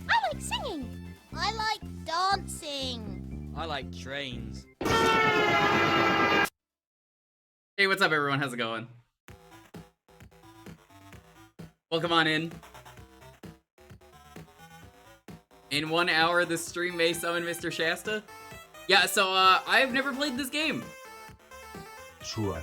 I like singing. I like dancing. I like trains. Hey, what's up, everyone? How's it going? Welcome on in. In 1 hour, the stream may summon Mr. Shasta. Yeah, so, I've never played this game. Suave.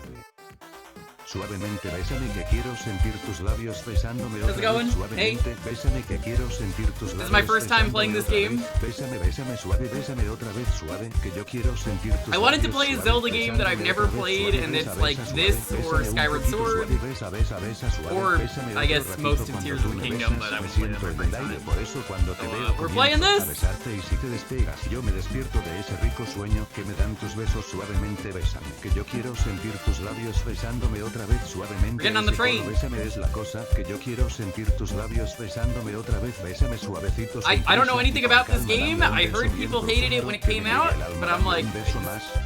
Suavemente bésame que quiero sentir tus labios besándome How's it otra going? vez. Suavemente bésame que quiero sentir tus labios. This is my first time playing this game. Bésame, bésame suave, bésame otra vez suave que yo quiero sentir tus labios. I wanted to play a Zelda game that I've never played, and it's like this or Skyward Sword, or I guess most of Tears of the Kingdom, but I won't play that for the first time. So, we're playing this. Besarte y si te despegas yo me despierto de ese rico sueño que me dan tus besos suavemente bésame que yo quiero sentir tus labios besándome otra vez suavemente. We're getting on the train. Bésame es la cosa que yo quiero sentir tus labios besándome otra vez bésame suavecito. I don't know anything about this game. I heard people hated it when it came out, but I'm like,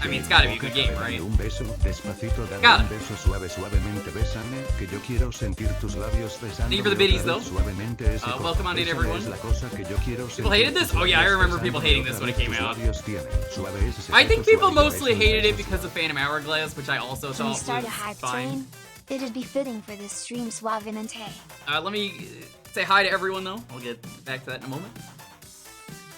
I mean, it's gotta be a good game, right? Un beso despacito dame un beso suave suavemente bésame que yo quiero sentir tus labios besándome. Thank you for the biddies, though. Suavemente Welcome on in, everyone. es la cosa que yo quiero People hated this? Oh yeah, I remember people hating this when it came out. I think people mostly hated it because of Phantom Hourglass, which I also Can we thought start a was hype fine. train? It'd be fitting for this stream suavemente. Let me say hi to everyone, though. I'll get back to that in a moment.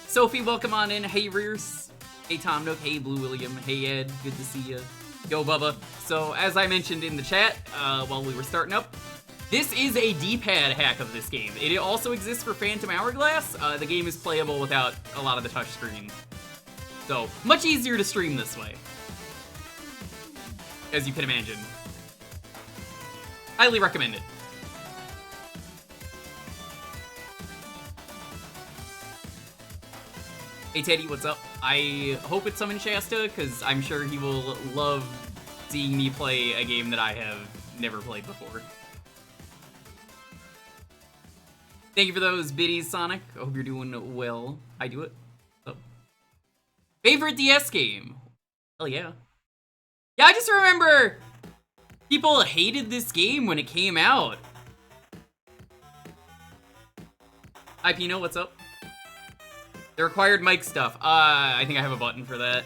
Sophie, welcome on in. Hey, Rears. Hey, Tom Nook. Hey, Blue William. Hey, Ed. Good to see you. Yo, Bubba. So, as I mentioned in the chat while we were starting up, this is a D-pad hack of this game. It also exists for Phantom Hourglass. The game is playable without a lot of the touchscreen. So, much easier to stream this way, as you can imagine. Highly recommend it. Hey Teddy, what's up? I hope it's Summon Shasta, because I'm sure he will love seeing me play a game that I have never played before. Thank you for those biddies, Sonic. I hope you're doing well. I do it. So. Favorite DS game? Hell yeah. Yeah, I just remember people hated this game when it came out. Hi, Pino, what's up? The required mic stuff. I think I have a button for that.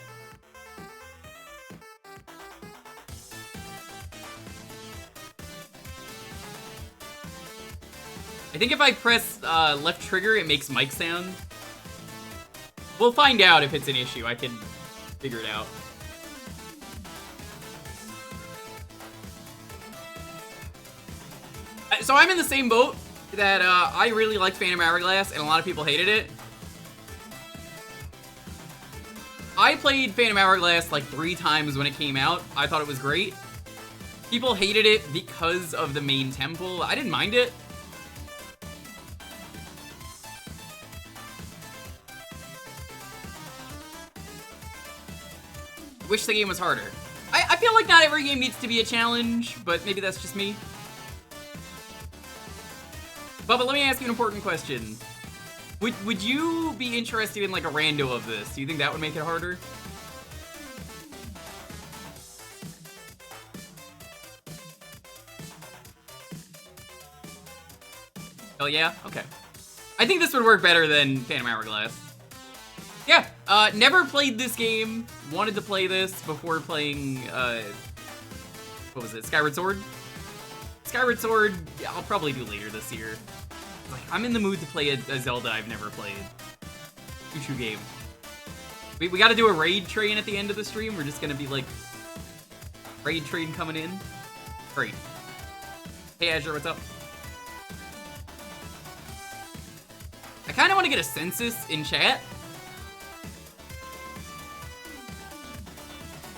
I think if I press left trigger, it makes mic sound. We'll find out if it's an issue. I can figure it out. So I'm in the same boat that I really liked Phantom Hourglass, and a lot of people hated it. I played Phantom Hourglass like 3 times when it came out. I thought it was great. People hated it because of the main temple. I didn't mind it. Wish the game was harder. I feel like not every game needs to be a challenge, but maybe that's just me. Bubba, let me ask you an important question. Would you be interested in like a rando of this? Do you think that would make it harder? Oh yeah? Okay. I think this would work better than Phantom Hourglass. Yeah, never played this game. Wanted to play this before playing, what was it, Skyward Sword? Skyward Sword, I'll probably do later this year. Like, I'm in the mood to play a Zelda I've never played. Choo-choo game. We gotta do a raid train at the end of the stream. We're just gonna be like, raid train coming in. Great. Hey Azure, what's up? I kinda wanna get a census in chat.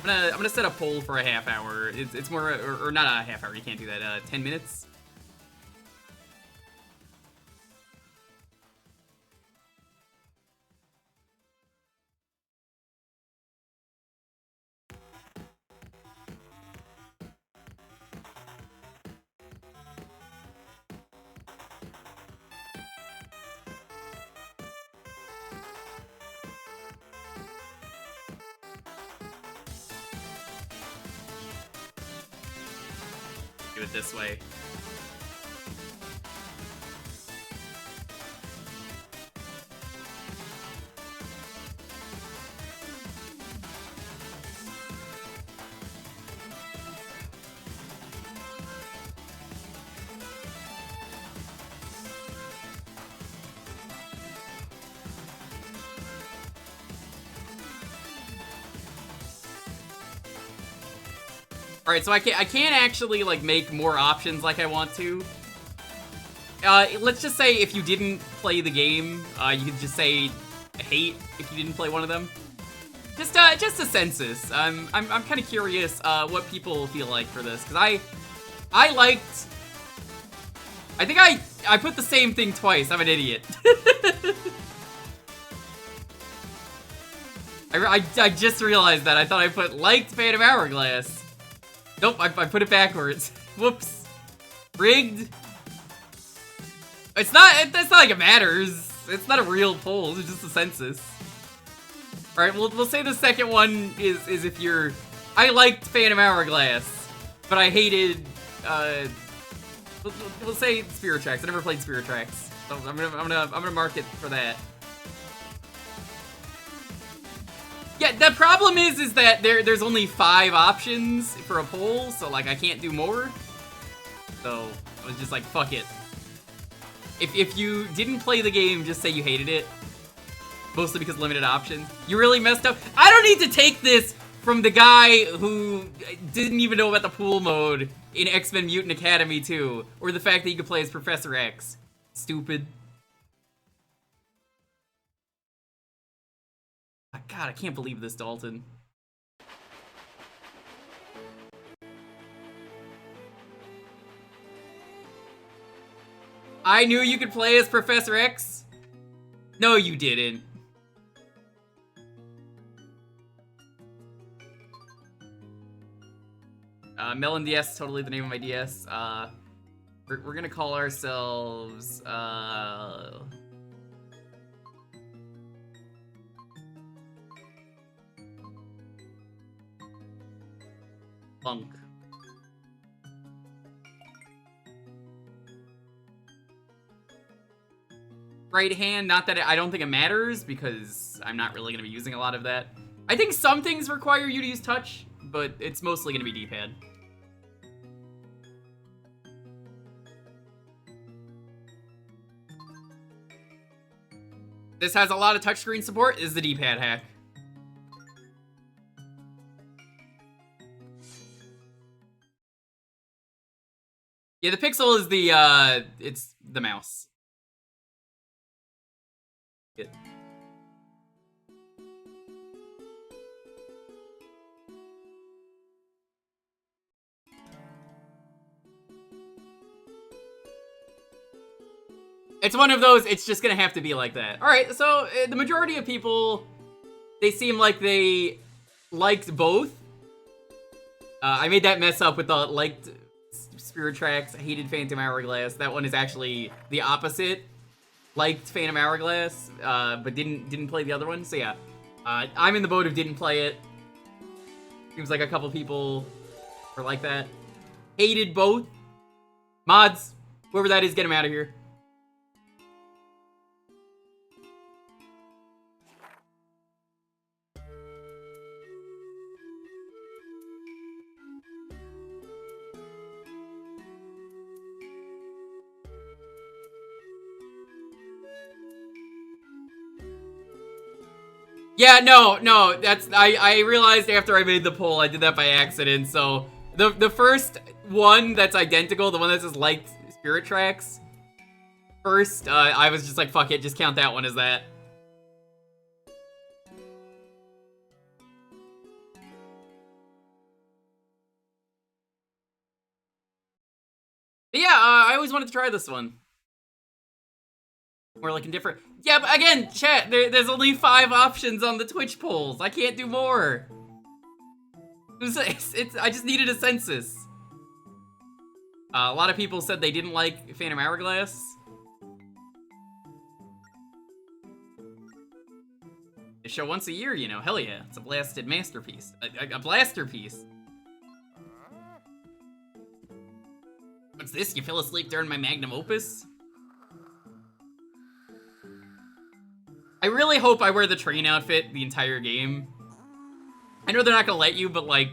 I'm gonna set a poll for a half hour. It's more, or not a half hour, you can't do that, 10 minutes. Do it this way. Alright, so I can't actually, like, make more options like I want to. Let's just say if you didn't play the game, you could just say hate if you didn't play one of them. Just a census. I'm kind of curious what people feel like for this, because I liked. I think I put the same thing twice. I'm an idiot. I just realized that. I thought I put liked Phantom Hourglass. Nope, I put it backwards. Whoops. Rigged. It's not like it matters. It's not a real poll. It's just a census. All right, we'll say the second one is if you're. I liked Phantom Hourglass, but I hated. We'll say Spirit Tracks. I never played Spirit Tracks, so I'm gonna mark it for that. Yeah, the problem is that there's only 5 options for a poll, so like I can't do more. So I was just like, fuck it. If you didn't play the game, just say you hated it. Mostly because limited options. You really messed up. I don't need to take this from the guy who didn't even know about the pool mode in X-Men Mutant Academy 2, or the fact that you could play as Professor X. Stupid. God, I can't believe this, Dalton. I knew you could play as Professor X? No, you didn't. Melon DS, totally the name of my DS. We're gonna call ourselves, Funk. Right hand, not that I don't think it matters, because I'm not really gonna be using a lot of that. I think some things require you to use touch, but it's mostly gonna be D-pad. This has a lot of touchscreen support, is the D-pad hack. Yeah, the Pixel is the, it's the mouse. Good. It's one of those, it's just gonna have to be like that. Alright, so the majority of people, they seem like they liked both. I made that mess up with the liked Spirit Tracks, hated Phantom Hourglass. That one is actually the opposite. Liked Phantom Hourglass, but didn't play the other one. So yeah, I'm in the boat of didn't play it. Seems like a couple people were like that. Hated both. Mods, whoever that is, get him out of here. Yeah, no, that's, I realized after I made the poll, I did that by accident, so, the first one that's identical, the one that says liked Spirit Tracks, first, I was just like, fuck it, just count that one as that. But yeah, I always wanted to try this one. Or like in different. Yeah, but again, chat, there's only 5 options on the Twitch polls. I can't do more. I just needed a census. A lot of people said they didn't like Phantom Hourglass. They show once a year, you know. Hell yeah, it's a blasted masterpiece. A blaster piece. What's this? You fell asleep during my magnum opus? I really hope I wear the train outfit the entire game. I know they're not gonna let you, but like,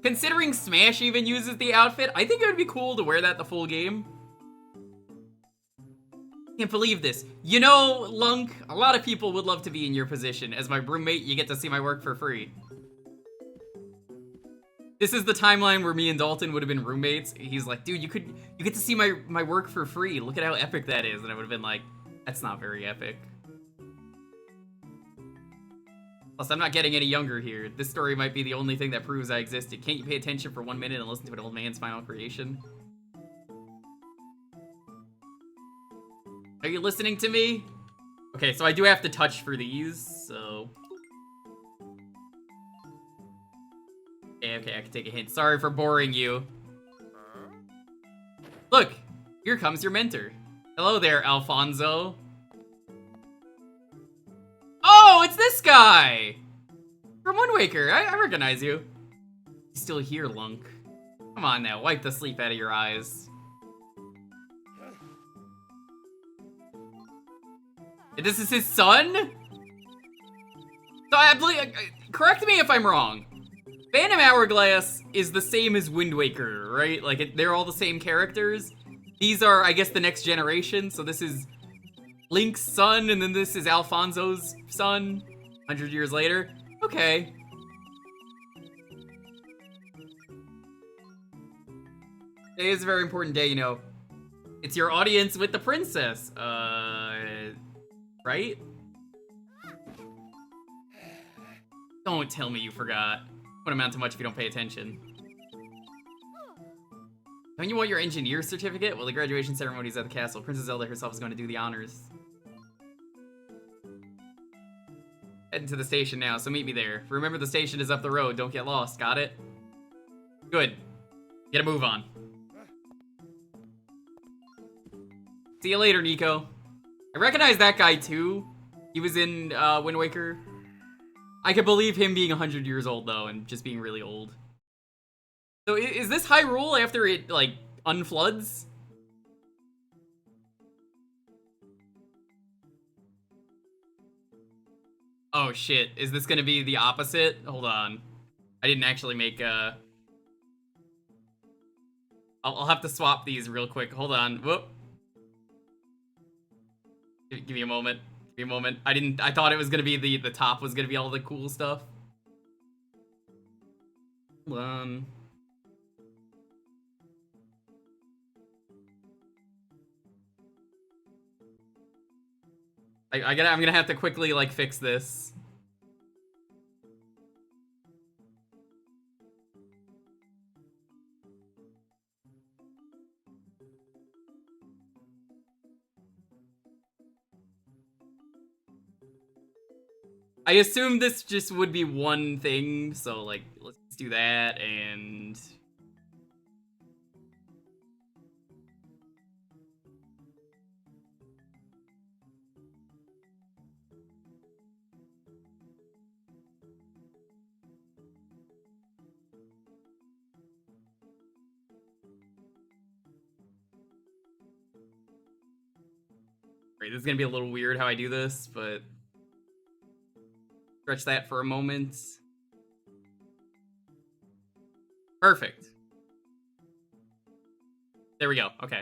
considering Smash even uses the outfit, I think it would be cool to wear that the full game. Can't believe this. You know, Lunk, a lot of people would love to be in your position. As my roommate, you get to see my work for free. This is the timeline where me and Dalton would have been roommates. He's like, dude, you get to see my work for free. Look at how epic that is. And I would have been like, that's not very epic. Plus, I'm not getting any younger here. This story might be the only thing that proves I existed. Can't you pay attention for 1 minute and listen to an old man's final creation? Are you listening to me? Okay, so I do have to touch for these, so... Okay, I can take a hint. Sorry for boring you. Look, here comes your mentor. Hello there, Alfonso. Oh, it's this guy! From Wind Waker, I recognize you. He's still here, Lunk. Come on now, wipe the sleep out of your eyes. This is his son? So I believe, correct me if I'm wrong. Phantom Hourglass is the same as Wind Waker, right? Like, they're all the same characters. These are, I guess, the next generation. So this is Link's son, and then this is Alfonso's son, 100 years later. Okay. Today is a very important day, you know. It's your audience with the princess. Right? Don't tell me you forgot. Won't amount to much if you don't pay attention. Don't you want your engineer certificate? Well, the graduation ceremony is at the castle. Princess Zelda herself is going to do the honors. Heading to the station now, so meet me there. Remember, the station is up the road. Don't get lost. Got it? Good. Get a move on. See you later, Nico. I recognize that guy, too. He was in Wind Waker. I could believe him being 100 years old, though, and just being really old. So is this Hyrule after it, like, unfloods? Oh, shit. Is this gonna be the opposite? Hold on. I didn't actually make a... I'll have to swap these real quick. Hold on. Whoop. Give me a moment. Give me a moment. I thought it was gonna be the top was gonna be all the cool stuff. Hold on. I'm gonna have to quickly, like, fix this. I assume this just would be one thing, so, like, let's do that, and... Right, this is gonna be a little weird how I do this, but... Stretch that for a moment. Perfect. There we go, okay.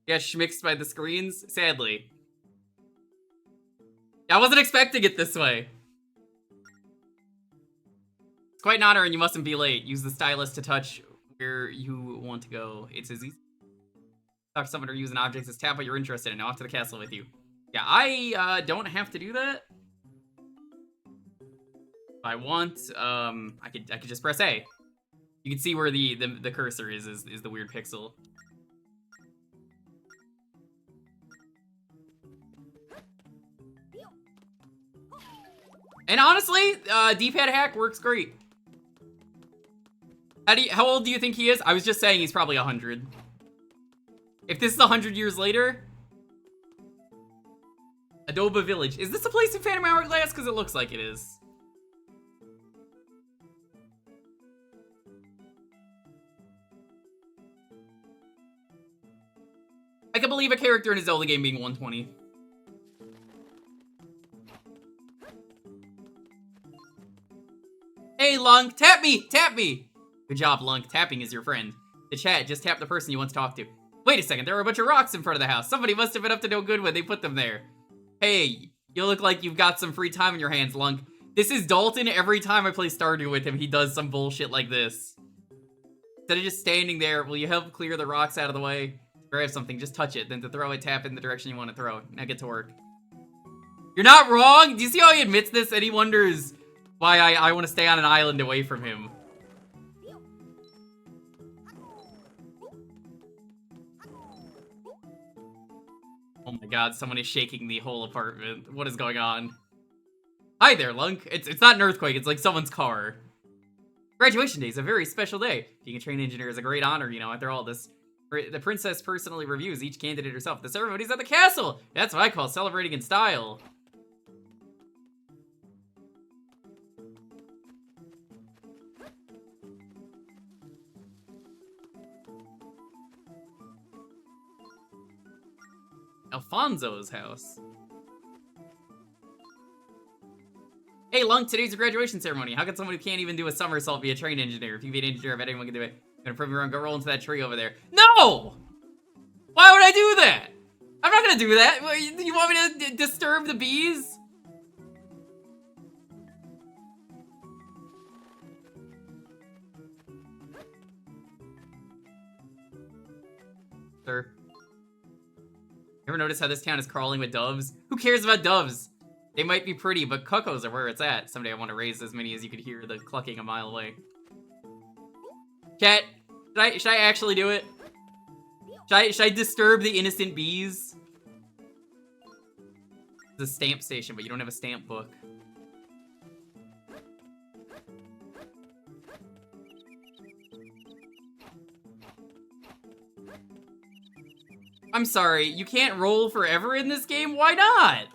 Yeah, schmixed by the screens, sadly. I wasn't expecting it this way. It's quite an honor and you mustn't be late. Use the stylus to touch where you want to go. It's as easy. Talk to someone or use an object as tap what you're interested in. Now off to the castle with you. Yeah, I don't have to do that. If I want, I could just press A. You can see where the cursor is the weird pixel. And honestly, D-pad hack works great. How old do you think he is? I was just saying he's probably 100. If this is 100 years later... Adoba Village. Is this a place in Phantom Hourglass? Because it looks like it is. I can believe a character in a Zelda game being 120. Hey, Lunk, tap me! Tap me! Good job, Lunk. Tapping is your friend. To chat, just tap the person you want to talk to. Wait a second, there were a bunch of rocks in front of the house. Somebody must have been up to no good when they put them there. Hey, you look like you've got some free time on your hands, Lunk. This is Dalton. Every time I play Stardew with him, he does some bullshit like this. Instead of just standing there, will you help clear the rocks out of the way? Grab something, just touch it. Then to throw it, tap it in the direction you want to throw it. Now get to work. You're not wrong! Do you see how he admits this? And he wonders why I want to stay on an island away from him. Oh my god, someone is shaking the whole apartment. What is going on? Hi there, Lunk. It's not an earthquake, it's like someone's car. Graduation day is a very special day. Being a train engineer is a great honor, you know, after all this. The princess personally reviews each candidate herself. The ceremony's at the castle! That's what I call celebrating in style. Alfonso's house. Hey, Lunk, today's a graduation ceremony. How can someone who can't even do a somersault be a train engineer? If you be an engineer, I bet anyone can do it. I'm gonna prove you wrong. Go roll into that tree over there. No! Why would I do that? I'm not gonna do that. You want me to disturb the bees? Sir. Ever notice how this town is crawling with doves? Who cares about doves? They might be pretty, but cuckoos are where it's at. Someday I want to raise as many as you could hear the clucking a mile away. Chat, should I actually do it? Should I disturb the innocent bees? It's a stamp station, but you don't have a stamp book. I'm sorry, you can't roll forever in this game? Why not?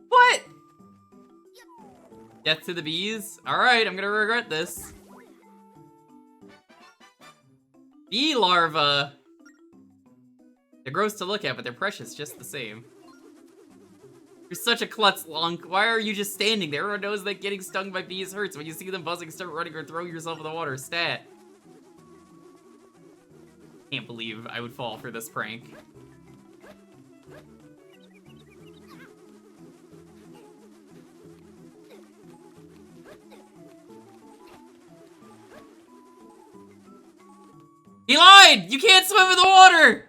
What? Death to the bees? Alright, I'm gonna regret this. Bee larva. They're gross to look at, but they're precious just the same. You're such a klutz, Lunk. Why are you just standing there? Everyone knows that getting stung by bees hurts. When you see them buzzing, start running or throw yourself in the water. Stat. Can't believe I would fall for this prank. He lied! You can't swim in the water!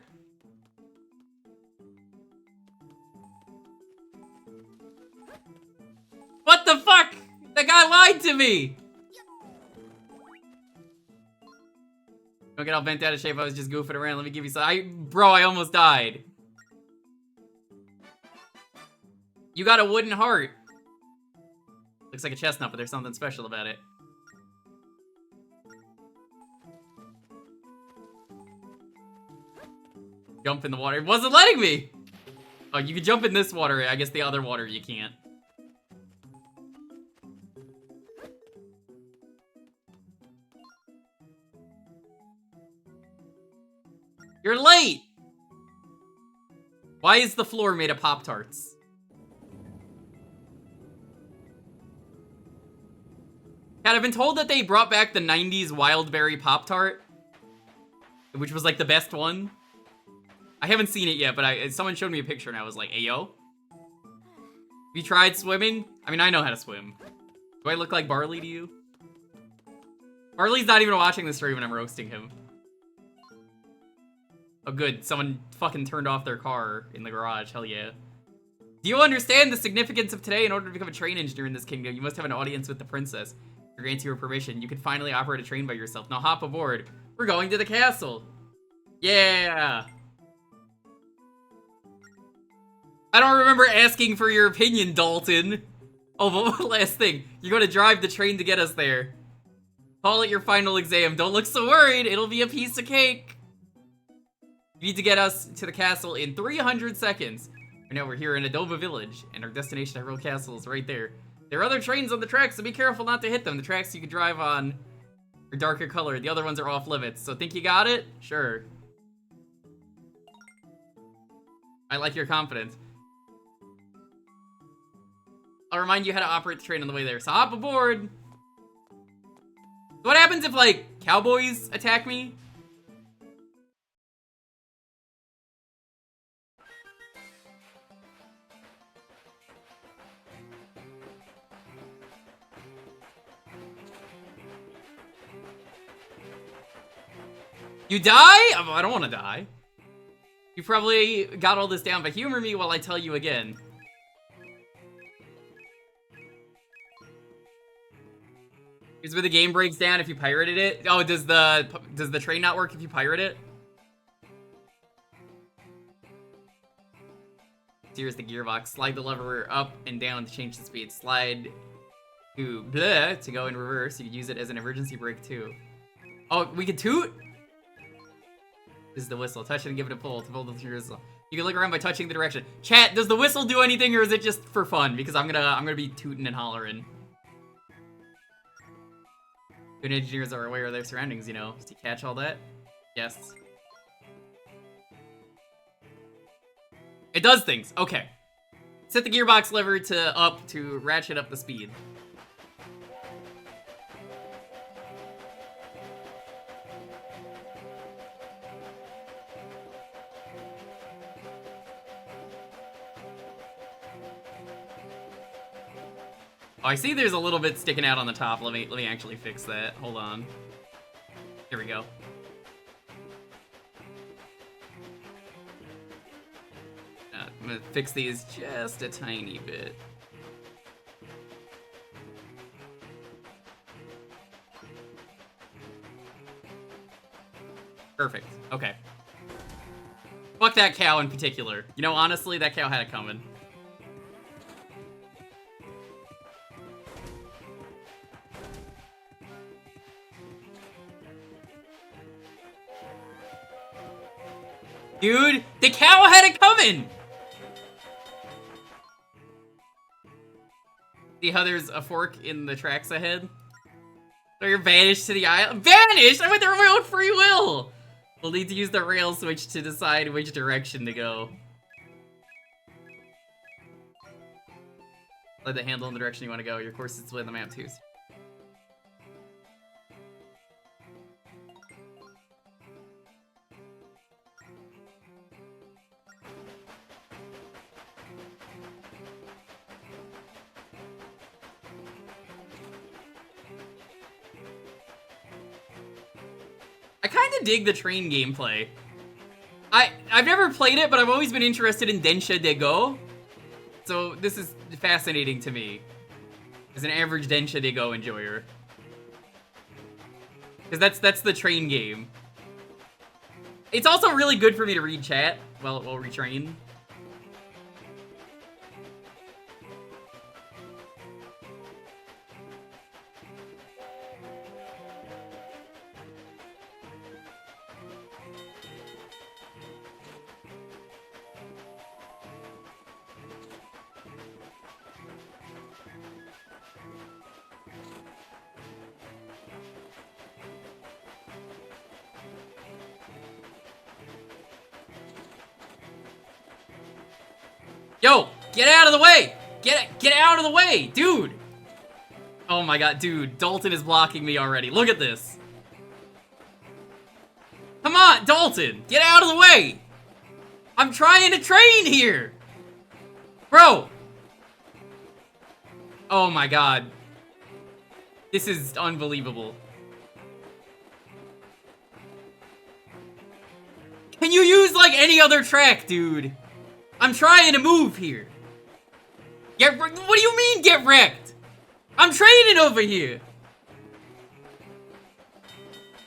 What the fuck? That guy lied to me! Don't get all bent out of shape, I was just goofing around. Let me give you some. Bro, I almost died. You got a wooden heart. Looks like a chestnut, but there's something special about it. Jump in the water. It wasn't letting me! Oh, you can jump in this water. I guess the other water you can't. You're late! Why is the floor made of Pop-Tarts? God, I've been told that they brought back the 90s Wild Berry Pop-Tart, which was like the best one. I haven't seen it yet, but someone showed me a picture and I was like, hey, yo. Have you tried swimming? I mean, I know how to swim. Do I look like Barley to you? Barley's not even watching the stream when I'm roasting him. Oh, good. Someone fucking turned off their car in the garage. Hell yeah. Do you understand the significance of today? In order to become a train engineer in this kingdom, you must have an audience with the princess. To grant you her permission, you can finally operate a train by yourself. Now hop aboard. We're going to the castle. Yeah. I don't remember asking for your opinion, Dalton. Oh, but one last thing. You're going to drive the train to get us there. Call it your final exam. Don't look so worried. It'll be a piece of cake. You need to get us to the castle in 300 seconds. Right now we're here in Adoba Village, and our destination, Hyrule Castle, is right there. There are other trains on the tracks, so be careful not to hit them. The tracks you can drive on are darker colored. The other ones are off limits. So think you got it? Sure. I like your confidence. I'll remind you how to operate the train on the way there. So hop aboard. What happens if, like, cowboys attack me? You die? Oh, I don't want to die. You probably got all this down, but humor me while I tell you again. Here's where the game breaks down if you pirated it. Oh, does the train not work if you pirate it? Here's the gearbox. Slide the lever up and down to change the speed. Slide to bleh to go in reverse. You could use it as an emergency brake too. Oh, we can toot? This is the whistle. Touch it and give it a pull to pull the whistle. You can look around by touching the direction. Chat, does the whistle do anything or is it just for fun? Because I'm gonna be tooting and hollering. Good engineers are aware of their surroundings, you know. Does he catch all that? Yes. It does things. Okay. Set the gearbox lever to up to ratchet up the speed. Oh, I see there's a little bit sticking out on the top. Let me actually fix that. Hold on. Here we go. I'm gonna fix these just a tiny bit. Perfect. Okay. Fuck that cow in particular. You know, honestly, that cow had it coming. Dude, the cow had it coming! See how there's a fork in the tracks ahead? So you're vanished to the island. Vanished? I went there of my own free will! We'll need to use the rail switch to decide which direction to go. Let the handle in the direction you want to go. Your course is split on the map too. I kind of dig the train gameplay. I've never played it, but I've always been interested in Densha de Go. So this is fascinating to me as an average Densha de Go enjoyer. Because that's the train game. It's also really good for me to read chat while we train. Yo, get out of the way! Get out of the way, dude! Oh my god, dude, Dalton is blocking me already. Look at this. Come on, Dalton, get out of the way! I'm trying to train here! Bro! Oh my god. This is unbelievable. Can you use, like, any other track, dude? I'm trying to move here. What do you mean, get wrecked? I'm training over here.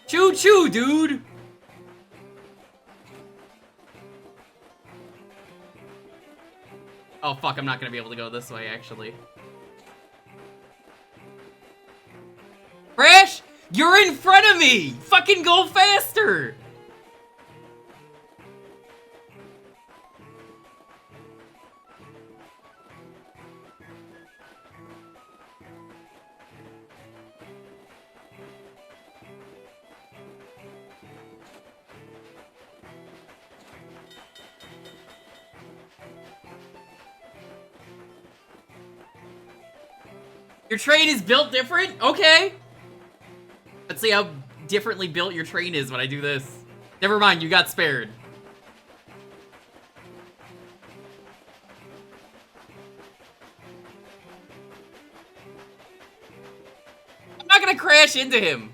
Choo-choo, dude. Oh, fuck, I'm not gonna be able to go this way, actually. Crash, you're in front of me. Fucking go faster. Your train is built different? Okay. Let's see how differently built your train is when I do this. Never mind, you got spared. I'm not gonna crash into him.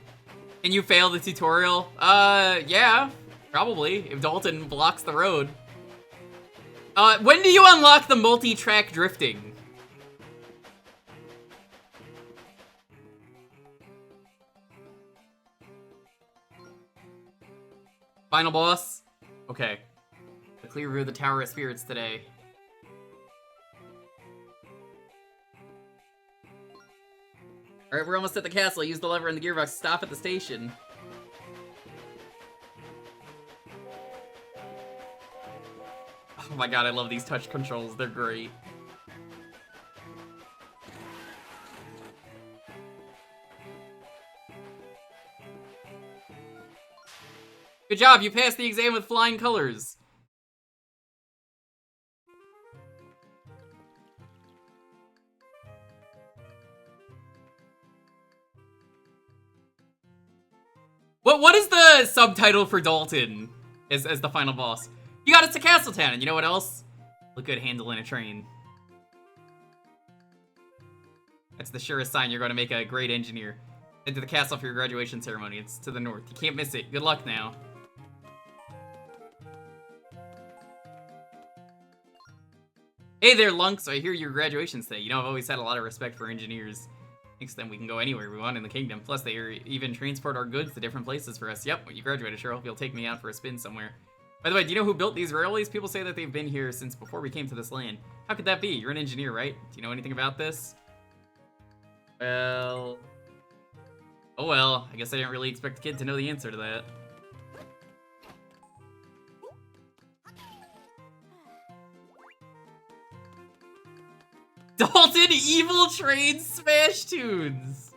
Can you fail the tutorial? Yeah, probably, if Dalton blocks the road. When do you unlock the multi-track drifting? Final boss? Okay. Clear view of the Tower of Spirits today. Alright, we're almost at the castle. Use the lever and the gearbox. Stop at the station. Oh my god, I love these touch controls. They're great. Good job, you passed the exam with flying colors. What is the subtitle for Dalton as the final boss? You got us to Castletown, and you know what else? Look good handling a train. That's the surest sign you're going to make a great engineer. Head to the castle for your graduation ceremony. It's to the north. You can't miss it. Good luck now. Hey there, Lunk. So I hear your graduation's today. You know, I've always had a lot of respect for engineers. Thanks to them, we can go anywhere we want in the kingdom. Plus, they even transport our goods to different places for us. Yep, when you graduate, I sure hope you'll take me out for a spin somewhere. By the way, do you know who built these railways? People say that they've been here since before we came to this land. How could that be? You're an engineer, right? Do you know anything about this? Well... Oh well, I guess I didn't really expect the kid to know the answer to that. Dalton Evil Train Smash Tunes!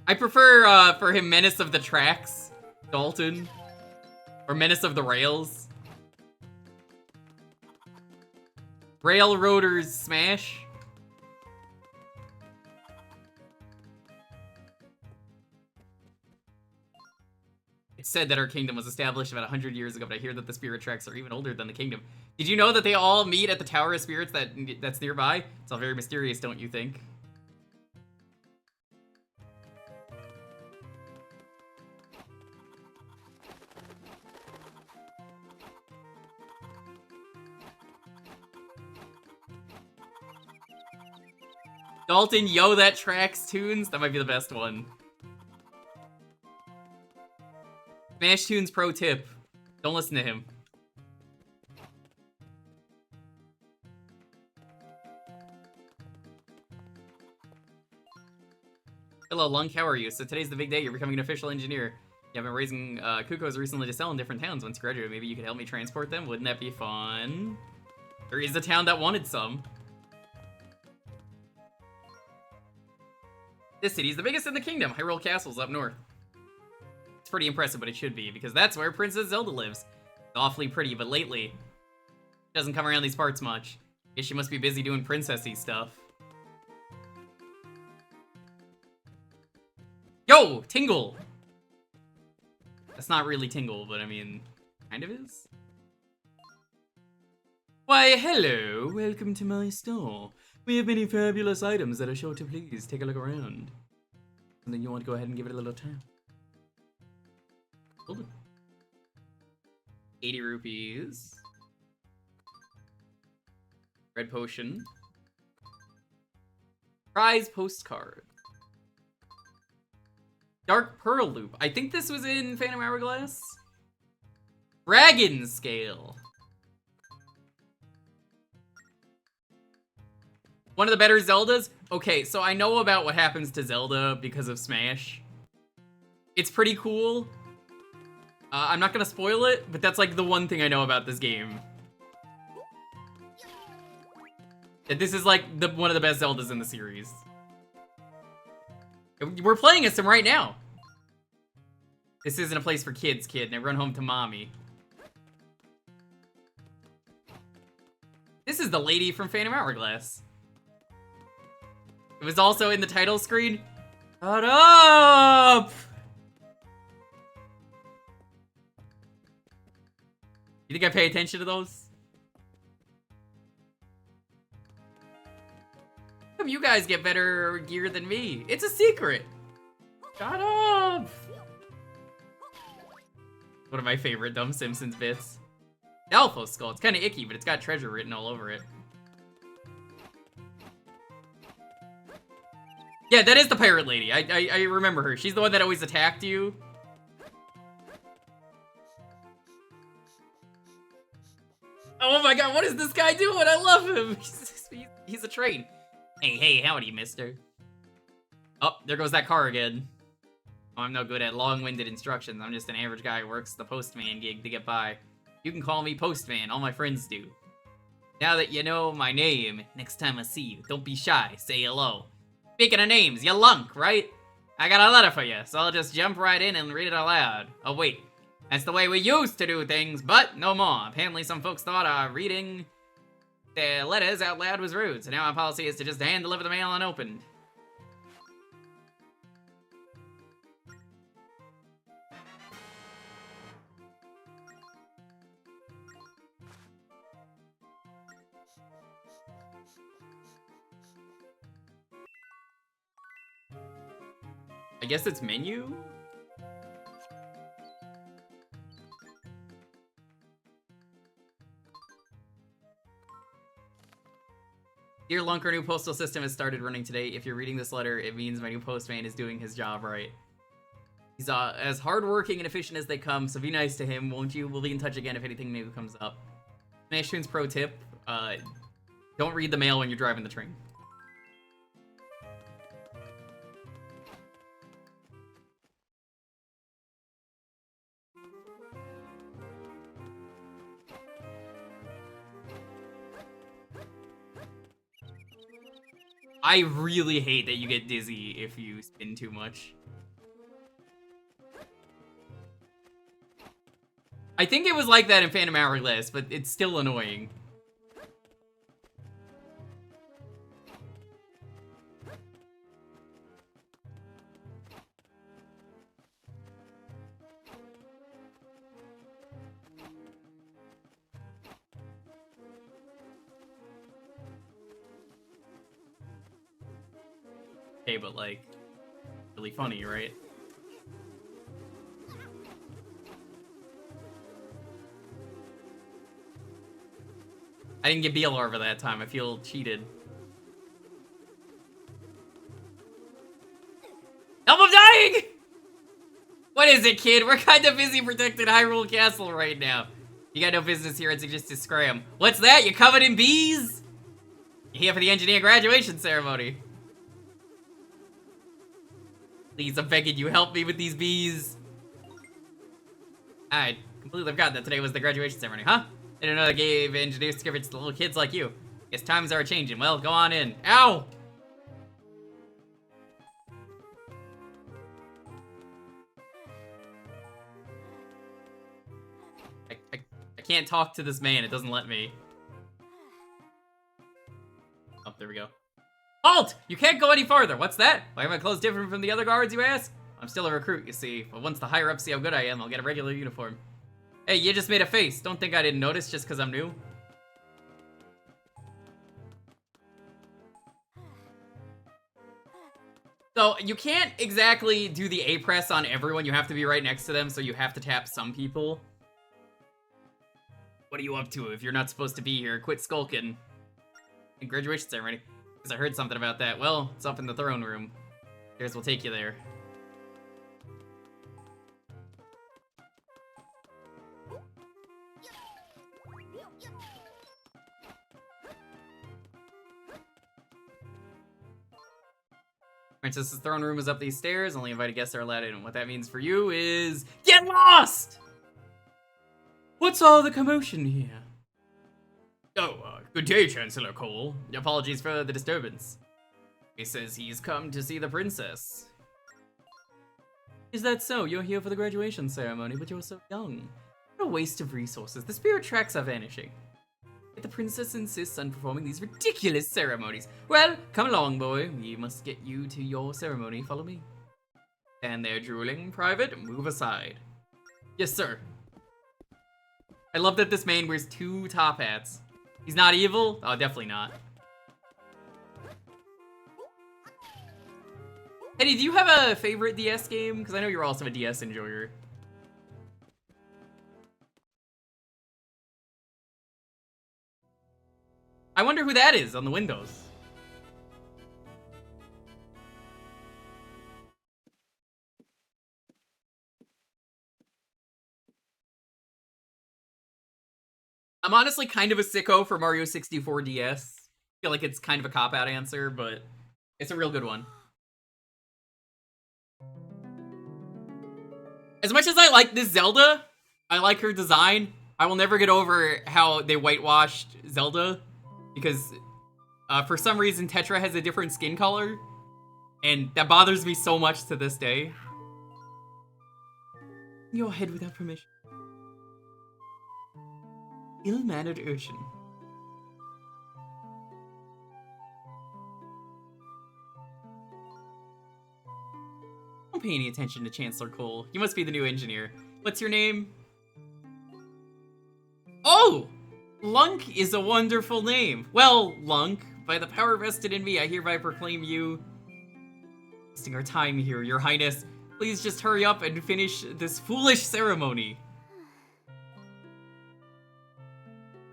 I prefer, for him, Menace of the Tracks, Dalton. Or Menace of the Rails. Railroaders Smash. It's said that our kingdom was established about 100 years ago, but I hear that the spirit tracks are even older than the kingdom. Did you know that they all meet at the Tower of Spirits that's nearby? It's all very mysterious, don't you think? Dalton, yo, that tracks tunes? That might be the best one. Smash Tunes pro tip. Don't listen to him. Hello, Lunk, how are you? So today's the big day, you're becoming an official engineer. Yeah, I've been raising Kukos recently to sell in different towns once you graduate. Maybe you could help me transport them? Wouldn't that be fun? There is a town that wanted some. This city's the biggest in the kingdom. Hyrule Castle's up north. It's pretty impressive, but it should be, because that's where Princess Zelda lives. It's awfully pretty, but lately, she doesn't come around these parts much. Guess she must be busy doing princessy stuff. Yo! Tingle! That's not really Tingle, but I mean, kind of is. Why, hello! Welcome to my store. We have many fabulous items that are sure to please. Take a look around. And then you want to go ahead and give it a little tap. Hold it. 80 rupees. Red potion. Prize postcard. Dark Pearl Loop. I think this was in Phantom Hourglass. Dragon Scale. One of the better Zeldas? Okay, so I know about what happens to Zelda because of Smash. It's pretty cool. I'm not gonna spoil it, but that's like the one thing I know about this game. That this is like one of the best Zeldas in the series. We're playing as him right now. This isn't a place for kids, kid. Now run home to mommy. This is the lady from Phantom Hourglass. It was also in the title screen. Shut up! You think I pay attention to those? come you guys get better gear than me? It's a secret. Shut up. One of my favorite dumb Simpsons bits. Alpha skull. It's kind of icky, but it's got treasure written all over it. Yeah, that is the pirate lady. I remember her. She's the one that always attacked you. Oh my god, what is this guy doing? I love him. He's a train. Hey, howdy, mister. Oh, there goes that car again. Oh, I'm no good at long-winded instructions. I'm just an average guy who works the postman gig to get by. You can call me Postman. All my friends do. Now that you know my name, next time I see you, don't be shy. Say hello. Speaking of names, you lunk, right? I got a letter for you, so I'll just jump right in and read it aloud. Oh, wait. That's the way we used to do things, but no more. Apparently some folks thought reading their letters out loud was rude, so now our policy is to just hand-deliver the mail unopened. I guess it's menu? Dear Lunk, our new postal system has started running today. If you're reading this letter, it means my new postman is doing his job right. He's as hardworking and efficient as they come, so be nice to him, won't you? We'll be in touch again if anything new comes up. Smash Tunes pro tip, don't read the mail when you're driving the train. I really hate that you get dizzy if you spin too much. I think it was like that in Phantom Hourglass, but it's still annoying. Okay, but like, really funny, right? I didn't get BLR that time. I feel cheated. Help, I'm dying! What is it, kid? We're kind of busy protecting Hyrule Castle right now. You got no business here and suggest to scram. What's that? You covered in bees? You here for the engineer graduation ceremony? Please, I'm begging you, help me with these bees. I completely forgot that today was the graduation ceremony, huh? I didn't know they gave engineer certificates to little kids like you. Guess times are changing. Well, go on in. Ow! I can't talk to this man. It doesn't let me. Oh, there we go. Halt! You can't go any farther. What's that? Why are my clothes different from the other guards, you ask? I'm still a recruit, you see. But once the higher-ups see how good I am, I'll get a regular uniform. Hey, you just made a face. Don't think I didn't notice just because I'm new. So, you can't exactly do the A press on everyone. You have to be right next to them, so you have to tap some people. What are you up to if you're not supposed to be here? Quit skulking. Graduation ceremony. Because I heard something about that. Well, it's up in the throne room. Here's we'll take you there. Princess's throne room is up these stairs. Only invited guests are allowed in. And what that means for you is... Get lost! What's all the commotion here? Oh, good day, Chancellor Cole. Apologies for the disturbance. He says he's come to see the princess. Is that so? You're here for the graduation ceremony, but you're so young. What a waste of resources. The spirit tracks are vanishing. Yet the princess insists on performing these ridiculous ceremonies. Well, come along, boy. We must get you to your ceremony. Follow me. And they're drooling. Private, move aside. Yes, sir. I love that this man wears 2 top hats. He's not evil? Oh, definitely not. Teddy, do you have a favorite DS game? Because I know you're also a DS enjoyer. I wonder who that is on the windows. I'm honestly kind of a sicko for Mario 64 DS. I feel like it's kind of a cop-out answer, but it's a real good one. As much as I like this Zelda, I like her design, I will never get over how they whitewashed Zelda, because for some reason Tetra has a different skin color, and that bothers me so much to this day. Go ahead without permission. Ill-mannered urchin. Don't pay any attention to Chancellor Cole. You must be the new engineer. What's your name? Oh! Lunk is a wonderful name. Well, Lunk, by the power vested in me, I hereby proclaim you... Wasting our time here, your highness. Please just hurry up and finish this foolish ceremony.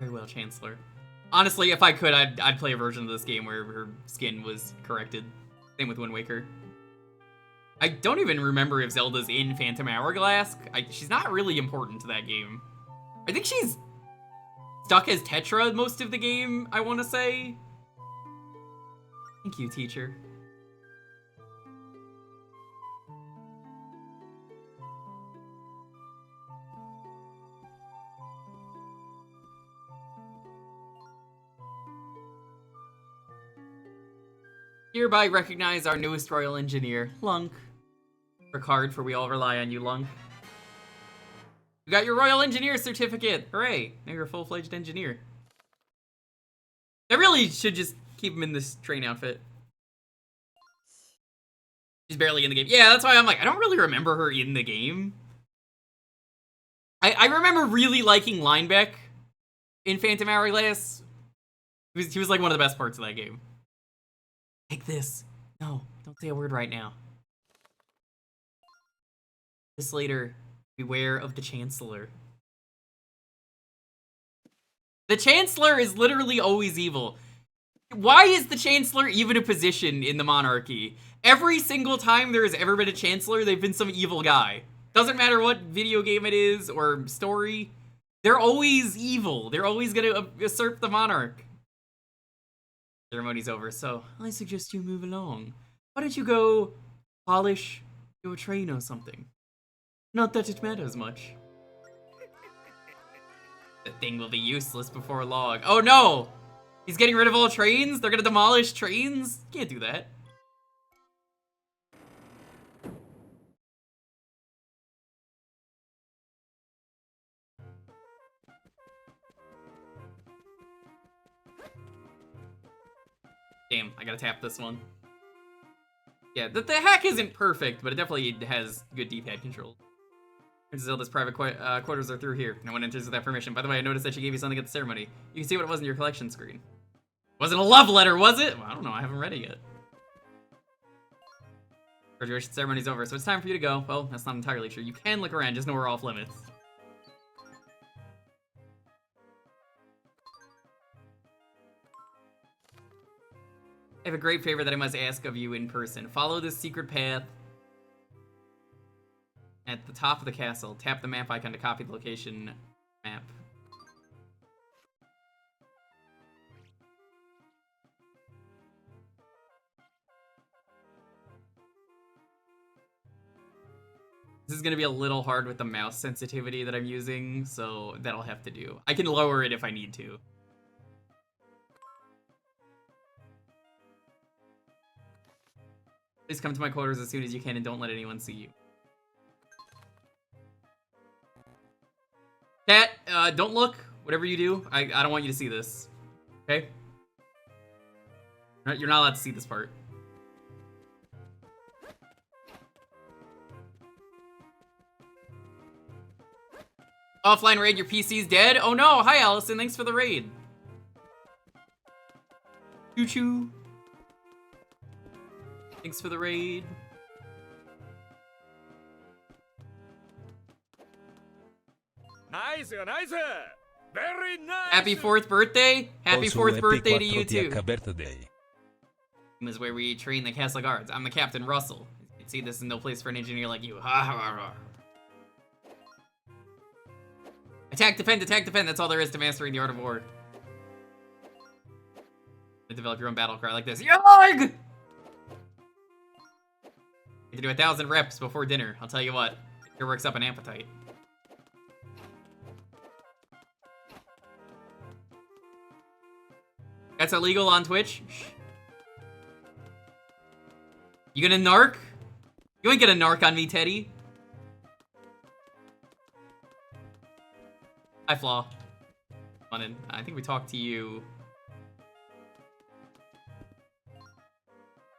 Very well, Chancellor. Honestly, if I could, I'd play a version of this game where her skin was corrected. Same with Wind Waker. I don't even remember if Zelda's in Phantom Hourglass. She's not really important to that game. I think she's stuck as Tetra most of the game, I want to say. Thank you, teacher. Hereby recognize our newest royal engineer, Lunk. Work hard, for we all rely on you, Lunk. You got your royal engineer certificate! Hooray! Now you're a full-fledged engineer. I really should just keep him in this train outfit. She's barely in the game. Yeah, that's why I'm like, I don't really remember her in the game. I remember really liking Linebeck in Phantom Hourglass. He was like one of the best parts of that game. Take this. No, don't say a word right now. This later, beware of the Chancellor. The Chancellor is literally always evil. Why is the Chancellor even a position in the monarchy? Every single time there has ever been a Chancellor, they've been some evil guy. Doesn't matter what video game it is or story. They're always evil. They're always gonna usurp the monarch. Ceremony's over, so I suggest you move along. Why don't you go polish your train or something? Not that it matters much. The thing will be useless before long. Oh no! He's getting rid of all trains? They're gonna demolish trains? Can't do that. Damn, I gotta tap this one. Yeah, the hack isn't perfect, but it definitely has good D-pad control. Zelda's private quarters are through here. No one enters without permission. By the way, I noticed that she gave you something at the ceremony. You can see what it was in your collection screen. Wasn't a love letter, was it? Well, I don't know, I haven't read it yet. Graduation ceremony's over, so it's time for you to go. Well, that's not entirely true. You can look around, just know we're off limits. I have a great favor that I must ask of you in person. Follow this secret path at the top of the castle. Tap the map icon to copy the location map. This is gonna be a little hard with the mouse sensitivity that I'm using, so that'll have to do. I can lower it if I need to. Please come to my quarters as soon as you can and don't let anyone see you. Cat, don't look. Whatever you do, I don't want you to see this. Okay? You're not allowed to see this part. Offline raid, your PC's dead? Oh no! Hi Allison, thanks for the raid. Choo choo. Thanks for the raid. Nice, nice. Very nice. Happy 4th birthday! Happy Also, 4th happy birthday to you 4th too! birthday. This is where we train the castle guards. I'm the Captain Russell. You can see this is no place for an engineer like you. Ha ha ha. Attack, defend, that's all there is to mastering the art of war. Develop your own battle cry like this. Yarg! You have to do 1,000 reps before dinner. I'll tell you what, it works up an appetite. That's illegal on Twitch. You gonna narc? You ain't gonna narc on me, Teddy. Hi, Flaw. Come on in. I think we talked to you.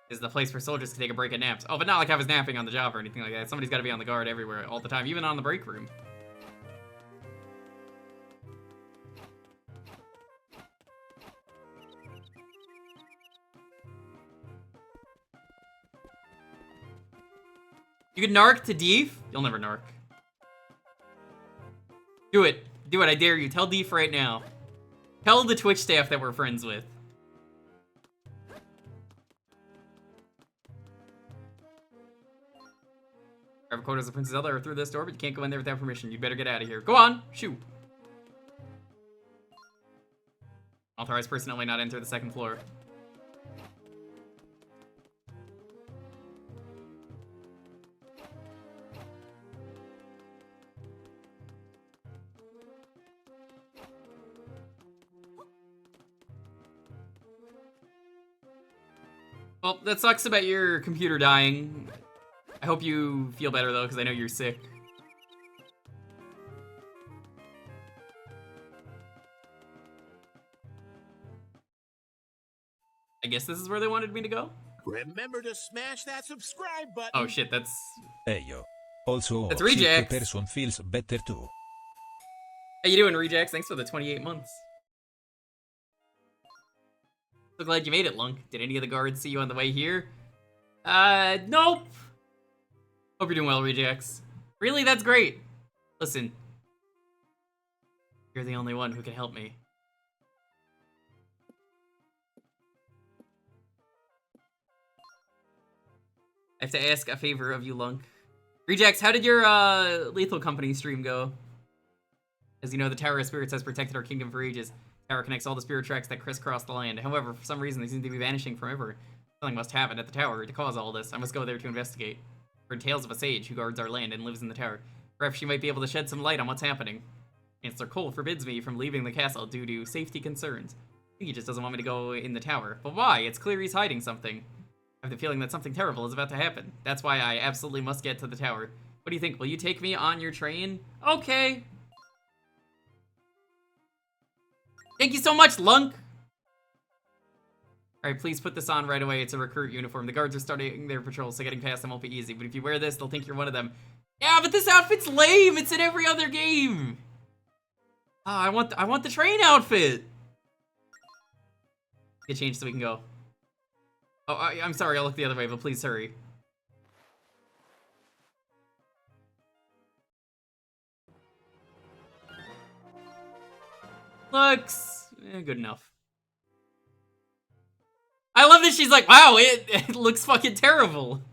This is the place for soldiers to take a break at naps. Oh, but not like I was napping on the job or anything like that. Somebody's gotta be on the guard everywhere, all the time, even on the break room. You could narc to Deef? You'll never narc. Do it. Do it, I dare you. Tell Deef right now. Tell the Twitch staff that we're friends with. Private quarters of Princess Zelda are through this door, but you can't go in there without permission. You better get out of here. Go on! Shoot! Authorized personnel may not enter the 2nd floor. Well, that sucks about your computer dying. I hope you feel better, though, because I know you're sick. I guess this is where they wanted me to go? Remember to smash that subscribe button. Oh shit, that's... Hey yo. Also, That's sick Rejects. person feels better too. How you doing, Rejects? Thanks for the 28 months. So glad you made it, Lunk. Did any of the guards see you on the way here? Nope. Hope you're doing well, Rejects. Really? That's great. Listen. You're the only one who can help me. I have to ask a favor of you, Lunk. Rejects, how did your, Lethal Company stream go? As you know, the Tower of Spirits has protected our kingdom for ages. Tower connects all the spirit tracks that crisscross the land. However, for some reason, they seem to be vanishing forever. Something must happen at the tower to cause all this. I must go there to investigate. Heard tales of a sage who guards our land and lives in the tower. Perhaps she might be able to shed some light on what's happening. Chancellor Cole forbids me from leaving the castle due to safety concerns. I think he just doesn't want me to go in the tower. But why? It's clear he's hiding something. I have the feeling that something terrible is about to happen. That's why I absolutely must get to the tower. What do you think? Will you take me on your train? Okay. Thank you so much, Lunk! Alright, please put this on right away. It's a recruit uniform. The guards are starting their patrol, so getting past them won't be easy. But if you wear this, they'll think you're one of them. Yeah, but this outfit's lame! It's in every other game! Ah, I want the train outfit! Get changed so we can go. Oh, I'm sorry, I'll look the other way, but please hurry. Looks good enough. I love that she's like, wow, it looks fucking terrible.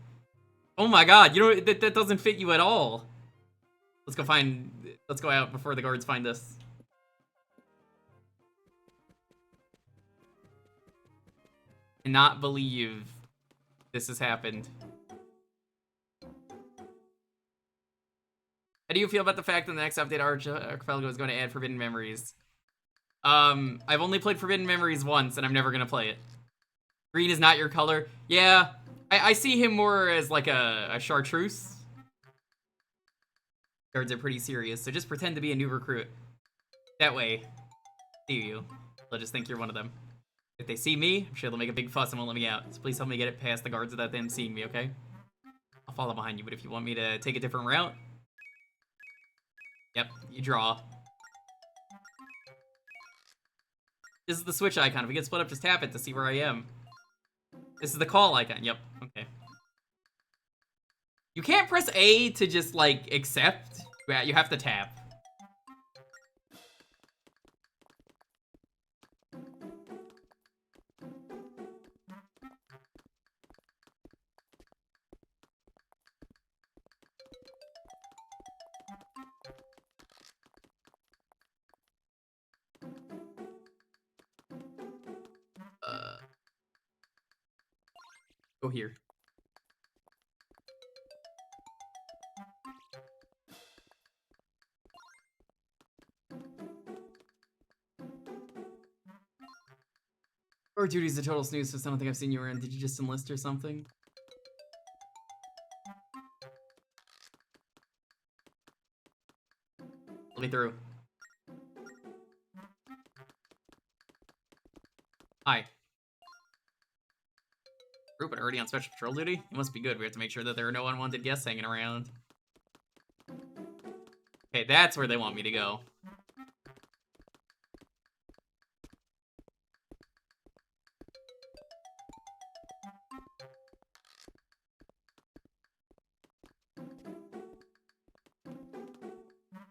Oh my god, you know, that doesn't fit you at all. Let's go out before the guards find us. Cannot believe this has happened. How do you feel about the fact that the next update Archipelago is going to add Forbidden Memories? I've only played Forbidden Memories once, and I'm never gonna play it. Green is not your color. Yeah, I see him more as like a chartreuse. Guards are pretty serious, so just pretend to be a new recruit. That way, see you. They'll just think you're one of them. If they see me, I'm sure they'll make a big fuss and won't let me out. So please help me get it past the guards without them seeing me, okay? I'll follow behind you, but if you want me to take a different route... Yep, you draw. This is the switch icon. If we get split up, just tap it to see where I am. This is the call icon. Yep, okay. You can't press A to just, like, accept. Yeah, you have to tap. Go here. Or duty's a total snooze, so I don't think I've seen you around. Did you just enlist or something? Let me through. Hi. Rupert already on special patrol duty? It must be good. We have to make sure that there are no unwanted guests hanging around. Okay, that's where they want me to go.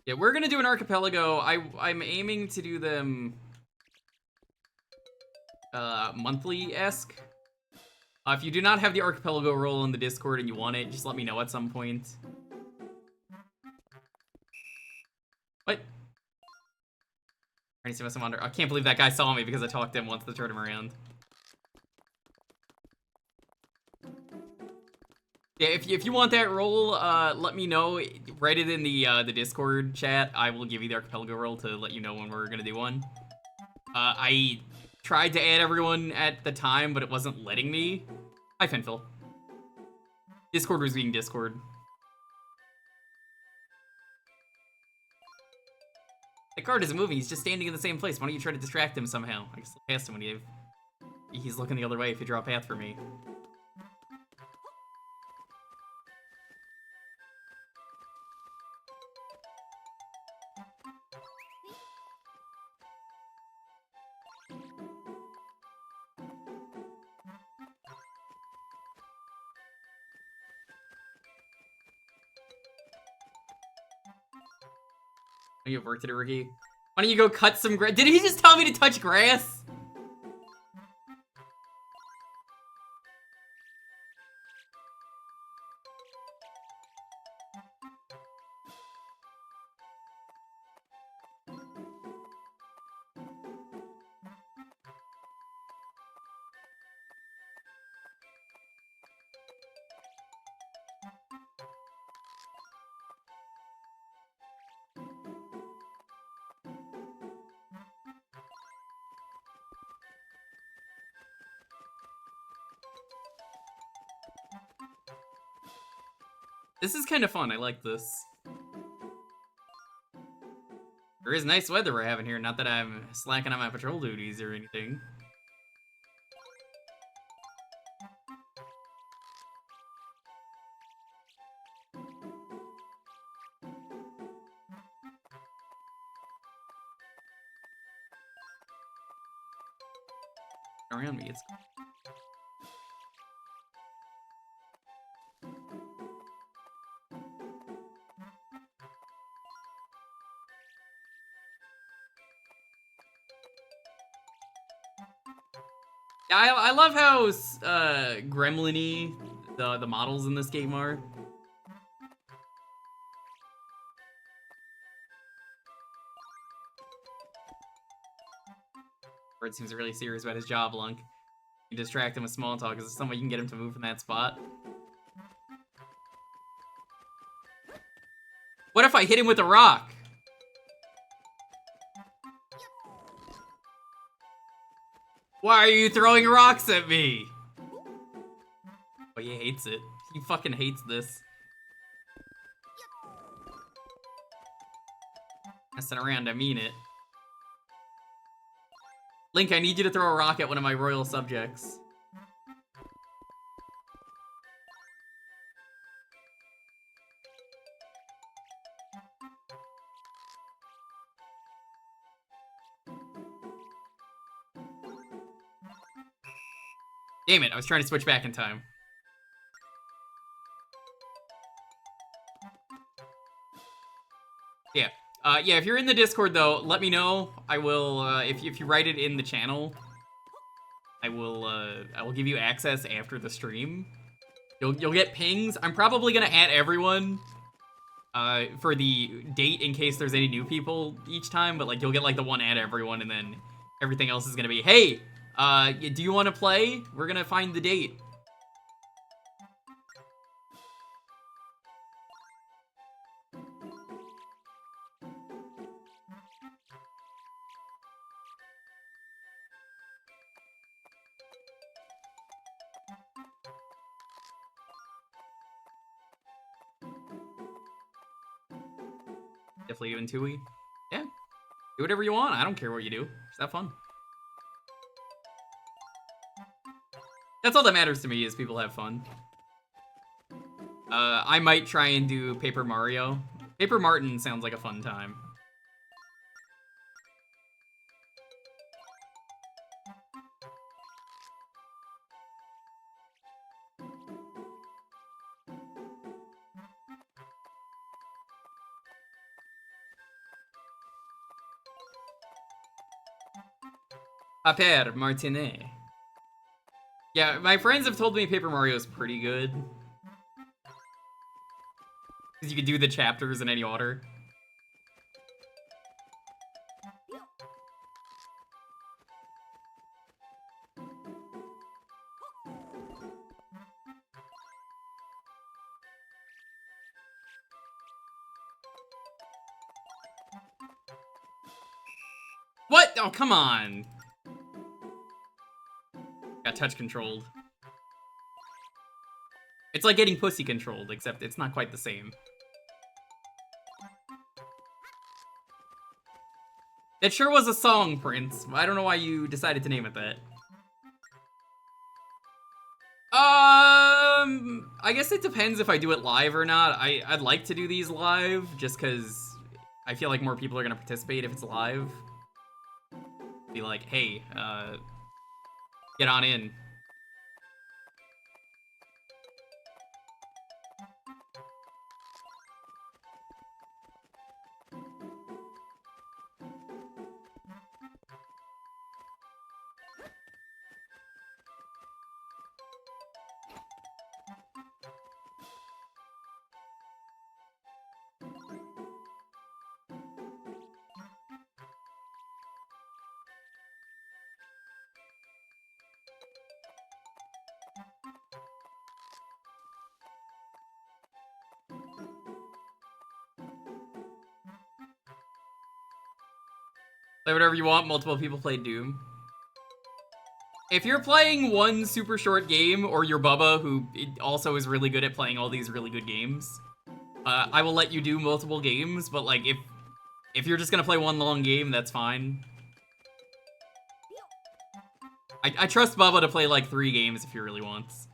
Yeah, we're gonna do an archipelago. I'm aiming to do them monthly-esque. If you do not have the archipelago role in the Discord and you want it, just let me know at some point. What? I can't believe that guy saw me because I talked to him once to turn him around. Yeah, if you want that role, let me know. Write it in the Discord chat. I will give you the archipelago role to let you know when we're gonna do one. I tried to add everyone at the time, but it wasn't letting me. Hi, Finfil. Discord was being Discord. The card isn't moving. He's just standing in the same place. Why don't you try to distract him somehow? I can slip past him when he's looking the other way if you draw a path for me. You have work to do, Ricky. Why don't you go cut some grass? Did he just tell me to touch grass? This is kind of fun. I like this. There is nice weather we're having here. Not that I'm slacking on my patrol duties or anything. Around me, it's yeah, I love how gremlin-y the models in this game are. Bird seems really serious about his job, Lunk. You distract him with small talk. Is there some way you can get him to move from that spot? What if I hit him with a rock? Why are you throwing rocks at me? Oh, he hates it. He fucking hates this. Messing around, I mean it. Link, I need you to throw a rock at one of my royal subjects. Damn it, I was trying to switch back in time. Yeah. Yeah, if you're in the Discord, though, let me know. I will, if you write it in the channel, I will give you access after the stream. You'll get pings. I'm probably gonna add everyone, for the date in case there's any new people each time, but, like, you'll get, like, the one add everyone, and then everything else is gonna be, hey, do you want to play? We're gonna find the date. Definitely doing Tui. Yeah. Do whatever you want. I don't care what you do. Just have fun. That's all that matters to me is people have fun. I might try and do Paper Mario. Paper Martin sounds like a fun time. Paper Martinet. Yeah, my friends have told me Paper Mario is pretty good. Because you can do the chapters in any order. What? Oh, come on. Got touch controlled. It's like getting pussy controlled, except it's not quite the same. It sure was a song, Prince. I don't know why you decided to name it that. I guess it depends if I do it live or not. I'd like to do these live, just because I feel like more people are gonna participate if it's live. Be like, hey, get on in. Play whatever you want, multiple people play Doom. If you're playing one super short game, or you're Bubba, who also is really good at playing all these really good games, I will let you do multiple games, but like, if you're just gonna play one long game, that's fine. I trust Bubba to play like 3 games if he really wants.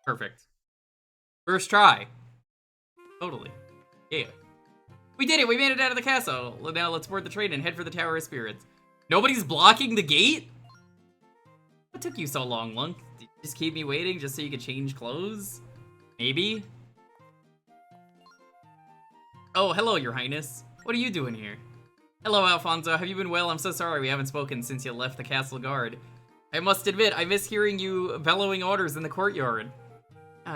Perfect. First try. Totally. Yeah. We did it! We made it out of the castle! Now let's board the train and head for the Tower of Spirits. Nobody's blocking the gate? What took you so long, Lunk? Did you just keep me waiting just so you could change clothes? Maybe? Oh, hello, Your Highness. What are you doing here? Hello, Alfonso. Have you been well? I'm so sorry we haven't spoken since you left the castle guard. I must admit, I miss hearing you bellowing orders in the courtyard.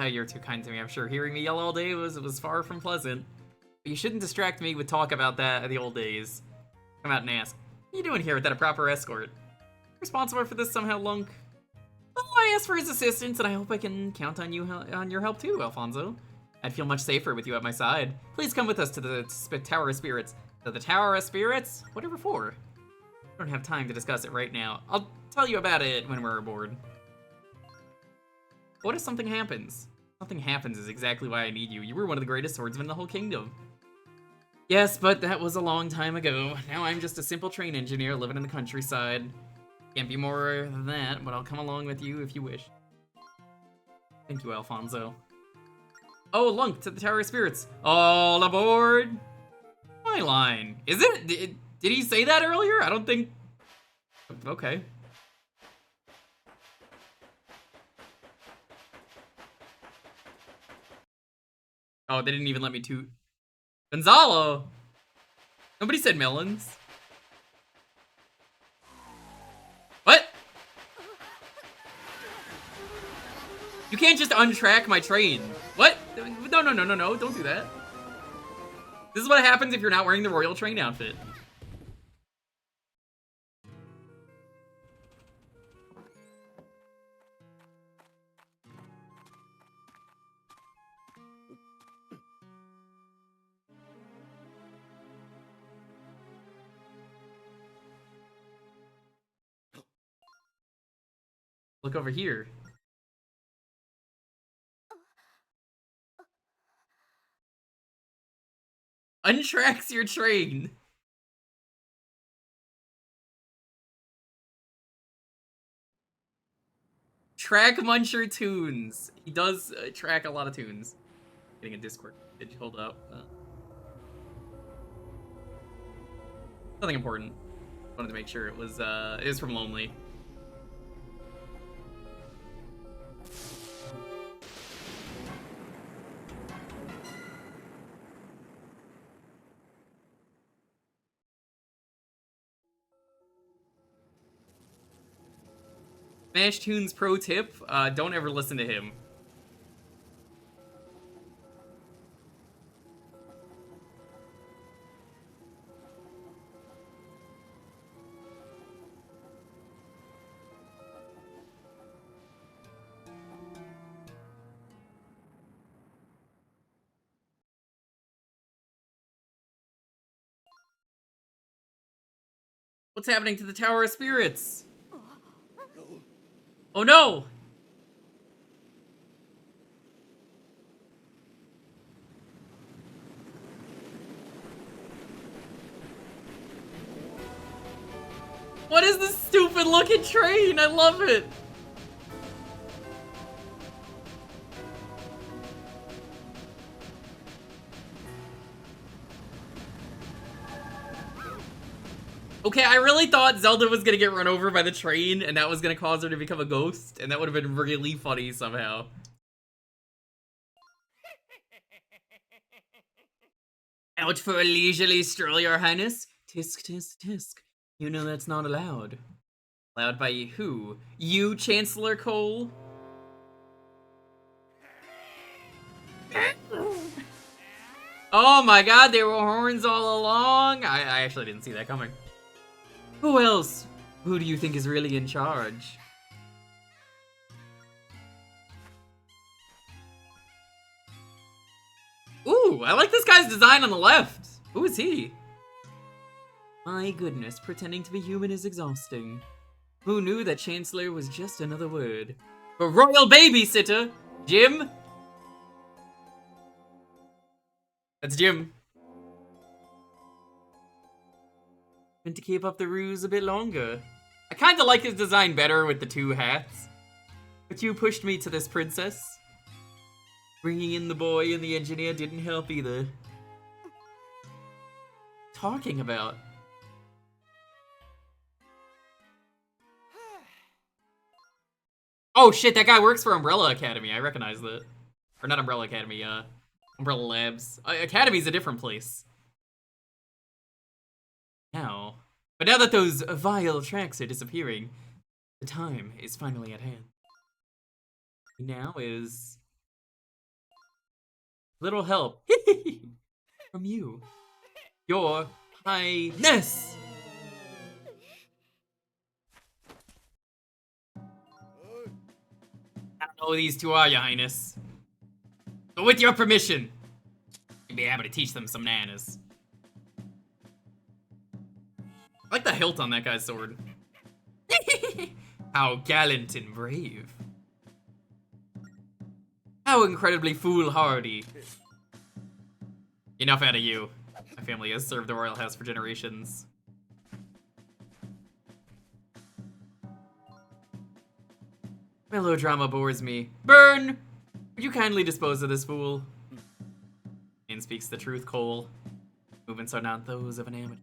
You're too kind to me, I'm sure. Hearing me yell all day was far from pleasant. But you shouldn't distract me with talk about that the old days. Come out and ask. What are you doing here without a proper escort? Responsible for this somehow, Lunk? Well, I asked for his assistance, and I hope I can count on your help too, Alfonso. I'd feel much safer with you at my side. Please come with us to the Tower of Spirits. To the Tower of Spirits? Whatever for? I don't have time to discuss it right now. I'll tell you about it when we're aboard. What if something happens? Something happens is exactly why I need you. You were one of the greatest swordsmen in the whole kingdom. Yes, but that was a long time ago. Now I'm just a simple train engineer living in the countryside. Can't be more than that, but I'll come along with you if you wish. Thank you, Alfonso. Oh, Lunk, to the Tower of Spirits. All aboard! My line. Is it? Did he say that earlier? I don't think... Okay. Oh, they didn't even let me toot. Gonzalo! Nobody said melons. What? You can't just untrack my train. What? No, no, no, no, no. Don't do that. This is what happens if you're not wearing the Royal Train outfit. Look over here. Untracks your train. Track Muncher tunes. He does track a lot of tunes. Getting a Discord. Did you hold up? Nothing important. Wanted to make sure it was from Lonely. Smash Tunes pro tip, don't ever listen to him. What's happening to the Tower of Spirits? Oh no! What is this stupid looking train? I love it! Okay, I really thought Zelda was gonna get run over by the train, and that was gonna cause her to become a ghost, and that would have been really funny somehow. Out for a leisurely stroll, your highness? Tisk, tisk, tisk. You know that's not allowed. Allowed by who? You, Chancellor Cole? Oh my god, there were horns all along? I actually didn't see that coming. Who else? Who do you think is really in charge? Ooh, I like this guy's design on the left. Who is he? My goodness, pretending to be human is exhausting. Who knew that Chancellor was just another word? A royal babysitter! Jim? That's Jim. And to keep up the ruse a bit longer. I kinda like his design better with the two hats. But you pushed me to this, princess. Bringing in the boy and the engineer didn't help either. Talking about? Oh shit, that guy works for Umbrella Academy. I recognize that. Or not Umbrella Academy, Umbrella Labs. Academy's a different place. Now. But now that those vile tracks are disappearing, the time is finally at hand. Now is... little help from you, your highness. I don't know who these two are, your highness. But with your permission, you'll be able to teach them some manners. I like the hilt on that guy's sword. How gallant and brave. How incredibly foolhardy. Enough out of you. My family has served the royal house for generations. Melodrama bores me. Burn! Would you kindly dispose of this fool? Man speaks the truth, Cole. Movements are not those of an amateur.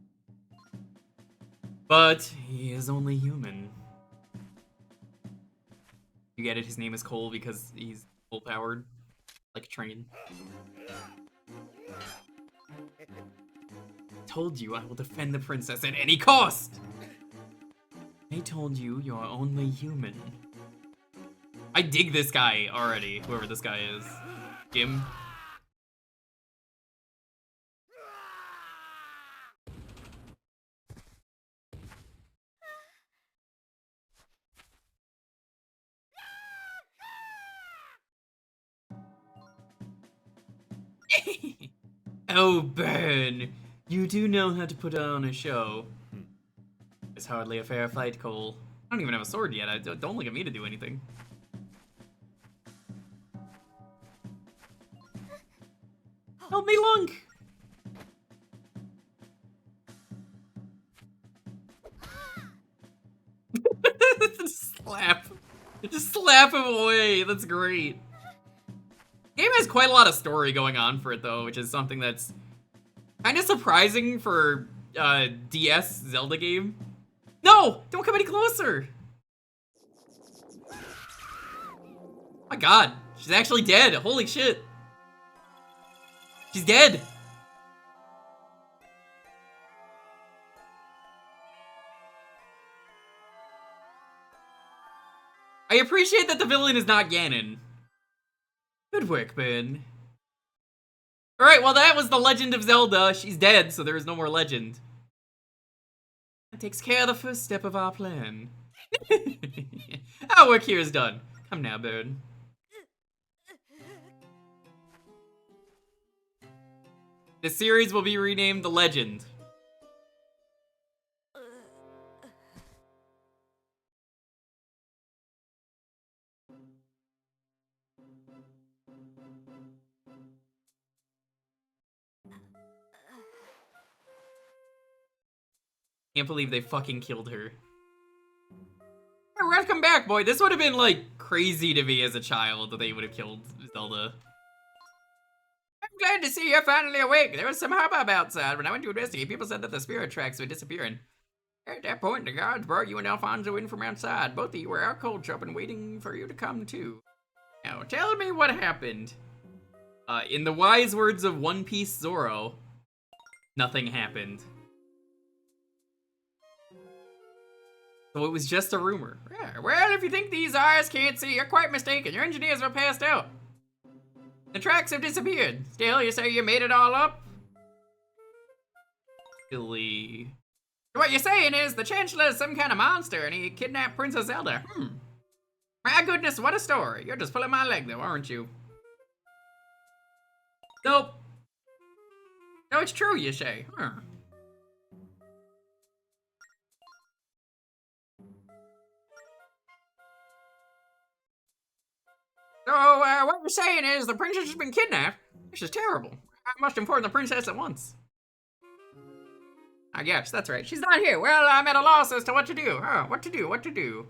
But he is only human. You get it? His name is Cole because he's full-powered. Like a train. Told you I will defend the princess at any cost! I told you you're only human. I dig this guy already, whoever this guy is. Jim. Oh, Ben, you do know how to put on a show. It's hardly a fair fight, Cole. I don't even have a sword yet. Don't look at me to do anything. Help me, Lunk! Just slap. Just slap him away. That's great. Game has quite a lot of story going on for it, though, which is something that's kind of surprising for a DS Zelda game. No! Don't come any closer! Oh my god, she's actually dead. Holy shit. She's dead. I appreciate that the villain is not Ganon. Good work, Ben. Alright, well that was the Legend of Zelda. She's dead, so there is no more legend. That takes care of the first step of our plan. Our work here is done. Come now, Ben. This series will be renamed The Legend. Can't believe they fucking killed her. Welcome back, boy. This would have been, like, crazy to me as a child that they would have killed Zelda. I'm glad to see you're finally awake. There was some hubbub outside. When I went to investigate, people said that the spirit tracks were disappearing. At that point, the guards brought you and Alfonso in from outside. Both of you were out cold shopping, waiting for you to come too. Now, tell me what happened. In the wise words of One Piece Zoro, nothing happened. So it was just a rumor. Yeah, well, if you think these eyes can't see, you're quite mistaken. Your engineers are passed out. The tracks have disappeared. Still, you say you made it all up? Silly. What you're saying is the Chancellor is some kind of monster and he kidnapped Princess Zelda. My goodness, what a story. You're just pulling my leg though, aren't you? Nope. No, it's true, you say. So, what you're saying is the princess has been kidnapped? This is terrible. I must inform the princess at once. I guess, that's right. She's not here. Well, I'm at a loss as to what to do. What to do.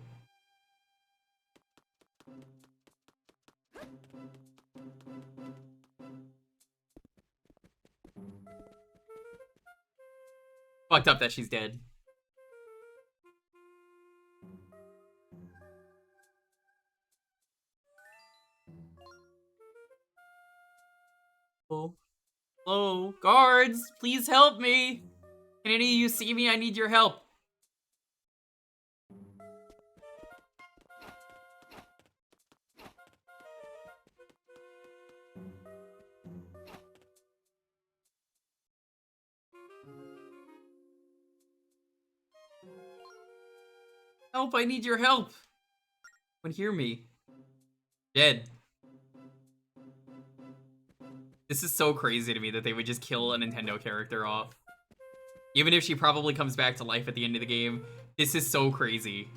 Fucked up that she's dead. Oh. Hello, guards, please help me. Can any of you see me? I need your help. Help, I need your help. But hear me. Dead. This is so crazy to me that they would just kill a Nintendo character off. Even if she probably comes back to life at the end of the game. This is so crazy.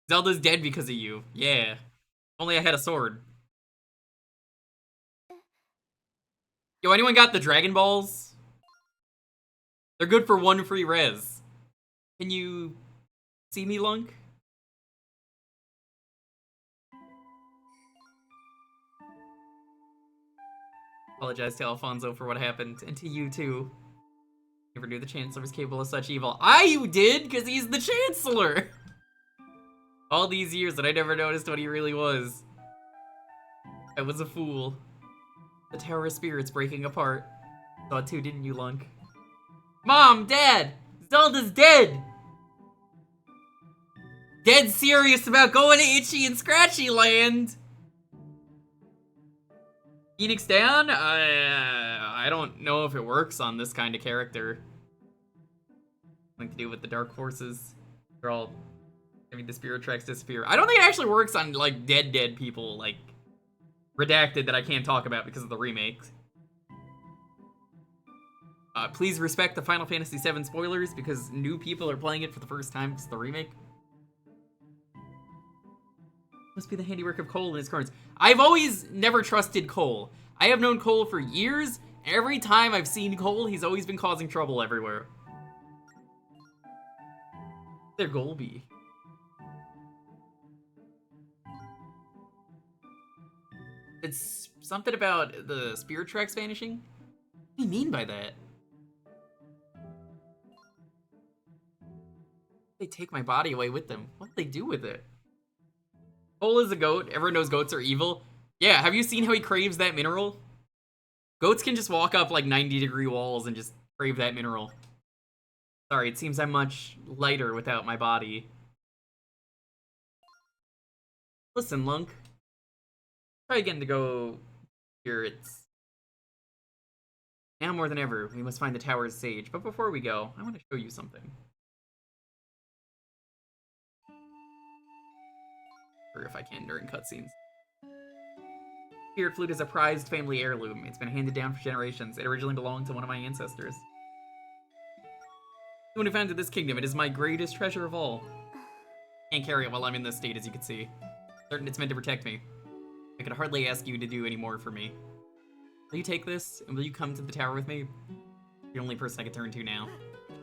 Zelda's dead because of you. Yeah. Only I had a sword. Yo, anyone got the Dragon Balls? They're good for 1 free res. Can you see me, Lunk? Apologize to Alfonso for what happened, and to you too. never knew the Chancellor was capable of such evil. I did, because he's the Chancellor! All these years and I never noticed what he really was. I was a fool. The Tower of Spirits breaking apart. Saw it too, didn't you, Lunk? Mom! Dad! Zelda's dead! Dead serious about going to Itchy and Scratchy Land! Phoenix down? I don't know if it works on this kind of character. Something to do with the dark forces. They're all having the spirit tracks disappear. I don't think it actually works on, like, dead people, like, redacted that I can't talk about because of the remake. Please respect the Final Fantasy VII spoilers because new people are playing it for the first time because of the remake. Must be the handiwork of Cole and his cards. I've always never trusted Cole. I have known Cole for years. Every time I've seen Cole, he's always been causing trouble everywhere. Their goal be. It's something about the spirit tracks vanishing? What do you mean by that? They take my body away with them. What do they do with it? Cole is a goat. Everyone knows goats are evil. Yeah, have you seen how he craves that mineral? Goats can just walk up like 90-degree walls and just crave that mineral. Sorry, it seems I'm much lighter without my body. Listen, Lunk. Try again to go spirits. Now more than ever, we must find the tower's sage. But before we go, I want to show you something. Or if I can during cutscenes. Spirit flute is a prized family heirloom. It's been handed down for generations. It originally belonged to one of my ancestors. When I founded this kingdom, it is my greatest treasure of all. Can't carry it while I'm in this state, as you can see. Certain it's meant to protect me. I could hardly ask you to do any more for me. Will you take this, and will you come to the tower with me? You're the only person I can turn to now.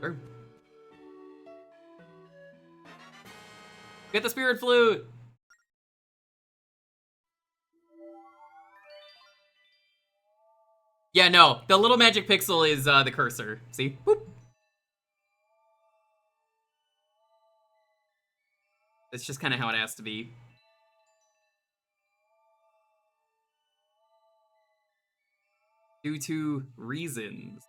Sure. Get the spirit flute! Yeah, no. The little magic pixel is the cursor. See? Boop. It's just kind of how it has to be. Due to reasons.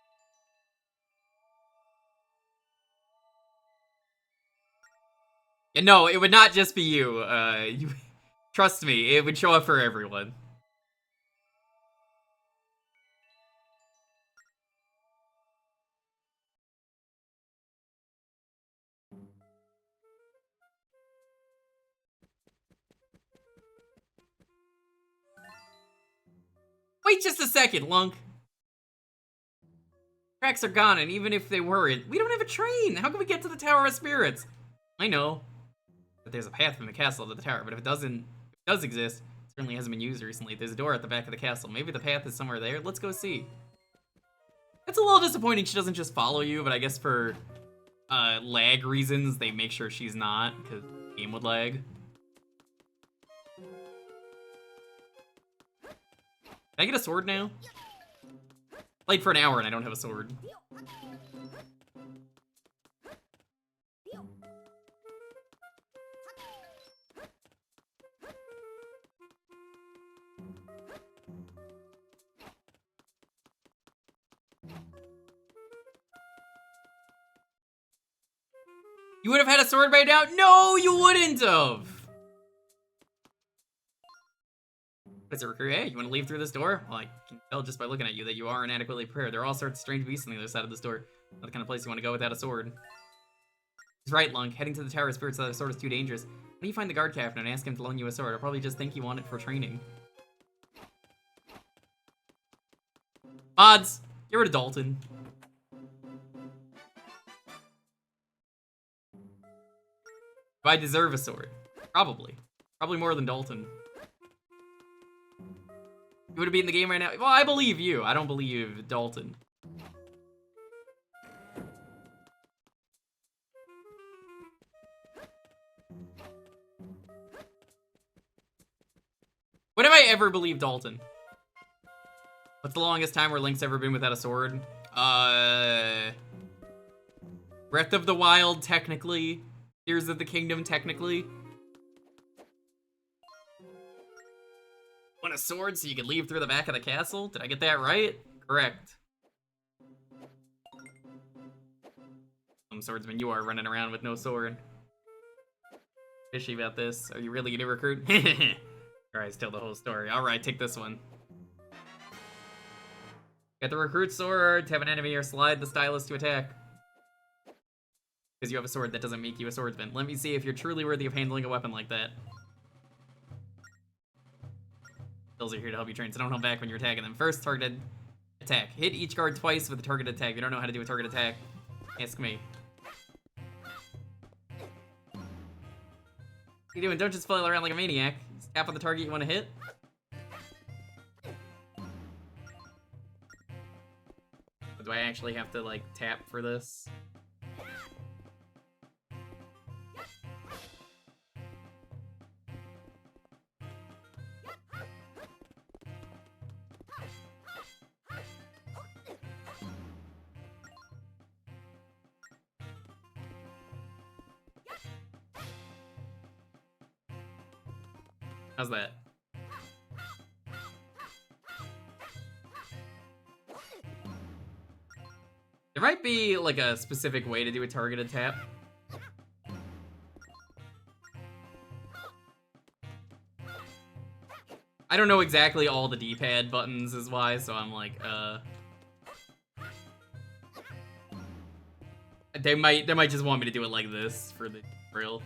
Yeah, no, it would not just be you. Trust me, it would show up for everyone. Wait just a second, Lunk. Tracks are gone, and even if they weren't, we don't have a train. How can we get to the Tower of Spirits? I know that there's a path from the castle to the tower, but if it does exist, it certainly hasn't been used recently. There's a door at the back of the castle. Maybe the path is somewhere there. Let's go see. It's a little disappointing she doesn't just follow you, but I guess for lag reasons, they make sure she's not, because the game would lag. Can I get a sword now? Played for an hour and I don't have a sword. You would have had a sword by now? No, you wouldn't have! Is it recruit? Hey, you want to leave through this door? Well, I can tell just by looking at you that you are inadequately prepared. There are all sorts of strange beasts on the other side of this door. Not the kind of place you want to go without a sword. He's right, Lunk. Heading to the Tower of Spirits without a sword is too dangerous. Why don't you find the guard captain and ask him to loan you a sword? I'll probably just think you want it for training. Odds! Get rid of Dalton. Do I deserve a sword? Probably. Probably more than Dalton. You would be in the game right now? Well, I believe you. I don't believe Dalton. When have I ever believed Dalton? What's the longest time where Link's ever been without a sword? Breath of the Wild, technically. Tears of the Kingdom, technically. Want a sword so you can leave through the back of the castle? Did I get that right? Correct. Swordsman, you are running around with no sword. Fishy about this. Are you really gonna recruit? Alright, tell the whole story. Alright, take this one. Get the recruit sword, have an enemy, or slide the stylus to attack. Because you have a sword, that doesn't make you a swordsman. Let me see if you're truly worthy of handling a weapon like that. Skills are here to help you train, so don't hold back when you're attacking them. First, targeted attack. Hit each guard twice with a targeted attack. If you don't know how to do a target attack, ask me. What are you doing? Don't just flail around like a maniac. Just tap on the target you want to hit. Do I actually have to, like, tap for this? How's that? There might be, like, a specific way to do a targeted tap. I don't know exactly all the D-pad buttons is why, so I'm like, They might just want me to do it like this for the drill.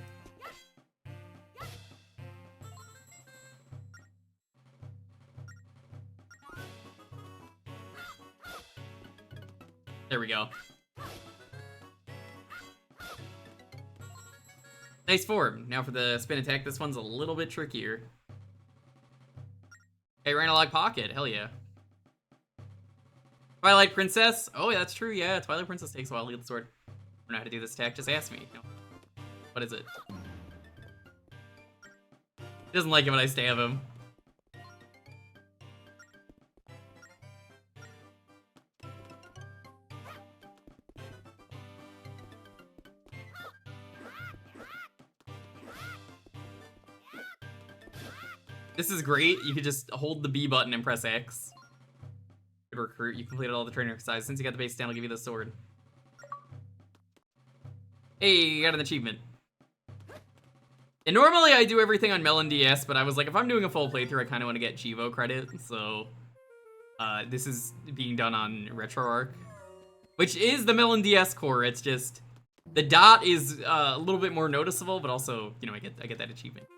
There we go. Nice form. Now for the spin attack, this one's a little bit trickier. Hey, Ranalog Pocket, hell yeah. Twilight Princess? Oh, yeah, that's true, yeah. Twilight Princess takes a while to get the sword. I don't know how to do this attack, just ask me. No. What is it? He doesn't like it when I stab him. This is great. You can just hold the B button and press X. Good recruit. You completed all the training exercises. Since you got the base down, I'll give you the sword. Hey, you got an achievement. And normally I do everything on Melon DS, but I was like, if I'm doing a full playthrough, I kind of want to get Chivo credit. So, this is being done on RetroArch, which is the Melon DS core. It's just the dot is a little bit more noticeable, but also, you know, I get that achievement.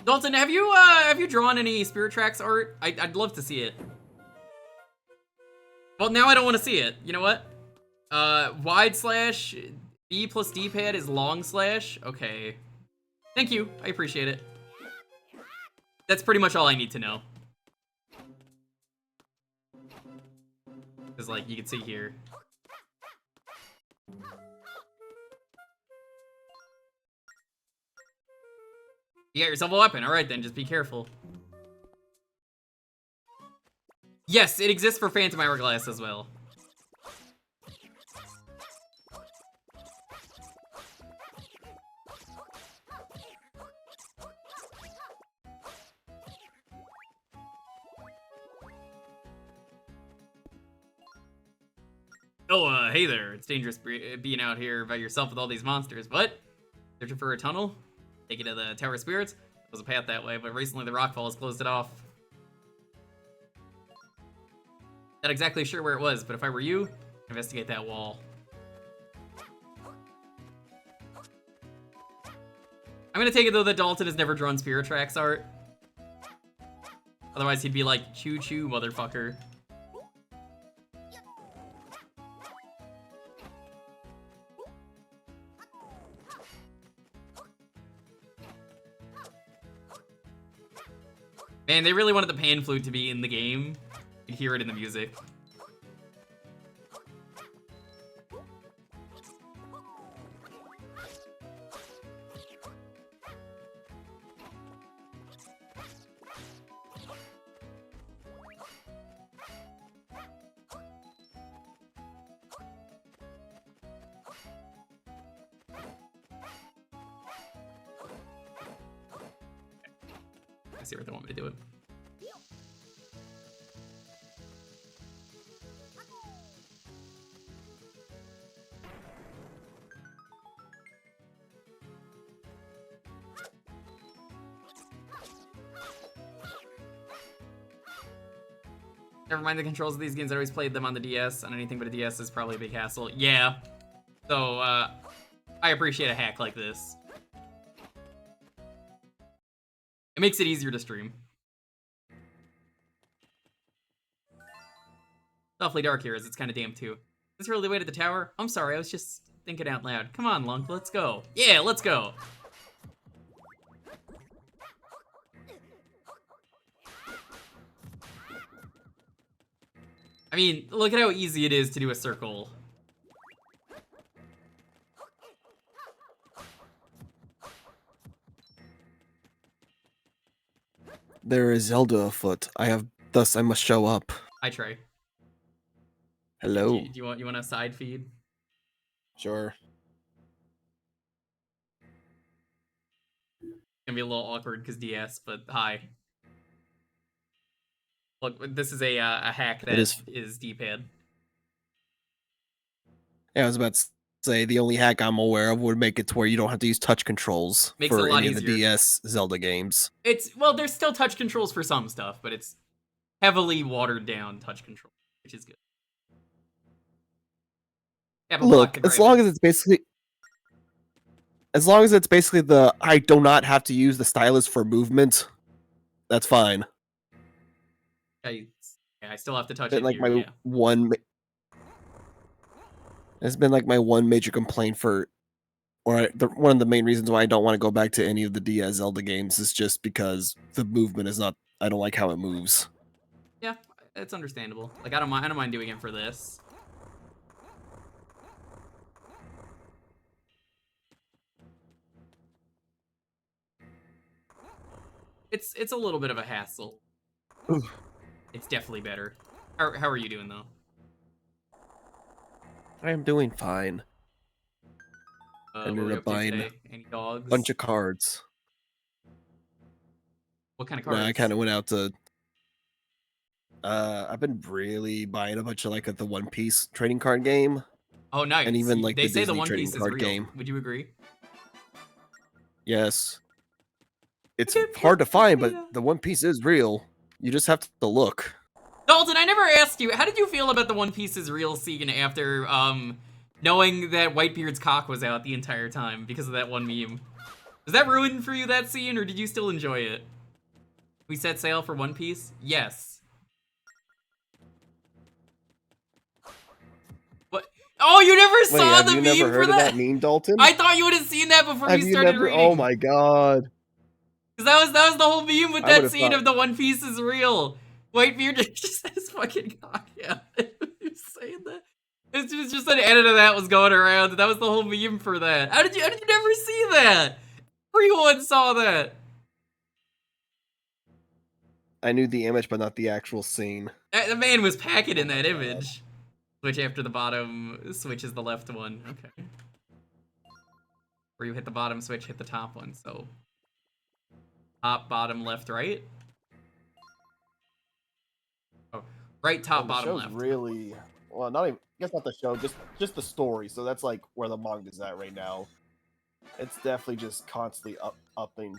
Dalton, have you drawn any Spirit Tracks art? I'd love to see it. Well, now I don't want to see it. You know what? Wide slash B plus D-pad is long slash. Okay. Thank you. I appreciate it. That's pretty much all I need to know. Because, like, you can see here. You got yourself a weapon. Alright then, just be careful. Yes, it exists for Phantom Hourglass as well. Oh, hey there. It's dangerous being out here by yourself with all these monsters. What? Searching for a tunnel? Take you to the Tower of Spirits? There's a path that way, but recently the rockfall has closed it off. Not exactly sure where it was, but if I were you, investigate that wall. I'm gonna take it though that Dalton has never drawn Spirit Tracks art. Otherwise he'd be like, choo-choo, motherfucker. Man, they really wanted the pan flute to be in the game. You can hear it in the music. I see where they want me to do it. Never mind the controls of these games. I always played them on the DS. On anything but a DS is probably a big hassle. Yeah. So, I appreciate a hack like this. It makes it easier to stream. It's awfully dark here, as it's kind of damp too. Is this really the way to the tower? I'm sorry, I was just thinking out loud. Come on, Lunk, let's go. Yeah, let's go. I mean, look at how easy it is to do a circle. There is Zelda afoot. Thus I must show up. I try. Hello. Do you want a side feed? Sure. It's gonna be a little awkward because DS, but hi. Look, this is a hack that is D-pad. Yeah, I was about to say the only hack I'm aware of would make it to where you don't have to use touch controls Makes it a for lot any of the easier. DS Zelda games. Well, there's still touch controls for some stuff, but it's heavily watered down touch control, which is good. Yeah, but Look, as long as it's basically the I do not have to use the stylus for movement, that's fine. I still have to touch It's it like here, yeah. It's been like my one major complaint one of the main reasons why I don't want to go back to any of the DS Zelda games is just because the movement is not. I don't like how it moves. Yeah, it's understandable. Like I don't mind doing it for this. It's a little bit of a hassle. Oof. It's definitely better. How are you doing though? I am doing fine. What ended were we up up to buying today? Any dogs? Bunch of cards. What kind of Yeah, cards? I kind of went out to. I've been really buying a bunch of like the One Piece trading card game. Oh, nice. And even like they the say Disney the One trading Piece is card real. game. Would you agree? Yes. It's hard to find, but the One Piece is real. You just have to look. Dalton, I never asked you, how did you feel about the One Piece is real scene after knowing that Whitebeard's cock was out the entire time because of that one meme? Was that ruined for you, that scene, or did you still enjoy it? We set sail for One Piece? Yes. What? Oh, you never saw the meme for that? Have you never heard of that meme, Dalton? I thought you would have seen that before you started reading. Oh my god. Because that was the whole meme with that scene of the One Piece is real. Whitebeard just has fucking cock out. You're saying that? It's just an edit of that was going around. That was the whole meme for that. How did you never see that? Everyone saw that. I knew the image, but not the actual scene. The man was packing in that image. Switch after the bottom, switch is the left one. Okay. Where you hit the bottom switch, hit the top one. So top, bottom, left, right. Oh, right, top, bottom, left. Really, well, not even. I guess not the show, just the story. So that's like where the manga's at right now. It's definitely just constantly upping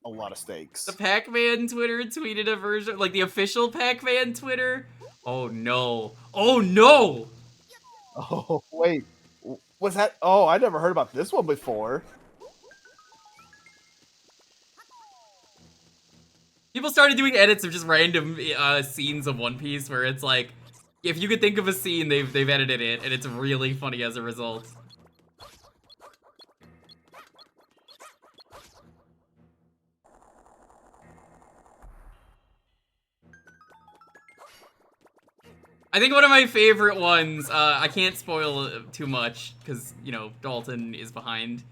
a lot of stakes. The Pac-Man Twitter tweeted a version, like the official Pac-Man Twitter. Oh no! Oh no! Oh wait, was that? Oh, I never heard about this one before. People started doing edits of just random scenes of One Piece where it's like, if you could think of a scene, they've edited it, and it's really funny as a result. I think one of my favorite ones, I can't spoil too much, because, you know, Dalton is behind.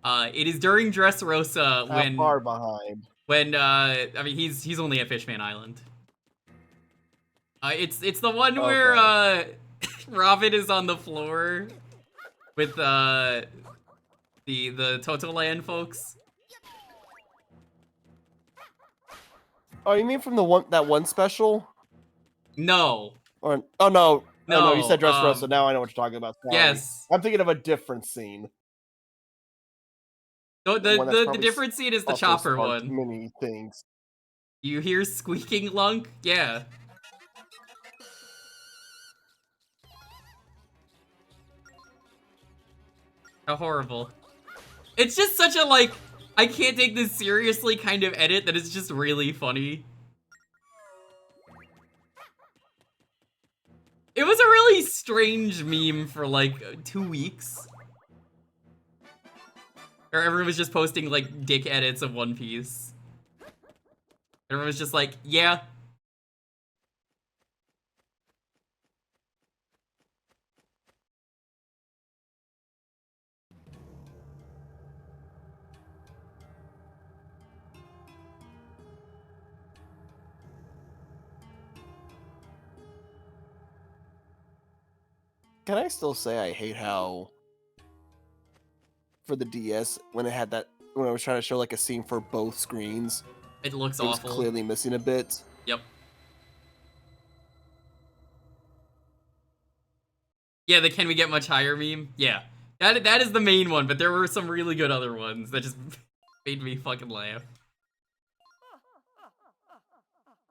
It is during Dressrosa when... How far behind? When, I mean, he's only at Fishman Island. It's the one where, Robin is on the floor with, the Totoland folks. Oh, you mean from that one special? No. Or oh no, oh no, you No, said Dressrosa. Now I know what you're talking about. Sorry. yes. I'm thinking of a different scene. The, One that's the probably different scene is the also chopper sparked one. many things. You hear squeaking, Lunk? Yeah. How horrible. It's just such a, like, I can't take this seriously kind of edit that is just really funny. It was a really strange meme for, like, 2 weeks. Where everyone was just posting, like, dick edits of One Piece. Everyone was just like, yeah. Can I still say I hate how for the DS when I was trying to show like a scene for both screens, It looks it was awful. clearly missing a bit. Yep. Yeah, the can we get much higher meme? Yeah. That is the main one, but there were some really good other ones that just made me fucking laugh.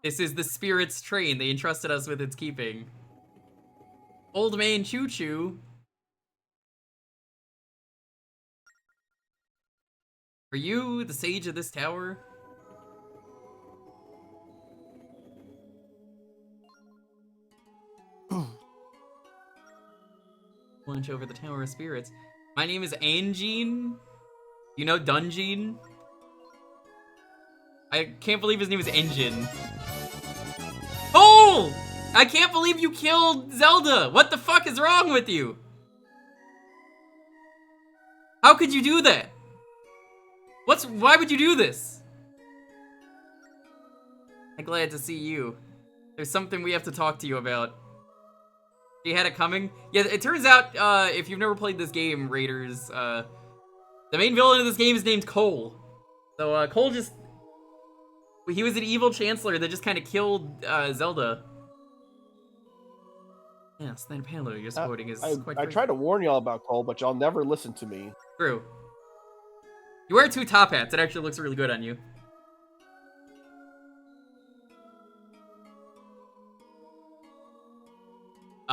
This is the spirit's train. They entrusted us with its keeping. Old man Choo Choo. Are you the sage of this tower? Launch over the Tower of Spirits. My name is Angine. You know Dungeon? I can't believe his name is Engine. Oh! I can't believe you killed Zelda! What the fuck is wrong with you? How could you do that? Why would you do this? I'm glad to see you. There's something we have to talk to you about. She had it coming? Yeah, it turns out, if you've never played this game, Raiders, the main villain of this game is named Cole. So, Cole he was an evil chancellor that just kind of killed, Zelda. Yes, then Palo you're quoting is quite I tried to warn y'all about Cole, but y'all never listened to me. true. You wear 2 top hats. It actually looks really good on you.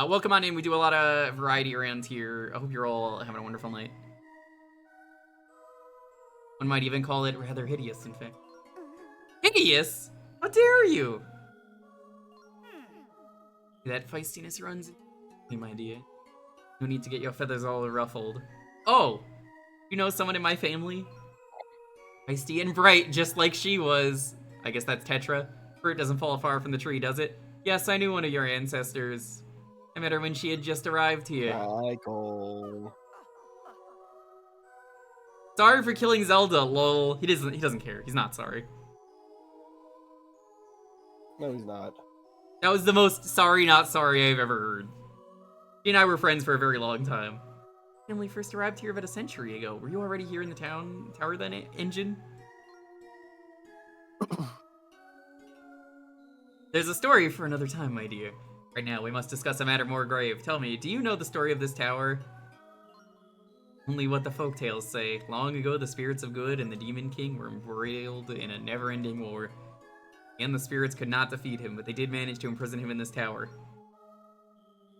Welcome on in. We do a lot of variety around here. I hope you're all having a wonderful night. One might even call it rather hideous, in fact. Hideous? How dare you? That feistiness runs in my idea. No need to get your feathers all ruffled. Oh! You know someone in my family? Feisty and bright, just like she was. I guess that's Tetra. Fruit doesn't fall far from the tree, does it? Yes, I knew one of your ancestors. I met her when she had just arrived here. Hi, Cole. Sorry for killing Zelda, lol. He doesn't care. He's not sorry. No, he's not. That was the most sorry not sorry I've ever heard. He and I were friends for a very long time. Family first arrived here about a century ago. Were you already here in the tower then, Engine? There's a story for another time, my dear. Right now, we must discuss a matter more grave. Tell me, do you know the story of this tower? Only what the folktales say. Long ago, the spirits of good and the Demon King were embroiled in a never-ending war. And the spirits could not defeat him, but they did manage to imprison him in this tower.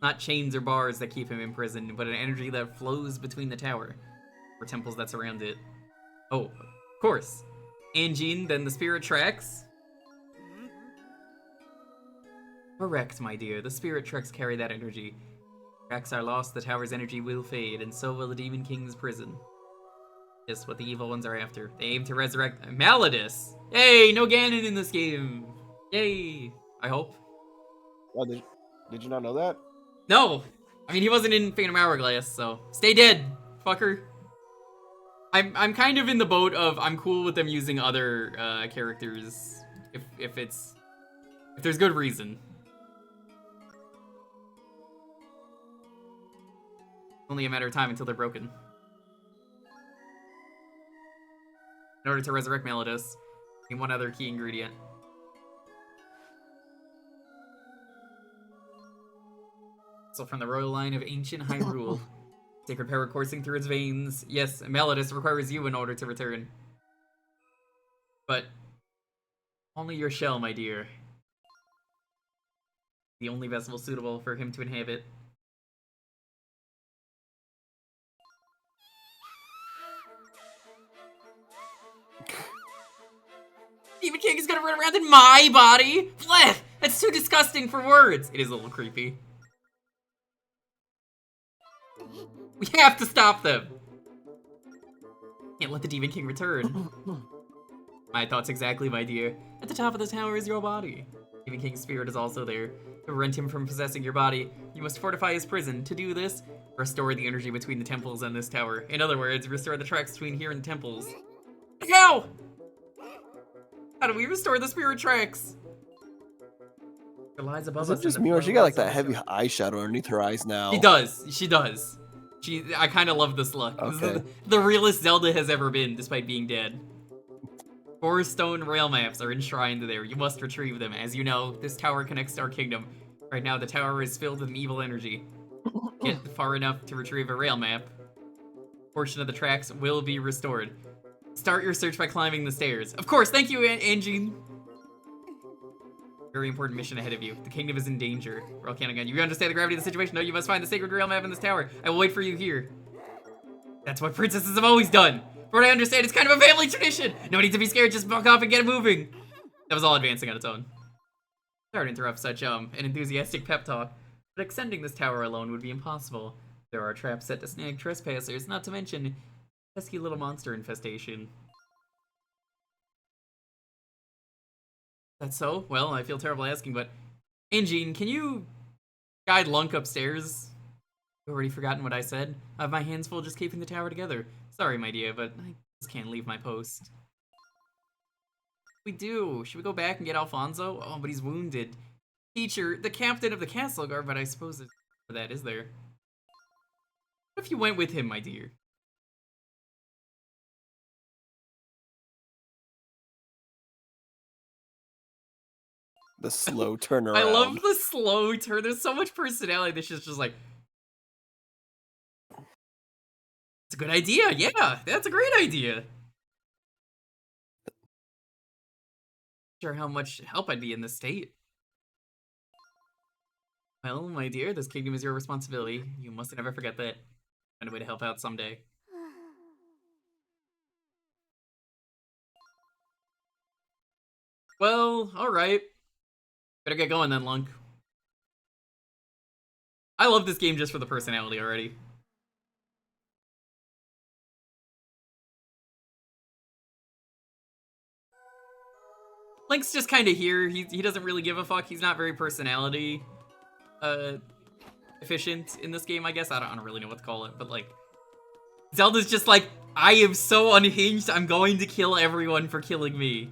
Not chains or bars that keep him imprisoned, but an energy that flows between the tower, or temples that surround it. Oh, of course. Angine, then the spirit tracks? Correct, my dear. The spirit tracks carry that energy. Tracks are lost, the tower's energy will fade, and so will the Demon King's prison. Just what the evil ones are after. They aim to resurrect Malladus. Yay, no Ganon in this game. Yay, I hope. Oh, did you not know that? No, I mean he wasn't in Phantom Hourglass, so stay dead, fucker. I'm kind of in the boat of I'm cool with them using other characters if there's good reason. Only a matter of time until they're broken. In order to resurrect Malladus, need one other key ingredient. So from the royal line of ancient Hyrule. Sacred power coursing through its veins. Yes, Melodus requires you in order to return. But only your shell, my dear. The only vessel suitable for him to inhabit. Demon King is gonna run around in my body? Blech! That's too disgusting for words! It is a little creepy. We have to stop them! Can't let the Demon King return. My thoughts exactly, my dear. At the top of the tower is your body. Demon King's spirit is also there. To prevent him from possessing your body, you must fortify his prison. To do this, restore the energy between the temples and this tower. In other words, restore the tracks between here and the temples. How? How do we restore the spirit tracks? There lies above Is it us. just me or she got like that heavy eyeshadow underneath her eyes now? She does. She does. I kind of love this look. Okay. This is the realest Zelda has ever been, despite being dead. 4 stone rail maps are enshrined there. You must retrieve them. As you know, this tower connects to our kingdom. Right now, the tower is filled with evil energy. Get far enough to retrieve a rail map. Portion of the tracks will be restored. Start your search by climbing the stairs. Of course, thank you, Angie. Very important mission ahead of you. The kingdom is in danger. We're all counting on you. You understand the gravity of the situation? No, you must find the sacred rail map in this tower. I will wait for you here. That's what princesses have always done. From what I understand, it's kind of a family tradition. No need to be scared, just buck off and get it moving. That was all advancing on its own. Sorry to interrupt such an enthusiastic pep talk, but extending this tower alone would be impossible. There are traps set to snag trespassers, not to mention pesky little monster infestation. That's so? Well, I feel terrible asking, but Anjean, can you guide Lunk upstairs? You already forgotten what I said? I have my hands full just keeping the tower together. Sorry, my dear, but I just can't leave my post. We do. Should we go back and get Alfonso? Oh, but he's wounded. Teacher, the captain of the castle guard, but I suppose there's for that, is there? What if you went with him, my dear? The slow turnaround. I love the slow turn. There's so much personality. This is just like... It's a good idea. Yeah, that's a great idea. Sure how much help I'd be in this state. Well, my dear, this kingdom is your responsibility. You must never forget that. Find a way to help out someday. Well, alright. Better get going then, Lunk. I love this game just for the personality already. Link's just kind of here. He doesn't really give a fuck. He's not very personality efficient in this game, I guess. I don't really know what to call it, but like Zelda's just like, I am so unhinged, I'm going to kill everyone for killing me.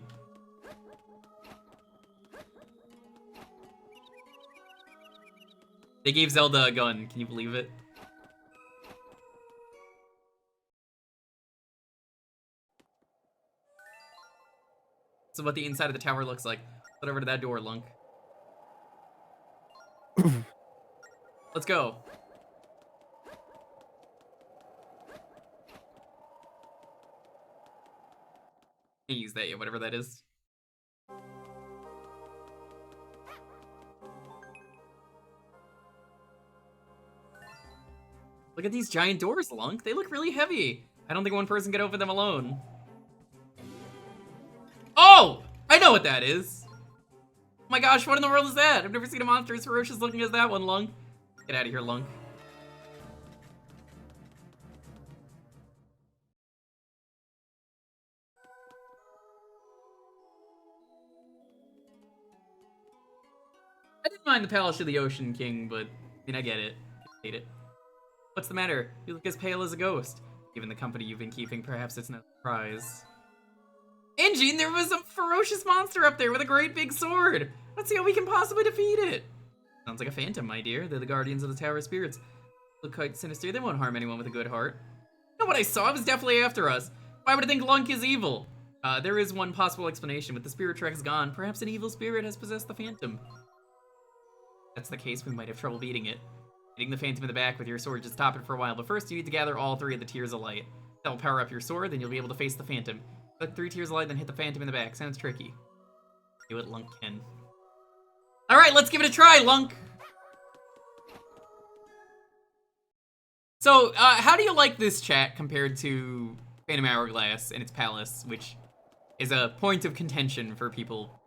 They gave Zelda a gun, can you believe it? So what the inside of the tower looks like. Head over to that door, Lunk. Let's go. Can't use that yet, whatever that is. Look at these giant doors, Lunk. They look really heavy. I don't think one person can open them alone. Oh! I know what that is. Oh my gosh, what in the world is that? I've never seen a monster as ferocious looking as that one, Lunk. Get out of here, Lunk. I didn't mind the Palace of the Ocean King, but, I mean, I get it. I hate it. What's the matter? You look as pale as a ghost. Given the company you've been keeping, perhaps it's no surprise. Anjean, there was a ferocious monster up there with a great big sword. Let's see how we can possibly defeat it. Sounds like a phantom, my dear. They're the guardians of the Tower of Spirits. Look quite sinister. They won't harm anyone with a good heart. You know what I saw? It was definitely after us. Why would I think Lunk is evil? There is one possible explanation. With the spirit tracks gone, perhaps an evil spirit has possessed the phantom. If that's the case, we might have trouble beating it. Hitting the Phantom in the back with your sword, just stop it for a while. But first, you need to gather all 3 of the Tears of Light. That will power up your sword, then you'll be able to face the Phantom. Click 3 Tears of Light, then hit the Phantom in the back. Sounds tricky. Do it, Lunk can. Alright, let's give it a try, Lunk! So, how do you like this chat compared to Phantom Hourglass and its Palace, which is a point of contention for people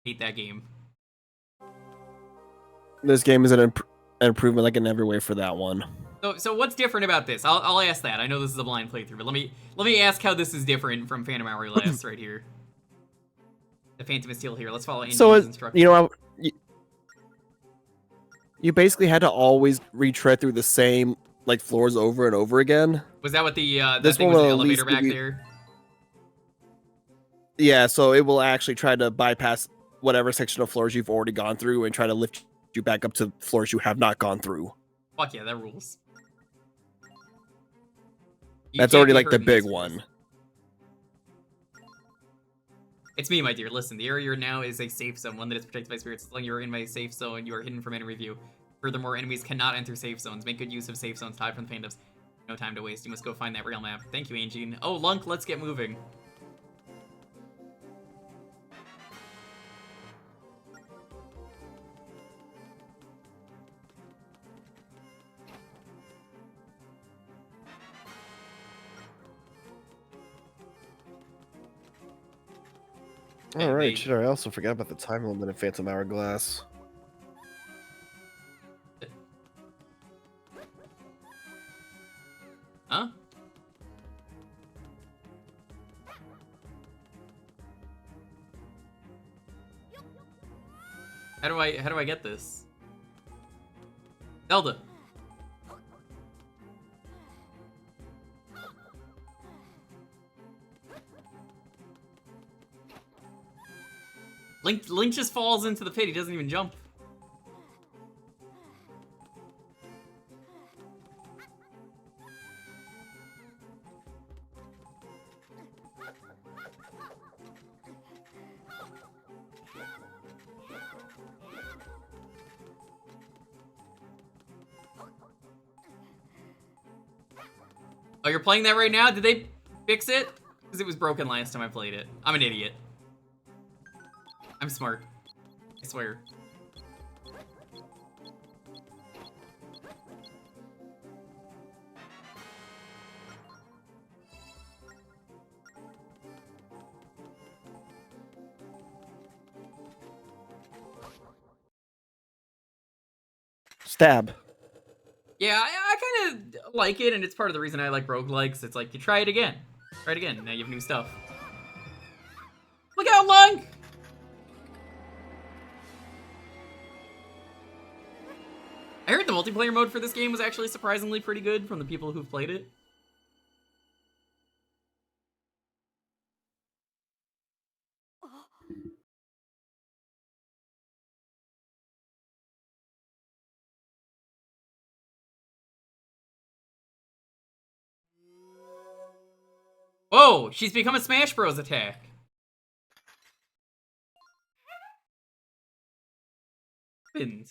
who hate that game? This game is an improvement like in every way for that one. So what's different about this? I'll ask that. I know this is a blind playthrough, but let me ask how this is different from Phantom Hourglass right here. The Phantom is still here. Let's follow Andy's instructions. You know, you basically had to always retread through the same like floors over and over again. Was that what the this thing one was the will at elevator least back give you- there? Yeah, so it will actually try to bypass whatever section of floors you've already gone through and try to lift you back up to floors you have not gone through. Fuck yeah, that rules. You That's can't already be like the hurt in big this one. It's me, my dear. Listen, the area you're in now is a safe zone, one that is protected by spirits. As long as you're in my safe zone, you are hidden from enemy view. Furthermore, enemies cannot enter safe zones. Make good use of safe zones tied from the phantoms. No time to waste. You must go find that real map. Thank you, Angine. Oh, Lunk, let's get moving. All right, shit, I also forgot about the time limit in Phantom Hourglass. Huh? How do I get this? Zelda. Link just falls into the pit. He doesn't even jump. Oh, you're playing that right now? Did they fix it? Because it was broken last time I played it. I'm an idiot. I'm smart. I swear. Stab. Yeah, I kind of like it, and it's part of the reason I like roguelikes. It's like, you try it again. Try it again. Now you have new stuff. Look out, Lunk! I heard the multiplayer mode for this game was actually surprisingly pretty good from the people who've played it. Whoa, she's become a Smash Bros. Attack. Happened.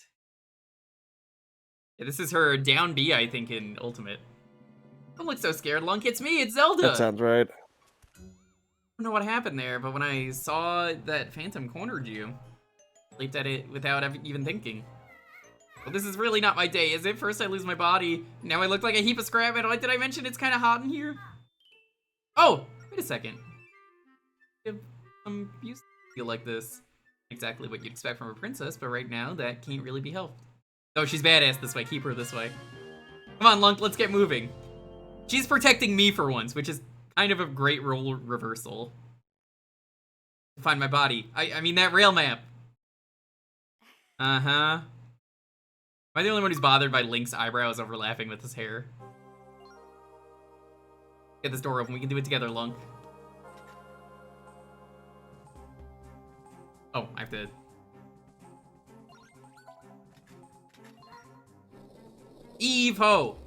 Yeah, this is her down B, I think, in Ultimate. Don't look so scared, Lunk. It's me, it's Zelda. That sounds right. I don't know what happened there, but when I saw that Phantom cornered you, leaped at it without even thinking. Well, this is really not my day, is it? First I lose my body, now I look like a heap of scrap, and did I mention it's kind of hot in here? Oh, wait a second. I'm used to feel like this. Exactly what you'd expect from a princess, but right now, that can't really be helped. Oh, she's badass this way. Keep her this way. Come on, Lunk, let's get moving. She's protecting me for once, which is kind of a great role reversal. Find my body. I mean, that rail map. Uh-huh. Am I the only one who's bothered by Link's eyebrows overlapping with his hair? Get this door open. We can do it together, Lunk. Oh, I have to... Eve-ho!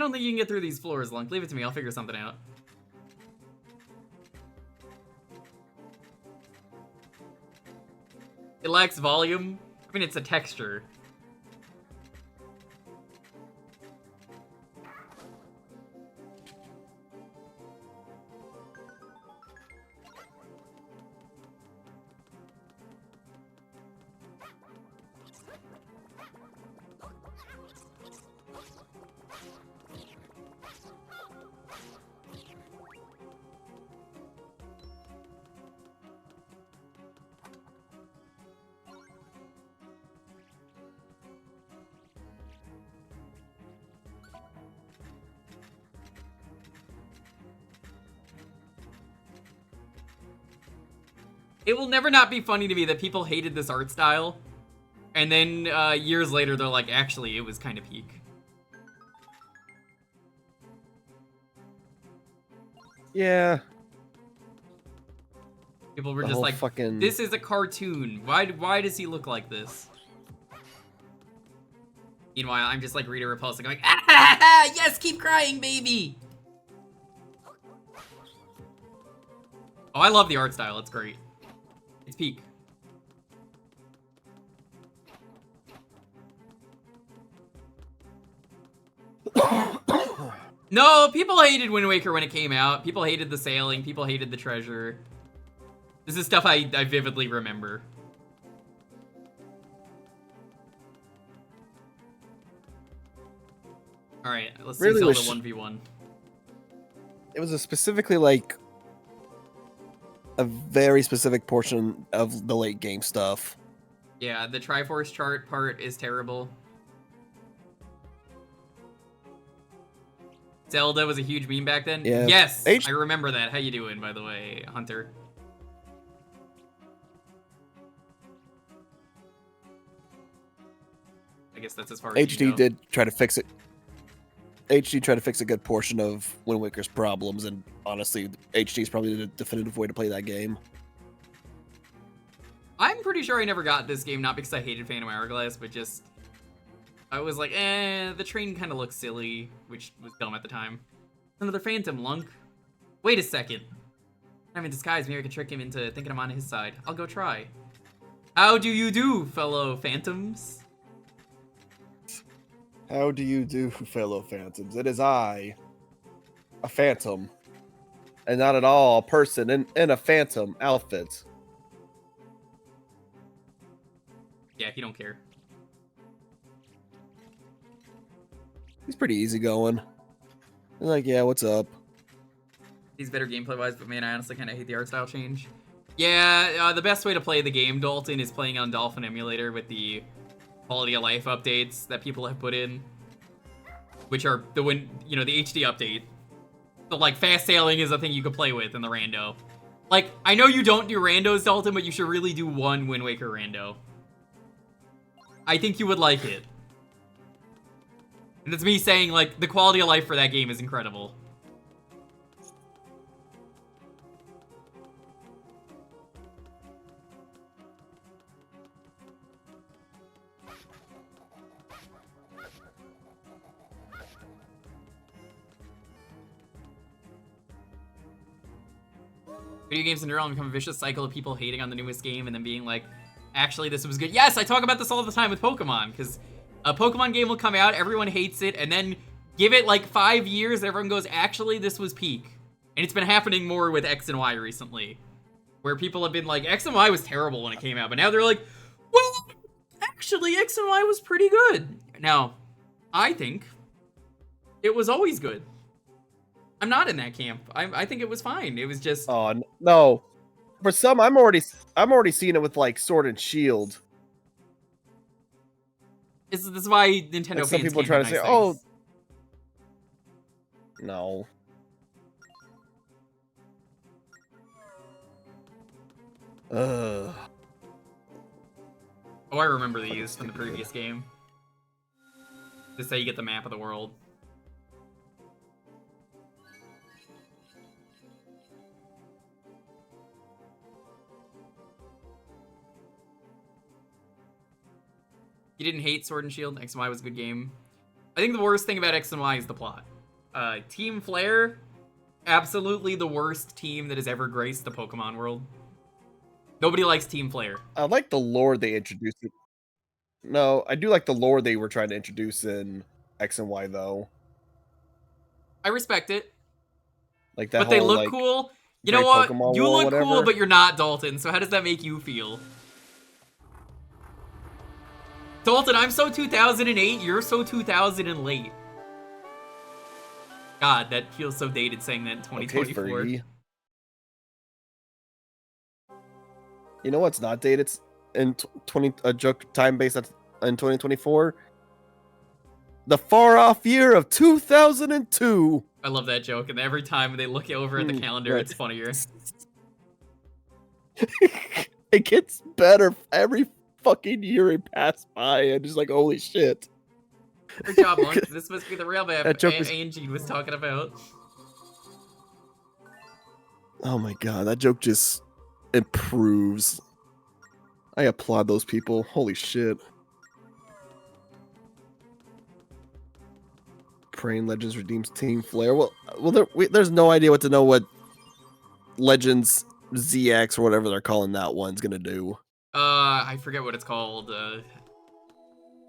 don't think you can get through these floors, Lunk. Leave it to me. I'll figure something out. It lacks volume. I mean, it's a texture. It will never not be funny to me that people hated this art style, and then years later they're like, actually, it was kind of peak. Yeah. People were The just whole like, fucking- this is a cartoon. Why does he look like this? Meanwhile, I'm just like Rita Repulsa going, ah, yes, keep crying, baby! Oh, I love the art style. It's great. It's peak. No, people hated Wind Waker when it came out. People hated the sailing. People hated the treasure. This is stuff I vividly remember. Alright, let's see Really Zelda wish- 1v1. It was a specifically like a very specific portion of the late game stuff. Yeah, the Triforce chart part is terrible. Zelda was a huge meme back then. Yeah. Yes, I remember that. How you doing, by the way, Hunter? I guess that's as far as you HD go. did try to fix it. HD tried to fix a good portion of Wind Waker's problems, and honestly, HD is probably the definitive way to play that game. I'm pretty sure I never got this game, not because I hated Phantom Hourglass, but just... I was like, the train kind of looks silly, which was dumb at the time. Another Phantom, Lunk. Wait a second. I'm in disguise, maybe I can trick him into thinking I'm on his side. I'll go try. How do you do, fellow Phantoms? How do you do, fellow Phantoms? It is I, a Phantom, and not at all a person in a Phantom outfit. Yeah, he don't care. He's pretty easygoing. He's like, yeah, what's up? He's better gameplay-wise, but man, I honestly kind of hate the art style change. Yeah, the best way to play the game, Dalton, is playing on Dolphin Emulator with the quality of life updates that people have put in, which are the HD update. The like fast sailing is a thing you could play with in the rando. Like, I know you don't do randos, Dalton, but you should really do one Wind Waker rando. I think you would like it. And it's me saying, like, the quality of life for that game is incredible. Video games in general become a vicious cycle of people hating on the newest game and then being like, actually, this was good. Yes, I talk about this all the time with Pokemon, because a Pokemon game will come out, everyone hates it, and then give it like 5 years, and everyone goes, actually, this was peak. And it's been happening more with X and Y recently, where people have been like, X and Y was terrible when it came out, but now they're like, well, actually, X and Y was pretty good. Now, I think it was always good. I'm not in that camp. I think it was fine. It was just... Oh, no. For some, I'm already seeing it with, like, Sword and Shield. This is why Nintendo Like, some fans people can't try do to nice say, things. oh... No. Ugh. Oh, I remember these from the previous game. This is how you get the map of the world. You didn't hate Sword and Shield? X and Y was a good game. I think the worst thing about X and Y is the plot. Team Flare, absolutely the worst team that has ever graced the Pokemon world. Nobody likes Team Flare. I like the lore they introduced. No, I do like the lore they were trying to introduce in X and Y, though. I respect it. Like that but they whole, look like, cool. You Great know what? Pokemon You War, look cool, whatever. but you're not Dalton, so how does that make you feel? Dalton, I'm so 2008, you're so 2000 and late. God, that feels so dated saying that in 2024. Okay, Fergie. You know what's not dated? It's in a joke time based in 2024. The far off year of 2002. I love that joke, and every time they look over at the calendar, right. it's funnier. It gets better every fucking year it passed by, and just like, holy shit. Good job, Lunk. This must be the real map That joke was- Angie was talking about. Oh my god, that joke just improves. I applaud those people. Holy shit. Praying Legends redeems Team Flare. Well, there's no idea what to know what Legends ZX or whatever they're calling that one's gonna do. I forget what it's called.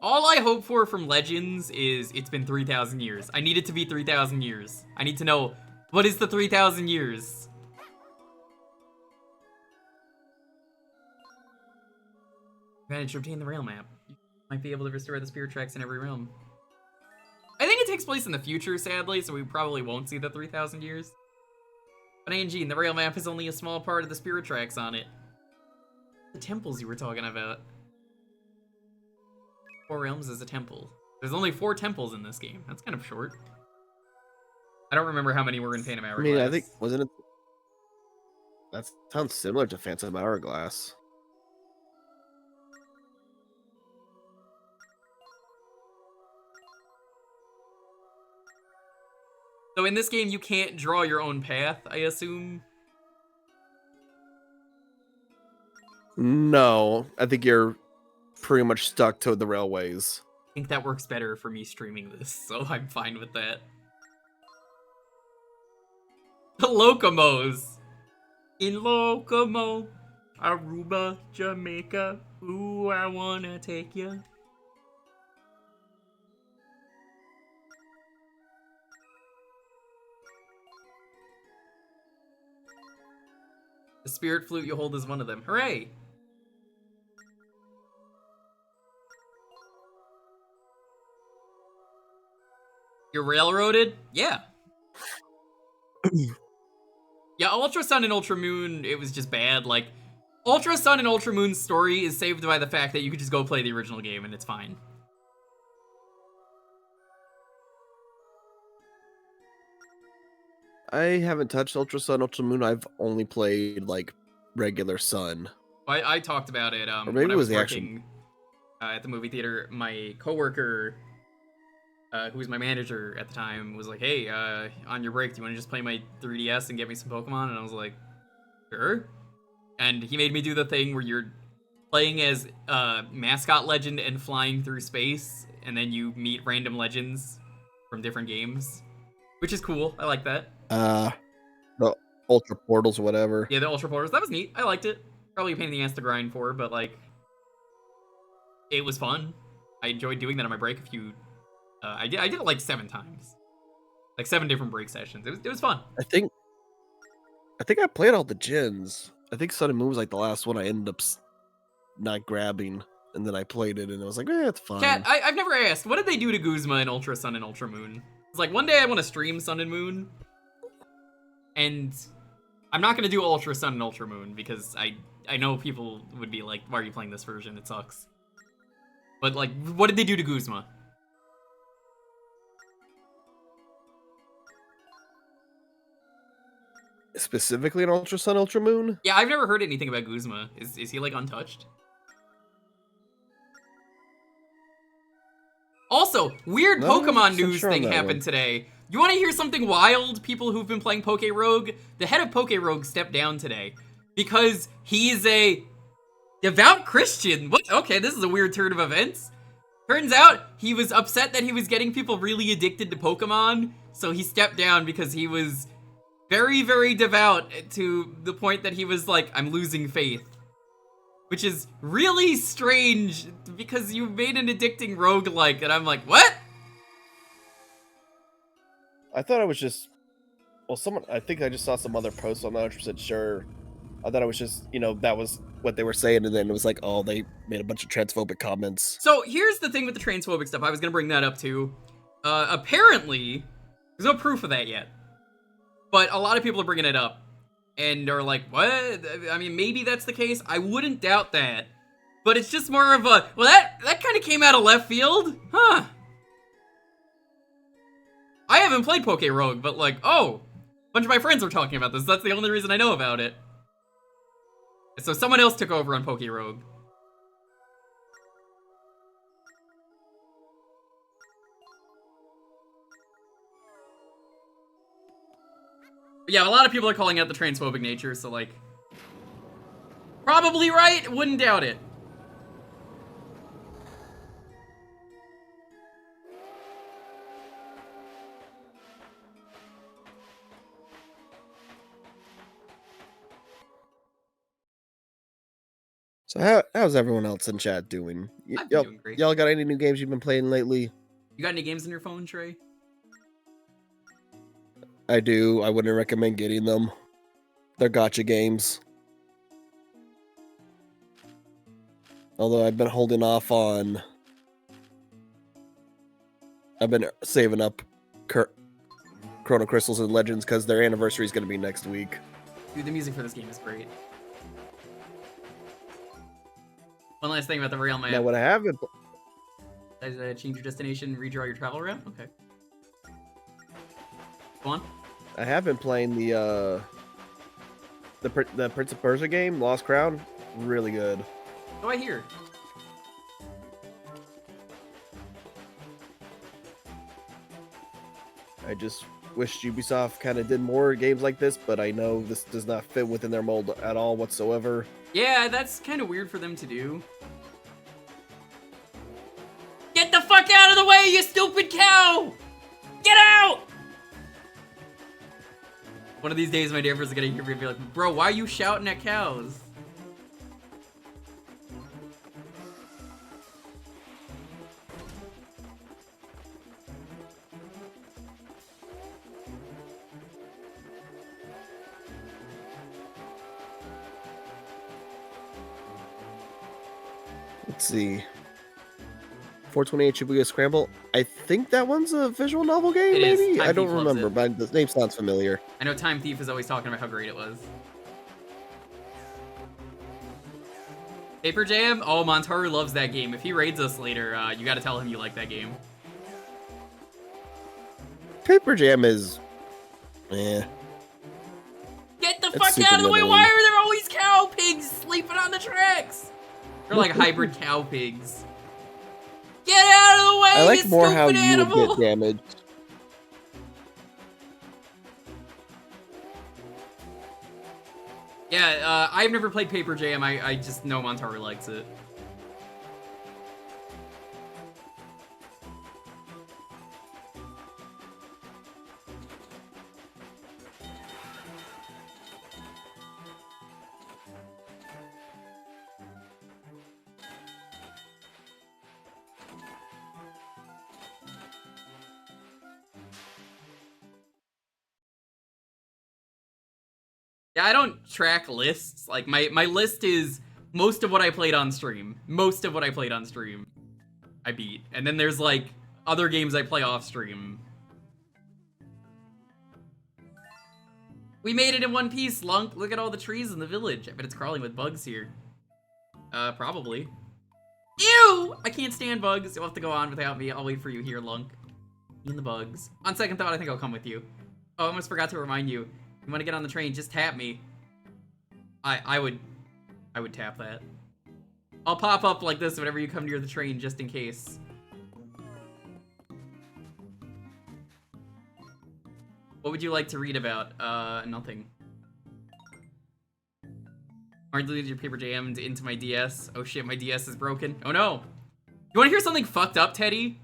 All I hope for from Legends is it's been 3,000 years. I need it to be 3,000 years. I need to know, what is the 3,000 years? Advantage to obtain the rail map. You might be able to restore the spirit tracks in every realm. I think it takes place in the future, sadly, so we probably won't see the 3,000 years. But Angie, the rail map is only a small part of the spirit tracks on it. The temples you were talking about. 4 realms is a temple. There's only 4 temples in this game. That's kind of short. I don't remember how many were in Phantom Hourglass. I mean, I think, wasn't it? That sounds similar to Phantom Hourglass. So in this game, you can't draw your own path, I assume? No, I think you're pretty much stuck to the railways. I think that works better for me streaming this, so I'm fine with that. The Locomos! In Locomo, Aruba, Jamaica, ooh, I wanna take ya. The spirit flute you hold is one of them. Hooray! You're railroaded? Yeah. Yeah, Ultra Sun and Ultra Moon, it was just bad. Like, Ultra Sun and Ultra Moon's story is saved by the fact that you could just go play the original game and it's fine. I haven't touched Ultra Sun, Ultra Moon. I've only played like regular Sun. I talked about it Or maybe when I it was was the working at the movie theater. My coworker, who was my manager at the time, was like, "Hey, on your break, do you want to just play my 3DS and get me some Pokemon?" And I was like, "Sure." And he made me do the thing where you're playing as mascot legend and flying through space, and then you meet random legends from different games, which is cool. I like that. The Ultra Portals or whatever. Yeah, the Ultra Portals. That was neat. I liked it. Probably a pain in the ass to grind for, but like, it was fun. I enjoyed doing that on my break a few. I did it like 7 times, like 7 different break sessions. It was fun. I think I played all the gens. I think Sun and Moon was like the last one I ended up not grabbing, and then I played it, and it was like, it's fine. Cat, I've never asked, what did they do to Guzma in Ultra Sun and Ultra Moon? It's like, one day I want to stream Sun and Moon, and I'm not going to do Ultra Sun and Ultra Moon, because I know people would be like, why are you playing this version? It sucks. But like, what did they do to Guzma? Specifically in Ultra Sun, Ultra Moon? Yeah, I've never heard anything about Guzma. Is he like untouched? Also, weird No, Pokemon I'm news sure on thing that happened one. today. You want to hear something wild, people who've been playing Poke Rogue? The head of Poke Rogue stepped down today because he's a devout Christian. What? Okay, this is a weird turn of events. Turns out he was upset that he was getting people really addicted to Pokemon, so he stepped down because he was very, very devout to the point that he was like, I'm losing faith. Which is really strange because you made an addicting roguelike, and I'm like, what? I thought it was just, well, I think I just saw some other posts. I'm not 100% sure. I thought it was just, that was what they were saying, and then it was like, oh, they made a bunch of transphobic comments. So here's the thing with the transphobic stuff. I was gonna bring that up too. Apparently, there's no proof of that yet, but a lot of people are bringing it up and are like, what? I mean, maybe that's the case. I wouldn't doubt that, but it's just more of a, well, that kind of came out of left field, huh? I haven't played Poke Rogue, but like, oh, a bunch of my friends were talking about this. That's the only reason I know about it. So someone else took over on Poke Rogue. But yeah, a lot of people are calling out the transphobic nature, so like, probably right, wouldn't doubt it. So how's everyone else in chat doing? I've been doing great. Y'all got any new games you've been playing lately? You got any games on your phone, Trey? I do. I wouldn't recommend getting them. They're gacha games. Although I've been holding off on... I've been saving up Chrono Crystals and Legends because their anniversary is going to be next week. Dude, the music for this game is great. One last thing about the rail map. Now, what I haven't... Change your destination, redraw your travel route? Okay. Go on. I have been playing the Prince of Persia game, Lost Crown. Really good. What do I hear? I just wish Ubisoft kind of did more games like this, but I know this does not fit within their mold at all whatsoever. Yeah, that's kind of weird for them to do. Get the fuck out of the way, you stupid cow! Get out! One of these days, my neighbors are gonna hear me and be like, bro, why are you shouting at cows? Let's see. 428 Shibuya Scramble. I think that one's a visual novel game, It is. maybe? Time I don't Thief loves remember, it. but the name sounds familiar. I know Time Thief is always talking about how great it was. Paper Jam? Oh, Montaru loves that game. If he raids us later, you gotta tell him you like that game. Paper Jam is... eh. Get the It's fuck super out of the way! middling. Why are there always cow pigs sleeping on the tracks? They're like hybrid cow pigs. Get out of the way, I like you more how stupid you animal! would get damaged. Yeah, I've never played Paper Jam. I just know Montaru likes it. Yeah, I don't track lists. Like, my list is most of what I played on stream. Most of what I played on stream, I beat. And then there's, like, other games I play off stream. We made it in one piece, Lunk. Look at all the trees in the village. I bet it's crawling with bugs here. Probably. Ew! I can't stand bugs. You'll have to go on without me. I'll wait for you here, Lunk. You and the bugs. On second thought, I think I'll come with you. Oh, I almost forgot to remind you. You want to get on the train, just tap me. I would tap that. I'll pop up like this whenever you come near the train, just in case. What would you like to read about? Nothing. Hard to leave your Paper Jam into my DS. Oh shit, my DS is broken. Oh no! You want to hear something fucked up, Teddy?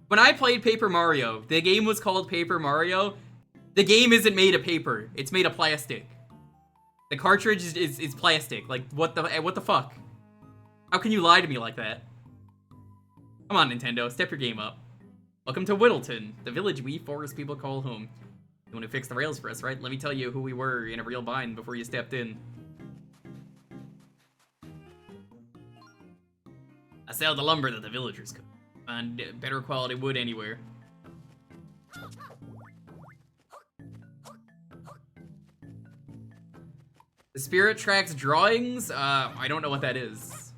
When I played Paper Mario, the game was called Paper Mario. The game isn't made of paper. It's made of plastic. The cartridge is plastic. Like, what the fuck? How can you lie to me like that? Come on, Nintendo. Step your game up. Welcome to Whittleton, the village we forest people call home. You want to fix the rails for us, right? Let me tell you who we were in a real bind before you stepped in. I sell the lumber that the villagers could find better quality wood anywhere. The Spirit Tracks drawings? I don't know what that is.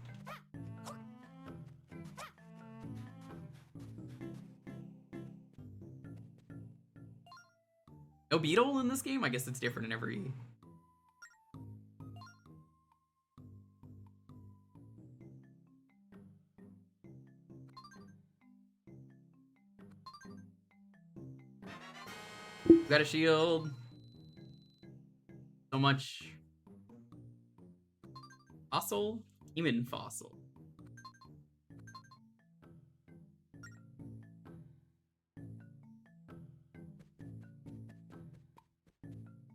No beetle in this game? I guess it's different in every... Got a shield. So much... Fossil? Human fossil.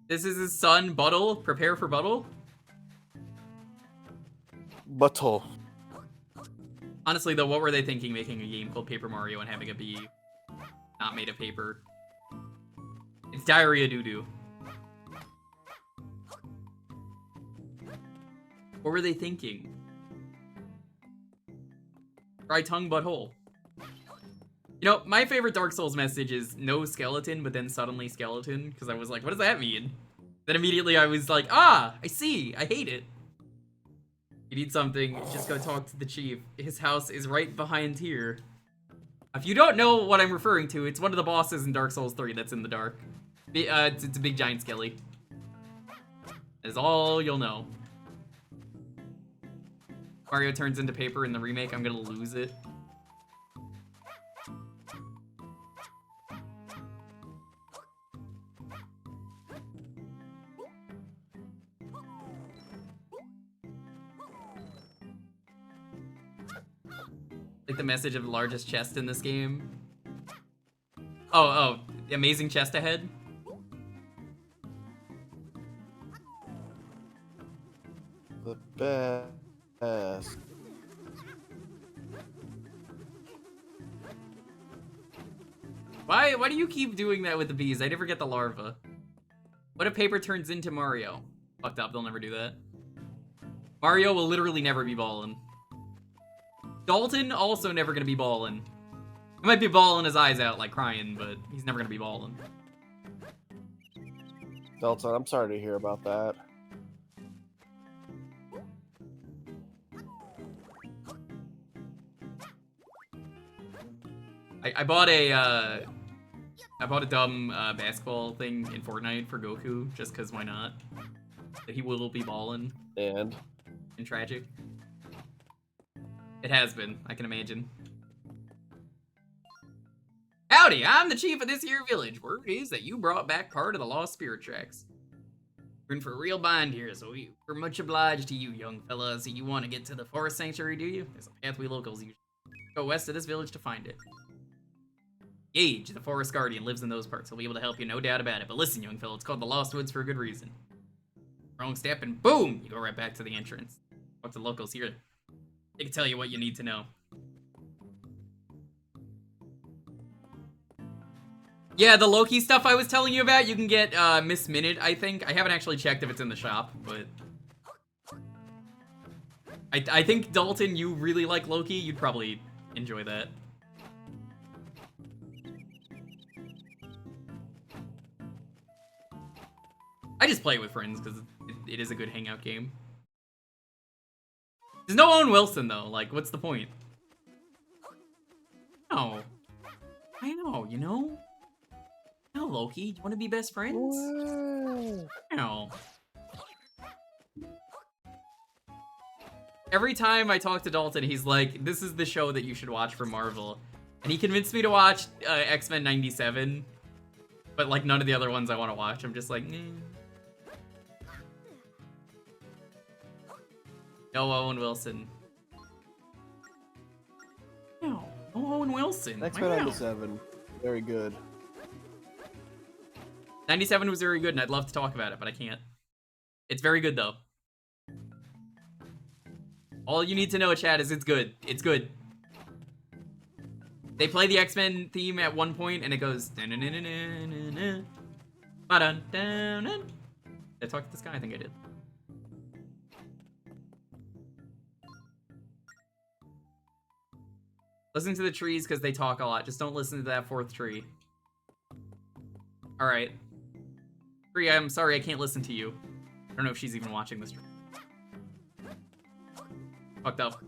This is his son, Buttle. Prepare for Buttle. Buttle. Honestly, though, what were they thinking making a game called Paper Mario and having it be not made of paper? It's diarrhea doo-doo. What were they thinking? Try tongue butthole. You know, my favorite Dark Souls message is no skeleton, but then suddenly skeleton, because I was like, what does that mean? Then immediately I was like, ah, I see, I hate it. You need something, just go talk to the chief. His house is right behind here. If you don't know what I'm referring to, it's one of the bosses in Dark Souls 3 that's in the dark. It's a big giant skelly. That is all you'll know. Mario turns into paper in the remake, I'm gonna lose it. Like the message of the largest chest in this game. Oh, the amazing chest ahead. The best. Why do you keep doing that with the bees? I never get the larva. What if paper turns into Mario? Fucked up, they'll never do that. Mario will literally never be ballin'. Dalton also never gonna be ballin'. He might be bawling his eyes out like crying, but he's never gonna be ballin'. Dalton, I'm sorry to hear about that. I bought a dumb basketball thing in Fortnite for Goku, just cause why not? That he will be ballin'. And Tragic. It has been, I can imagine. Howdy, I'm the chief of this here village. Word is that you brought back part of the lost spirit tracks. We're in for a real bind here, so we're much obliged to you, young fella. So you want to get to the forest sanctuary, do you? There's a path we locals use. Go west of this village to find it. Gage, the forest guardian, lives in those parts. He'll be able to help you, no doubt about it. But listen, young fella, it's called the Lost Woods for a good reason. Wrong step and boom! You go right back to the entrance. Talk to the locals here. They can tell you what you need to know. Yeah, the Loki stuff I was telling you about, you can get Miss Minute, I think. I haven't actually checked if it's in the shop, but... I think, Dalton, you really like Loki. You'd probably enjoy that. I just play it with friends because it is a good hangout game. There's no Owen Wilson, though. Like, what's the point? No. I know, you know? No, Loki. You want to be best friends? No. Every time I talk to Dalton, he's like, this is the show that you should watch for Marvel. And he convinced me to watch X-Men 97. But, like, none of the other ones I want to watch. I'm just like, eh. No Owen Wilson. Oh, Owen Wilson. X-Men Wow. 97. Very good. 97 was very good, and I'd love to talk about it, but I can't. It's very good, though. All you need to know, chat, is it's good. It's good. They play the X-Men theme at one point, and it goes... Did I talk to this guy? I think I did. Listen to the trees, because they talk a lot. Just don't listen to that fourth tree. Alright. Tree, I'm sorry I can't listen to you. I don't know if she's even watching this stream. Fucked up.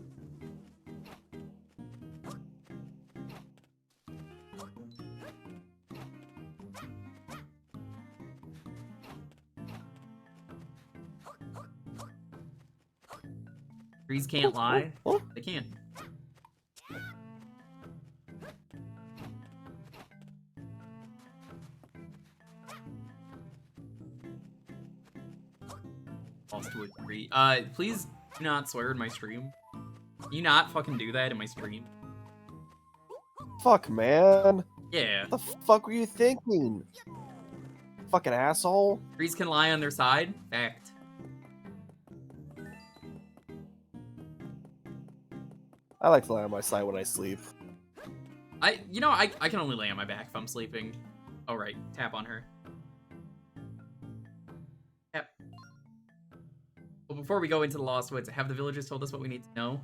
Trees can't lie. They can't. Lost to a tree. Please do not swear in my stream. Can you not fucking do that in my stream? Fuck, man. Yeah. What the fuck were you thinking? Fucking asshole. Trees can lie on their side. Fact. I like to lie on my side when I sleep. I can only lay on my back if I'm sleeping. Oh, right. Tap on her. Tap. Well, before we go into the Lost Woods, have the villagers told us what we need to know?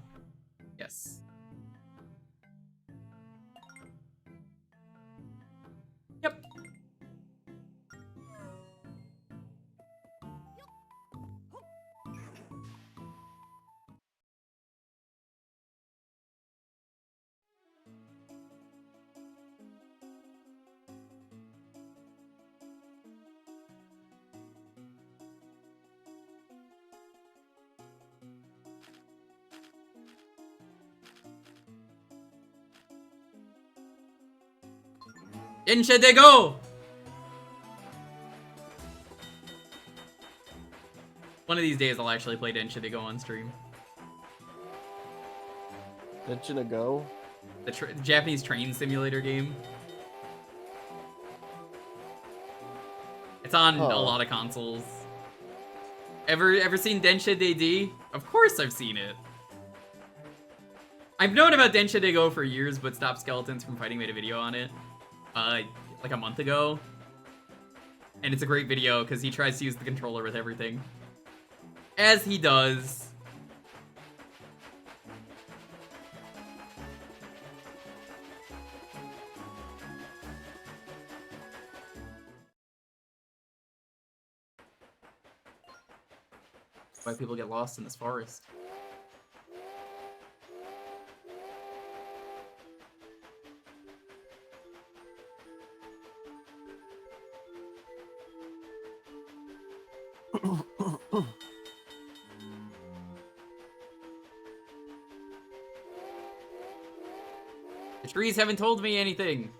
Yes. Yep. Inche de go! One of these days I'll actually play Densha de Go on stream. Densha de Go? The Japanese train simulator game. It's on a lot of consoles. Ever seen Densha de D? Of course I've seen it. I've known about Densha de Go for years, but Stop Skeletons from Fighting made a video on it. Like a month ago. And it's a great video because he tries to use the controller with everything. As he does. Why people get lost in this forest. The trees haven't told me anything.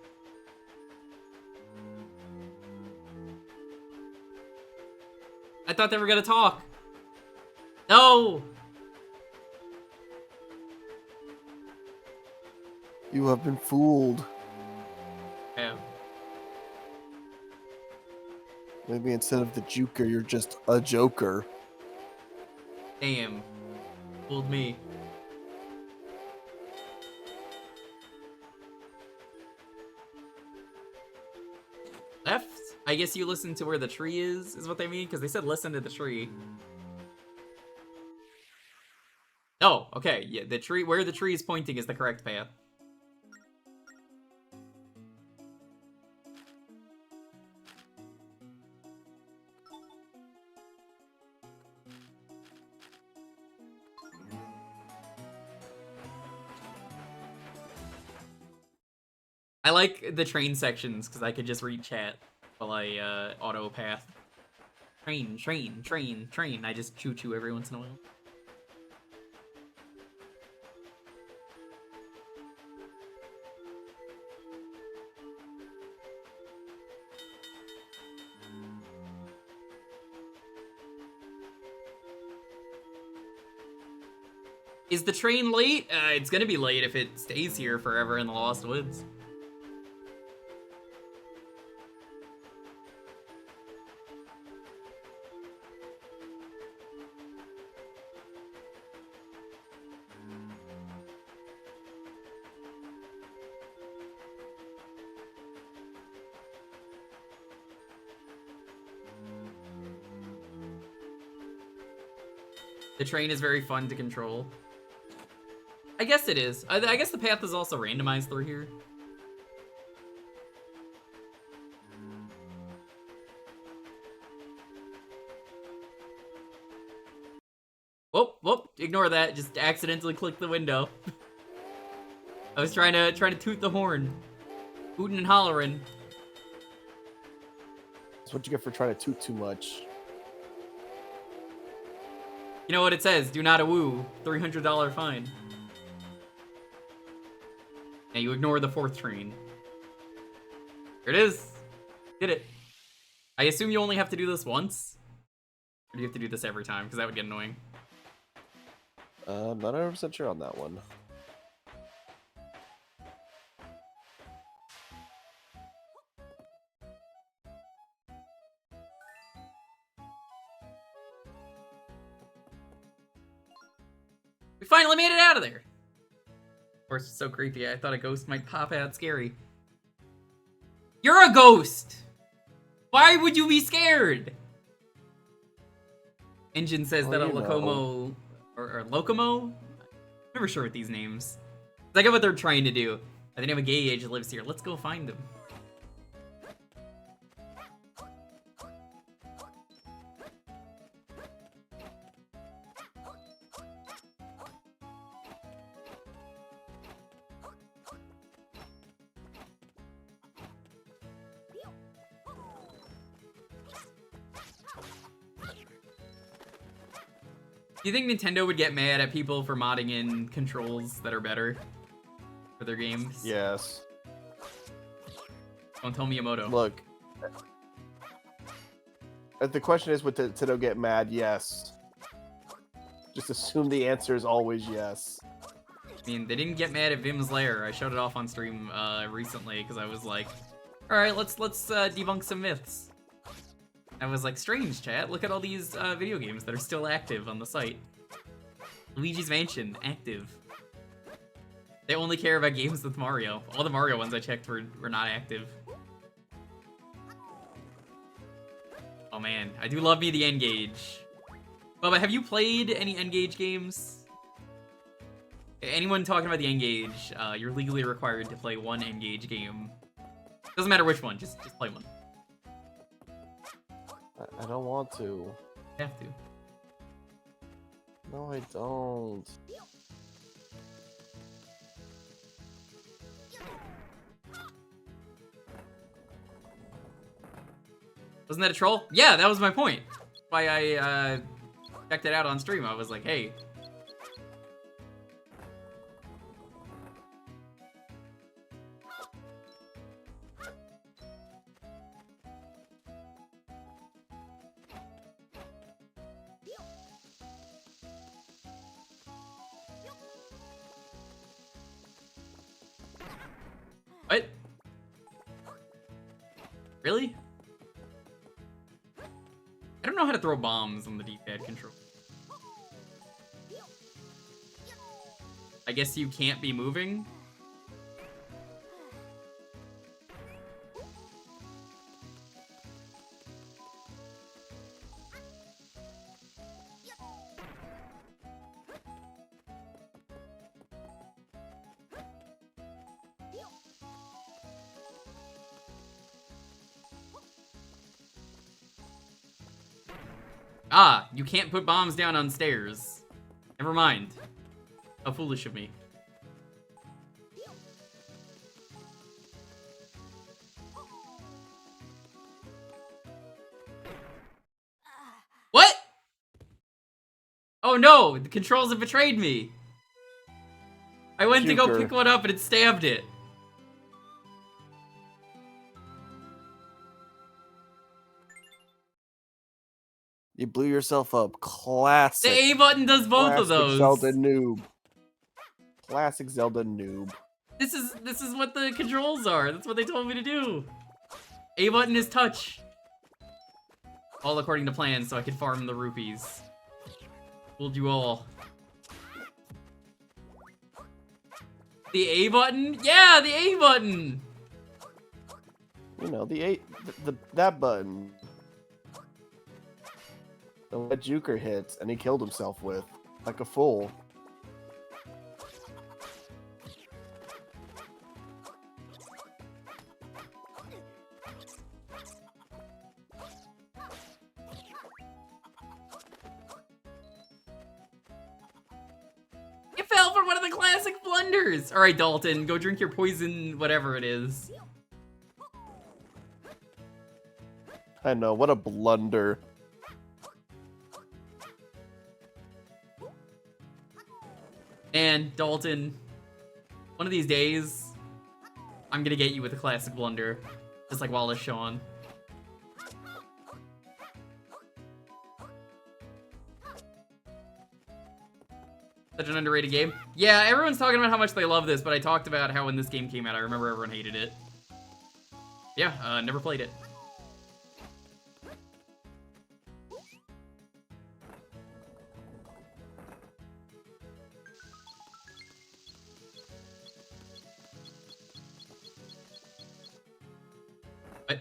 I thought they were gonna talk. No! You have been fooled. Yeah. Maybe instead of the Jewker, you're just a Joker. Damn. Fooled me. Left? I guess you listen to where the tree is what they mean? Because they said listen to the tree. Oh, okay. Yeah, the tree, where the tree is pointing is the correct path. I like the train sections because I could just read chat while I auto path. Train, train, train, train. I just choo-choo every once in a while. Is the train late? It's gonna be late if it stays here forever in the Lost Woods. The train is very fun to control. I guess it is. I guess the path is also randomized through here. Whoop, ignore that. Just accidentally clicked the window. I was trying to toot the horn. Hootin' and hollering. That's what you get for trying to toot too much. You know what it says? Do not a woo. $300 fine. And you ignore the 4th train. Here it is. Did it. I assume you only have to do this once? Or do you have to do this every time? Because that would get annoying. I'm not 100% sure on that one. We finally made it out of there. Of course, it's so creepy. I thought a ghost might pop out scary. You're a ghost! Why would you be scared? Engine says that a Locomo... Or Locomo? Never sure with these names. I get what they're trying to do. I think have a gauge lives here. Let's go find him. Do you think Nintendo would get mad at people for modding in controls that are better for their games? Yes. Don't tell Miyamoto. Look. If the question is, would Nintendo get mad? Yes. Just assume the answer is always yes. I mean, they didn't get mad at Vim's Lair. I showed it off on stream recently because I was like, all right, let's debunk some myths. I was like, strange, chat. Look at all these video games that are still active on the site. Luigi's Mansion, active. They only care about games with Mario. All the Mario ones I checked were not active. Oh man, I do love me the N-Gage. Bubba, have you played any N-Gage games? Anyone talking about the N-Gage, you're legally required to play one N-Gage game. Doesn't matter which one, just play one. I don't want to. You have to. No, I don't. Wasn't that a troll? Yeah, that was my point. That's why I checked it out on stream. I was like, hey. What? Really? I don't know how to throw bombs on the D-pad control. I guess you can't be moving? Ah, you can't put bombs down on stairs. Never mind. How foolish of me. What? Oh no, the controls have betrayed me. I went to go pick one up and it stabbed it. You blew yourself up. Classic. The A button does both of those. Zelda noob. Classic Zelda noob. This is what the controls are. That's what they told me to do. A button is touch. All according to plan, so I could farm the rupees. Fooled you all. The A button? Yeah, the A button! You know, that button. The one that Jewker hits, and he killed himself with. Like a fool. You fell for one of the classic blunders! Alright, Dalton, go drink your poison, whatever it is. I know, what a blunder. And Dalton, one of these days, I'm gonna get you with a classic blunder, just like Wallace Shawn. Such an underrated game. Yeah, everyone's talking about how much they love this, but I talked about how when this game came out, I remember everyone hated it. Yeah, never played it. What?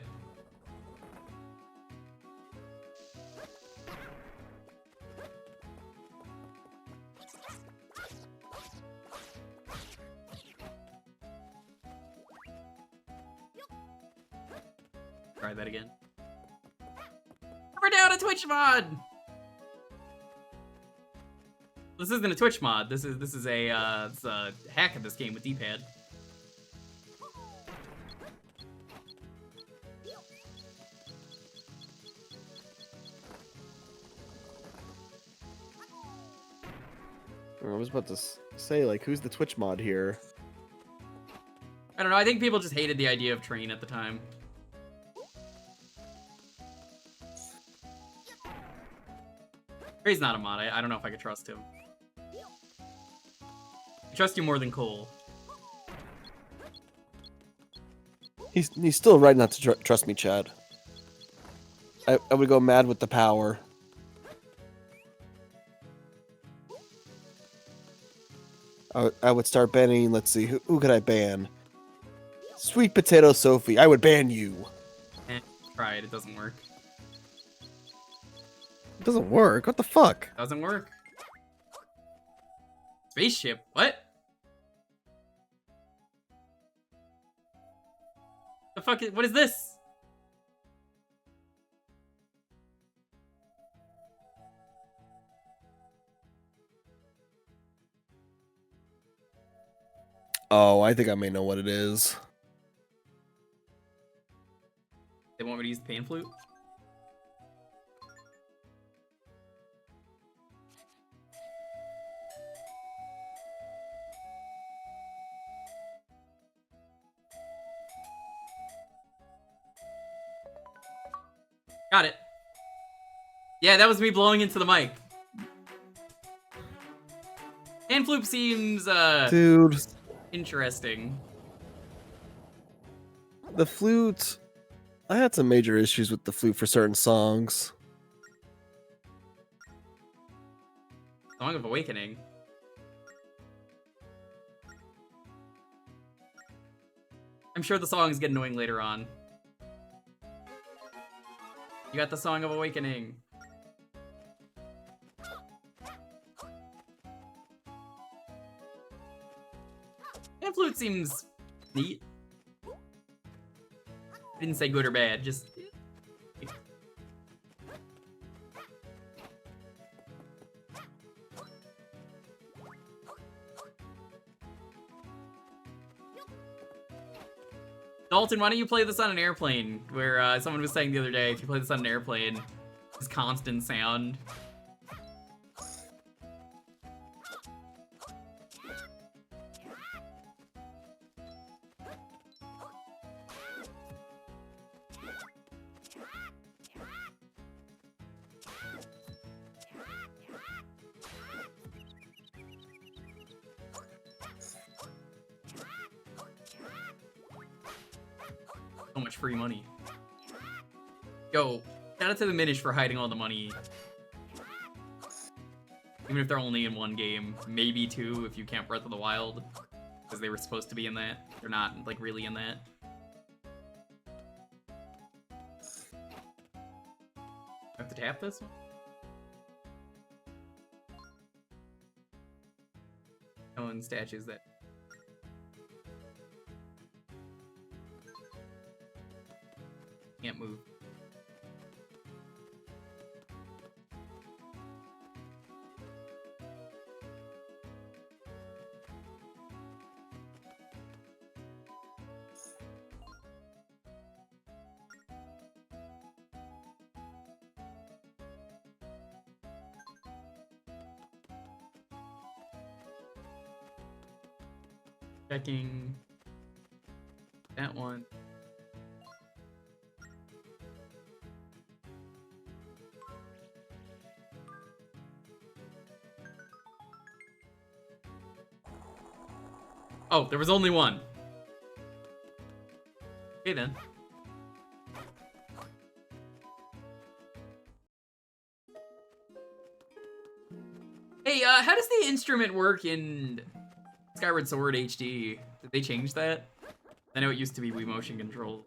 Try that again. We're down a Twitch mod. This isn't a Twitch mod. This is it's a hack of this game with D-pad. I was about to say, like, who's the Twitch mod here? I don't know. I think people just hated the idea of train at the time. He's not a mod. I don't know if I could trust him. I trust you more than Cole. He's still right not to trust me, Chad. I would go mad with the power. I would start banning, let's see, who could I ban? Sweet Potato Sophie, I would ban you. Try it, it doesn't work. It doesn't work, what the fuck? Doesn't work. Spaceship, what? The fuck is, what is this? Oh, I think I may know what it is. They want me to use the pan flute? Got it. Yeah, that was me blowing into the mic. Pan flute seems, Dude. interesting. The flute... I had some major issues with the flute for certain songs. Song of Awakening. I'm sure the songs get annoying later on. You got the Song of Awakening. Pan flute seems neat. I didn't say good or bad, just... Dalton, why don't you play this on an airplane? Where someone was saying the other day, if you play this on an airplane, it's constant sound. So much free money. Yo, shout out to the Minish for hiding all the money. Even if they're only in one game, maybe two if you count Breath of the Wild, because they were supposed to be in that. They're not like really in that. I have to tap this one? Oh, and statues that. Can't move. Checking that one. Oh, there was only one. Okay then. Hey, how does the instrument work in Skyward Sword HD? Did they change that? I know it used to be Wii Motion Control.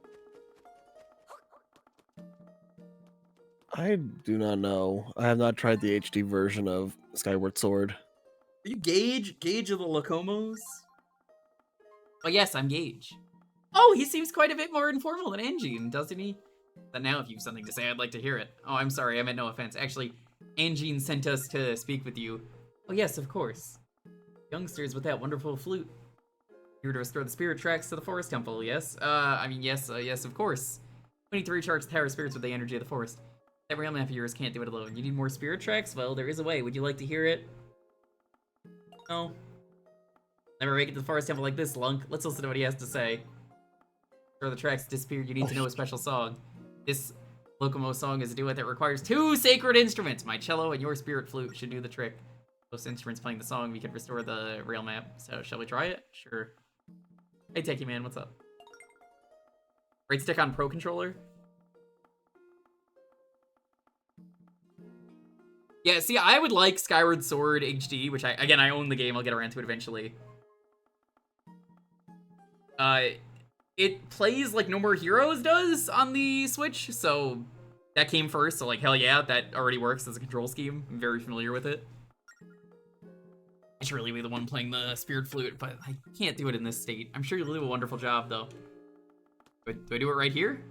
I do not know. I have not tried the HD version of Skyward Sword. Are you Gage? Gage of the Lacomos? Oh yes, I'm Gage. Oh, he seems quite a bit more informal than Angine, doesn't he? But now if you have something to say, I'd like to hear it. Oh, I'm sorry, I meant no offense. Actually, Angine sent us to speak with you. Oh yes, of course. Youngsters with that wonderful flute. Here to restore the spirit tracks to the forest temple, yes? Yes, of course. We need to recharge the Tower of Spirits with the energy of the forest. That realm map of yours can't do it alone. You need more spirit tracks? Well, there is a way. Would you like to hear it? No. Never make it to the forest temple like this, Lunk. Let's listen to what he has to say. After the tracks disappeared, you need to know a special song. This Locomo song is a duet that requires 2 sacred instruments. My cello and your spirit flute should do the trick. Those instruments playing the song, we can restore the rail map. So, shall we try it? Sure. Hey, Techie Man, what's up? Right stick on Pro Controller? Yeah, see, I would like Skyward Sword HD, which I own the game, I'll get around to it eventually. It plays like No More Heroes does on the Switch, so that came first, so like, hell yeah, that already works as a control scheme. I'm very familiar with it. I should really be the one playing the Spirit Flute, but I can't do it in this state. I'm sure you'll do a wonderful job, though. Do I do it right here?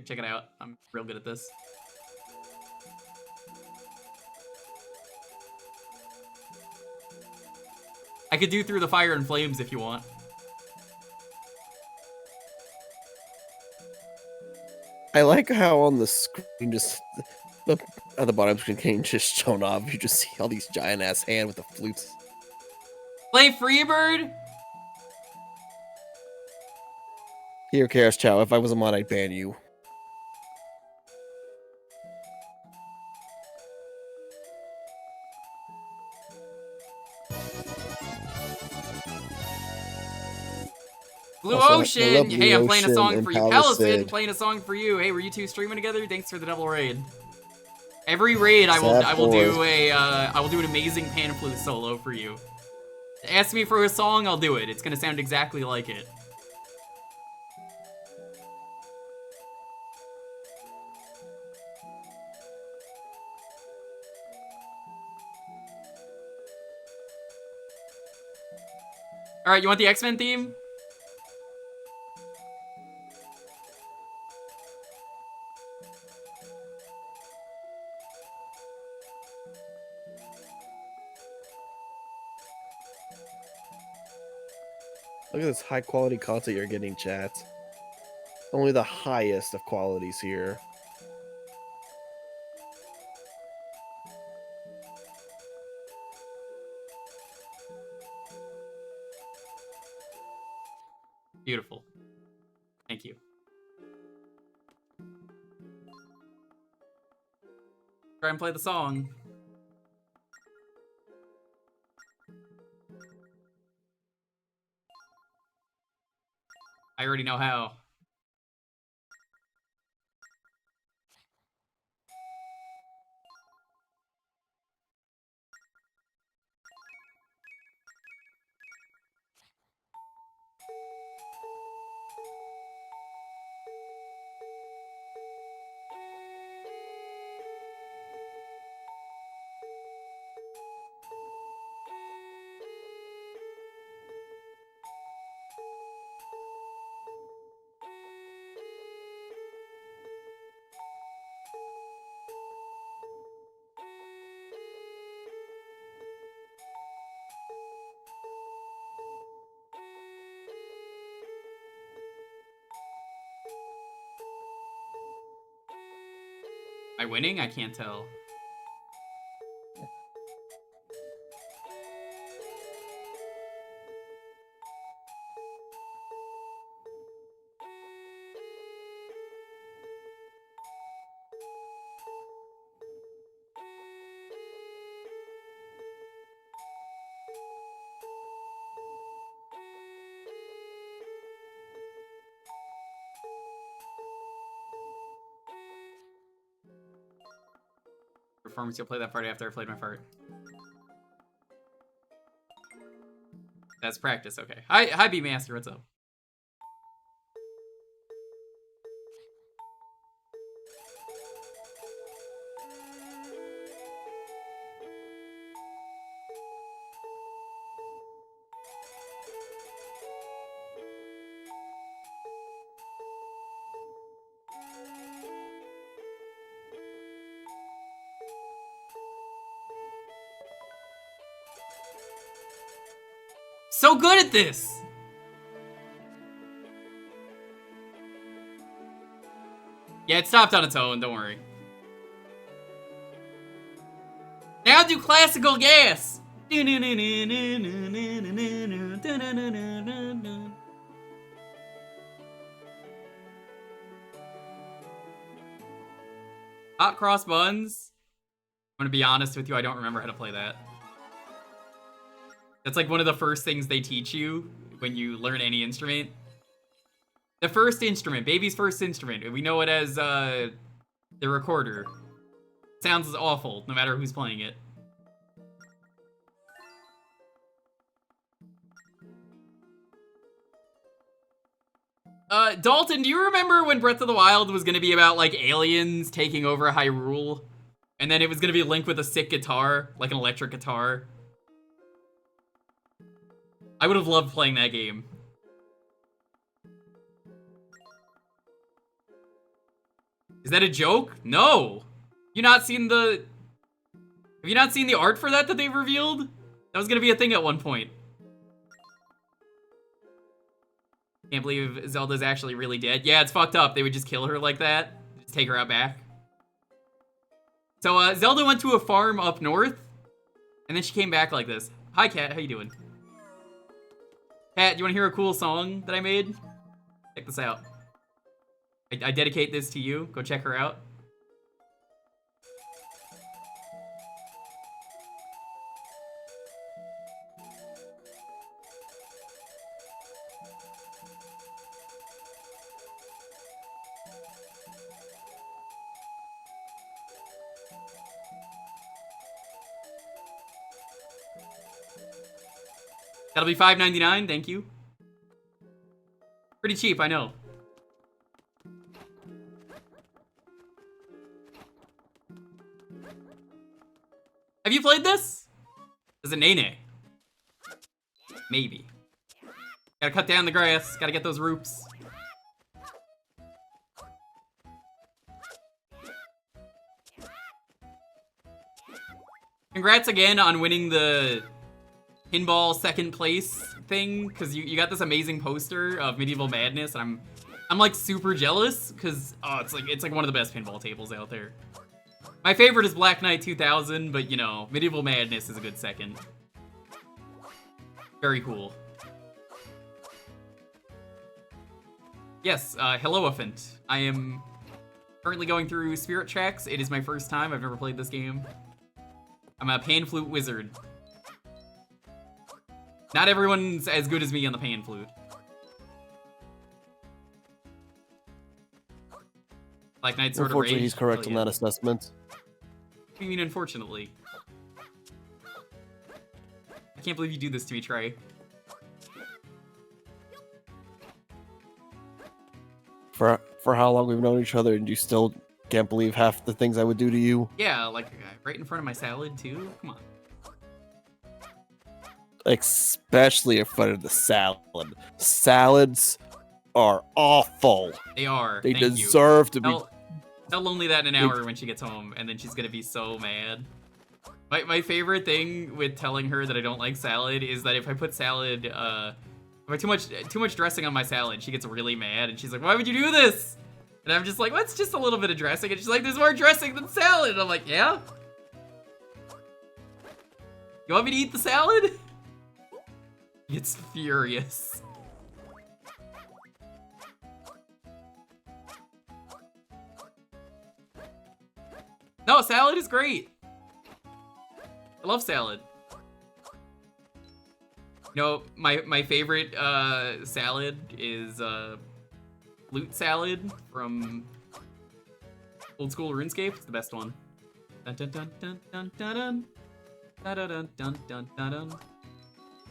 Check it out. I'm real good at this. I could do Through the Fire and Flames if you want. I like how on the screen, just at the bottom screen, can just shown off. You just see all these giant ass hand with the flutes. Play Freebird? Here, Chaos Chow. If I was a mod, I'd ban you. Blue Also, I Ocean! love Blue Hey, I'm playing a Ocean song and for you. Palisade. Palisade, playing a song for you. Hey, were you two streaming together? Thanks for the double raid. Every raid, I will do an amazing pan flute solo for you. Ask me for a song, I'll do it. It's gonna sound exactly like it. Alright, you want the X-Men theme? Look at this high quality content you're getting, chat. Only the highest of qualities here. Beautiful. Thank you. Try and play the song. I already know how. Am I winning? I can't tell. Performance, you'll play that part after I played my part. That's practice, okay. Hi B-Master, what's up? So good at this! Yeah, it stopped on its own, don't worry. Now do classical gas! Hot cross buns? I'm gonna be honest with you, I don't remember how to play that. That's like one of the first things they teach you when you learn any instrument. The first instrument, baby's first instrument. We know it as the recorder. Sounds awful, no matter who's playing it. Dalton, do you remember when Breath of the Wild was gonna be about, like, aliens taking over Hyrule? And then it was gonna be Link with a sick guitar, like an electric guitar? I would have loved playing that game. Is that a joke? No! You not seen the... Have you not seen the art for that they've revealed? That was gonna be a thing at one point. Can't believe Zelda's actually really dead. Yeah, it's fucked up. They would just kill her like that. Just take her out back. So, Zelda went to a farm up north, and then she came back like this. Hi, Cat. How you doing? Cat, you want to hear a cool song that I made? Check this out. I dedicate this to you. Go check her out. That'll be $5.99, thank you. Pretty cheap, I know. Have you played this? Is it Nene? Maybe. Gotta cut down the grass, gotta get those roots. Congrats again on winning the pinball second place thing, because you got this amazing poster of Medieval Madness, and I'm like super jealous, because it's like one of the best pinball tables out there. My favorite is Black Knight 2000, but you know, Medieval Madness is a good second. Very cool. Yes, hello, Elephant. I am Currently going through Spirit Tracks. It is my first time. I've never played this game. I'm a pan flute wizard. Not everyone's as good as me on the pan flute. Black Knight Sword of Rage. Unfortunately, he's correct Hell on yeah. that assessment. What do you mean, unfortunately? I can't believe you do this to me, Trey. For how long we've known each other, and you still can't believe half the things I would do to you. Yeah, like right in front of my salad too. Come on. Especially in front of the salad. Salads are awful. They are. They Thank you. deserve to be. Tell Lonely that in an hour when she gets home, and then she's gonna be so mad. My favorite thing with telling her that I don't like salad is that if I put salad, if I too much dressing on my salad, she gets really mad, and she's like, "Why would you do this?" And I'm just like, "Well, it's just a little bit of dressing," and she's like, "There's more dressing than salad." And I'm like, "Yeah? You want me to eat the salad?" It's furious. No, salad is great. I love salad. You know, my favorite salad is flute salad from old school RuneScape. It's the best one. Dun dun dun dun dun dun dun. Dun dun dun dun dun dun dun.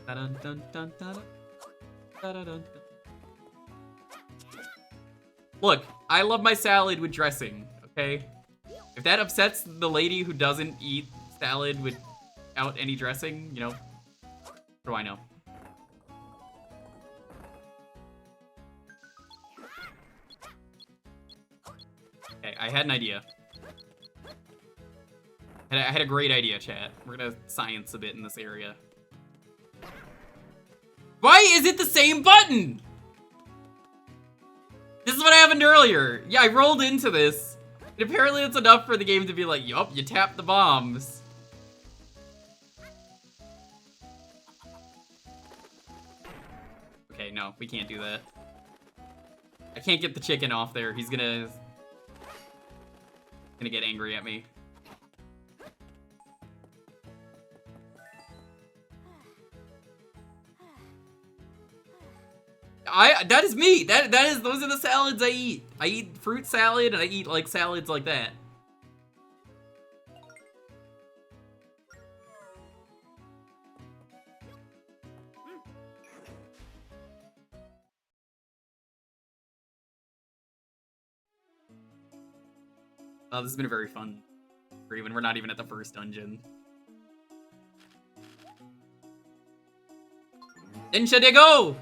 Dun dun dun dun dun. Dun dun dun. Look, I love my salad with dressing, okay? If that upsets the lady who doesn't eat salad without any dressing, you know, what do I know? Okay, I had an idea. I had a great idea, chat. We're gonna science a bit in this area. Why is it the same button? This is what happened earlier. Yeah, I rolled into this. And apparently it's enough for the game to be like, yup, you tap the bombs. Okay, no, we can't do that. I can't get the chicken off there. He's gonna get angry at me. That is me. Those are the salads I eat. I eat fruit salad and I eat like salads like that. Oh, this has been a very fun. We're not even at the first dungeon. Ninja de go!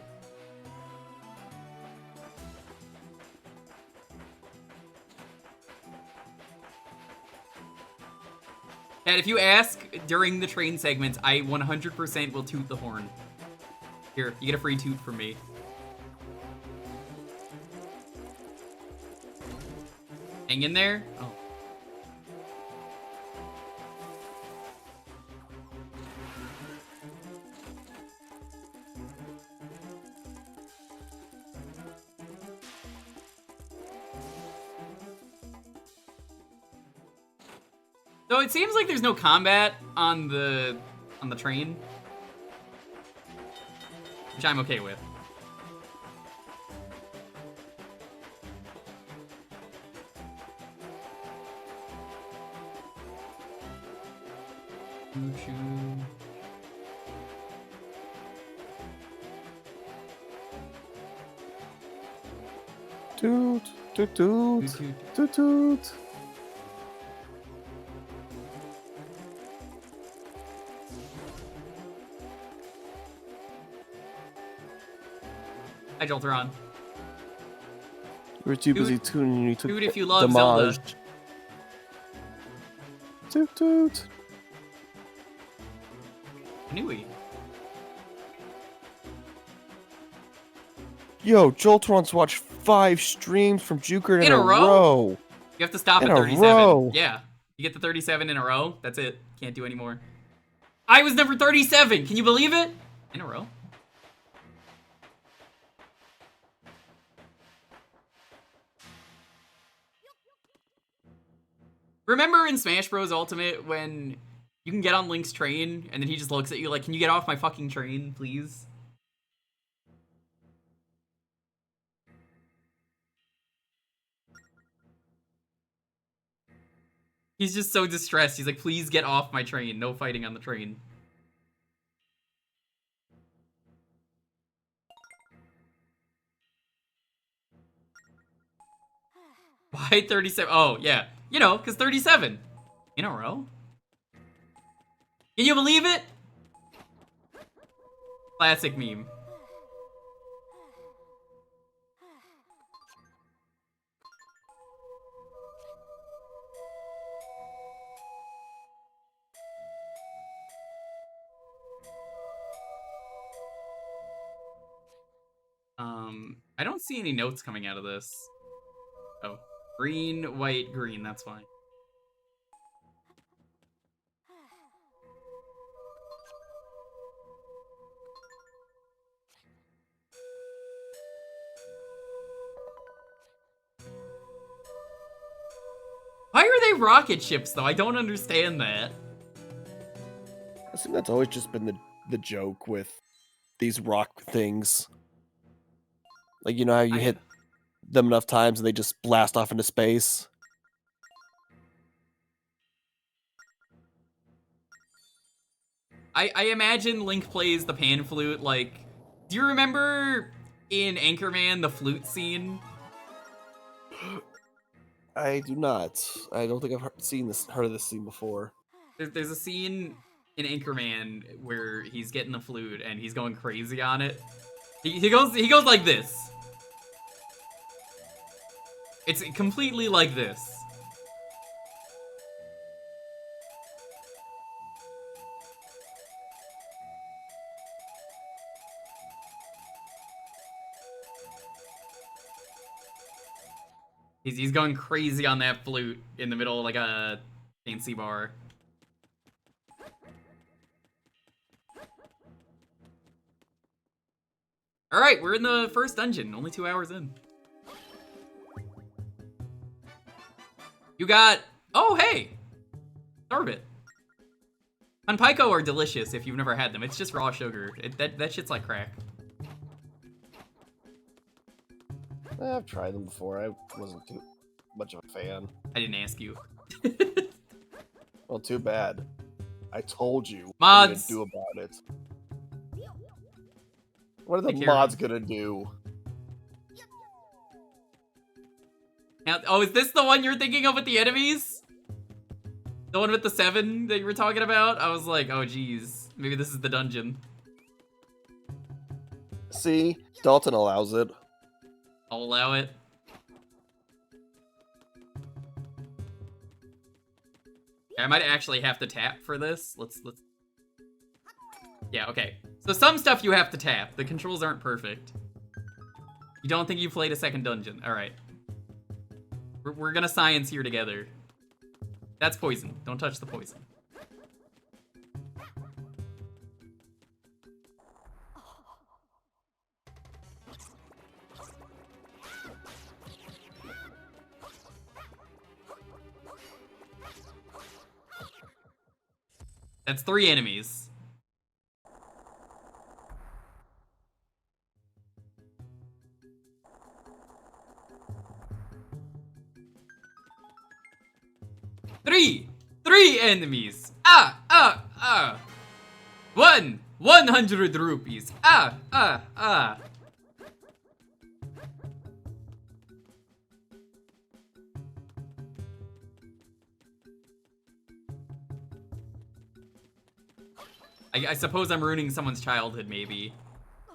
And if you ask during the train segments, I 100% will toot the horn. Here, you get a free toot from me. Hang in there? Oh. So it seems like there's no combat on the train, which I'm okay with. Toot, toot, toot, toot, toot. Hi, Jolteron. We're too busy tuning you to Toot if you love damage. Zelda. Toot, toot. Nui. Yo, Jolteron's watched 5 streams from Jewker in a row. You have to stop In at a 37. row. Yeah. You get the 37 in a row. That's it. Can't do any more. I was number 37. Can you believe it? In a row. Remember in Smash Bros. Ultimate when you can get on Link's train and then he just looks at you like, can you get off my fucking train, please? He's just so distressed. He's like, please get off my train. No fighting on the train. Why 37? Oh, yeah. You know, because 37 in a row. Can you believe it? Classic meme. I don't see any notes coming out of this. Oh, green, white, green, that's fine. Why are they rocket ships, though? I don't understand that. I think that's always just been the joke with these rock things. Like, you know how you hit them enough times and they just blast off into space? I imagine Link plays the pan flute, like... Do you remember in Anchorman, the flute scene? I do not. I don't think I've heard of this scene before. There's a scene in Anchorman where he's getting the flute and he's going crazy on it. He goes like this. It's completely like this. He's going crazy on that flute in the middle of like a fancy bar. Alright, we're in the first dungeon, only 2 hours in. You got... Oh, hey! Sorbet. Panpico are delicious if you've never had them. It's just raw sugar. That shit's like crack. I've tried them before. I wasn't too much of a fan. I didn't ask you. Well, too bad. I told you Mods. what to do about it. What are the Take care of mods them. gonna do? Now, oh, is this the one you're thinking of with the enemies? The one with the 7 that you were talking about? I was like, oh geez, maybe this is the dungeon. See? Dalton allows it. I'll allow it. I might actually have to tap for this. Let's. Yeah, okay. So some stuff you have to tap. The controls aren't perfect. You don't think you played a second dungeon? All right. We're gonna science here together. That's poison. Don't touch the poison. That's 3 enemies. Three enemies. 100 rupees. I suppose I'm ruining someone's childhood, maybe,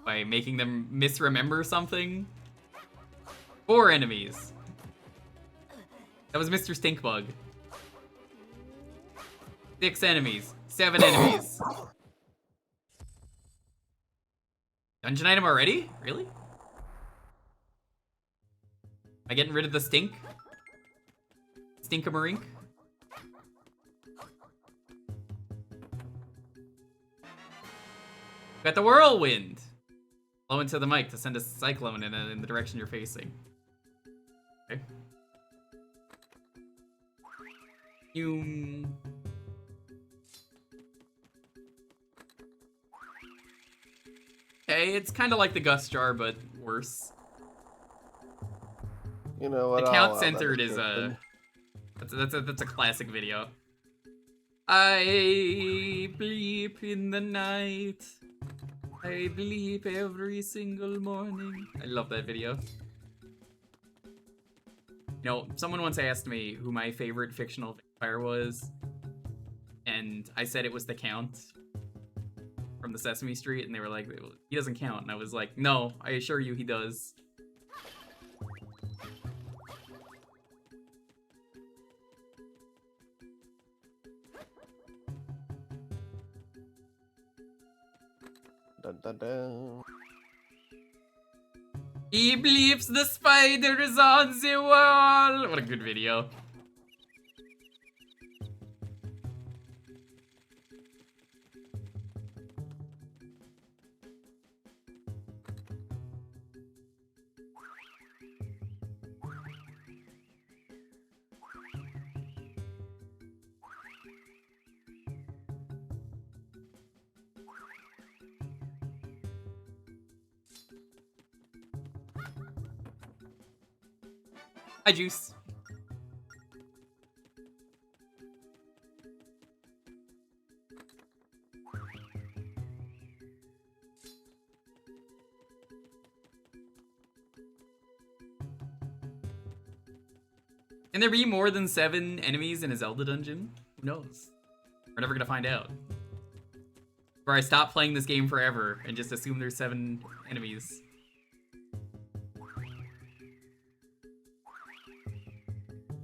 by making them misremember something. 4 enemies. That was Mr. Stinkbug. 6 enemies. 7 enemies. Dungeon item already? Really? Am I getting rid of the stink? Stinkamarink? Got the whirlwind. Blow into the mic to send a cyclone in the direction you're facing. Okay. Okay, it's kind of like the Gus jar, but worse. You know what? Account I'll allow that centered is description. that's a classic video. I bleep in the night. I bleep every single morning. I love that video. You know, someone once asked me who my favorite fictional vampire was, and I said it was the Count from the Sesame Street, and they were like, he doesn't count. And I was like, no, I assure you he does. Dun, dun, dun. He bleeps the spiders on the wall. What a good video. Hi, Juice. Can there be more than 7 enemies in a Zelda dungeon? Who knows? We're never gonna find out. Or I stop playing this game forever and just assume there's 7 enemies.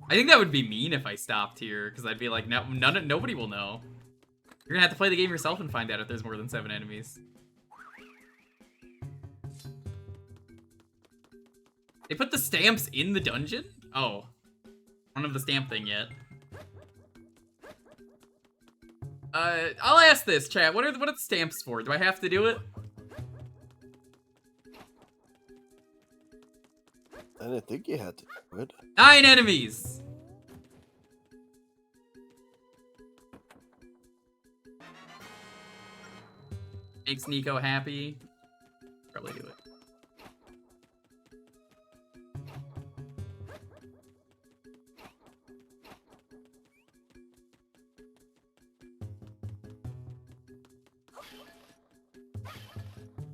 I think that would be mean if I stopped here, because I'd be like, no, nobody will know. You're gonna have to play the game yourself and find out if there's more than 7 enemies. They put the stamps in the dungeon? Oh. I don't have the stamp thing yet. I'll ask this, chat. What are the stamps for? Do I have to do it? I didn't think you had to do it. 9 enemies! Makes Nico happy. Probably do it.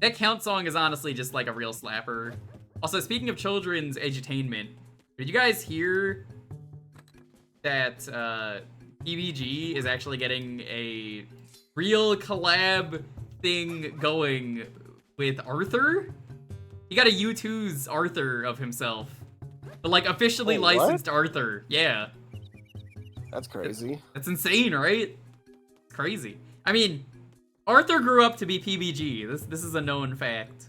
That Count song is honestly just like a real slapper. Also, speaking of children's edutainment, did you guys hear that PBG is actually getting a real collab thing going with Arthur? He got a U2's Arthur of himself. But like officially Wait, what? licensed Arthur. Yeah. That's crazy. That's insane, right? It's crazy. I mean, Arthur grew up to be PBG. This is a known fact.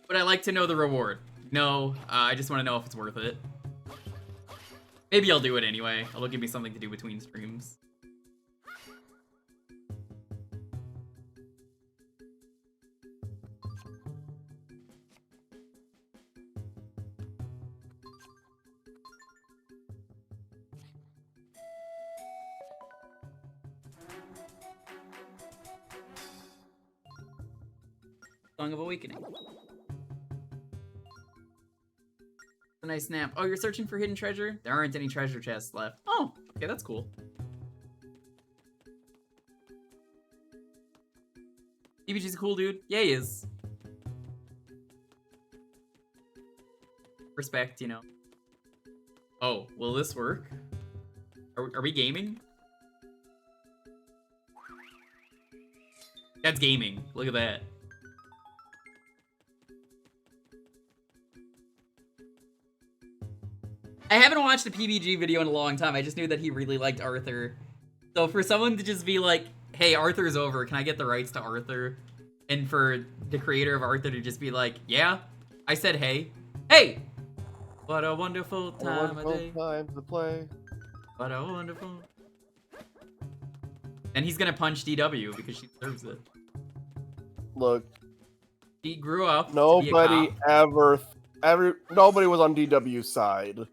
But I like to know the reward. No, I just want to know if it's worth it. Maybe I'll do it anyway. It'll give me something to do between streams. Song of Awakening. A nice snap. Oh, you're searching for hidden treasure? There aren't any treasure chests left. Oh, okay, that's cool. PBG's a cool dude. Yeah, he is. Respect, you know. Oh, will this work? Are we gaming? That's gaming. Look at that. I haven't watched a PBG video in a long time. I just knew that he really liked Arthur. So for someone to just be like, hey, Arthur's over, can I get the rights to Arthur? And for the creator of Arthur to just be like, yeah, I said hey. Hey! What a wonderful time of day. Time to play. What a wonderful... And he's gonna punch DW because she deserves it. Look, He grew up. to be a Nobody cop. nobody was on DW's side.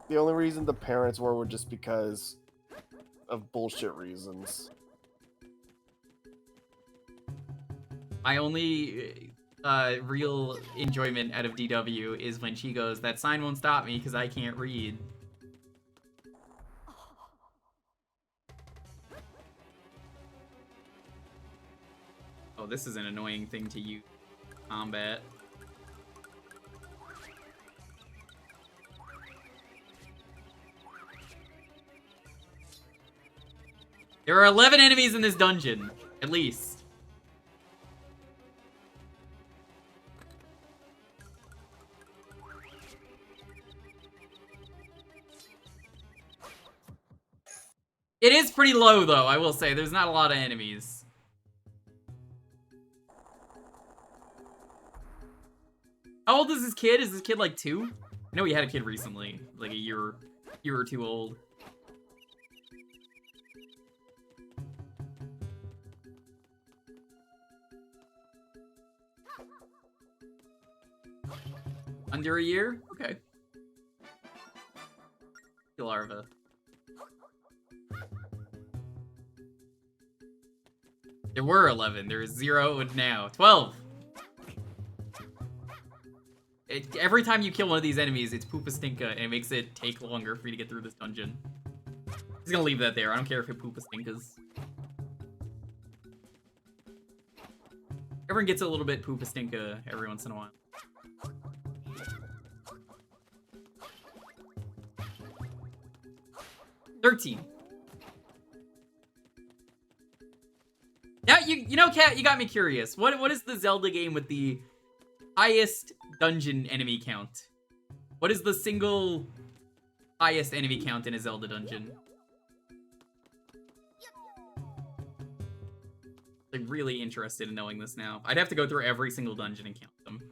The only reason the parents were just because of bullshit reasons. My only real enjoyment out of DW is when she goes, "That sign won't stop me because I can't read." Oh, this is an annoying thing to use. Combat. There are 11 enemies in this dungeon, at least. It is pretty low, though, I will say. There's not a lot of enemies. How old is this kid? Is this kid like 2? I know he had a kid recently, like a year or 2 old. Under a year? Okay. Larva. There were 11. There is 0 and now 12. Every time you kill one of these enemies, it's Poopa Stinka, and it makes it take longer for you to get through this dungeon. He's gonna leave that there. I don't care if it Poopa Stinkas. Everyone gets a little bit Poopa Stinka every once in a while. $13. Now, you know, Kat, you got me curious. What is the Zelda game with the highest dungeon enemy count? What is the single highest enemy count in a Zelda dungeon? I'm really interested in knowing this now. I'd have to go through every single dungeon and count them.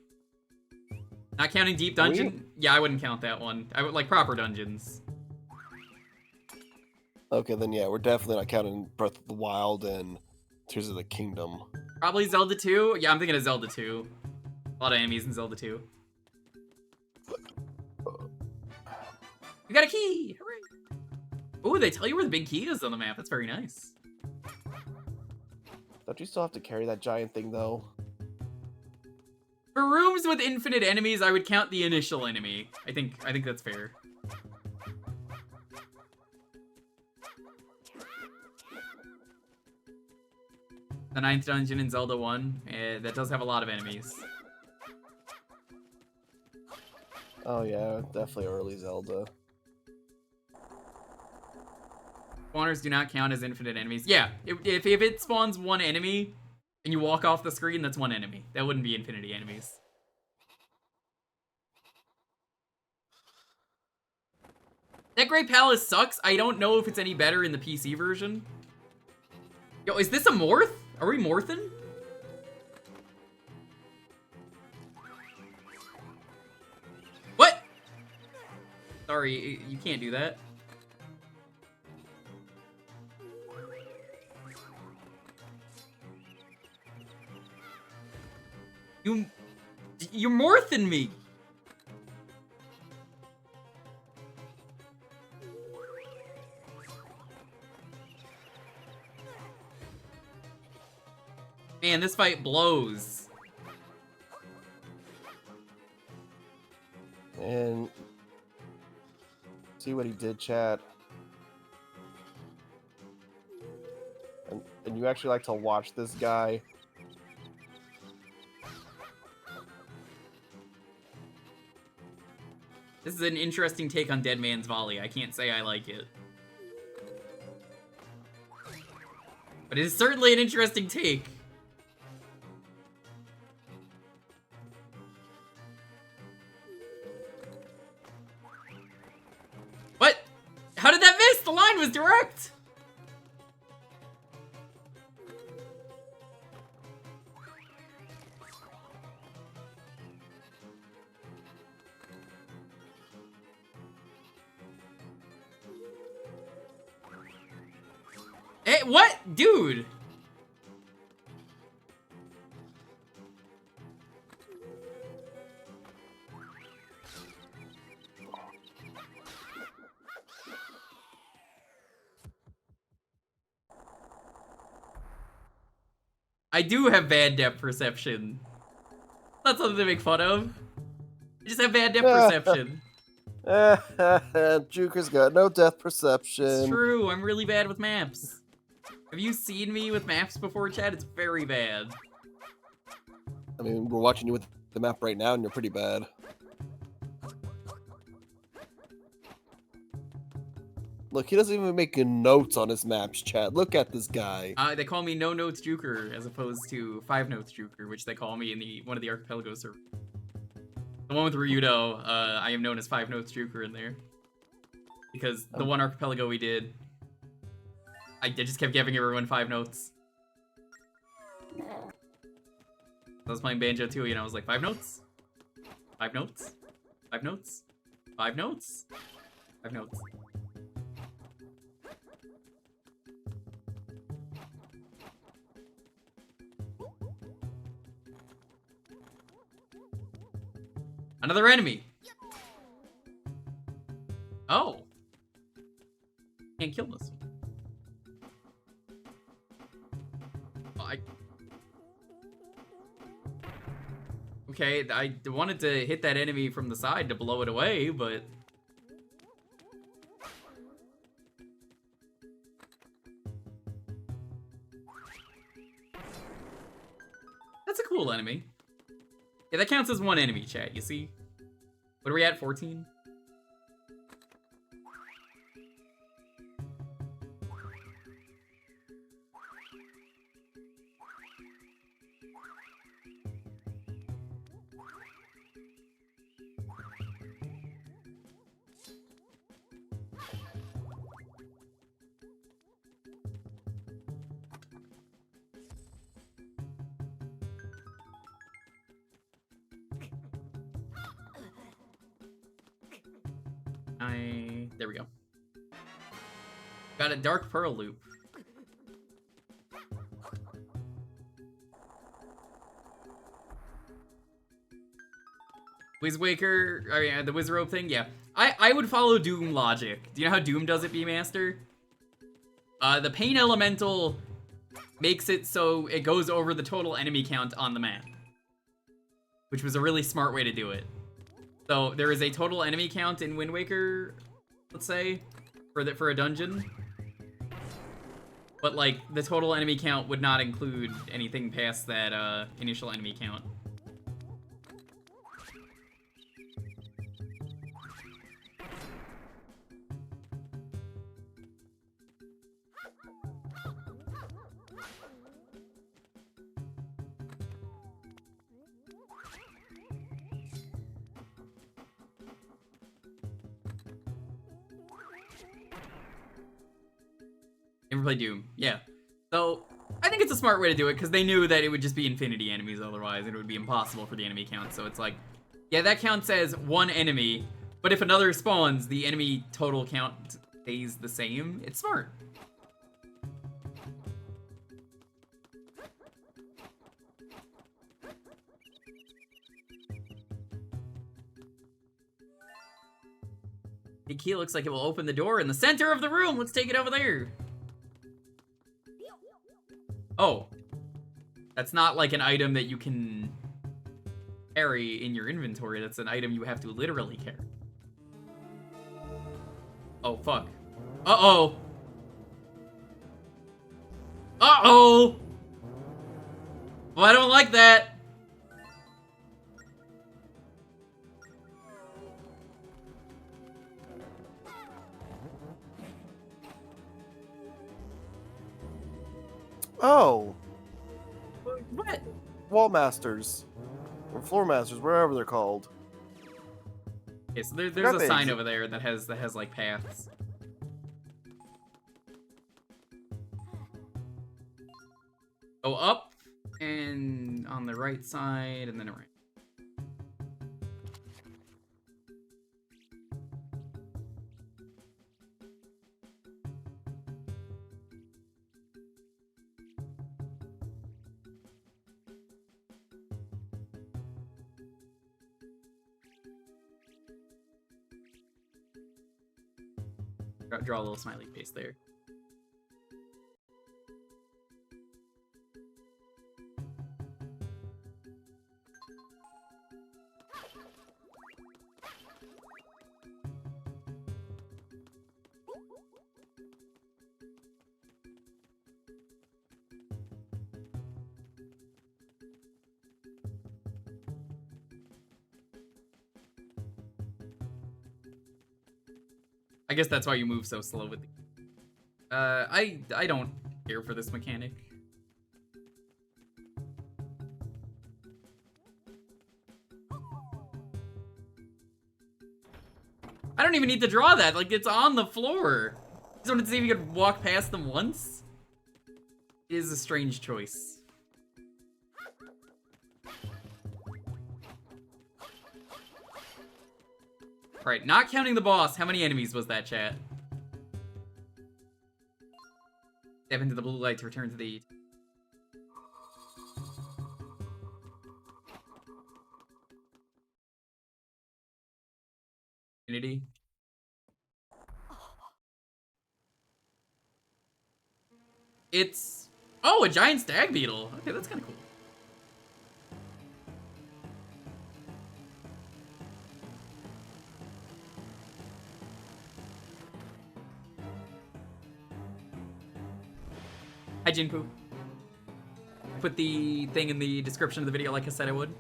Not counting Deep Dungeon? Yeah, I wouldn't count that one. I would like proper dungeons. Okay, then yeah, we're definitely not counting Breath of the Wild and Tears of the Kingdom. Probably Zelda 2? Yeah, I'm thinking of Zelda 2. A lot of enemies in Zelda 2. We got a key! Hooray! Ooh, they tell you where the big key is on the map. That's very nice. Don't you still have to carry that giant thing, though? For rooms with infinite enemies, I would count the initial enemy. I think that's fair. The 9th dungeon in Zelda 1, that does have a lot of enemies. Oh yeah, definitely early Zelda. Spawners do not count as infinite enemies. Yeah, if it spawns one enemy and you walk off the screen, that's one enemy. That wouldn't be infinity enemies. That Great Palace sucks. I don't know if it's any better in the PC version. Yo, is this a morph? Are we morphing? What? Sorry, you can't do that. You're morphing me. Man, this fight blows. And see what he did, chat. And you actually like to watch this guy. This is an interesting take on Dead Man's Volley. I can't say I like it. But it is certainly an interesting take. What? How did that miss? The line was direct! Hey, what? Dude! I do have bad depth perception. Not something to make fun of. I just have bad depth perception. Jewker's got no depth perception. It's true, I'm really bad with maps. Have you seen me with maps before, Chad? It's very bad. I mean, we're watching you with the map right now, and you're pretty bad. Look, he doesn't even make notes on his maps, chat. Look at this guy. They call me No Notes Jewker as opposed to 5 Notes Jewker, which they call me in one of the Archipelago servers. The one with Ryudo, I am known as 5 Notes Jewker in there. Because the one Archipelago we did, I just kept giving everyone 5 notes. I was playing Banjo too, and I was like, 5 notes? 5 notes? 5 notes? 5 notes? 5 notes. Another enemy! Oh! Can't kill this one. Okay, I wanted to hit that enemy from the side to blow it away, but... That's a cool enemy. Yeah, that counts as one enemy, chat, you see? What are we at, 14? There we go. Got a Dark Pearl loop. Wizwaker, I mean, the Wizrobe thing, yeah. I would follow Doom logic. Do you know how Doom does it, B-Master? The Pain Elemental makes it so it goes over the total enemy count on the map. Which was a really smart way to do it. So, there is a total enemy count in Wind Waker, let's say, for a dungeon. But, like, the total enemy count would not include anything past that, initial enemy count. Never played Doom. Yeah. So, I think it's a smart way to do it, because they knew that it would just be infinity enemies otherwise, and it would be impossible for the enemy count. So it's like, yeah, that counts as one enemy, but if another spawns, the enemy total count stays the same. It's smart. The key looks like it will open the door in the center of the room. Let's take it over there. Oh. That's not like an item that you can carry in your inventory. That's an item you have to literally carry. Oh, fuck. Uh-oh. Uh-oh. Well, I don't like that. Oh. What? Wall masters. Or floor masters, wherever they're called. Okay, so there's a sign over there that has like paths. Go up and on the right side and then around. Draw a little smiley face there. I guess that's why you move so slow with the... I don't care for this mechanic. I don't even need to draw that, like, it's on the floor. Just wanted to see if you could walk past them once. It is a strange choice. Right, not counting the boss, how many enemies was that, chat? Step into the blue light to return to the... Unity. It's... Oh, a giant stag beetle. Okay, that's kind of cool. Hi, Jinpoo. Put the thing in the description of the video like I said I would.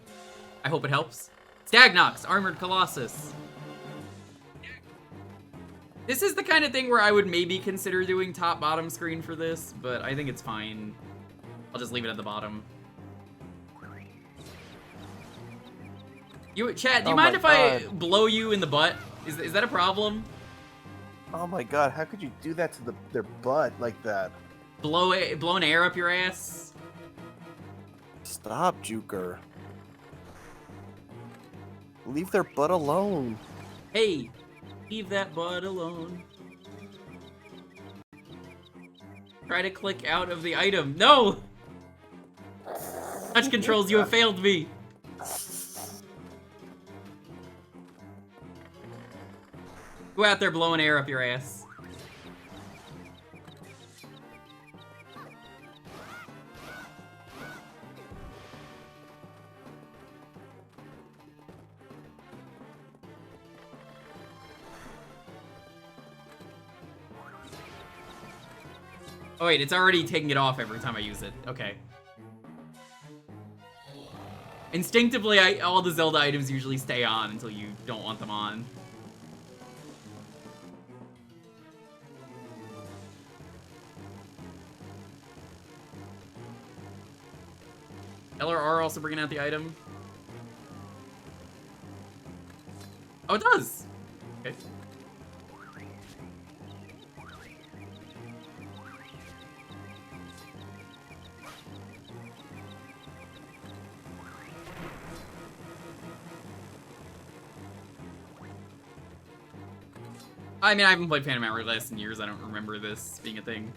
I hope it helps. Stagnox, Armored Colossus. This is the kind of thing where I would maybe consider doing top-bottom screen for this, but I think it's fine. I'll just leave it at the bottom. Chat, do you mind if I blow you in the butt? Is that a problem? Oh my god, how could you do that to their butt like that? Blow an air up your ass? Stop, Jewker. Leave their butt alone. Hey, leave that butt alone. Try to click out of the item. No! Touch controls, you have failed me. Go out there blowing air up your ass. Oh wait, it's already taking it off every time I use it. Okay. Instinctively, all the Zelda items usually stay on until you don't want them on. LRR also bringing out the item. Oh, it does! Okay. I mean, I haven't played Phantom Hourglass in years. I don't remember this being a thing.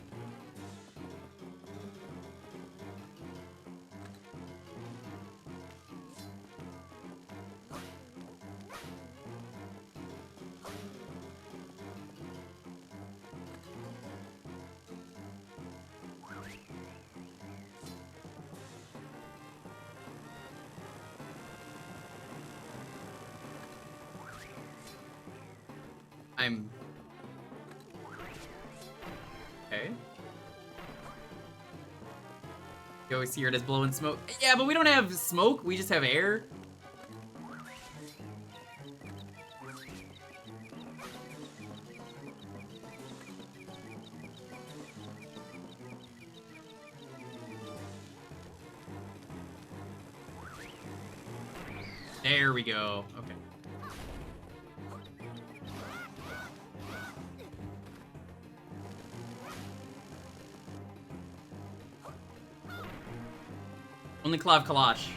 Okay. You always see her as blowing smoke. Yeah, but we don't have smoke, we just have air. There we go. Okay. Only Klav Kalash.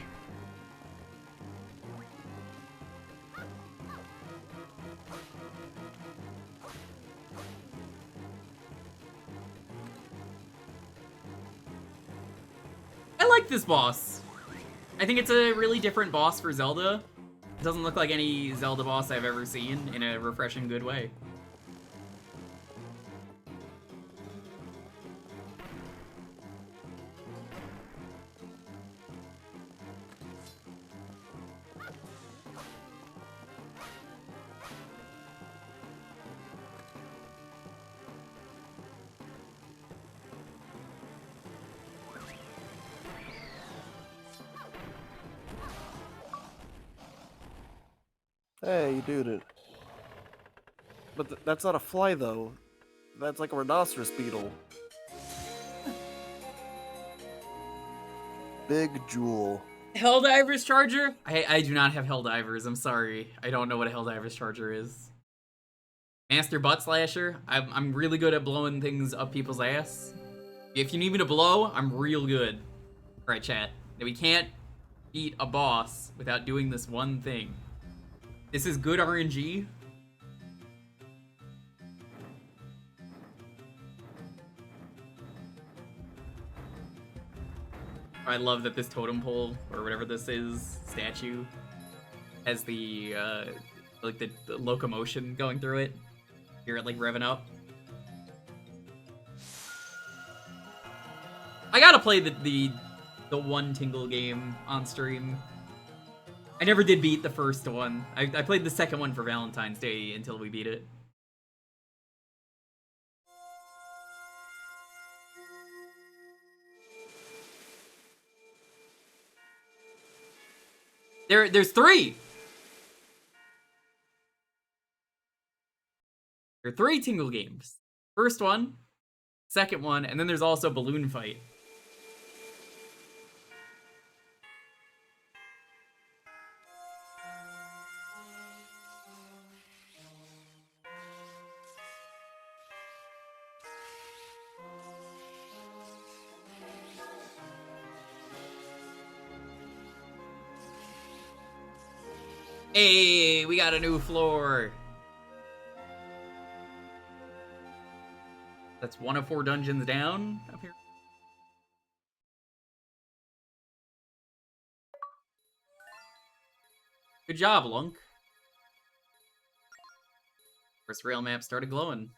I like this boss. I think it's a really different boss for Zelda. It doesn't look like any Zelda boss I've ever seen in a refreshing good way. Hey, you did it. But that's not a fly though. That's like a rhinoceros beetle. Big Jewel. Helldiver's Charger? I do not have Helldivers. I'm sorry. I don't know what a Helldiver's Charger is. Master Butt Slasher? I'm really good at blowing things up people's ass. If you need me to blow, I'm real good. Alright, chat. Now, we can't beat a boss without doing this one thing. This is good RNG. I love that this totem pole, or whatever this is, statue, has the, like, the locomotion going through it. Hear it, like, revving up. I gotta play the one Tingle game on stream. I never did beat the first one. I played the second one for Valentine's Day until we beat it. There's 3! There are 3 Tingle games. First one, second one, and then there's also Balloon Fight. Hey, we got a new floor. That's 1 of 4 dungeons down up here. Good job, Lunk. First rail map started glowing.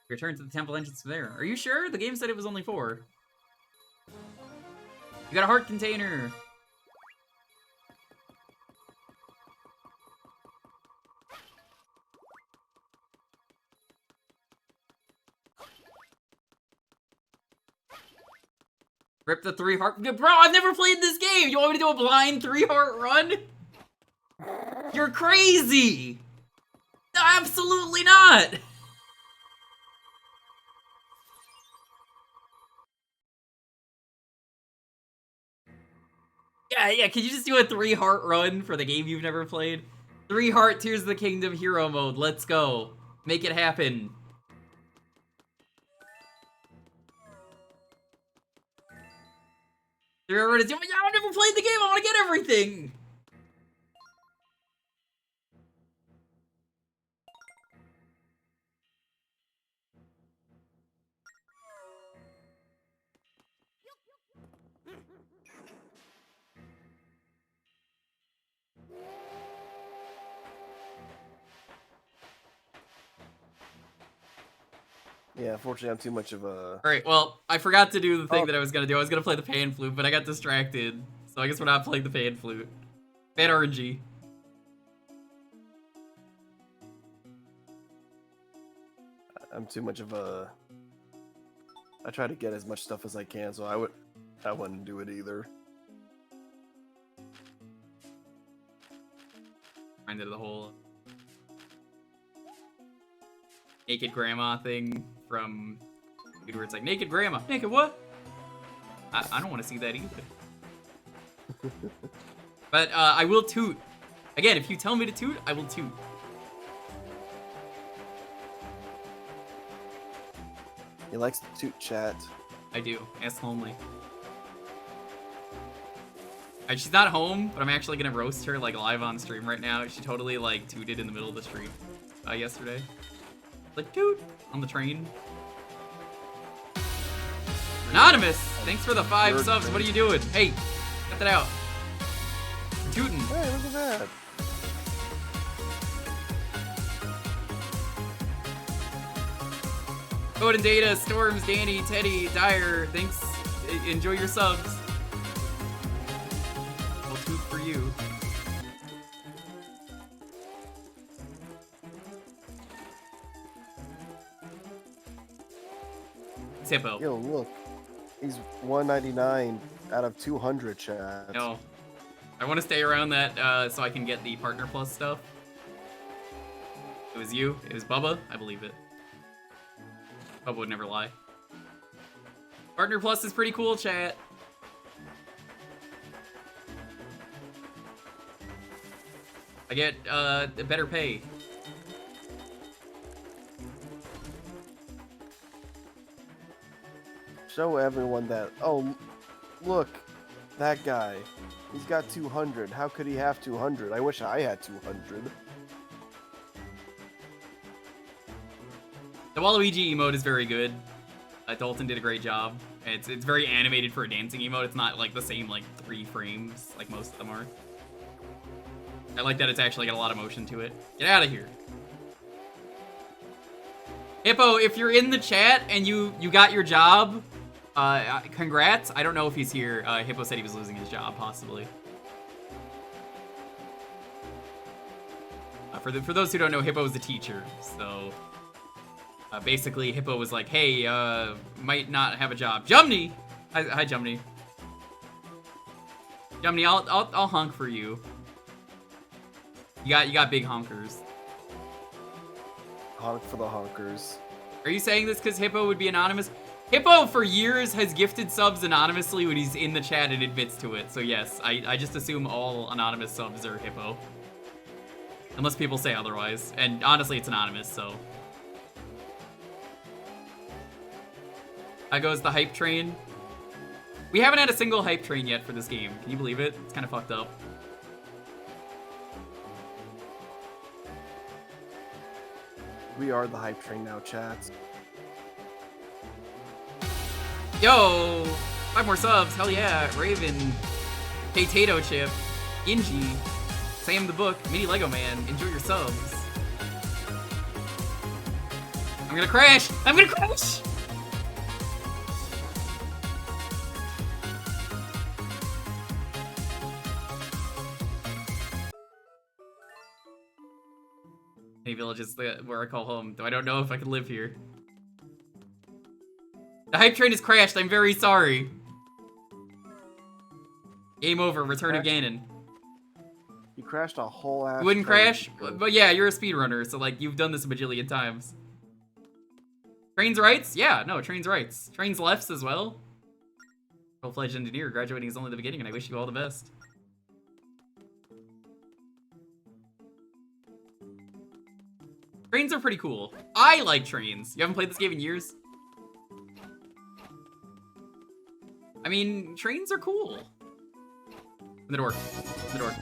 Return to the temple entrance from there. Are you sure? The game said it was only 4. You got a heart container! Rip the 3 heart- Bro, I've never played this game! You want me to do a blind 3 heart run? You're crazy! Absolutely not! Yeah, can you just do a 3 heart run for the game you've never played? 3 heart Tears of the Kingdom hero mode, let's go. Make it happen. Yeah, I've never played the game, I wanna get everything! Yeah, unfortunately, I'm too much of a. Alright, well, I forgot to do the thing that I was gonna do. I was gonna play the pan flute, but I got distracted. So I guess we're not playing the pan flute. Fan RNG. I'm too much of a. I try to get as much stuff as I can, so I wouldn't do it either. Reminded of the whole naked grandma thing from dude where it's like, naked grandma. Naked what? I don't want to see that either. But I will toot. Again, if you tell me to toot, I will toot. He likes to toot chat. I do. Ask Lonely. She's not home, but I'm actually gonna roast her like live on stream right now. She totally like tooted in the middle of the stream yesterday. Like toot on the train. Anonymous, thanks for the 5 subs. What are you doing? Hey, get that out. You're tooting. Hey, look at that. Code and Data, Storms, Danny, Teddy, Dyer, thanks. Enjoy your subs. I'll toot for you. Hippo. Yo, look. He's 199 out of 200, chat. No. I want to stay around that so I can get the Partner Plus stuff. It was you. It was Bubba. I believe it. Bubba would never lie. Partner Plus is pretty cool, chat. I get better pay. Show everyone that. Oh, look, that guy. He's got 200. How could he have 200? I wish I had 200. The Waluigi emote is very good. Dalton did a great job. It's very animated for a dancing emote. It's not like the same like 3 frames like most of them are. I like that it's actually got a lot of motion to it. Get out of here. Hippo, if you're in the chat and you got your job, congrats. I don't know if he's here. Hippo said he was losing his job, possibly. For those who don't know, Hippo is a teacher, so basically Hippo was like, "Hey, might not have a job." Jumney, hi Jumney. Jumney, I'll honk for you. You got big honkers. Honk for the honkers. Are you saying this because Hippo would be anonymous? Hippo, for years, has gifted subs anonymously when he's in the chat and admits to it. So yes, I just assume all anonymous subs are Hippo. Unless people say otherwise. And honestly, it's anonymous, so. That goes the hype train. We haven't had a single hype train yet for this game. Can you believe it? It's kind of fucked up. We are the hype train now, chat. Yo! 5 more subs, hell yeah. Raven, Potato Chip, Inji, Sam the Book, Mini Lego Man, enjoy your subs. I'm gonna crash! I'm gonna crash! Hey, Village is where I call home, though I don't know if I can live here. The hype train has crashed, I'm very sorry. Game over, return of Ganon. You crashed a whole ass. You wouldn't train. crash? But yeah, you're a speedrunner, so like, you've done this a bajillion times. Train's rights? Yeah, no, train's rights. Train's lefts as well. Full-fledged engineer, graduating is only the beginning, and I wish you all the best. Trains are pretty cool. I like trains. You haven't played this game in years? I mean, trains are cool. In the door. In the door.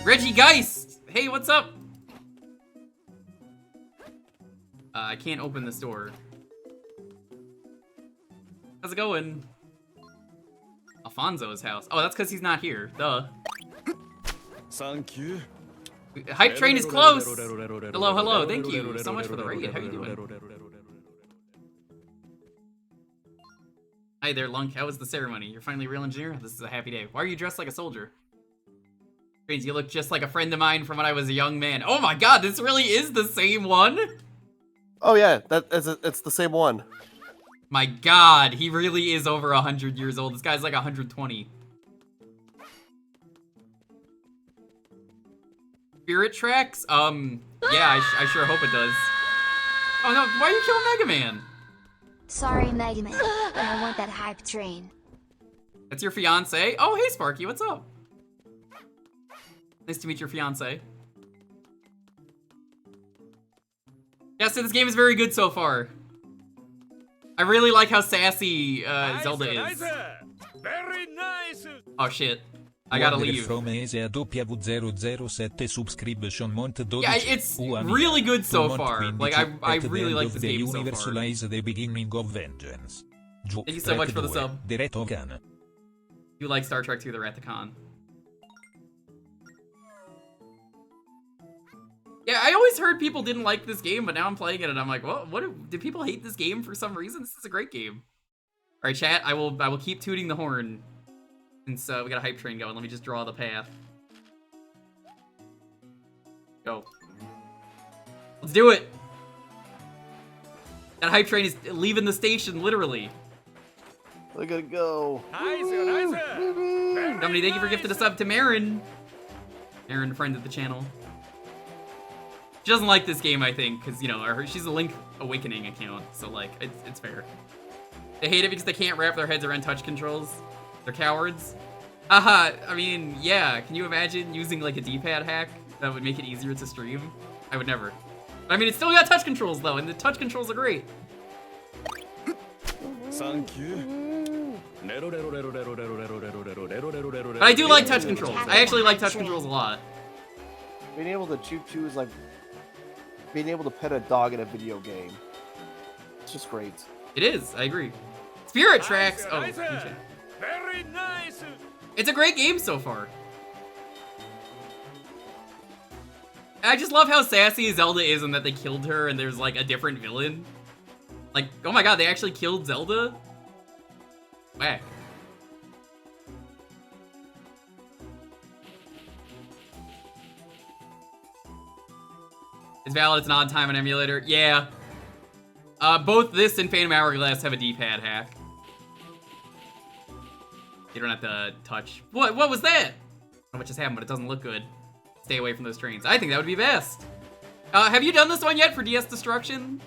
Reggie Geist! Hey, what's up? I can't open this door. How's it going? Alfonso's house. Oh, that's because he's not here. Duh. Thank you. Hype train is close! Hello, hello. Thank you so much for the raid. How you doing? Hi there, Lunk. How was the ceremony? You're finally a real engineer? This is a happy day. Why are you dressed like a soldier? Trains, you look just like a friend of mine from when I was a young man. Oh my god, this really is the same one? Oh yeah, it's the same one. My god, he really is over 100 years old. This guy's like 120. Spirit tracks? Yeah, I sure hope it does. Oh no, why are you killing Mega Man? Sorry, Mega Man, but I want that hype train. That's your fiance? Oh, hey Sparky, what's up? Nice to meet your fiance. Yeah, so this game is very good so far. I really like how sassy Zelda is. Very nice. Oh shit. I gotta leave. From Asia W007 subscription month 12. Yeah, it's really good so far. Like, I really like this game so far. Lies the beginning of vengeance. Thank you so much for the sub. The Retokan. You like Star Trek 2, The Wrath of Khan. Yeah, I always heard people didn't like this game, but now I'm playing it and I'm like, well, did people hate this game for some reason? This is a great game. All right, chat, I will keep tooting the horn. Since we got a hype train going, let me just draw the path. Go. Let's do it! That hype train is leaving the station, literally. Look at it go. Nice, nice. Somebody, thank you for gifting a sub to Marin. Marin, friend of the channel. She doesn't like this game, I think, because, you know, she's a Link Awakening account, so, like, it's fair. They hate it because they can't wrap their heads around touch controls. They're cowards. Haha, I mean, yeah, can you imagine using, like, a D-pad hack that would make it easier to stream? I would never. I mean, it's still got touch controls, though, and the touch controls are great. Thank you. But I do like touch controls. I actually like touch controls a lot. Being able to choo-choo is like being able to pet a dog in a video game. It's just great. It is, I agree. Spirit Tracks. Oh, nice. okay. Very nice. It's a great game so far. I just love how sassy Zelda is and that they killed her and there's like a different villain. Like, oh my god, they actually killed Zelda? Whack. It's valid, it's an odd time on emulator. Yeah. Both this and Phantom Hourglass have a D-pad hack. You don't have to touch. What was that? I don't know what just happened, but it doesn't look good. Stay away from those trains. I think that would be best. Have you done this one yet for DS Destruction?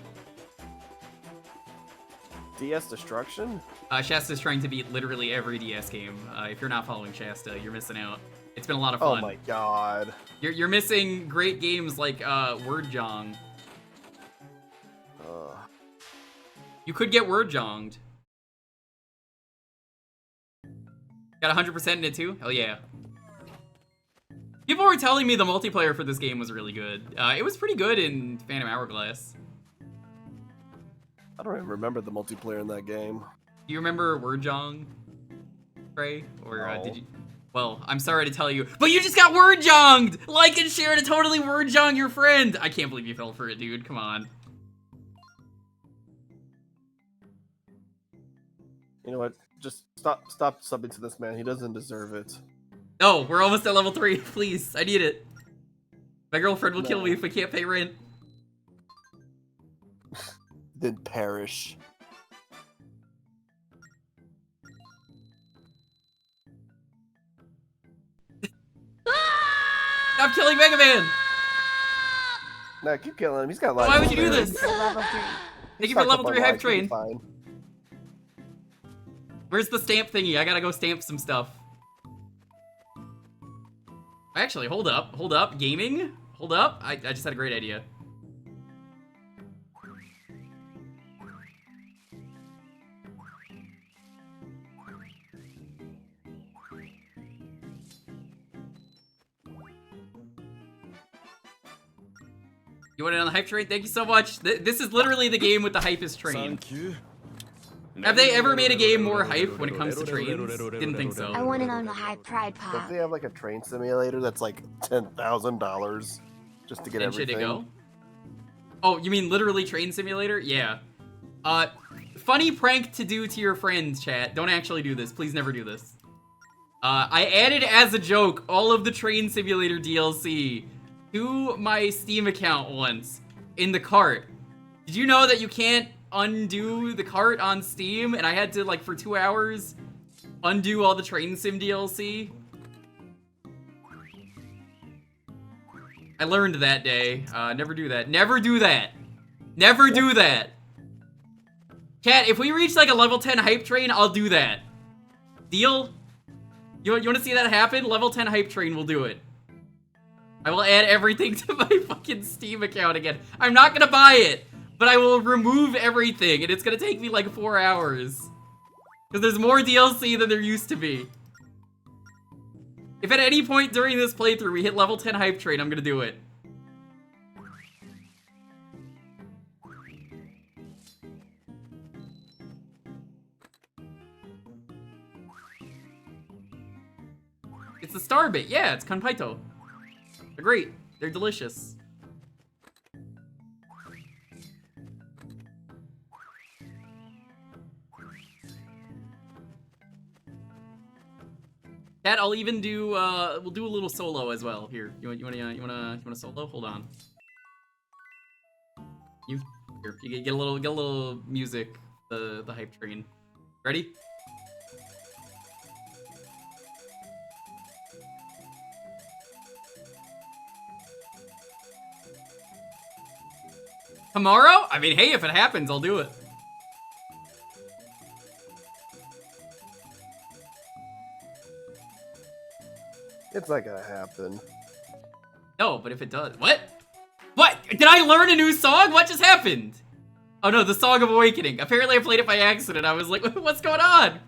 DS Destruction? Shasta's trying to beat literally every DS game. If you're not following Shasta, you're missing out. It's been a lot of fun. Oh my god. You're missing great games like Word Jong. You could get Word Jonged. Got 100% in it too? Hell yeah. People were telling me the multiplayer for this game was really good. It was pretty good in Phantom Hourglass. I don't even remember the multiplayer in that game. Do you remember Word Jong, Trey? Or No. did you? Well, I'm sorry to tell you, but you just got Word Jonged! Like and share to totally Word Jong your friend! I can't believe you fell for it, dude. Come on. You know what? Just stop subbing to this man. He doesn't deserve it. Oh, we're almost at level 3. Please, I need it. My girlfriend will kill me if we can't pay rent. Then perish. Stop killing Mega Man! No, keep killing him. He's got life. Why would you do this? Level 3. Thank you for level 3 hype train. Fine. Where's the stamp thingy? I gotta go stamp some stuff. Actually, hold up. Gaming? Hold up. I just had a great idea. You want it on the hype train? Thank you so much. This is literally the game with the hypest train. Thank you. Have they ever made a game more hype when it comes to trains? Didn't think so. I want it on the high pride Don't pop. they have like a train simulator that's like $10,000 just to get And should everything? it go? Oh, you mean literally train simulator? Yeah. Funny prank to do to your friends, chat. Don't actually do this. Please never do this. I added as a joke all of the train simulator DLC to my Steam account once in the cart. Did you know that you can't undo the cart on Steam? And I had to, like, for 2 hours, undo all the train sim DLC. I learned that day. Never do that. Never do that. Never do that. Chat, if we reach like a level 10 hype train, I'll do that. Deal? You want to see that happen? Level 10 hype train will do it. I will add everything to my fucking Steam account again. I'm not gonna buy it, but I will remove everything, and it's gonna take me like 4 hours. Because there's more DLC than there used to be. If at any point during this playthrough we hit level 10 hype train, I'm gonna do it. It's the star bit. Yeah, it's Kanpaito. They're great. They're delicious. Cat, I'll even do. We'll do a little solo as well. Here, you wanna solo? Hold on. You get a little music. The hype train. Ready? Tomorrow? I mean, hey, if it happens, I'll do it. It's not gonna happen. No, but if it does, what? What? Did I learn a new song? What just happened? Oh no, the Song of Awakening. Apparently I played it by accident. I was like, what's going on?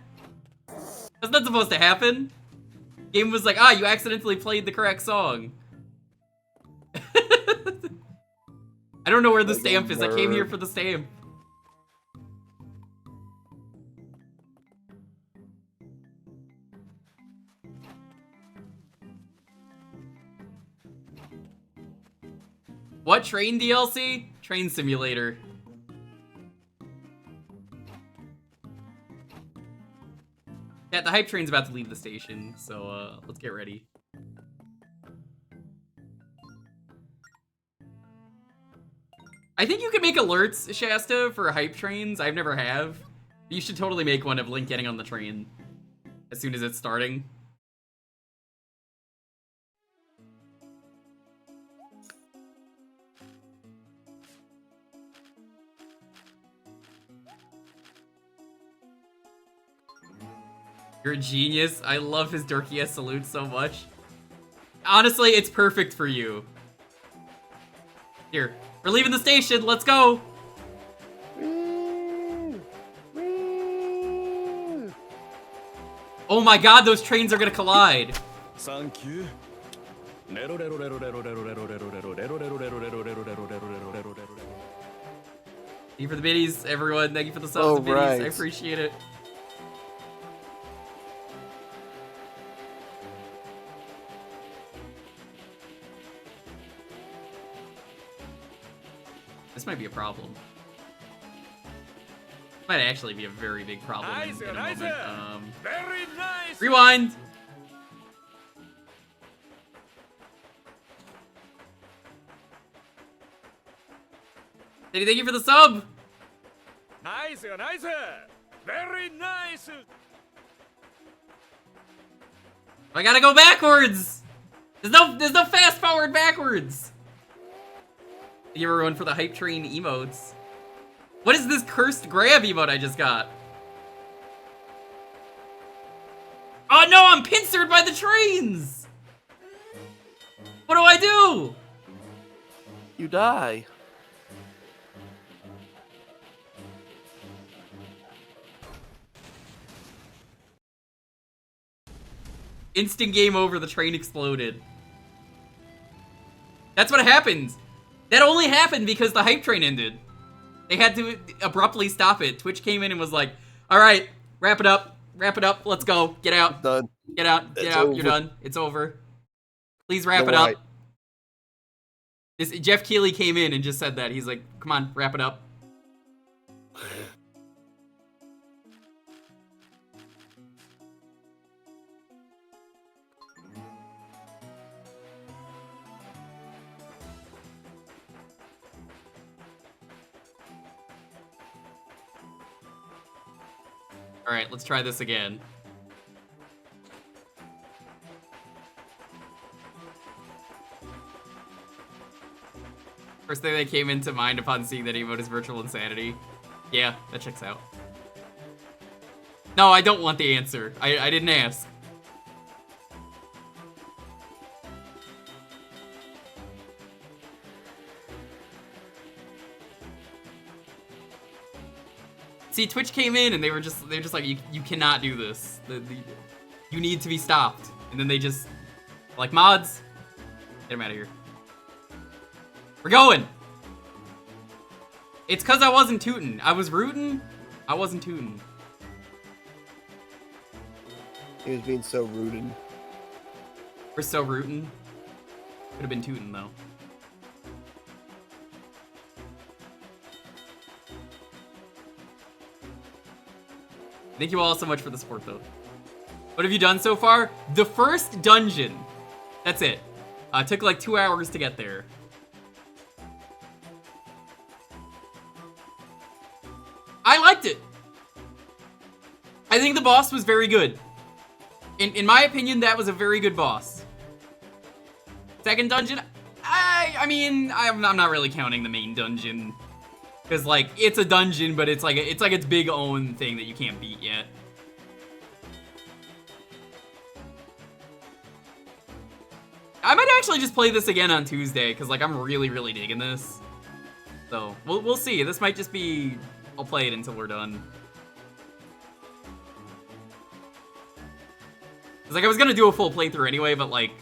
That's not supposed to happen. Game was like, ah, you accidentally played the correct song. I don't know where the stamp is. I came here for the stamp. What train DLC? Train Simulator. Yeah, the hype train's about to leave the station, so let's get ready. I think you can make alerts, Shasta, for hype trains. I've never have. You should totally make one of Link getting on the train as soon as it's starting. You're a genius. I love his dorky ass salute so much. Honestly, it's perfect for you. Here, we're leaving the station. Let's go. Oh my god, those trains are gonna collide. Thank you. Thank you for the biddies, everyone. Thank you for the subs, Oh, the biddies. right. I appreciate it. This might be a problem. Might actually be a very big problem in a moment. Very nice. Rewind! Teddy, thank you for the sub! Nice, nice. Very nice. I gotta go backwards! There's no fast forward backwards! Thank you everyone for the hype train emotes. What is this cursed grab emote I just got? Oh no, I'm pincered by the trains! What do I do? You die. Instant game over, the train exploded. That's what happened. That only happened because the hype train ended. They had to abruptly stop it. Twitch came in and was like, alright, wrap it up, let's go, get out. Done. Get out, get It's out, over. you're done, it's over. Please wrap No, it up. right. Jeff Keighley came in and just said that. He's like, come on, wrap it up. Alright, let's try this again. First thing that came into mind upon seeing that emote is virtual insanity. Yeah, that checks out. No, I don't want the answer. I didn't ask. See, Twitch came in and they're just like, you cannot do this. You need to be stopped. And then they just, like, mods, get him out of here. We're going! It's cause I wasn't tootin'. I was rootin', I wasn't tootin'. He was being so rooted. We're so rootin'. Could have been tootin' though. Thank you all so much for the support though. What have you done so far? The first dungeon. That's it. Took like 2 hours to get there. I liked it. I think the boss was very good. In my opinion, that was a very good boss. Second dungeon, I mean, I'm not really counting the main dungeon. Because, like, it's a dungeon, but it's like its big own thing that you can't beat yet. I might actually just play this again on Tuesday, because, like, I'm really, really digging this. So, we'll see. This might just be... I'll play it until we're done. Cause, like, I was gonna do a full playthrough anyway, but, like,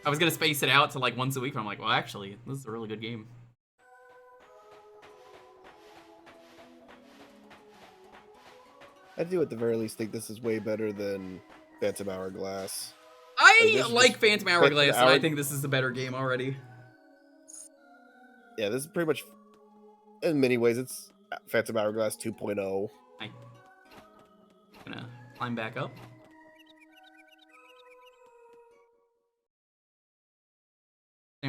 I was gonna space it out to, like, once a week, but I'm like, well, actually, this is a really good game. I do at the very least think this is way better than Phantom Hourglass. I like Phantom Hourglass, and I think this is a better game already. Yeah, this is pretty much, in many ways, it's Phantom Hourglass 2.0. I'm gonna climb back up.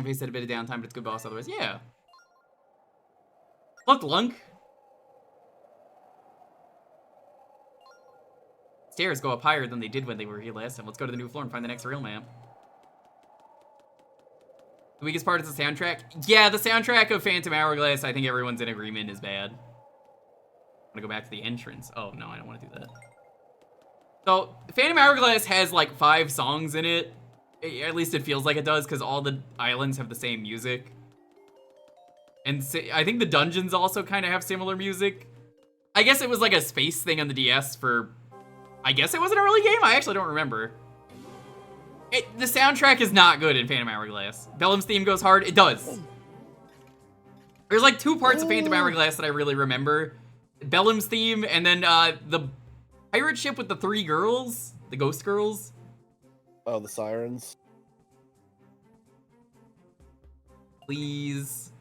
Face had a bit of downtime, but it's good boss otherwise. Yeah. Look, Lunk. Stairs go up higher than they did when they were here last time. Let's go to the new floor and find the next real map. The weakest part is the soundtrack. Yeah, the soundtrack of Phantom Hourglass, I think everyone's in agreement, is bad. I'm gonna go back to the entrance. Oh, no, I don't want to do that. So, Phantom Hourglass has, like, 5 songs in it. At least it feels like it does, because all the islands have the same music. And I think the dungeons also kind of have similar music. I guess it was like a space thing on the DS for... I guess it was an early game? I actually don't remember. The soundtrack is not good in Phantom Hourglass. Bellum's theme goes hard. It does. There's like 2 parts of Phantom Hourglass that I really remember. Bellum's theme, and then the pirate ship with the 3 girls. The ghost girls. Oh, the sirens. Please.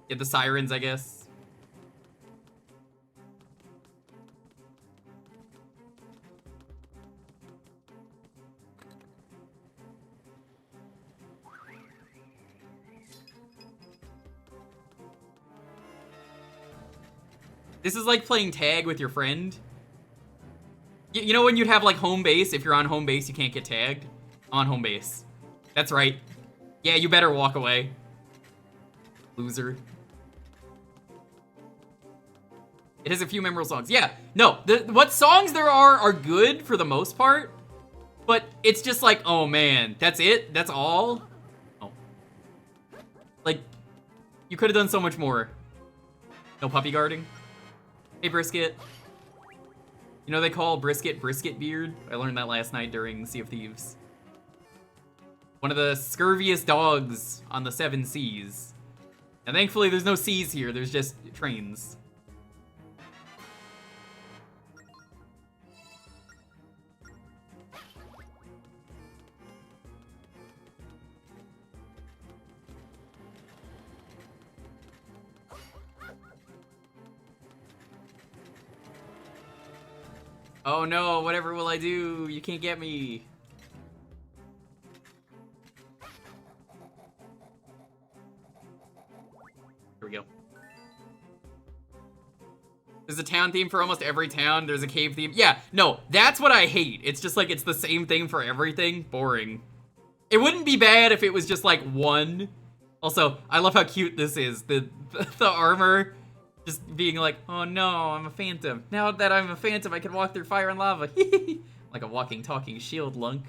Yeah, the sirens, I guess. This is like playing tag with your friend. You know when you'd have like home base? If you're on home base, you can't get tagged? On home base. That's right. Yeah, you better walk away. Loser. It has a few memorable songs. Yeah, no, what songs there are good for the most part, but it's just like, oh man, that's it? That's all? Oh. Like, you could have done so much more. No puppy guarding? Hey, Brisket. You know they call Brisket Beard? I learned that last night during Sea of Thieves. One of the scurviest dogs on the 7 seas. And thankfully there's no seas here, there's just trains. Oh no, whatever will I do? You can't get me. Here we go. There's a town theme for almost every town. There's a cave theme. Yeah, no, that's what I hate. It's just like, it's the same thing for everything. Boring. It wouldn't be bad if it was just like one. Also, I love how cute this is. The armor just being like, oh no, I'm a phantom. Now that I'm a phantom, I can walk through fire and lava. Like a walking, talking shield, Lunk.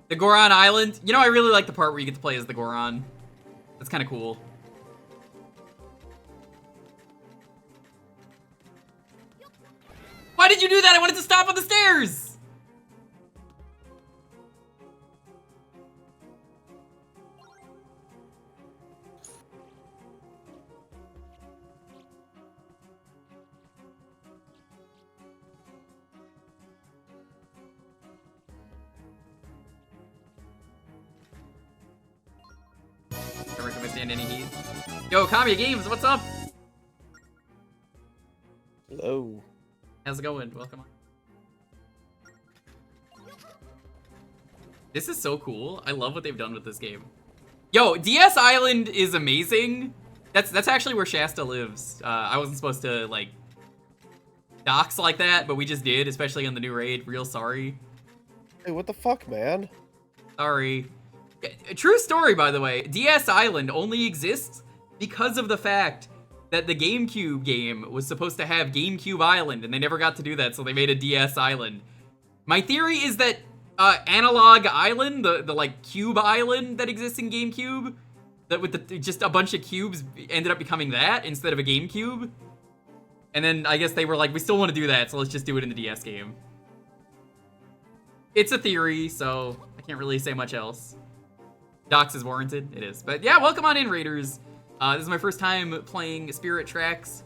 The Goron Island. You know, I really like the part where you get to play as the Goron. That's kind of cool. Why did you do that? I wanted to stop on the stairs! Never can withstand any heat. Yo, Kamiya Games, what's up? Hello. How's it going? Welcome on. This is so cool. I love what they've done with this game. Yo, DS Island is amazing. That's actually where Shasta lives. I wasn't supposed to, like, dox like that, but we just did, especially on the new raid. Real sorry. Hey, what the fuck, man? Sorry. True story, by the way. DS Island only exists because of the fact that the GameCube game was supposed to have GameCube Island, and they never got to do that, so they made a DS Island. My theory is that Analog Island, the like cube island that exists in GameCube, that with just a bunch of cubes ended up becoming that instead of a GameCube. And then I guess they were like, we still want to do that, so let's just do it in the DS game. It's a theory, so I can't really say much else. Dox is warranted. It is. But yeah, welcome on in, Raiders. This is my first time playing Spirit Tracks.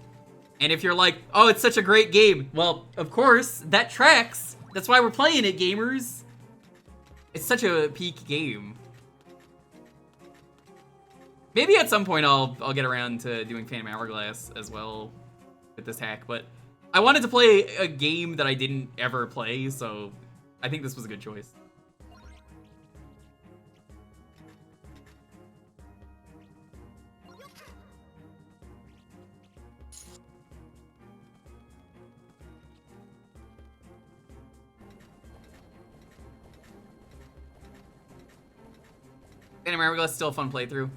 And if you're like, oh, it's such a great game. Well, of course, that tracks. That's why we're playing it, gamers. It's such a peak game. Maybe at some point I'll get around to doing Phantom Hourglass as well with this hack. But I wanted to play a game that I didn't ever play, so I think this was a good choice. Phantom Hourglass is still a fun playthrough.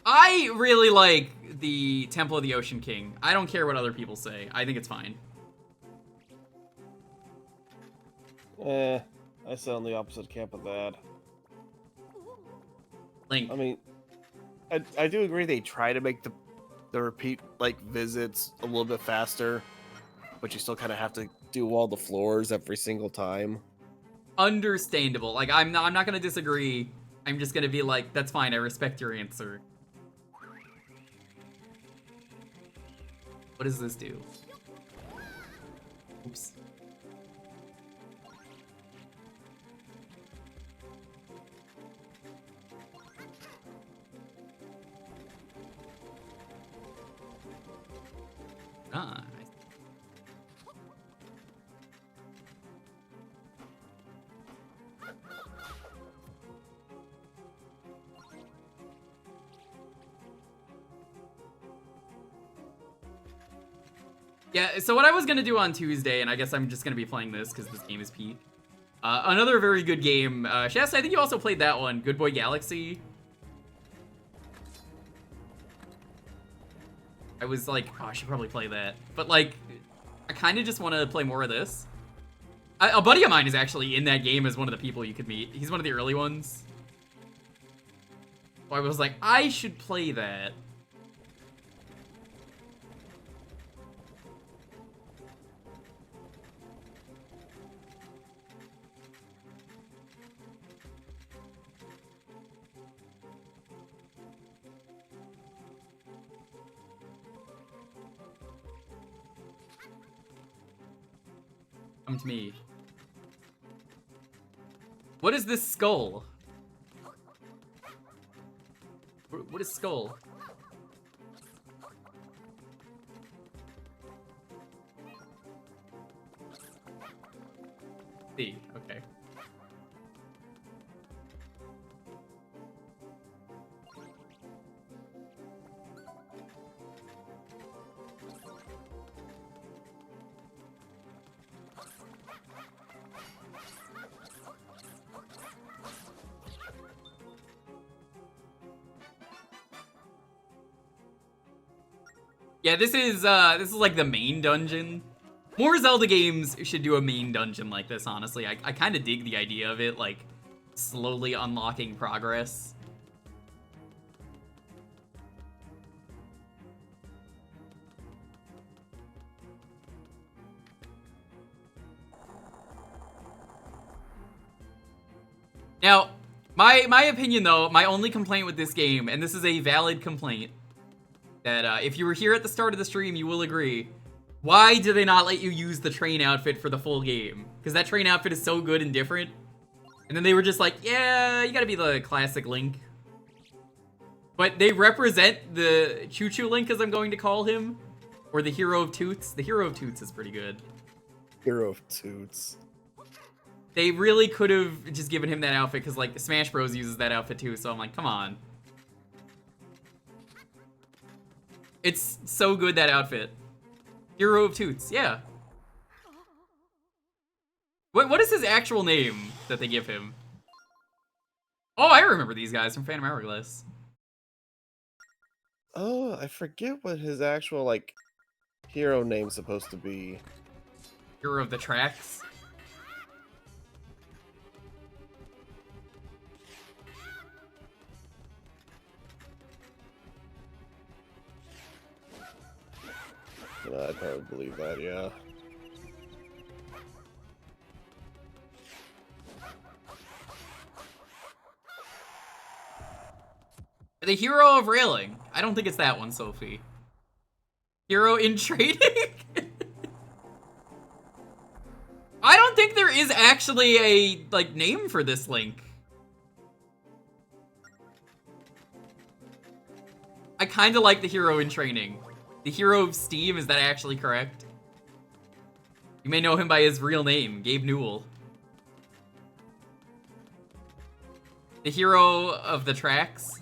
I really like the Temple of the Ocean King. I don't care what other people say. I think it's fine. I sit on the opposite camp of that. Link. I mean, I do agree they try to make the repeat like visits a little bit faster, but you still kind of have to do all the floors every single time. Understandable. Like I'm not gonna disagree. I'm just gonna be like, that's fine. I respect your answer. What does this do? Oops. Ah, I see. Yeah, so what I was gonna do on Tuesday, and I guess I'm just gonna be playing this because this game is peak. Another very good game. Shasta, I think you also played that one, Good Boy Galaxy. I was like, oh, I should probably play that. But like, I kind of just want to play more of this. A buddy of mine is actually in that game as one of the people you could meet. He's one of the early ones. So I was like, I should play that. Come to me. What is this skull? What is skull? See, okay. Yeah, this is like the main dungeon. More Zelda games should do a main dungeon like this, honestly. I kind of dig the idea of it, like, slowly unlocking progress. Now, my opinion, though, my only complaint with this game, and this is a valid complaint, that if you were here at the start of the stream, you will agree. Why do they not let you use the train outfit for the full game? Because that train outfit is so good and different. And then they were just like, yeah, you gotta be the classic Link. But they represent the Choo-Choo Link, as I'm going to call him. Or the Hero of Toots. The Hero of Toots is pretty good. Hero of Toots. They really could have just given him that outfit because, like, Smash Bros. Uses that outfit too, so I'm like, come on. It's so good, that outfit. Hero of Toots, yeah. What is his actual name that they give him? Oh, I remember these guys from Phantom Hourglass. Oh, I forget what his actual, like, hero name's supposed to be. Hero of the Tracks. I'd probably believe that, yeah. The Hero of Railing. I don't think it's that one, Sophie. Hero in Trading? I don't think there is actually a, like, name for this Link. I kinda like the Hero in Training. The Hero of Steam, is that actually correct? You may know him by his real name, Gabe Newell. The Hero of the Tracks.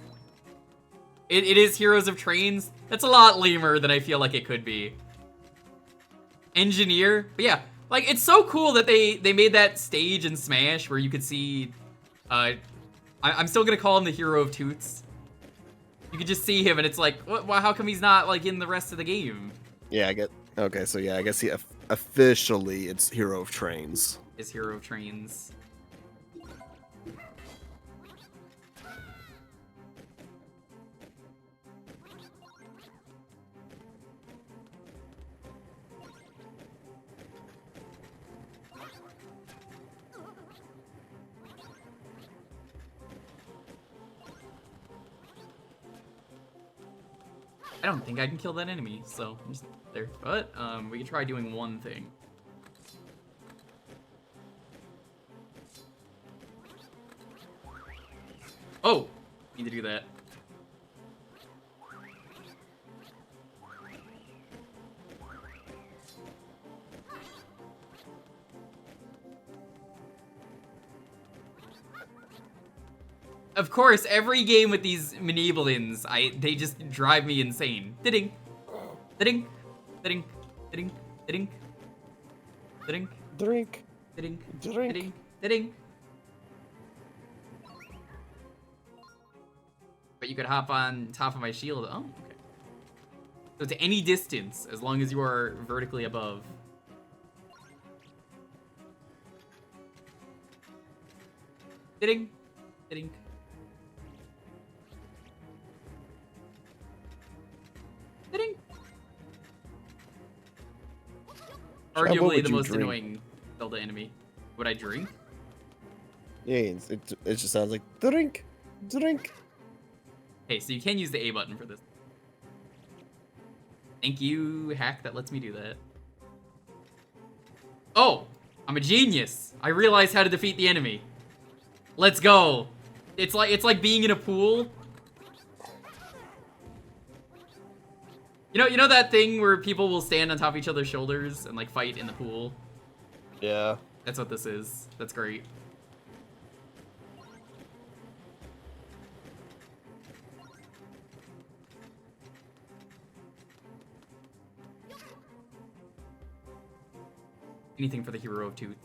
It is Heroes of Trains. That's a lot lamer than I feel like it could be. Engineer. But yeah, like, it's so cool that they made that stage in Smash where you could see... I'm still gonna call him the Hero of Toots. You could just see him and it's like, what, how come he's not, like, in the rest of the game? Yeah, I get... Okay, so yeah, I guess officially it's Hero of Trains. Is Hero of Trains. I don't think I can kill that enemy, so I'm just there. But we can try doing one thing. Oh, need to do that. Of course, every game with these Maneeblins, they just drive me insane. Ding, ding, ding, ding, ding, ding, Drink. ding, Drink. ding, ding. But you could hop on top of my shield. Oh, okay. So to any distance, as long as you are vertically above. Ding, ding. Ding. What Arguably would the you most drink? annoying Zelda enemy. Would I drink? Yeah, it just sounds like drink. Drink. Okay, so you can use the A button for this. Thank you, hack that lets me do that. Oh, I'm a genius. I realize how to defeat the enemy. Let's go. It's like being in a pool. You know that thing where people will stand on top of each other's shoulders and like fight in the pool? Yeah. That's what this is. That's great. Anything for the Hero of Toots.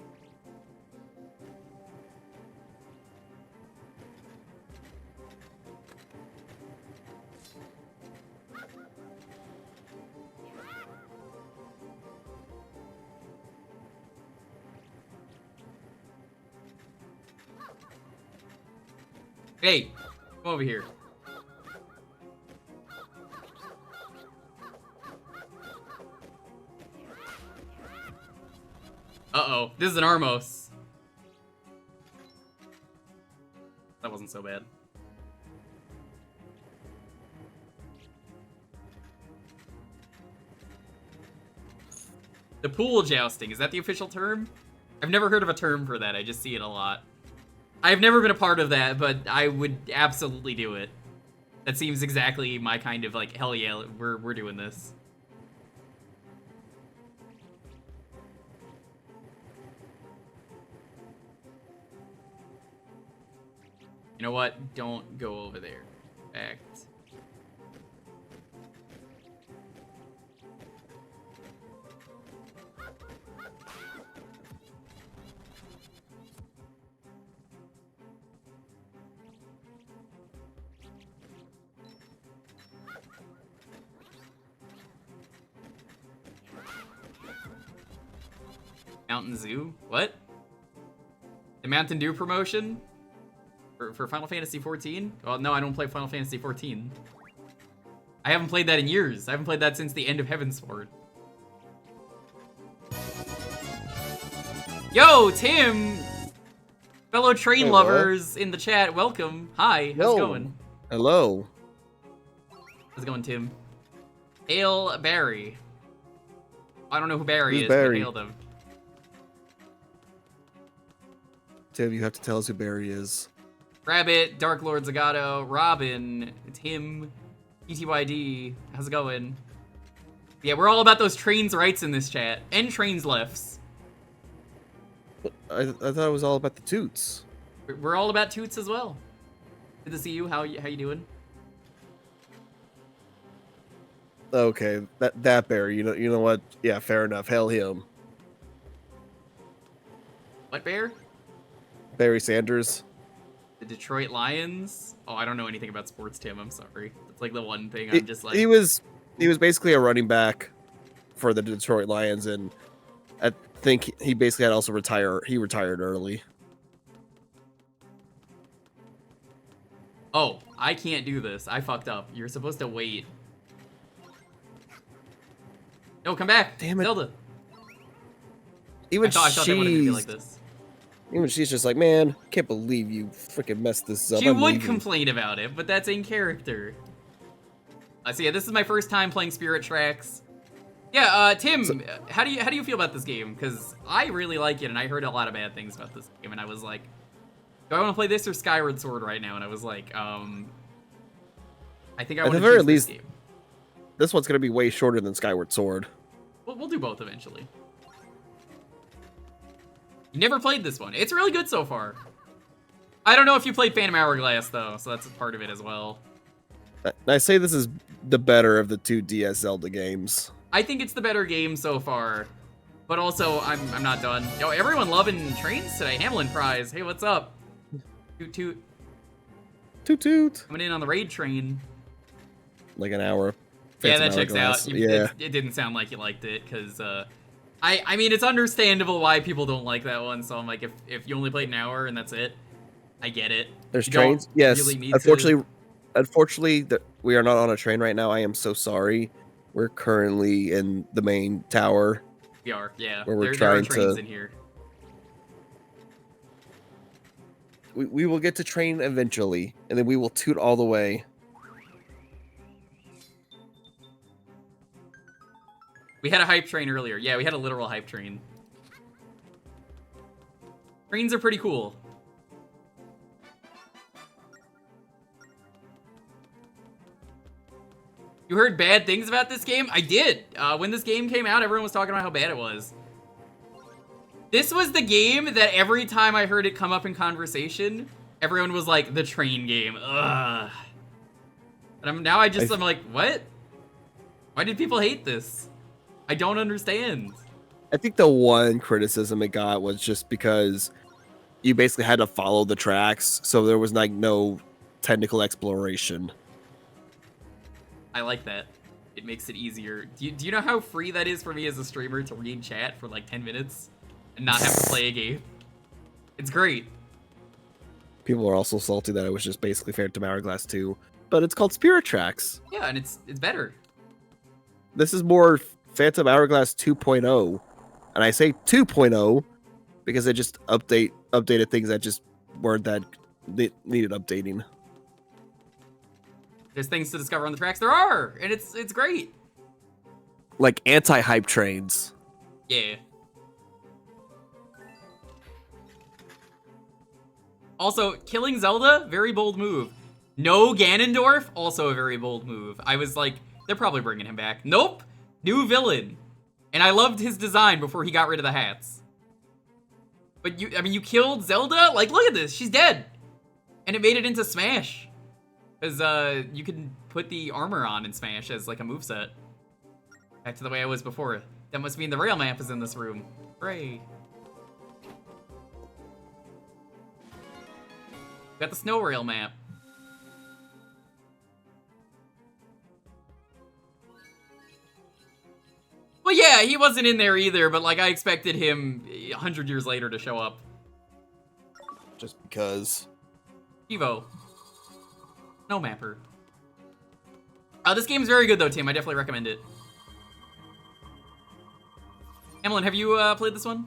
Hey, come over here. Uh-oh, this is an Armos. That wasn't so bad. The pool jousting, is that the official term? I've never heard of a term for that, I just see it a lot. I've never been a part of that, but I would absolutely do it. That seems exactly my kind of, like, hell yeah, we're doing this. You know what? Don't go over there. Fact. Mountain Zoo? What? The Mountain Dew promotion? For Final Fantasy XIV? Well, no, I don't play Final Fantasy XIV. I haven't played that in years. I haven't played that since the end of Heavensward. Yo, Tim! Fellow train lovers in the chat, welcome. Hi, how's it going? Hello. How's it going, Tim? Hail Barry. I don't know who Barry Who's is, Barry? but hail them. Tim, you have to tell us who Barry is. Rabbit, Dark Lord Zagato, Robin, Tim, TTYD, how's it going? Yeah, we're all about those trains rights in this chat, and trains lefts. I thought it was all about the Toots. We're all about Toots as well. Good to see you. How you doing? Okay, that Barry. You know what? Yeah, fair enough. Hail him. What bear? Barry Sanders. The Detroit Lions? Oh, I don't know anything about sports, Tim. I'm sorry. It's like the one thing I'm just like... He was basically a running back for the Detroit Lions, and I think he basically had also retired early. Oh, I can't do this. I fucked up. You're supposed to wait. No, come back. Damn it. Zelda. Even I thought they wanted to be like this. Even she's just like, man, can't believe you freaking messed this up. She I'm would leaving." complain about it, but that's in character. So yeah, this is my first time playing Spirit Tracks. Yeah, Tim, how do you feel about this game? Because I really like it, and I heard a lot of bad things about this game, and I was like, do I want to play this or Skyward Sword right now? And I was like, I think I want to choose this game. This one's gonna be way shorter than Skyward Sword. We'll do both eventually. You never played this one. It's really good so far. I don't know if you played Phantom Hourglass, though, so that's a part of it as well. I say this is the better of the two DS Zelda games. I think it's the better game so far, but also I'm not done. Yo, everyone loving trains today. Hamlin Prize. Hey, what's up? Toot toot. Toot toot. Coming in on the raid train. Like an hour. Yeah, Phantom that checks Hourglass. out. Yeah. It didn't sound like you liked it, because, I mean, it's understandable why people don't like that one, so I'm like, if you only played an hour and that's it, I get it. There's You don't trains. Yes. really need Unfortunately, we are not on a train right now. I am so sorry. We're currently in the main tower. We are, yeah. Where we're there are trying trains to- in here. We will get to train eventually, and then we will toot all the way. We had a hype train earlier. Yeah, we had a literal hype train. Trains are pretty cool. You heard bad things about this game? I did. When this game came out, everyone was talking about how bad it was. This was the game that every time I heard it come up in conversation, everyone was like, the train game. Ugh. And I'm like, what? Why did people hate this? I don't understand. I think the one criticism it got was just because you basically had to follow the tracks, so there was like no technical exploration. I like that. It makes it easier. Do you know how free that is for me as a streamer to read chat for like 10 minutes and not have to play a game? It's great. People are also salty that it was just basically Phantom Hourglass 2, but it's called Spirit Tracks. Yeah, and it's better. This is more Phantom Hourglass 2.0, and I say 2.0 because they just updated things that just weren't that needed updating. There's things to discover on the tracks. There are, and it's great. Like anti-hype trains. Yeah. Also, killing Zelda, very bold move. No Ganondorf, also a very bold move. I was like, they're probably bringing him back. Nope, new villain. And I loved his design before he got rid of the hats. But you killed Zelda? Like, look at this, she's dead. And it made it into Smash. Because you can put the armor on in Smash as like a moveset. Back to the way I was before. That must mean the rail map is in this room. Hooray. Got the snow rail map. Well, yeah, he wasn't in there either, but like I expected him 100 years later to show up. Just because. Evo. No mapper. This game's very good though, Tim. I definitely recommend it. Emlyn, have you played this one?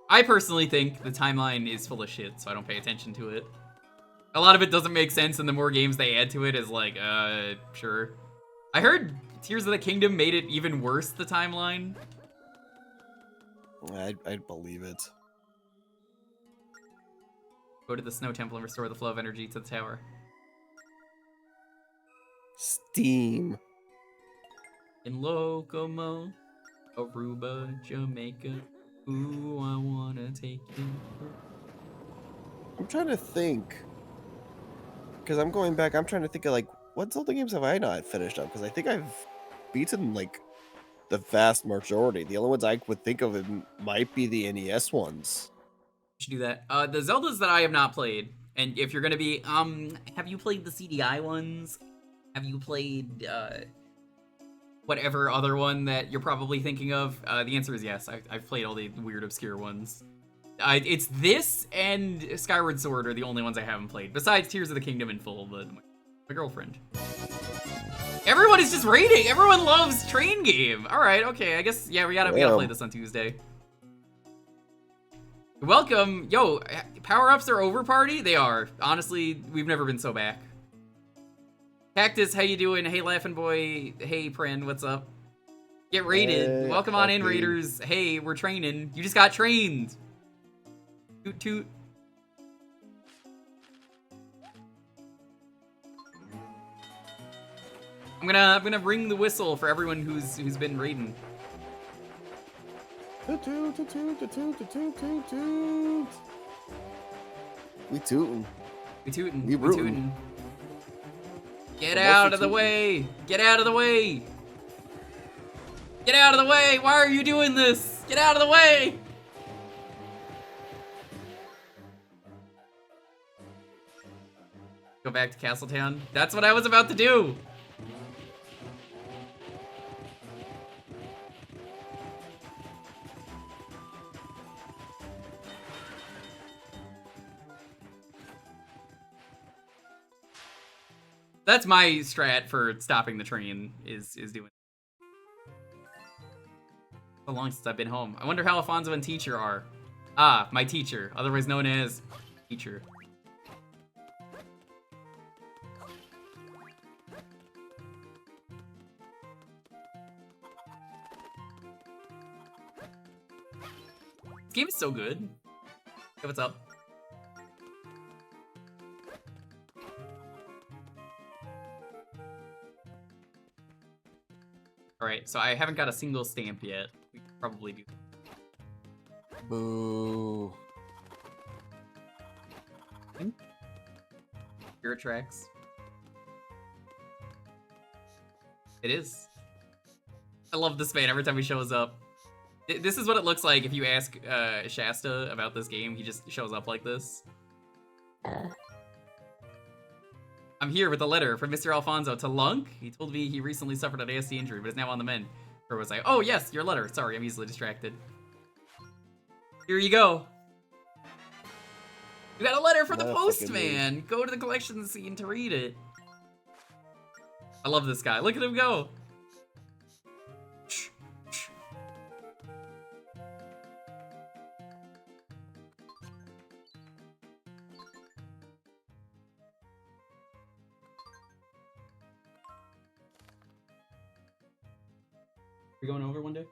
I personally think the timeline is full of shit, so I don't pay attention to it. A lot of it doesn't make sense, and the more games they add to it is like, sure. I heard Tears of the Kingdom made it even worse, the timeline. I'd believe it. Go to the Snow Temple and restore the flow of energy to the tower. Steam. In Locomo, Aruba, Jamaica. Ooh, I wanna take you. I'm trying to think. Because I'm going back, I'm trying to think of like, what Zelda games have I not finished up? Because I think I've beaten like the vast majority. The only ones I would think of might be the NES ones. You should do that. The Zeldas that I have not played, and if you're gonna be, have you played the CDI ones? Have you played, whatever other one that you're probably thinking of? The answer is yes. I've played all the weird, obscure ones. It's this and Skyward Sword are the only ones I haven't played, besides Tears of the Kingdom in full, but my girlfriend. Everyone is just raiding! Everyone loves Train Game! Alright, okay, I guess, yeah, we gotta play this on Tuesday. Welcome! Yo, power-ups are over, party? They are. Honestly, we've never been so back. Cactus, how you doing? Hey, Laughing Boy. Hey, Prin, what's up? Get raided. Hey, welcome on in, raiders. Hey, we're training. You just got trained. Toot toot. I'm gonna ring the whistle for everyone who's been raiding. Toot toot toot toot toot toot toot toot. We tootin'. We tootin'. We We rootin'. tootin'. Get out of the way! Get out of the way! Get out of the way! Why are you doing this? Get out of the way! Go back to Castletown. That's what I was about to do! That's my strat for stopping the train, is doing. So long since I've been home. I wonder how Alfonso and Teacher are. Ah, my teacher, otherwise known as Teacher. This game is so good. Hey, what's up? Alright, so I haven't got a single stamp yet. We could probably do. Boo. Spirit tracks. It is. I love this man every time he shows up. This is what it looks like if you ask Shasta about this game. He just shows up like this. I'm here with a letter from Mr. Alfonso to Lunk. He told me he recently suffered an ASD injury, but is now on the mend. Or was I? Oh, yes, your letter. Sorry, I'm easily distracted. Here you go. You got a letter from the postman. Go to the collection scene to read it. I love this guy. Look at him go. We going over one day?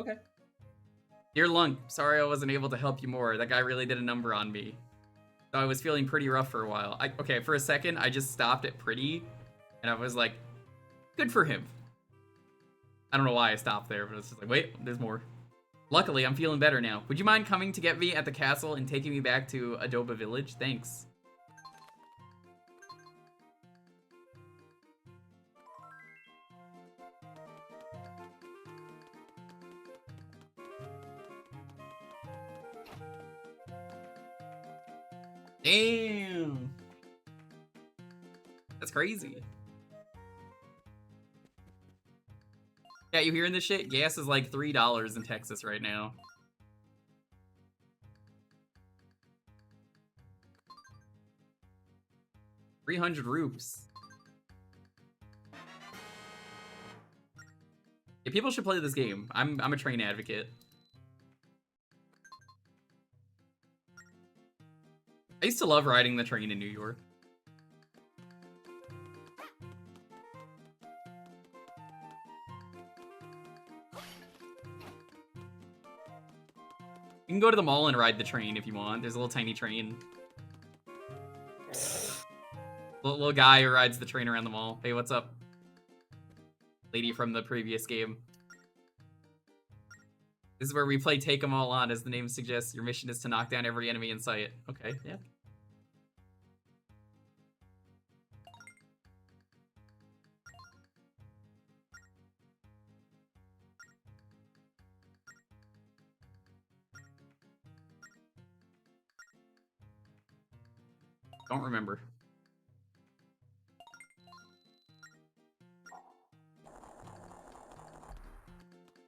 Okay. Dear Lunk, sorry I wasn't able to help you more. That guy really did a number on me. So I was feeling pretty rough for a while. Okay, for a second, I just stopped at pretty, and I was like, good for him. I don't know why I stopped there, but it's just like, wait, there's more. Luckily, I'm feeling better now. Would you mind coming to get me at the castle and taking me back to Adoba Village? Thanks. Damn. That's crazy. Yeah, you hearing this shit? Gas is like $3 in Texas right now. $300. Yeah, people should play this game. I'm a train advocate. I used to love riding the train in New York. You can go to the mall and ride the train if you want. There's a little tiny train. Little guy who rides the train around the mall. Hey, what's up? Lady from the previous game. This is where we play Take 'Em All On, as the name suggests. Your mission is to knock down every enemy in sight. Okay, yeah. Don't remember.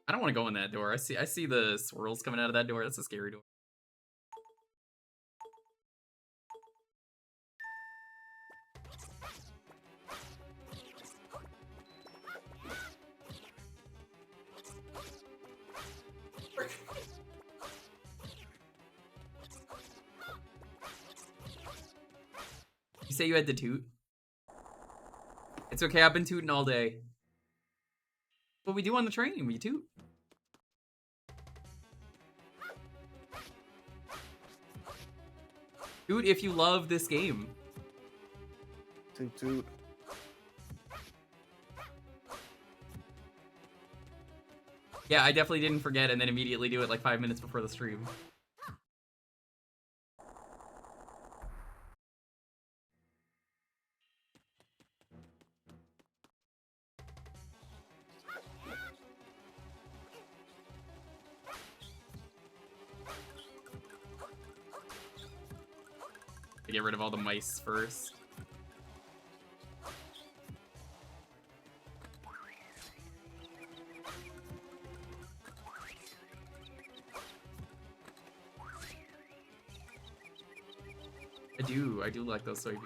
I don't want to go in that door. I see the swirls coming out of that door. That's a scary door. You say you had to toot? It's okay, I've been tooting all day. What we do on the train, we toot. Toot if you love this game. Toot toot. Yeah, I definitely didn't forget and then immediately do it like 5 minutes before the stream. Get rid of all the mice first. I do like those soybeans.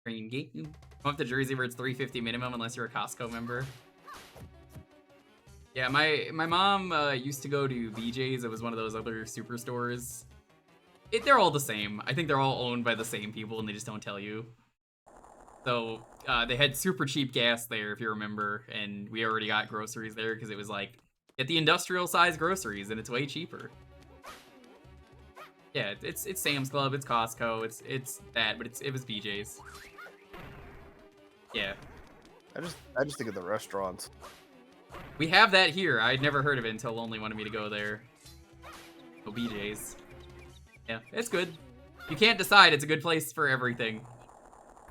Train gate. Come up to Jersey where it's $3.50 minimum unless you're a Costco member. Yeah, my mom used to go to BJ's. It was one of those other superstores. They're all the same. I think they're all owned by the same people and they just don't tell you. So they had super cheap gas there, if you remember, and we already got groceries there because it was like, get the industrial size groceries and it's way cheaper. Yeah, it's Sam's Club, it's Costco, it's that, but it was BJ's. Yeah. I just think of the restaurants. We have that here. I'd never heard of it until Lonely wanted me to go there. Oh, BJ's. Yeah, it's good. You can't decide. It's a good place for everything.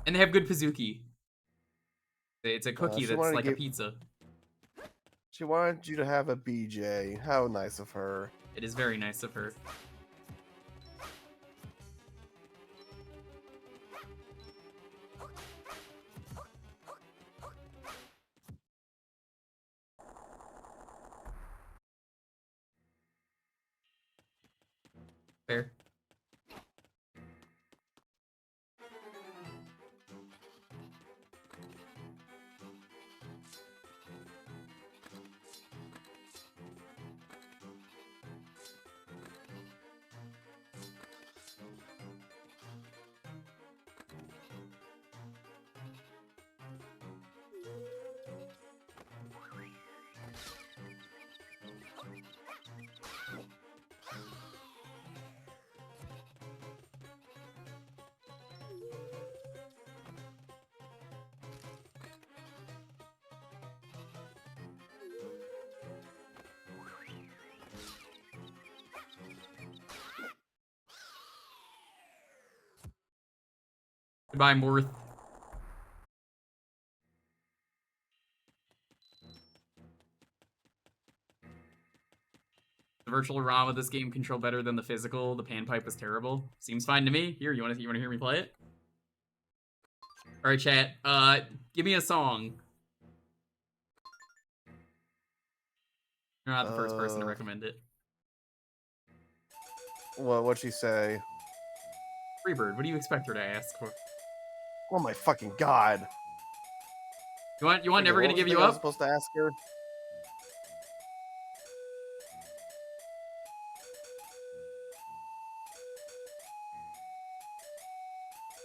And they have good Pizookie. It's a cookie that's like a pizza. She wanted you to have a BJ. How nice of her. It is very nice of her. Fair. Goodbye, Morth. The virtual ROM of this game control better than the physical. The panpipe is terrible. Seems fine to me. Here, you wanna hear me play it? Alright, chat. Give me a song. You're not the first person to recommend it. Well, what'd she say? Freebird, what do you expect her to ask for? Oh my fucking god! You want Okay, Never what Gonna was Give the You thing I was Up? supposed to ask her?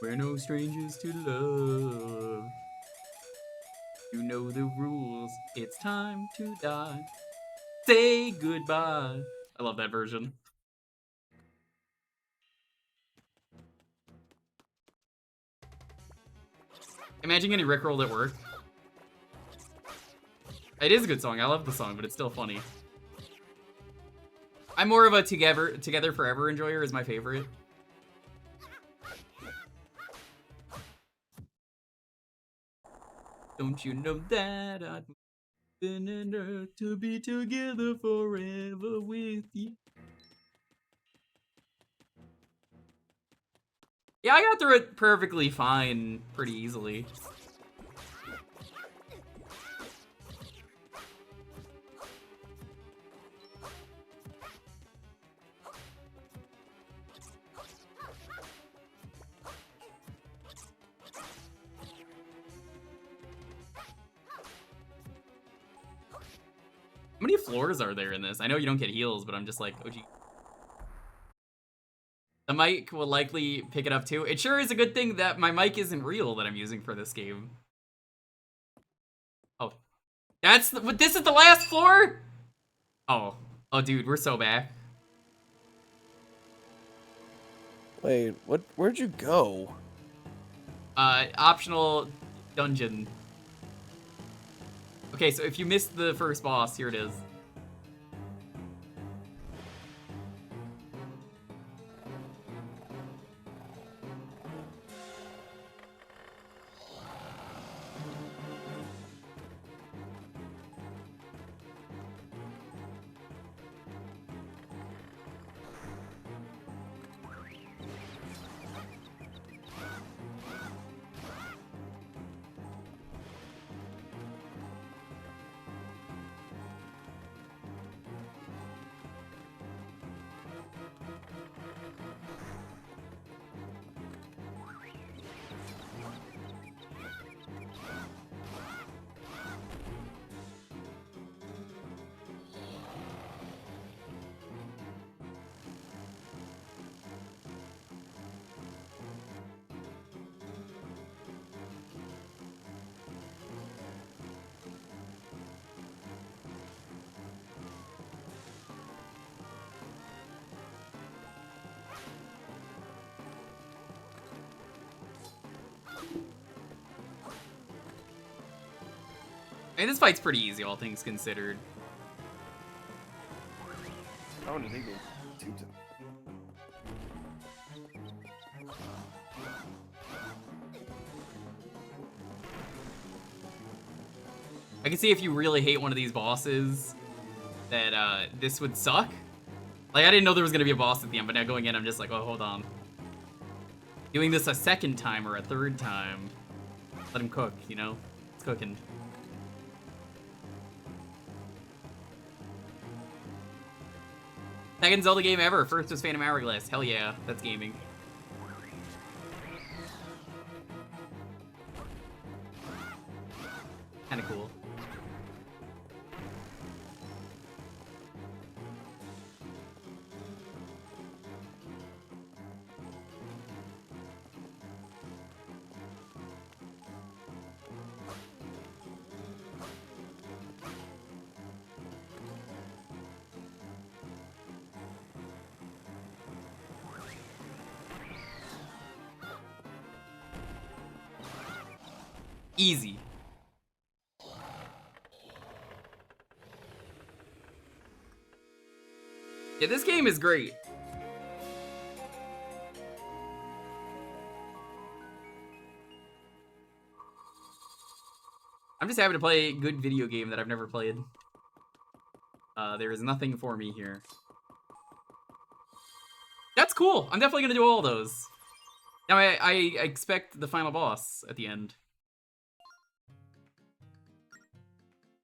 We're no strangers to love. You know the rules. It's time to die. Say goodbye. I love that version. Imagine getting rickrolled at work. It is a good song. I love the song, but it's still funny. I'm more of a Together Forever enjoyer is my favorite. Don't you know that I'd been in earth to be together forever with you? Yeah, I got through it perfectly fine, pretty easily. How many floors are there in this? I know you don't get heals, but I'm just like, oh gee. The mic will likely pick it up too. It sure is a good thing that my mic isn't real that I'm using for this game. Oh. This is the last floor? Oh. Oh dude, we're so back. Wait, where'd you go? Optional dungeon. Okay, so if you missed the first boss, here it is. I mean, this fight's pretty easy, all things considered. I want to think of Toots. I can see if you really hate one of these bosses, that this would suck. Like, I didn't know there was gonna be a boss at the end, but now going in, I'm just like, oh, hold on. Doing this a second time or a third time, let him cook, you know? It's cooking. Second Zelda game ever. First was Phantom Hourglass. Hell yeah, that's gaming. Kinda cool. Easy. Yeah, this game is great. I'm just happy to play a good video game that I've never played. There is nothing for me here. That's cool. I'm definitely gonna do all those. Now I expect the final boss at the end.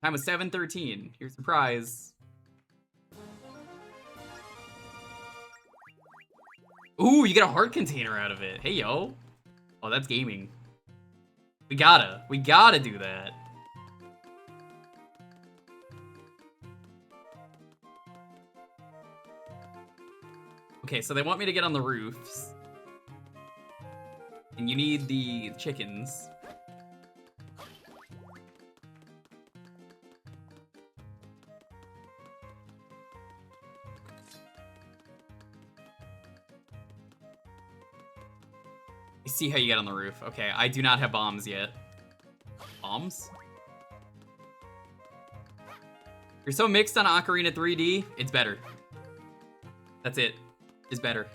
Time was 7:13. Here's the prize. Ooh, you get a heart container out of it. Hey, yo. Oh, that's gaming. We gotta do that. Okay, so they want me to get on the roofs. And you need the chickens. I see how you get on the roof. Okay, I do not have bombs yet. Bombs? You're so mixed on Ocarina 3D, it's better. That's it. It's better.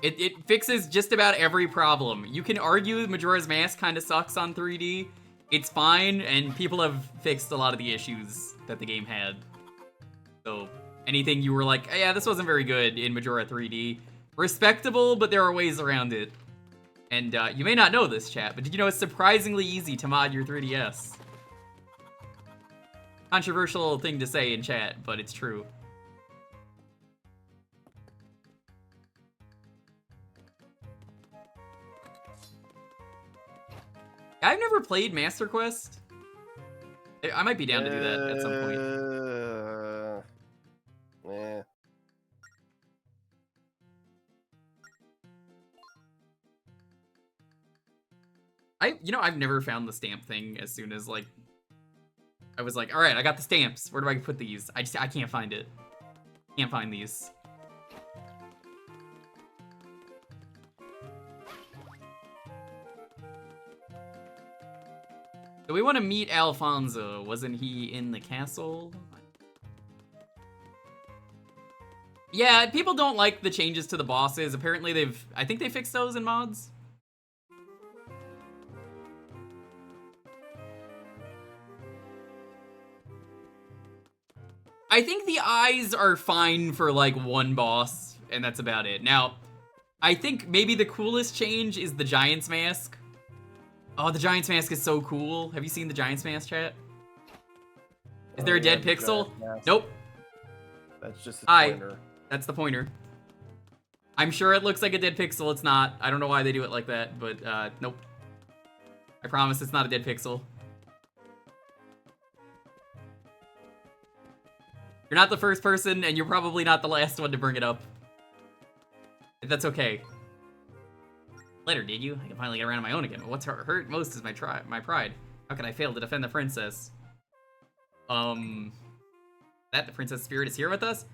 It fixes just about every problem. You can argue Majora's Mask kind of sucks on 3D. It's fine, and people have fixed a lot of the issues that the game had. So, anything you were like, yeah, this wasn't very good in Majora 3D, respectable, but there are ways around it. And you may not know this, chat, but did you know it's surprisingly easy to mod your 3DS? Controversial thing to say in chat, but it's true. I've never played Master Quest. I might be down to do that at some point. I've never found the stamp thing as soon as, like, I was like, alright, I got the stamps. Where do I put these? I can't find it. Can't find these. So we want to meet Alfonso. Wasn't he in the castle? Yeah, people don't like the changes to the bosses. Apparently I think they fixed those in mods. I think the eyes are fine for like one boss, and that's about it. Now, I think maybe the coolest change is the Giant's Mask. Oh, the Giant's Mask is so cool. Have you seen the Giant's Mask, chat? Is there a dead pixel? Nope. That's just a pointer. That's the pointer. I'm sure it looks like a dead pixel. It's not. I don't know why they do it like that, but nope. I promise it's not a dead pixel. You're not the first person, and you're probably not the last one to bring it up. That's okay. Letter, did you? I can finally get around on my own again. But what's hurt most is my pride. How could I fail to defend the princess? The princess spirit is here with us?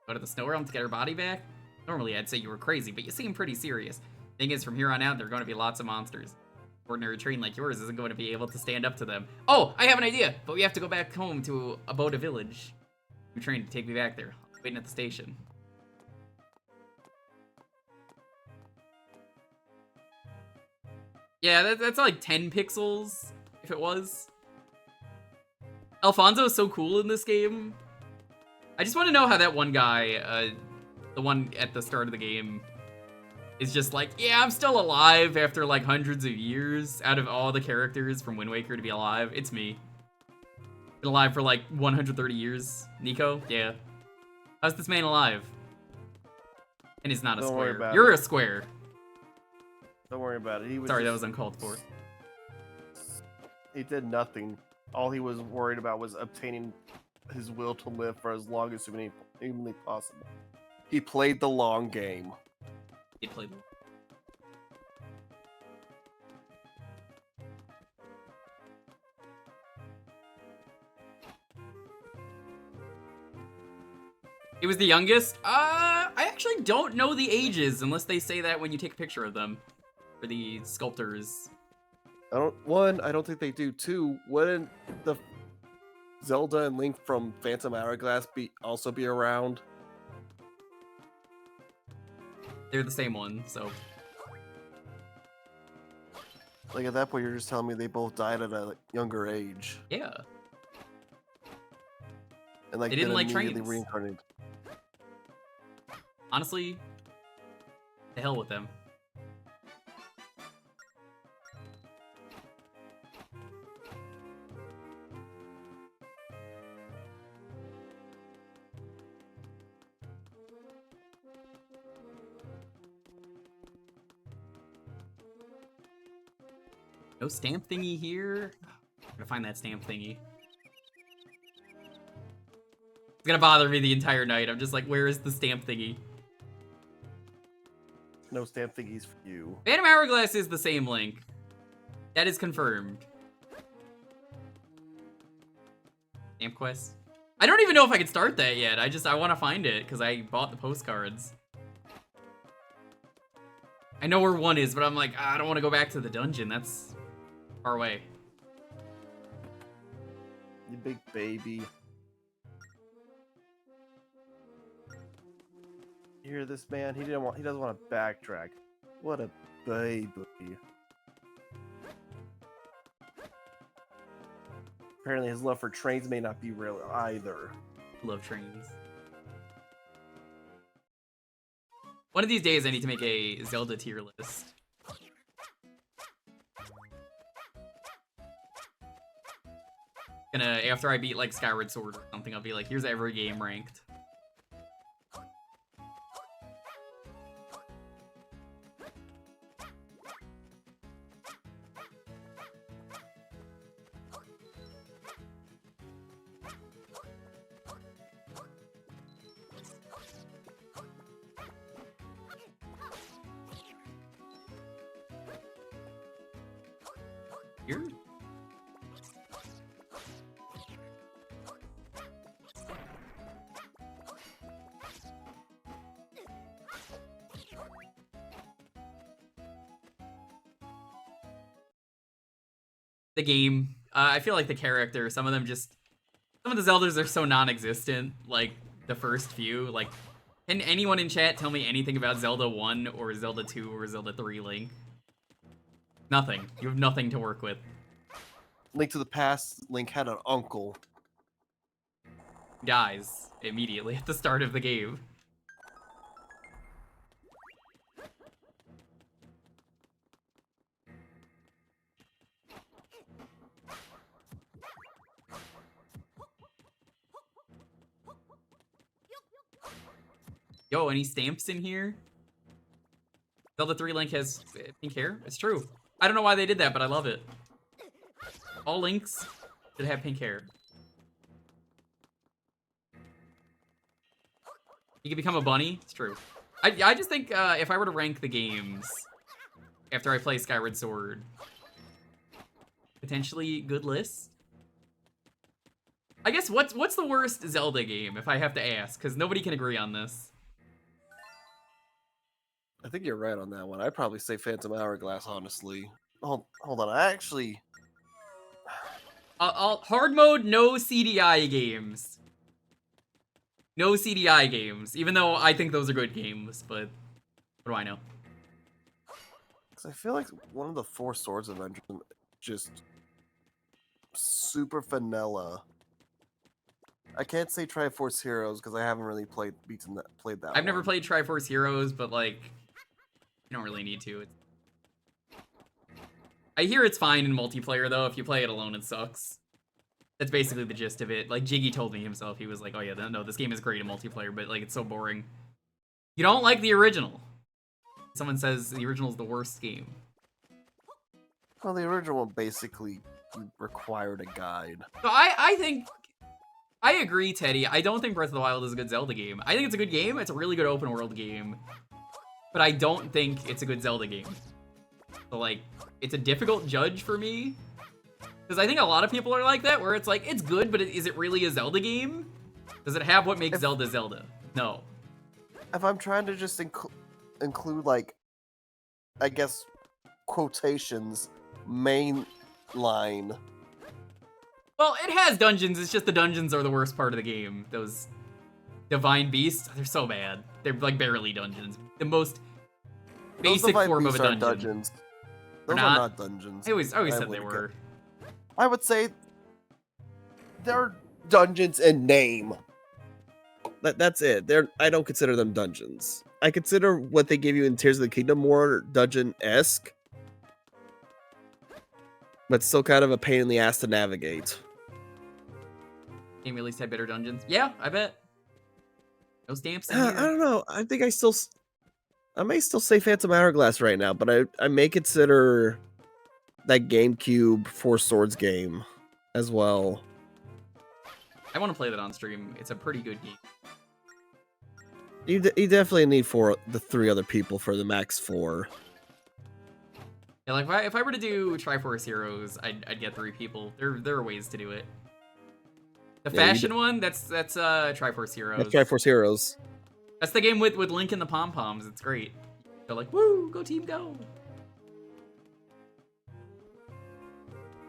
Go to the snow realm to get her body back? Normally I'd say you were crazy, but you seem pretty serious. Thing is, from here on out, there are going to be lots of monsters. Ordinary train like yours isn't going to be able to stand up to them. Oh, I have an idea! But we have to go back home to Aboda Village. You trained to take me back there. I'm waiting at the station. Yeah, that's like 10 pixels, if it was. Alfonso is so cool in this game. I just want to know how that one guy, the one at the start of the game, is just like, yeah, I'm still alive after like hundreds of years. Out of all the characters from Wind Waker to be alive, it's me. Been alive for like 130 years. Nico? Yeah. How's this man alive? And he's not a square. You're a square. Don't worry about it. Sorry, that was uncalled for. He did nothing. All he was worried about was obtaining his will to live for as long as humanly possible. He played the long game. He played. He was the youngest? I actually don't know the ages unless they say that when you take a picture of them. For the sculptors. I don't think they do. Two, wouldn't the Zelda and Link from Phantom Hourglass also be around? They're the same one, so. Like at that point, you're just telling me they both died at a younger age, Yeah. and like They didn't then like immediately trains. reincarnated. Honestly, the hell with them. No stamp thingy here. I'm gonna find that stamp thingy. It's gonna bother me the entire night. I'm just like, where is the stamp thingy? No stamp thingies for you. Phantom Hourglass is the same Link. That is confirmed. Stamp quest. I don't even know if I can start that yet. I want to find it because I bought the postcards. I know where one is, but I'm like, I don't want to go back to the dungeon. That's far away. You big baby. You hear this man? He doesn't want to backtrack. What a baby. Apparently his love for trains may not be real either. Love trains. One of these days I need to make a Zelda tier list. After I beat like Skyward Sword or something, I'll be like, here's every game ranked. Here? The game. I feel like the character, some of the Zeldas are so non-existent, like the first few. Like, can anyone in chat tell me anything about Zelda 1 or Zelda 2 or Zelda 3 Link? Nothing. You have nothing to work with. Link to the Past, Link had an uncle. Dies immediately at the start of the game. Yo, any stamps in here? Zelda 3 Link has pink hair? It's true. I don't know why they did that, but I love it. All Links should have pink hair. You can become a bunny? It's true. I just think if I were to rank the games after I play Skyward Sword, potentially good list? I guess what's the worst Zelda game, if I have to ask? Because nobody can agree on this. I think you're right on that one. I'd probably say Phantom Hourglass, honestly. Hold on. I actually... Hard mode, no CDI games. No CDI games. Even though I think those are good games, but what do I know? Because I feel like one of the Four Swords Avengers just super vanilla. I can't say Triforce Heroes because I haven't really played that. I've never played Triforce Heroes, but like, you don't really need to. I hear it's fine in multiplayer though. If you play it alone, it sucks. That's basically the gist of it. Like Jiggy told me himself, he was like, "Oh yeah, no, this game is great in multiplayer, but like it's so boring." You don't like the original. Someone says the original is the worst game. Well, the original one basically required a guide. So I think I agree, Teddy. I don't think Breath of the Wild is a good Zelda game. I think it's a good game. It's a really good open world game, but I don't think it's a good Zelda game. So like, it's a difficult judge for me. Because I think a lot of people are like that, where it's like, it's good, but is it really a Zelda game? Does it have what makes Zelda Zelda? No. If I'm trying to just include, like, I guess, quotations, main line. Well, it has dungeons, it's just the dungeons are the worst part of the game. Those divine beasts, they're so bad. They're like barely dungeons. The most basic divine form of a beasts aren't dungeon. dungeons. They're Those are not? not dungeons. I always said they wouldn't were. I would say they're dungeons in name. That's it. I don't consider them dungeons. I consider what they give you in Tears of the Kingdom more dungeon-esque, but still kind of a pain in the ass to navigate. Game at least had better dungeons. Yeah, I bet. No stamps in I here. don't know. I think I may still say Phantom Hourglass right now, but I may consider that GameCube Four Swords game as well. I want to play that on stream. It's a pretty good game. You definitely need the 3 other people for the max 4. Yeah, like if I were to do Triforce Heroes, I'd get 3 people. There are ways to do it. The fashion one, that's Triforce Heroes. That's Triforce Heroes. That's the game with Link and the pom poms. It's great. They're like, woo, go team, go.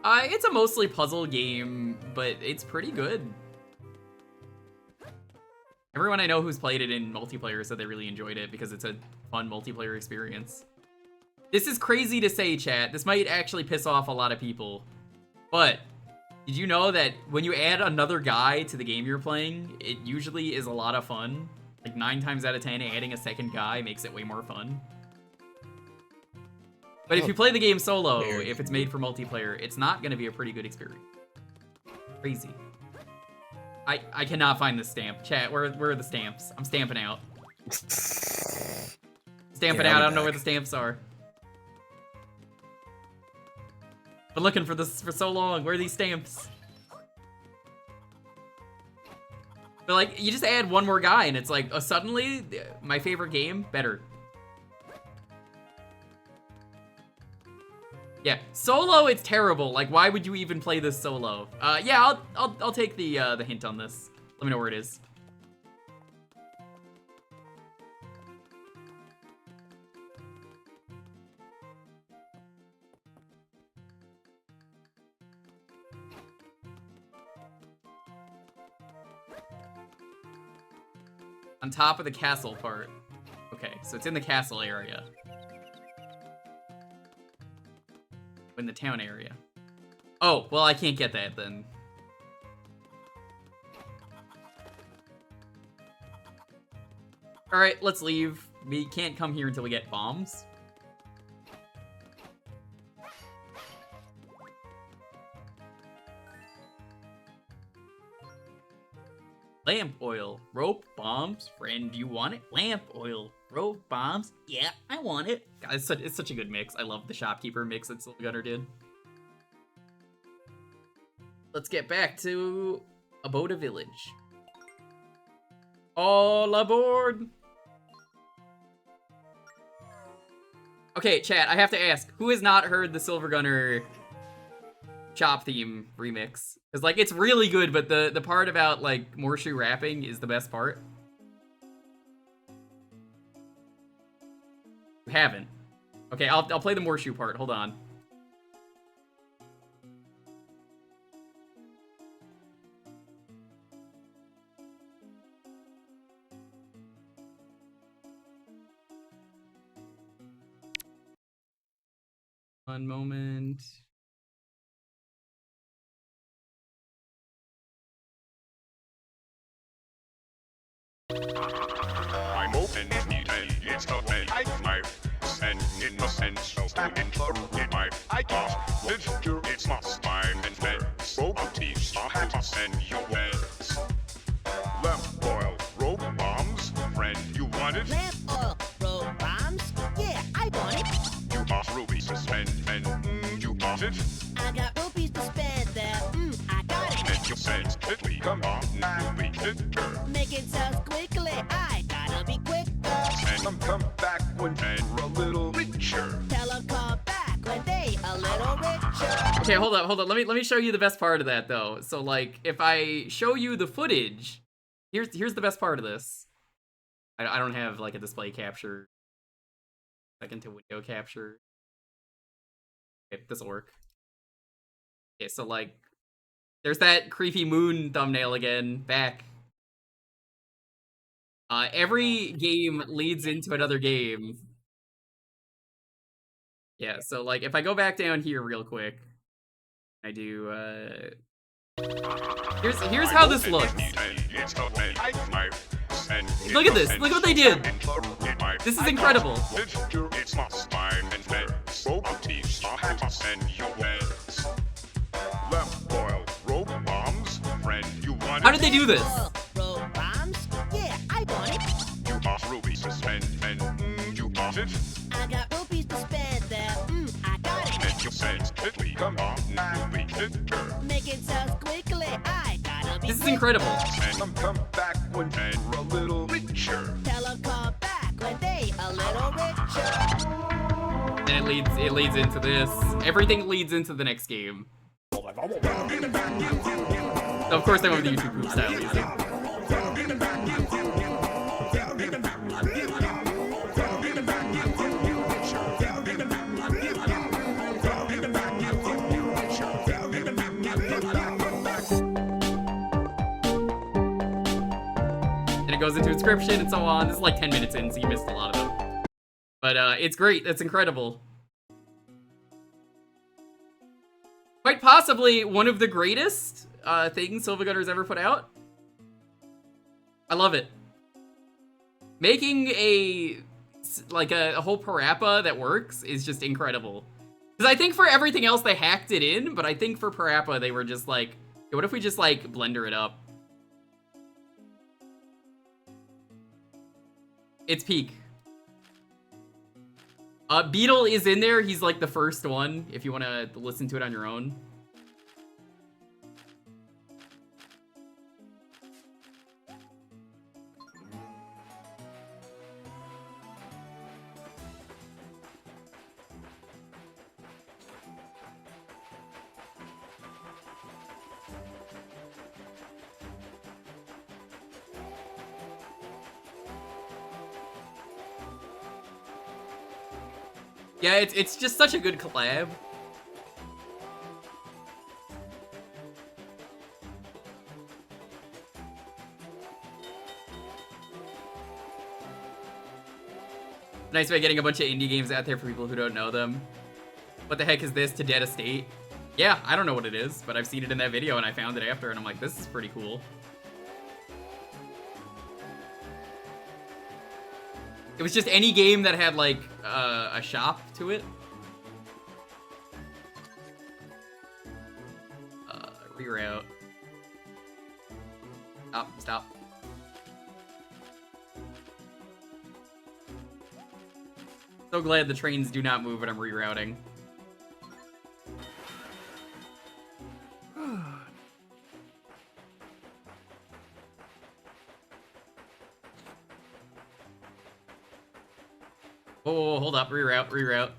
It's a mostly puzzle game, but it's pretty good. Everyone I know who's played it in multiplayer said they really enjoyed it because it's a fun multiplayer experience. This is crazy to say, chat. This might actually piss off a lot of people. But did you know that when you add another guy to the game you're playing, it usually is a lot of fun? Like 9 times out of 10, adding a second guy makes it way more fun. But if you play the game solo, if it's made for multiplayer, it's not going to be a pretty good experience. Crazy. I cannot find the stamp. Chat, where are the stamps? I'm stamping out. Stamping out, I don't know where the stamps are. Been looking for this for so long. Where are these stamps? But like, you just add one more guy and it's like, suddenly, my favorite game, better. Yeah, solo, it's terrible. Like, why would you even play this solo? Yeah, I'll take the hint on this. Let me know where it is. On top of the castle part. Okay, so it's in the castle area. In the town area. Oh, well, I can't get that then. Alright, let's leave. We can't come here until we get bombs. Lamp oil, rope, bombs. Friend, you want it? Lamp oil, rope, bombs. Yeah, I want it. God, it's such a good mix. I love the shopkeeper mix that Silver Gunner did. Let's get back to Aboda Village. All aboard! Okay, chat, I have to ask, who has not heard the Silver Gunner Chop theme remix? Because, like, it's really good, but the part about, like, Morshu rapping is the best part. You haven't. Okay, I'll play the Morshu part. Hold on. One moment. I'm open it's open. My and innocent so in my I can't literature it's must find and then so teach and you wins. Lamp oil, rope bombs, friend, you want it? Lamp oil, rope bombs. Yeah, I want it. You got rubies to spend and you got it? I got rupees to spend there. I got it. And you said it we come on now we hit her. Make it sound quickly. I gotta be quicker. And come back when you're a little richer. Tell them come back when they a little richer. Okay, hold up. Let me show you the best part of that though. So like, if I show you the footage, here's the best part of this. I don't have like a display capture. Second to window capture. Okay, this'll work. Okay, so like, there's that creepy moon thumbnail again, back. Every game leads into another game. Yeah, so like if I go back down here real quick, I do here's how this looks. Look at this. Look what they did. This is incredible. How did they do this? Road bombs? Yeah, I want it. You got rubies to spend, and you got it. I got rupees to spend there. I got it. And you said, quickly, come on, now we hit her. Make it so quickly. I gotta be This is quick. incredible. And come back when you're a little richer. Tell 'em come back when they a little richer. And it leads into this. Everything leads into the next game. So of course I went with the YouTube group style music. And it goes into inscription and so on. This is like 10 minutes in, so you missed a lot of them. But it's great. It's incredible. Quite possibly one of the greatest things Silvagunner's ever put out. I love it. Making a whole Parappa that works is just incredible. Because I think for everything else they hacked it in, but I think for Parappa they were just like, hey, what if we just like blender it up? It's peak. Beetle is in there. He's like the first one, if you want to listen to it on your own. Yeah, it's just such a good collab. Nice way of getting a bunch of indie games out there for people who don't know them. What the heck is this? To Dead Estate? Yeah, I don't know what it is, but I've seen it in that video and I found it after and I'm like, this is pretty cool. It was just any game that had like a shop to it. Reroute. Stop. So glad the trains do not move when I'm rerouting. Oh, hold up. Reroute.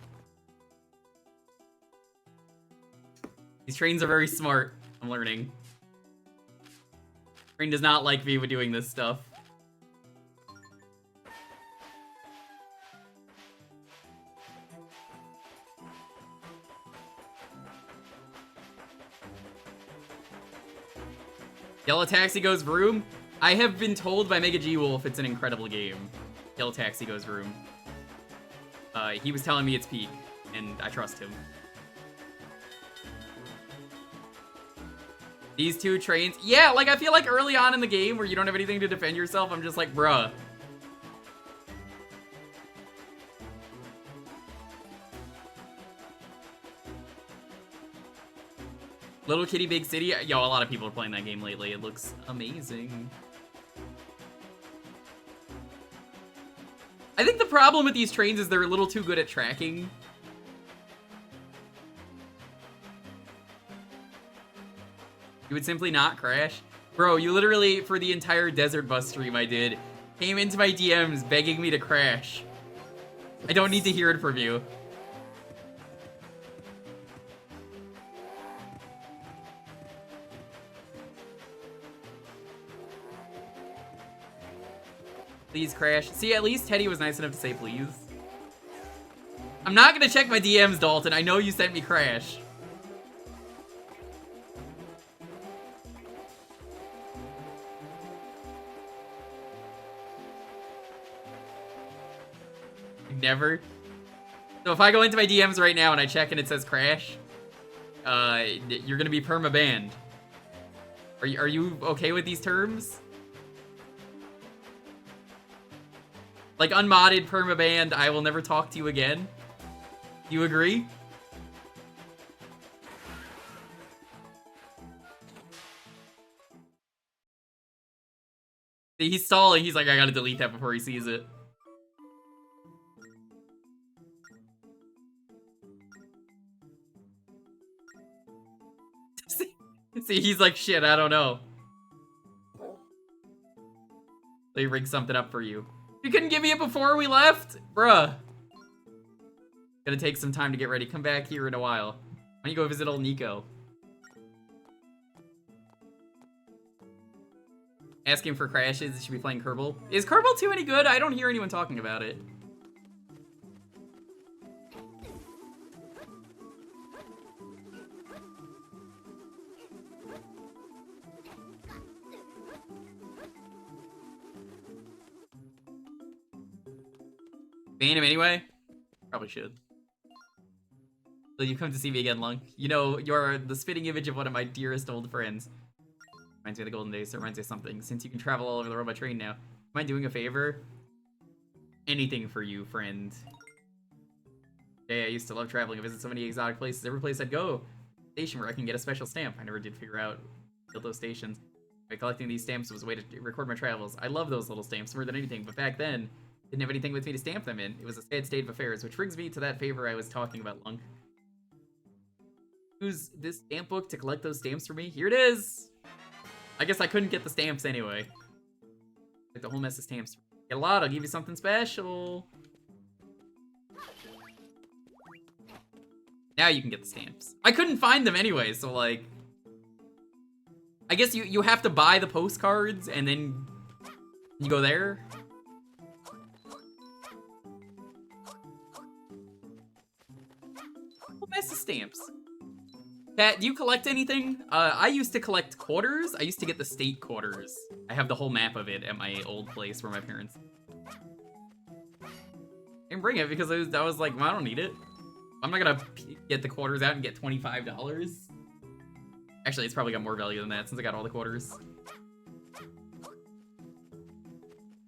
These trains are very smart. I'm learning. Train does not like me with doing this stuff. Yellow Taxi Goes Vroom. I have been told by Mega G Wolf it's an incredible game. Yellow Taxi Goes Vroom. He was telling me it's peak, and I trust him. These two trains. Yeah, like I feel like early on in the game where you don't have anything to defend yourself, I'm just like, bruh. Little Kitty Big City. Yo, a lot of people are playing that game lately. It looks amazing. I think the problem with these trains is they're a little too good at tracking. You would simply not crash. Bro, you literally, for the entire Desert Bus stream I did, came into my DMs begging me to crash. I don't need to hear it from you. Please crash. See, at least Teddy was nice enough to say please. I'm not gonna check my DMs, Dalton. I know you sent me crash. Never. So if I go into my DMs right now and I check and it says Crash, you're gonna be perma-banned. Are you okay with these terms? Like, unmodded, perma-banned, I will never talk to you again? You agree? He's stalling, he's like, I gotta delete that before he sees it. See, he's like, shit, I don't know. They rigged something up for you. You couldn't give me it before we left? Bruh. Gonna take some time to get ready. Come back here in a while. Why don't you go visit old Nico? Asking for crashes, you should be playing Kerbal. Is Kerbal 2 any good? I don't hear anyone talking about it. Ban him anyway? Probably should. So you come to see me again, Lunk. You know, you're the spitting image of one of my dearest old friends. Reminds me of the golden days, so it reminds me of something. Since you can travel all over the world by train now, am I doing a favor? Anything for you, friend. Yeah, I used to love traveling. I visit so many exotic places. Every place I'd go, station where I can get a special stamp. I never did figure out those stations. By collecting these stamps was a way to record my travels. I love those little stamps more than anything, but back then, didn't have anything with me to stamp them in. It was a sad state of affairs, which brings me to that favor I was talking about, Lunk. Use this stamp book to collect those stamps for me. Here it is! I guess I couldn't get the stamps anyway. Like the whole mess of stamps. Get a lot, I'll give you something special. Now you can get the stamps. I couldn't find them anyway, so like... I guess you have to buy the postcards and then you go there. Mess of stamps. Pat, do you collect anything? I used to collect quarters. I used to get the state quarters. I have the whole map of it at my old place where my parents... I didn't bring it because I was like, well, I don't need it. I'm not gonna get the quarters out and get $25. Actually, it's probably got more value than that since I got all the quarters.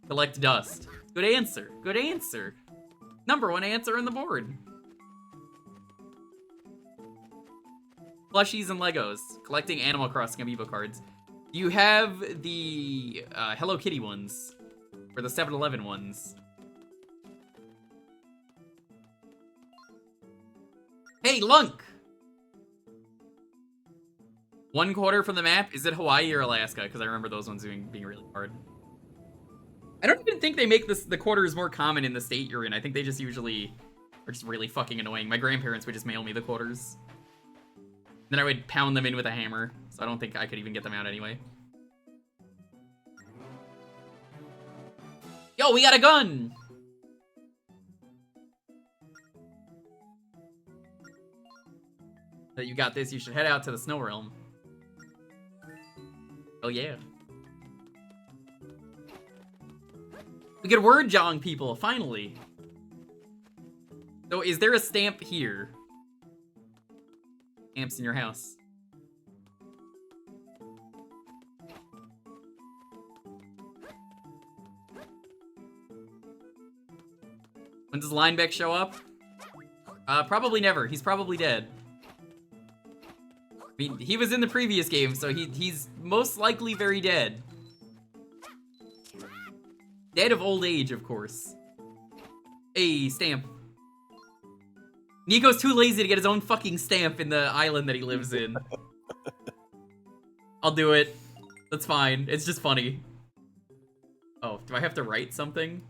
Collect dust. Good answer. Good answer. #1 answer on the board. Plushies and Legos. Collecting Animal Crossing amiibo cards. You have the Hello Kitty ones. Or the 7-Eleven ones. Hey, Lunk! 1 quarter from the map. Is it Hawaii or Alaska? Because I remember those ones being really hard. I don't even think they make the quarters more common in the state you're in. I think they just usually are just really fucking annoying. My grandparents would just mail me the quarters. Then I would pound them in with a hammer, so I don't think I could even get them out anyway. Yo, we got a gun! That you got this, you should head out to the Snow Realm. Oh yeah. We get word jawing people, finally. So is there a stamp here? Stamps in your house. When does Linebeck show up? Probably never. He's probably dead. I mean, he was in the previous game, so he's most likely very dead. Dead of old age, of course. Hey, stamp. Nico's too lazy to get his own fucking stamp in the island that he lives in. I'll do it. That's fine. It's just funny. Oh, do I have to write something?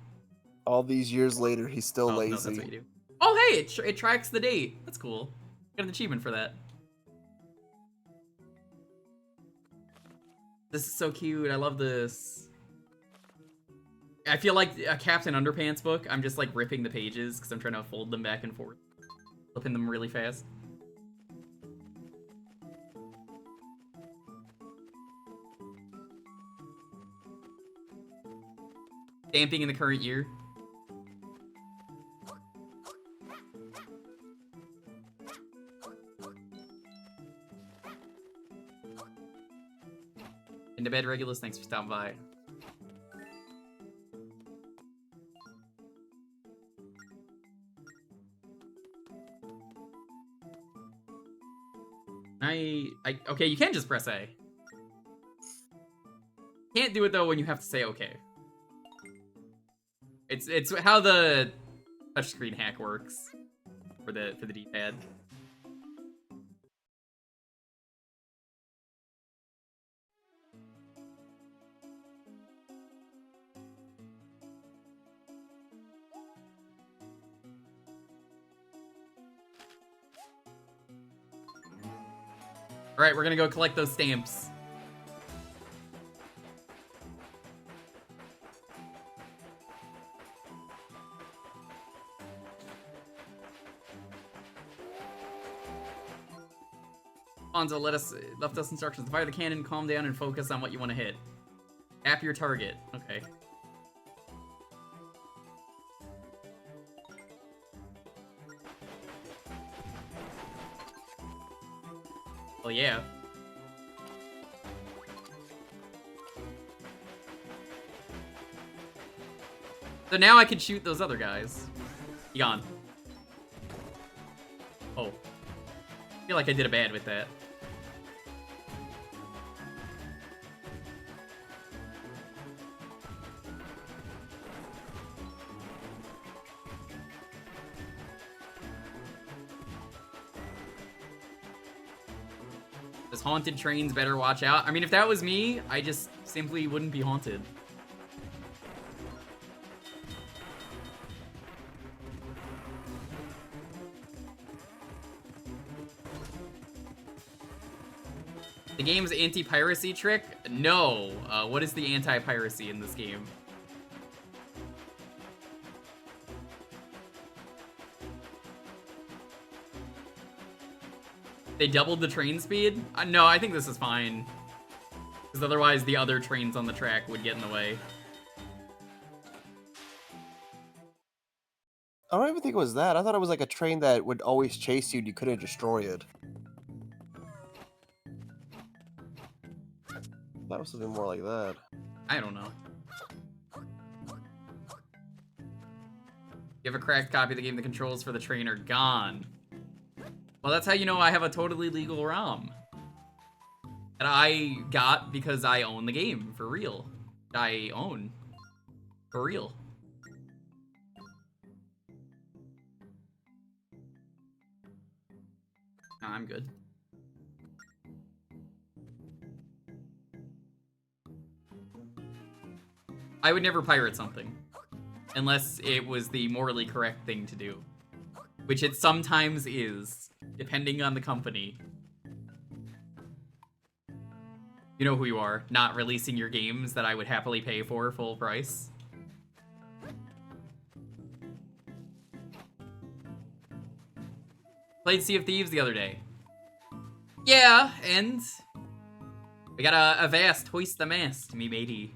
All these years later, he's still lazy. No, that's what you do. Oh, hey, it tracks the date. That's cool. Got an achievement for that. This is so cute. I love this. I feel like a Captain Underpants book. I'm just like ripping the pages because I'm trying to fold them back and forth. Flipping them really fast. Stamping in the current year. Into bed, Regulus. Thanks for stopping by. Okay, you can just press A. Can't do it though when you have to say okay. It's how the touchscreen hack works for the D-pad. Alright, we're gonna go collect those stamps. Fonzo left us instructions to fire the cannon, calm down, and focus on what you want to hit. Tap your target. Okay. Well, yeah. So now I can shoot those other guys. Be gone. Oh. I feel like I did a bad with that. Those haunted trains better watch out. I mean, if that was me, I just simply wouldn't be haunted. The game's anti-piracy trick? No. What is the anti-piracy in this game? They doubled the train speed? No, I think this is fine. Because otherwise the other trains on the track would get in the way. I don't even think it was that. I thought it was like a train that would always chase you and you couldn't destroy it. That was something more like that. I don't know. You have a cracked copy of the game. The controls for the train are gone. Well, that's how you know I have a totally legal ROM. That I got because I own the game, for real. I own. For real. Nah, I'm good. I would never pirate something. Unless it was the morally correct thing to do. Which it sometimes is, depending on the company. You know who you are, not releasing your games that I would happily pay for full price. Played Sea of Thieves the other day. Yeah, and we got a Avast, hoist the mast, me matey.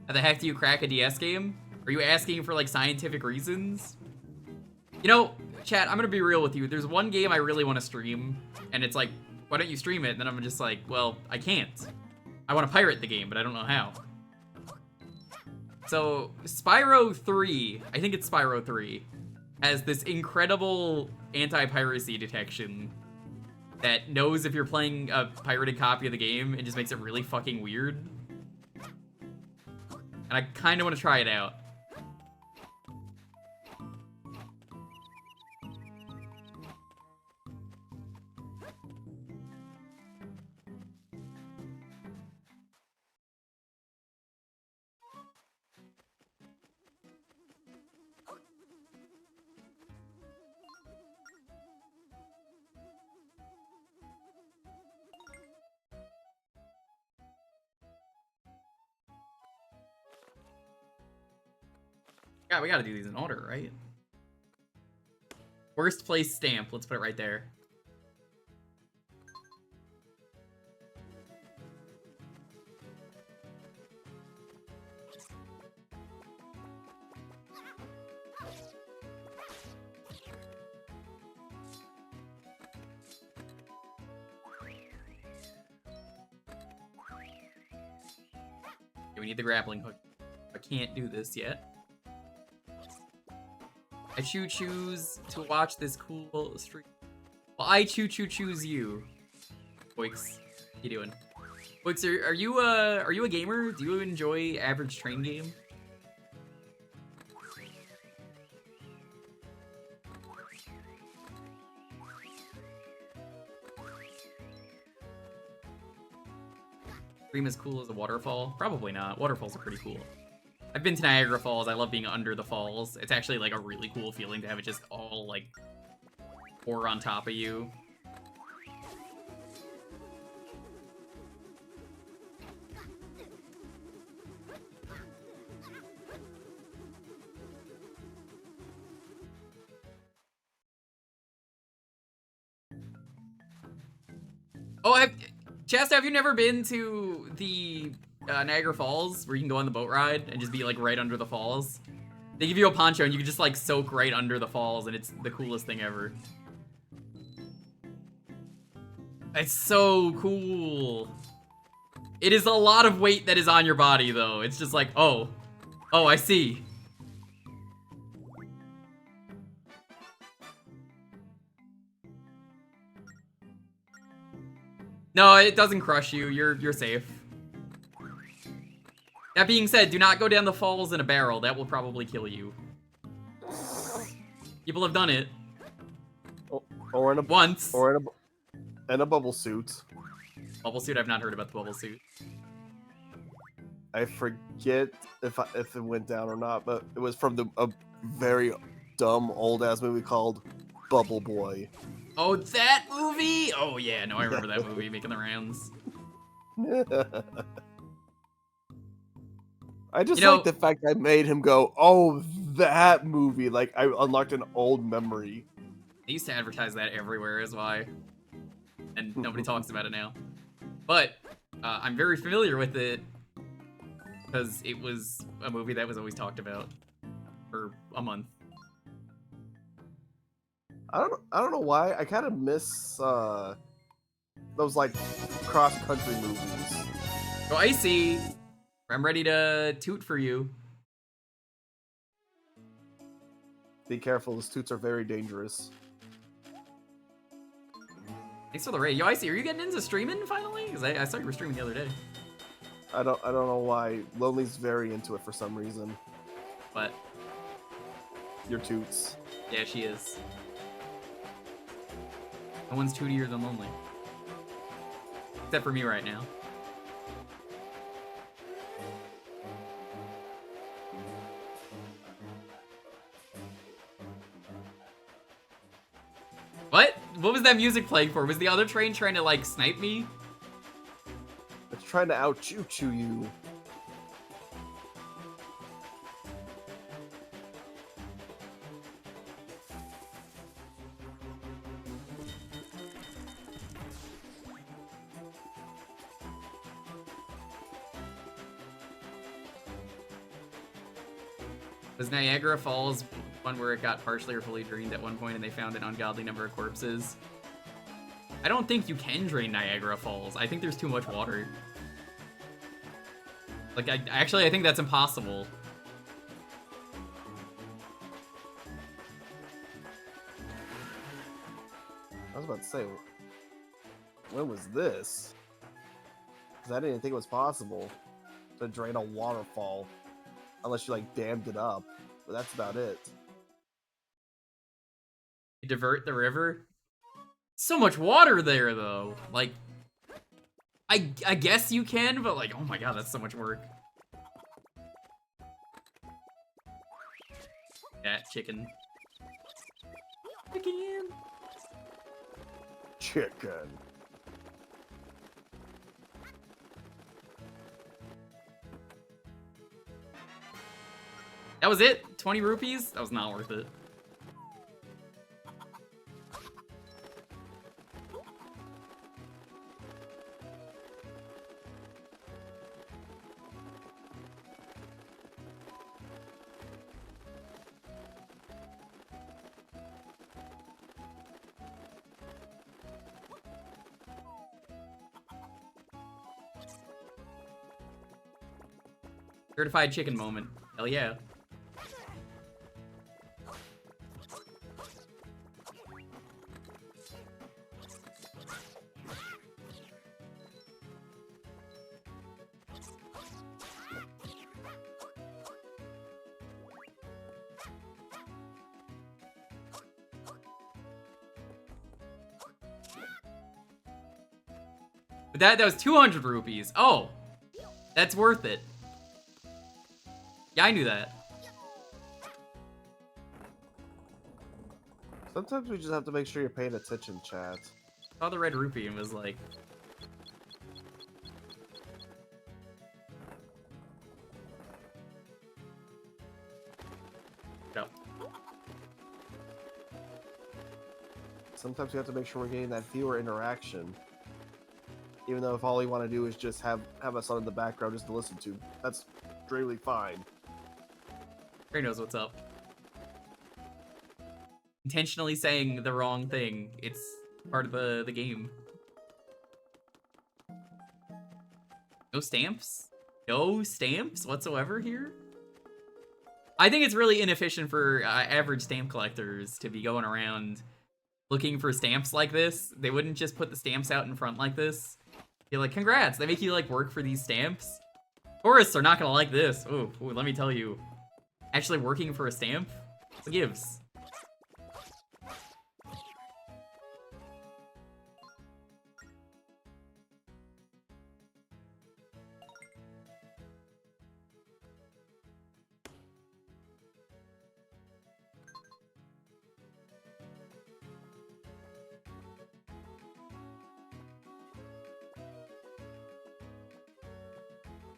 How the heck do you crack a DS game? Are you asking for, like, scientific reasons? You know, chat, I'm gonna be real with you. There's one game I really want to stream, and it's like, why don't you stream it? And then I'm just like, well, I can't. I want to pirate the game, but I don't know how. So, Spyro 3, I think it's Spyro 3, has this incredible anti-piracy detection that knows if you're playing a pirated copy of the game and just makes it really fucking weird. And I kind of want to try it out. Yeah, we gotta do these in order, right? Worst place stamp. Let's put it right there. We need the grappling hook. I can't do this yet. I choose to watch this cool stream. Well, I choose you. Boix, how you doing? Boix, are you a gamer? Do you enjoy average train game? Stream as cool as a waterfall? Probably not. Waterfalls are pretty cool. I've been to Niagara Falls. I love being under the falls. It's actually like a really cool feeling to have it just all like pour on top of you. Oh, Chasta, have you never been to the Niagara Falls where you can go on the boat ride and just be like right under the falls? They give you a poncho and you can just like soak right under the falls and it's the coolest thing ever. It's so cool. It is a lot of weight that is on your body though. It's just like, oh, I see. No, it doesn't crush you. You're safe. That being said, do not go down the falls in a barrel. That will probably kill you. People have done it. Or in a once. Or in a bubble suit. Bubble suit? I've not heard about the bubble suit. I forget if it went down or not, but it was from a very dumb old ass movie called Bubble Boy. Oh, that movie? Oh yeah, no, I remember that movie making the rounds. I just like the fact I made him go, oh, that movie. Like, I unlocked an old memory. They used to advertise that everywhere is why. And nobody talks about it now. But, I'm very familiar with it. Because it was a movie that was always talked about. For a month. I don't know why. I kind of miss, those, like, cross-country movies. Go Icy! I'm ready to toot for you. Be careful, those toots are very dangerous. Thanks for the raid. Yo, Icy, are you getting into streaming finally? Because I saw you were streaming the other day. I don't know why. Lonely's very into it for some reason. What? Your toots. Yeah, she is. No one's tootier than Lonely. Except for me right now. What? What was that music playing for? Was the other train trying to, like, snipe me? It's trying to out-choo-choo you. Was Niagara Falls one where it got partially or fully drained at one point and they found an ungodly number of corpses? I don't think you can drain Niagara Falls. I think there's too much water. Like, I think that's impossible. I was about to say, when was this? Because I didn't think it was possible to drain a waterfall unless you, like, dammed it up. But that's about it. Divert the river? So much water there, though. Like, I guess you can, but, like, oh my god, that's so much work. That chicken. Chicken. Chicken. That was it? 20 rupees? That was not worth it. Certified chicken moment. Hell yeah. But that was 200 rupees. Oh, that's worth it. Yeah, I knew that. Sometimes we just have to make sure you're paying attention, chat. Saw the red rupee and was like, no. Sometimes we have to make sure we're getting that viewer interaction. Even though if all you want to do is just have us on in the background just to listen to, that's really fine. Trey knows what's up. Intentionally saying the wrong thing. It's part of the game. No stamps? No stamps whatsoever here? I think it's really inefficient for average stamp collectors to be going around looking for stamps like this. They wouldn't just put the stamps out in front like this. You're like, congrats, they make you like work for these stamps. Tourists are not gonna like this. Ooh, let me tell you. Actually working for a stamp? What gives?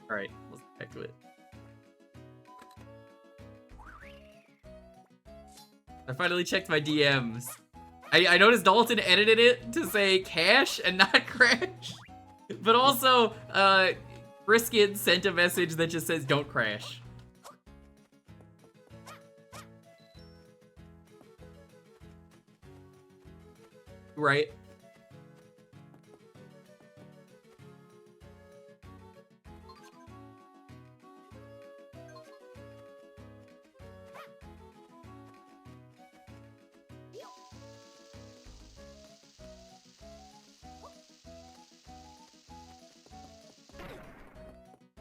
Alright, let's get back to it. I finally checked my DMs. I noticed Dalton edited it to say cash and not crash. But also, Brisket sent a message that just says don't crash. Right?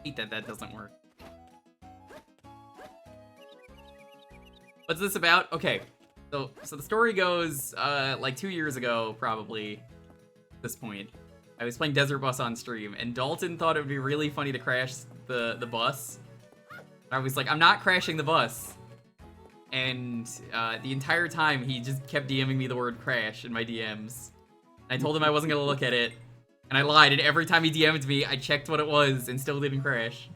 Hate that doesn't work. What's this about? Okay, so the story goes, like 2 years ago, probably, at this point. I was playing Desert Bus on stream, and Dalton thought it would be really funny to crash the bus. I was like, I'm not crashing the bus. And the entire time, he just kept DMing me the word crash in my DMs. I told him I wasn't gonna look at it. And I lied, and every time he DM'd me, I checked what it was and still didn't crash.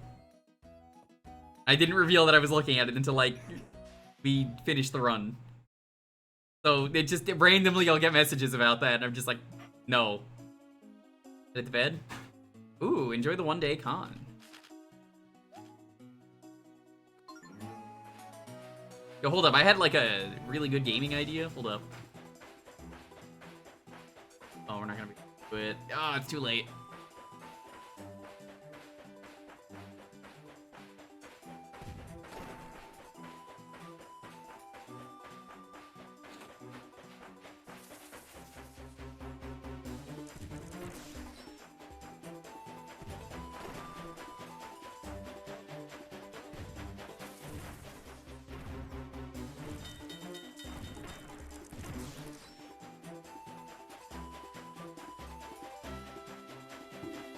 I didn't reveal that I was looking at it until, like, we finished the run. So, randomly I'll get messages about that, and I'm just like, no. Get to bed? Ooh, enjoy the one-day con. Yo, hold up, I had, like, a really good gaming idea. Hold up. Oh, we're not gonna be... But, oh, it's too late.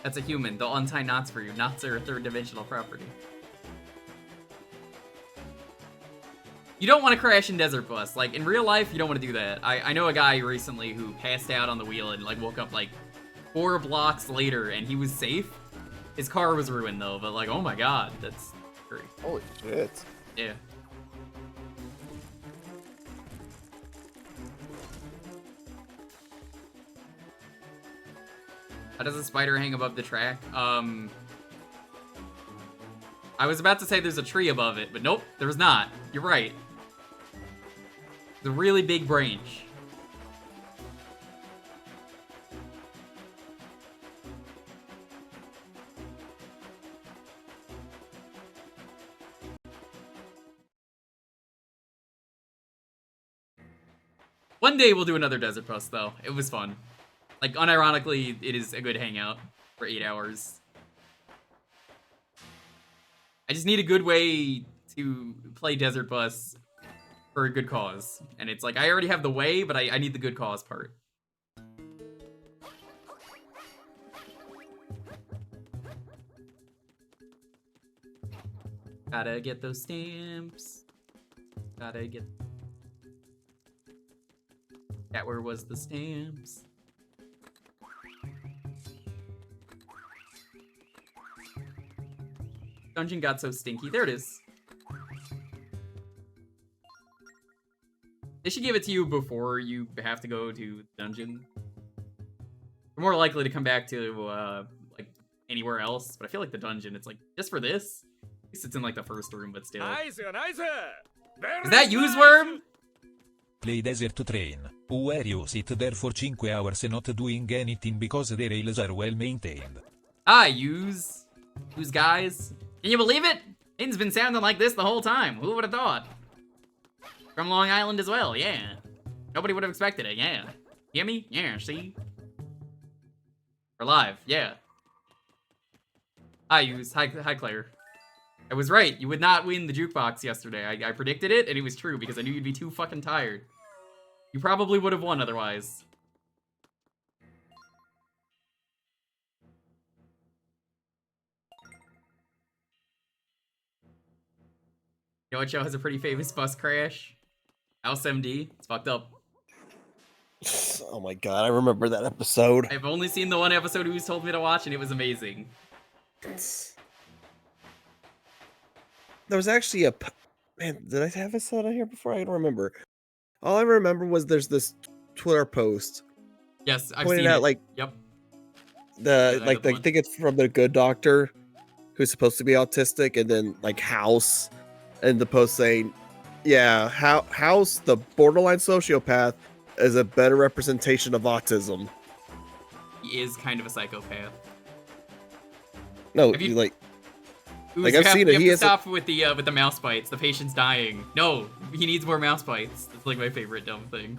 That's a human. They'll untie knots for you. Knots are a third-dimensional property. You don't want to crash in Desert Bus. Like, in real life, you don't want to do that. I know a guy recently who passed out on the wheel and, like, woke up, like, 4 blocks later, and he was safe. His car was ruined, though, but, like, oh my god, that's scary. Holy shit. Yeah. How does a spider hang above the track? I was about to say there's a tree above it, but nope, there's not. You're right. The really big branch. One day we'll do another Desert Bus, though. It was fun. Like, unironically, it is a good hangout for 8 hours. I just need a good way to play Desert Bus for a good cause. And it's like, I already have the way, but I need the good cause part. Gotta get those stamps. Gotta get... That where was the stamps? Dungeon got so stinky. There it is. They should give it to you before you have to go to the dungeon. You're more likely to come back to, like, anywhere else. But I feel like the dungeon, it's like, just for this? At least it's in, like, the first room, but still. Nice. Is that Use Worm? Play Desert Train. Where you sit there for 5 hours not doing anything because the rails are well maintained. Ah, Use guys. Can you believe it? It's been sounding like this the whole time. Who would have thought? From Long Island as well, yeah. Nobody would have expected it, yeah. Hear me? Yeah, see? We're live, yeah. Hi, Use. Hi, Claire. I was right. You would not win the jukebox yesterday. I predicted it, and it was true because I knew you'd be too fucking tired. You probably would have won otherwise. You know what show has a pretty famous bus crash? House MD. It's fucked up. Oh my god, I remember that episode. I've only seen the one episode Who's told me to watch, and it was amazing. There was actually a... Man, did I have this on here before? I don't remember. All I remember was there's this Twitter post. Yes, I've pointing seen out, it. like, yep. I think it's from the Good Doctor, who's supposed to be autistic, and then, like, House, and the post saying, yeah, House, the borderline sociopath, is a better representation of autism. He is kind of a psychopath. No, Have you- like... Ooze, Like, I've seen it. You have He to has stop with the mouse bites. The patient's dying. No, he needs more mouse bites. That's like my favorite dumb thing.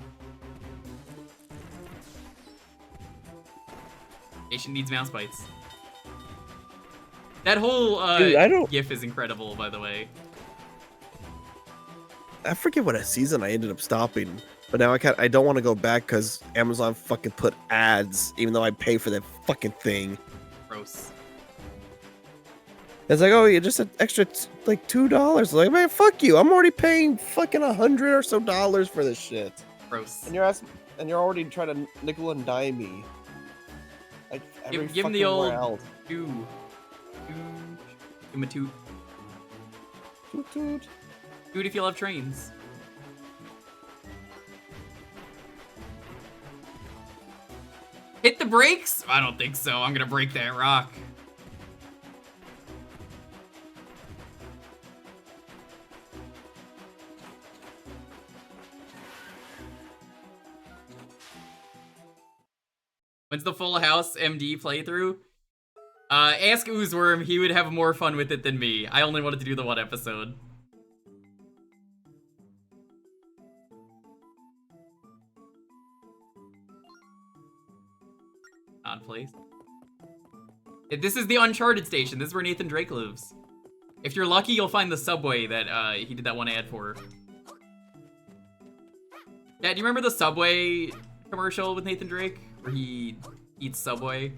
Patient needs mouse bites. That whole Dude, GIF is incredible, by the way. I forget what season I ended up stopping, but now I don't want to go back because Amazon fucking put ads, even though I pay for that fucking thing. Gross. It's like, oh, you just an extra like $2. Like, man, fuck you! I'm already paying fucking $100 or so for this shit. Gross. And you're already trying to nickel and dime me. Like every Give him the fucking old where else. Give him a toot. Toot toot. Toot if you love trains. Hit the brakes? I don't think so. I'm gonna break that rock. When's the Full House MD playthrough? Ask Oozeworm, he would have more fun with it than me. I only wanted to do the one episode. Odd place. This is the Uncharted station. This is where Nathan Drake lives. If you're lucky, you'll find the subway that he did that one ad for. Yeah, do you remember the Subway commercial with Nathan Drake? Where he eats Subway?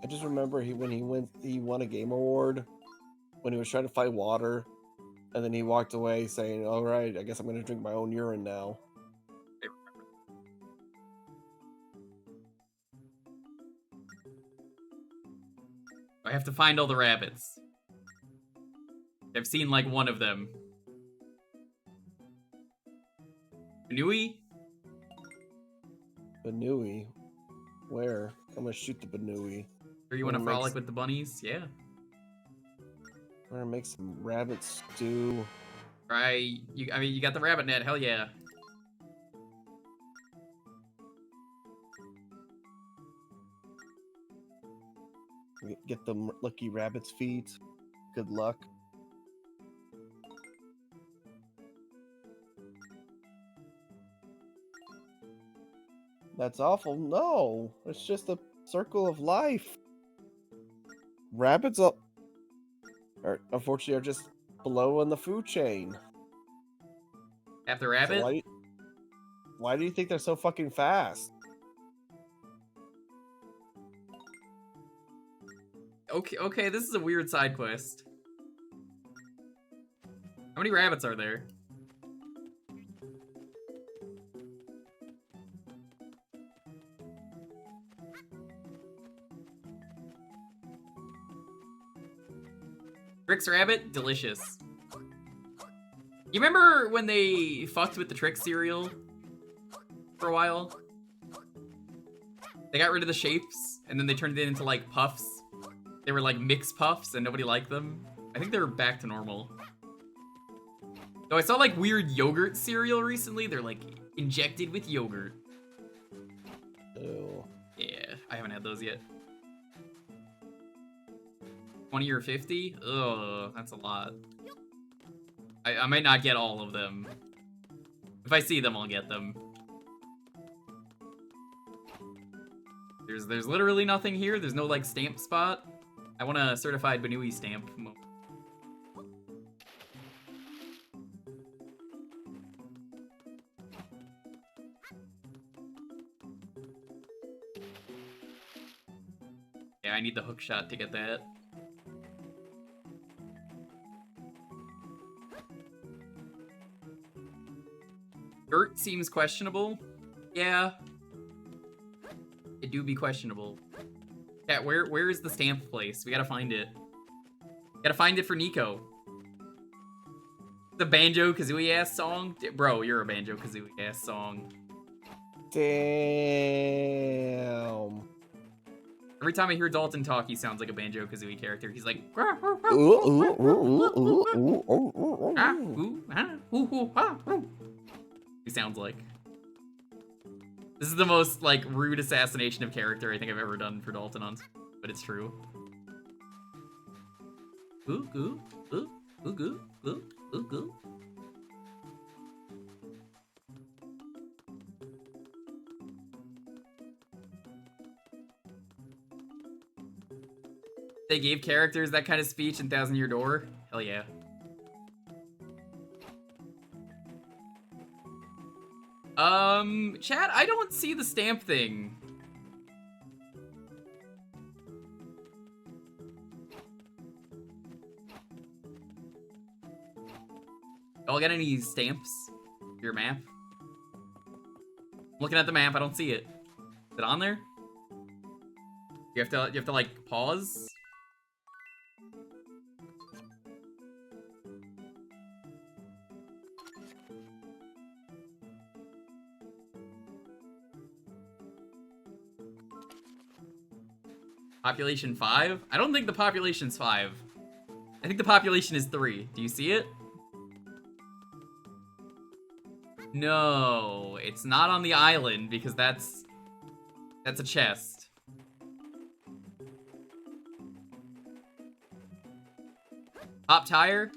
I just remember he won a game award when he was trying to find water, and then he walked away saying, "All right, I guess I'm gonna drink my own urine now." I have to find all the rabbits. I've seen like one of them. Banui? Banui? Where? I'm gonna shoot the Banui. Or you want to frolic with the bunnies? Yeah. We're gonna make some rabbit stew. Right. I mean, you got the rabbit net. Hell yeah. Get the lucky rabbit's feet. Good luck. That's awful. No, it's just a circle of life. Rabbits unfortunately are just below on the food chain. After So rabbit? why do you think they're so fucking fast? Okay, this is a weird side quest. How many rabbits are there? Trix Rabbit? Delicious. You remember when they fucked with the Trix cereal for a while? They got rid of the shapes, and then they turned it into, like, puffs. They were, like, mixed puffs, and nobody liked them. I think they're back to normal. Though I saw, like, weird yogurt cereal recently. They're, like, injected with yogurt. Ew. Yeah, I haven't had those yet. 20 or 50? Ugh, that's a lot. I might not get all of them. If I see them, I'll get them. There's literally nothing here. There's no, like, stamp spot. I want a certified Banui stamp. Yeah, I need the hook shot to get that. Dirt seems questionable. Yeah. It do be questionable. Yeah, where is the stamp place? We gotta find it. Gotta find it for Nico. The Banjo-Kazooie ass song? Bro, you're a Banjo-Kazooie ass song. Damn. Every time I hear Dalton talk, he sounds like a Banjo-Kazooie character. He's like... He sounds like. This is the most, like, rude assassination of character I think I've ever done for Dalton on, but it's true. Ooh, ooh, ooh, ooh, ooh, ooh, ooh, ooh. They gave characters that kind of speech in Thousand Year Door? Hell yeah. Chat, I don't see the stamp thing. Y'all got any stamps? Your map? I'm looking at the map, I don't see it. Is it on there? You have to like pause? Population 5? I don't think the population's 5. I think the population is 3. Do you see it? No, it's not on the island because that's a chest. Pop tire?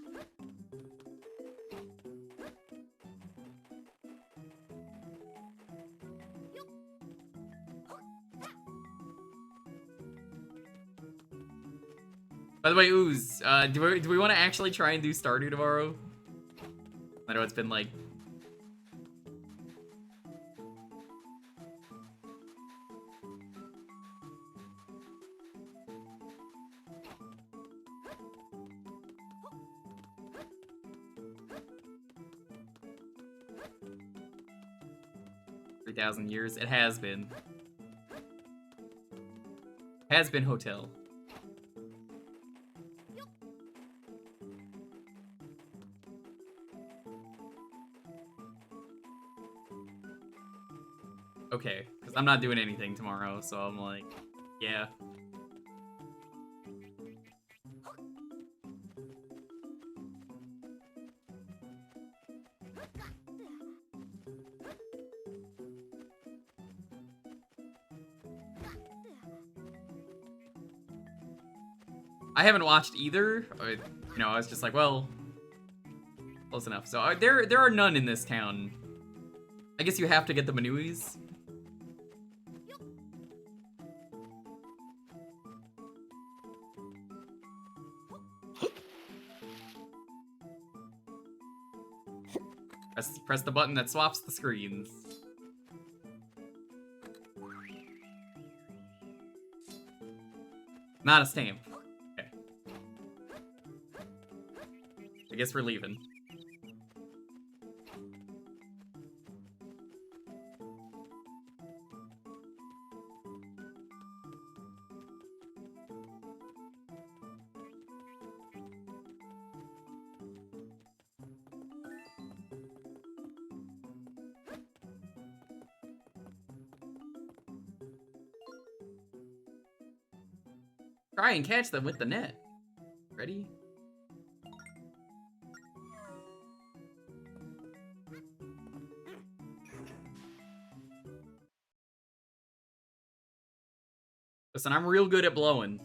By the way, Ooze, do we want to actually try and do Stardew tomorrow? I know it's been like... ...3,000 years. It has been. Has been hotel. Okay, because I'm not doing anything tomorrow, so I'm like, yeah. I haven't watched either. I was just like, well, close enough. So there are none in this town. I guess you have to get the Manuis. Press the button that swaps the screens. Not a stamp. Okay. I guess we're leaving. Try and catch them with the net. Ready? Listen, I'm real good at blowing.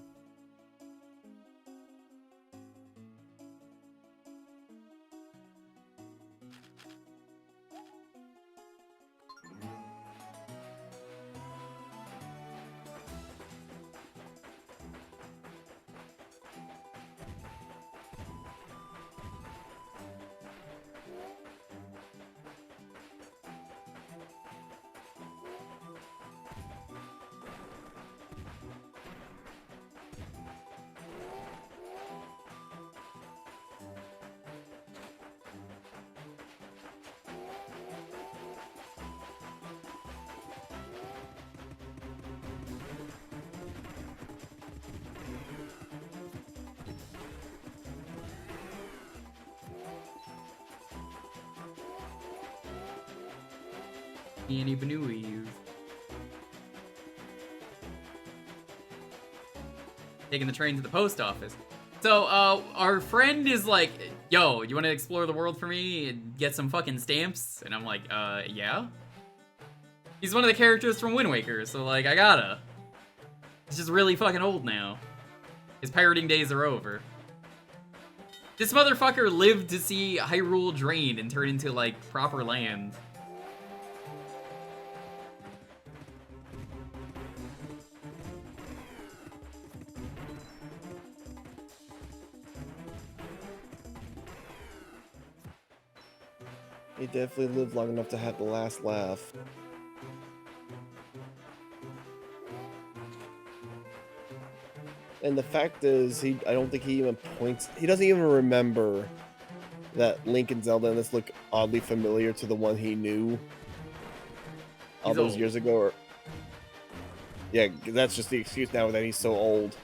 Annie Banooies. Taking the train to the post office. So, our friend is like, yo, you want to explore the world for me and get some fucking stamps? And I'm like, yeah? He's one of the characters from Wind Waker, so, like, I gotta. He's just really fucking old now. His pirating days are over. This motherfucker lived to see Hyrule drain and turn into, like, proper land. He definitely lived long enough to have the last laugh. And the fact is, I don't think he even points. He doesn't even remember that Link and Zelda in this look oddly familiar to the one he knew all He's those old. years ago. Or, yeah, that's just the excuse now that he's so old.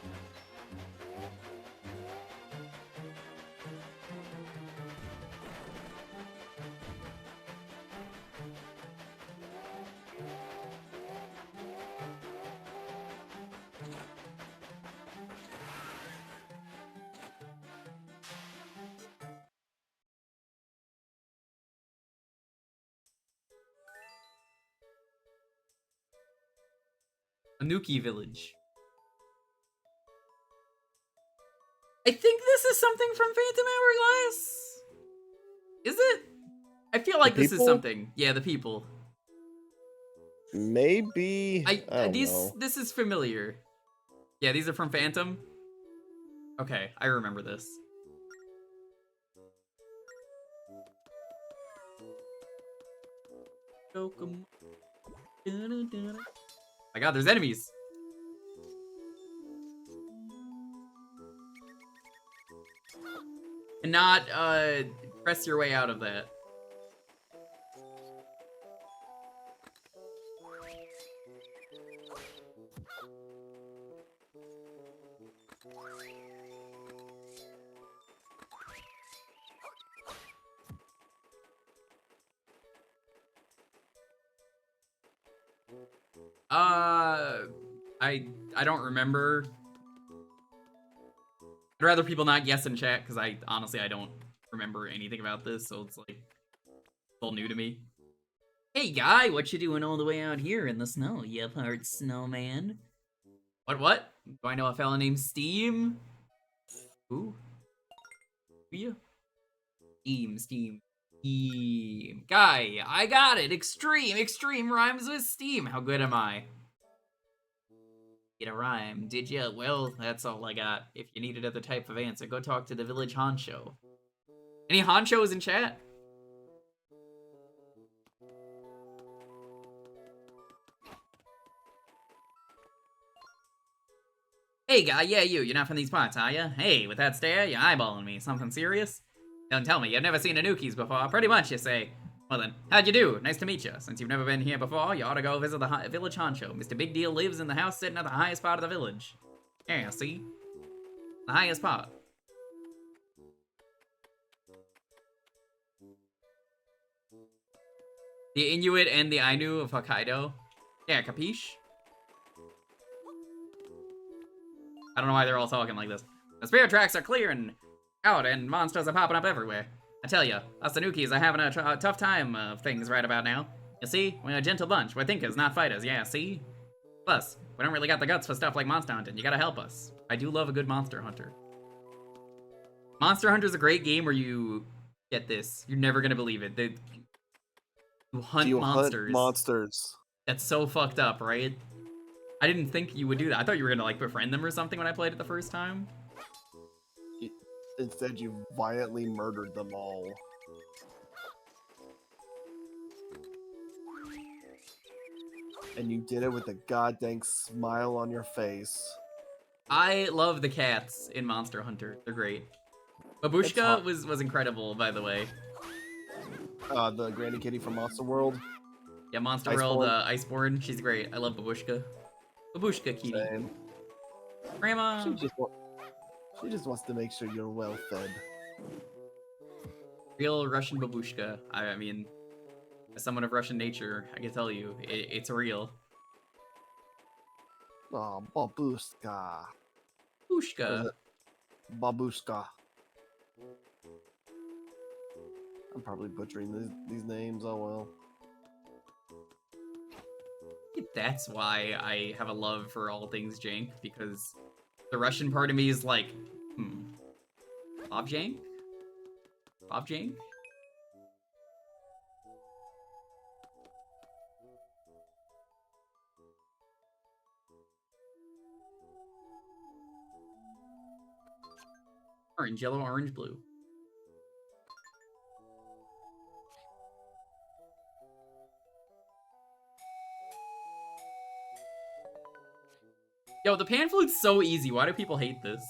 Anuki Village. I think this is something from Phantom Hourglass. Is it? I feel like this is people? something. Yeah, the people. Maybe. I don't know. This is familiar. Yeah, these are from Phantom. Okay, I remember this. My god, there's enemies. And not press your way out of that. I don't remember. I'd rather people not guess in chat, because honestly I don't remember anything about this, so it's like all new to me. Hey guy, what you doing all the way out here in the snow, you part snowman? What? Do I know a fella named Steam? Who? Who you? Steam. Guy, I got it! Extreme rhymes with Steam! How good am I? Get a rhyme, did ya? Well, that's all I got. If you need another type of answer, go talk to the village honcho. Any honchos in chat? Hey, guy, yeah, you're not from these parts, are you? Hey, with that stare, you're eyeballing me. Something serious? Don't tell me, you've never seen Anukis before. Pretty much, you say. Well then, how'd you do? Nice to meet you. Since you've never been here before, you ought to go visit the village honcho. Mr. Big Deal lives in the house sitting at the highest part of the village. Yeah, see? The highest part. The Inuit and the Ainu of Hokkaido. Yeah, capiche? I don't know why they're all talking like this. The spirit tracks are clearing out and monsters are popping up everywhere. I tell ya, us Anukis are having a tough time of things right about now. You see, we're a gentle bunch. We're thinkers, not fighters. Yeah, see? Plus, we don't really got the guts for stuff like monster hunting. You gotta help us. I do love a good monster hunter. Monster Hunter's a great game where you get this. You're never gonna believe it. You hunt monsters. Hunt monsters. That's so fucked up, right? I didn't think you would do that. I thought you were gonna like befriend them or something when I played it the first time. Instead, you violently murdered them all. And you did it with a goddamn smile on your face. I love the cats in Monster Hunter. They're great. Babushka was incredible, by the way. The Granny Kitty from Monster World. Yeah, Monster World, Iceborne. She's great. I love Babushka. Babushka Kitty. Same. Grandma. She just wants to make sure you're well fed. Real Russian Babushka. I mean, as someone of Russian nature, I can tell you, it's real. Oh, Babushka. Babushka. Babushka. I'm probably butchering these names, oh well. That's why I have a love for all things jank, because the Russian part of me is like, Bob Jank? Bob Jank? Orange, yellow, orange, blue. Yo, the pan flute's so easy. Why do people hate this?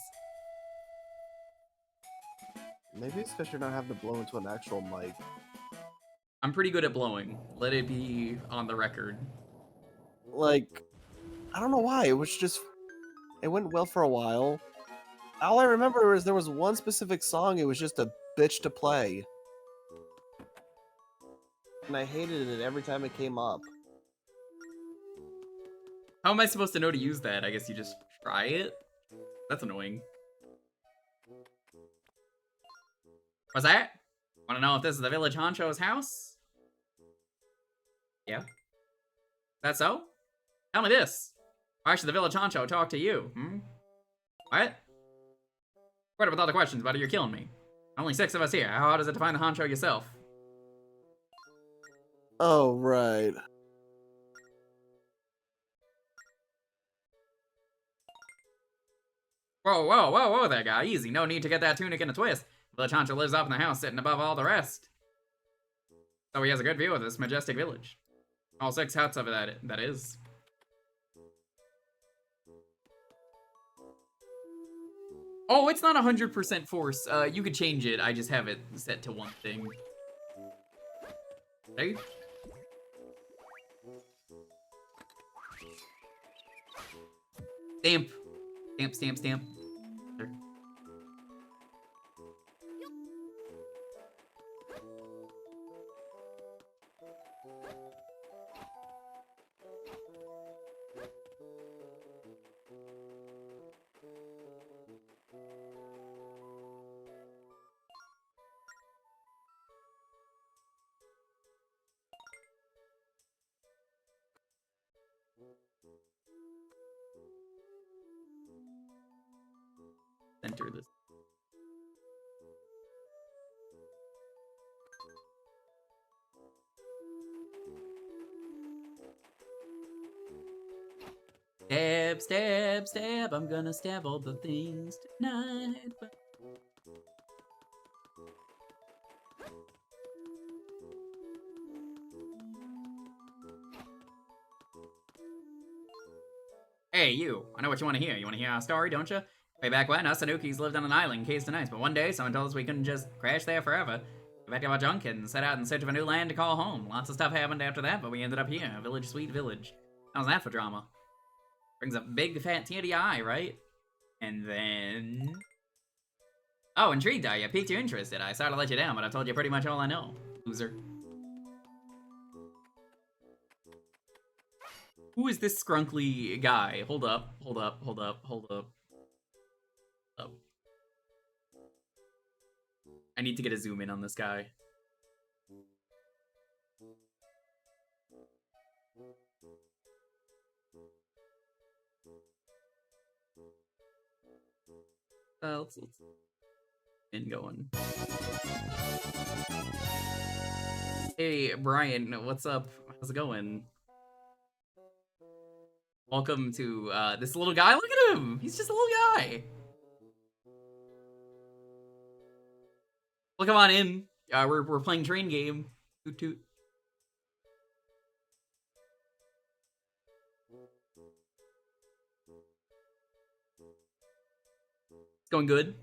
Maybe it's because you're not having to blow into an actual mic. I'm pretty good at blowing. Let it be on the record. Like, I don't know why. It went well for a while. All I remember is there was one specific song, it was just a bitch to play. And I hated it every time it came up. How am I supposed to know to use that? I guess you just try it? That's annoying. What's that? Wanna know if this is the village honcho's house? Yeah. That so? Tell me this. Why should the village honcho talk to you, What? Quit up with all the questions, buddy. You're killing me. Only 6 of us here. How hard is it to find the honcho yourself? Oh, right. Whoa there, guy. Easy. No need to get that tunic in a twist. Village honcho lives up in the house, sitting above all the rest. So he has a good view of this majestic village. All 6 huts of it, that is. Oh, it's not 100% force. You could change it. I just have it set to one thing. Hey. Stamp. Stamp, stamp, stamp. There. Center this. Stab, stab, stab. I'm gonna stab all the things tonight. Hey, you. I know what you want to hear. You want to hear our story, don't you? Way back when, us Tanukis lived on an island cased in ice, but one day someone told us we couldn't just crash there forever. We packed up our junk and set out in search of a new land to call home. Lots of stuff happened after that, but we ended up here. Village Sweet Village. How's that for drama? Brings a big fat tear to your eye, right? And then... Oh, intrigued, are you? Piqued your interest. I sorry to let you down, but I've told you pretty much all I know. Loser. Who is this scrunkly guy? Hold up, hold up, hold up, hold up. Oh. I need to get a zoom in on this guy. Let's in going. Hey, Brian, what's up? How's it going? Welcome to this little guy. Look at him! He's just a little guy. Well, come on in. We're playing train game. Toot toot. It's going good.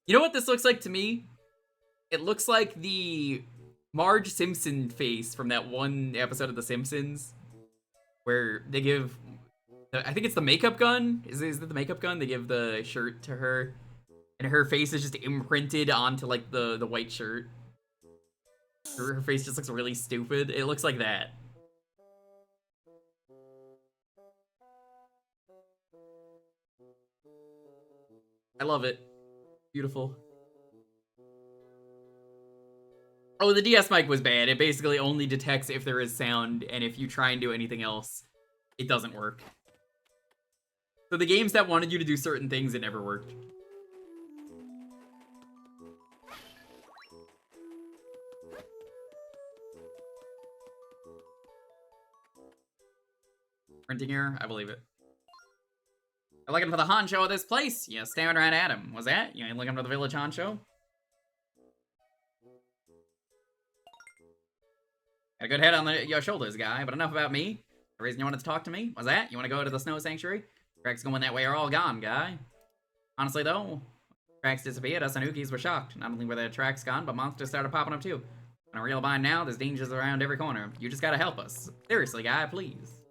You know what this looks like to me? It looks like the Marge Simpson face from that one episode of The Simpsons where they give, I think it's the makeup gun. Is it the makeup gun? They give the shirt to her and her face is just imprinted onto like the white shirt. Her face just looks really stupid. It looks like that. I love it. Beautiful. Oh, the DS mic was bad. It basically only detects if there is sound, and if you try and do anything else, it doesn't work. So the games that wanted you to do certain things, it never worked. Printing error? I believe it. You're looking for the honcho of this place? Yeah, staring right at him. Was that? You ain't looking for the village honcho? Got a good head on your shoulders, guy, but enough about me. The reason you wanted to talk to me? Was that? You want to go to the snow sanctuary? Tracks going that way are all gone, guy. Honestly, though, tracks disappeared, us Anukis were shocked. Not only were their tracks gone, but monsters started popping up too. In a real bind now, there's dangers around every corner. You just gotta help us. Seriously, guy, please.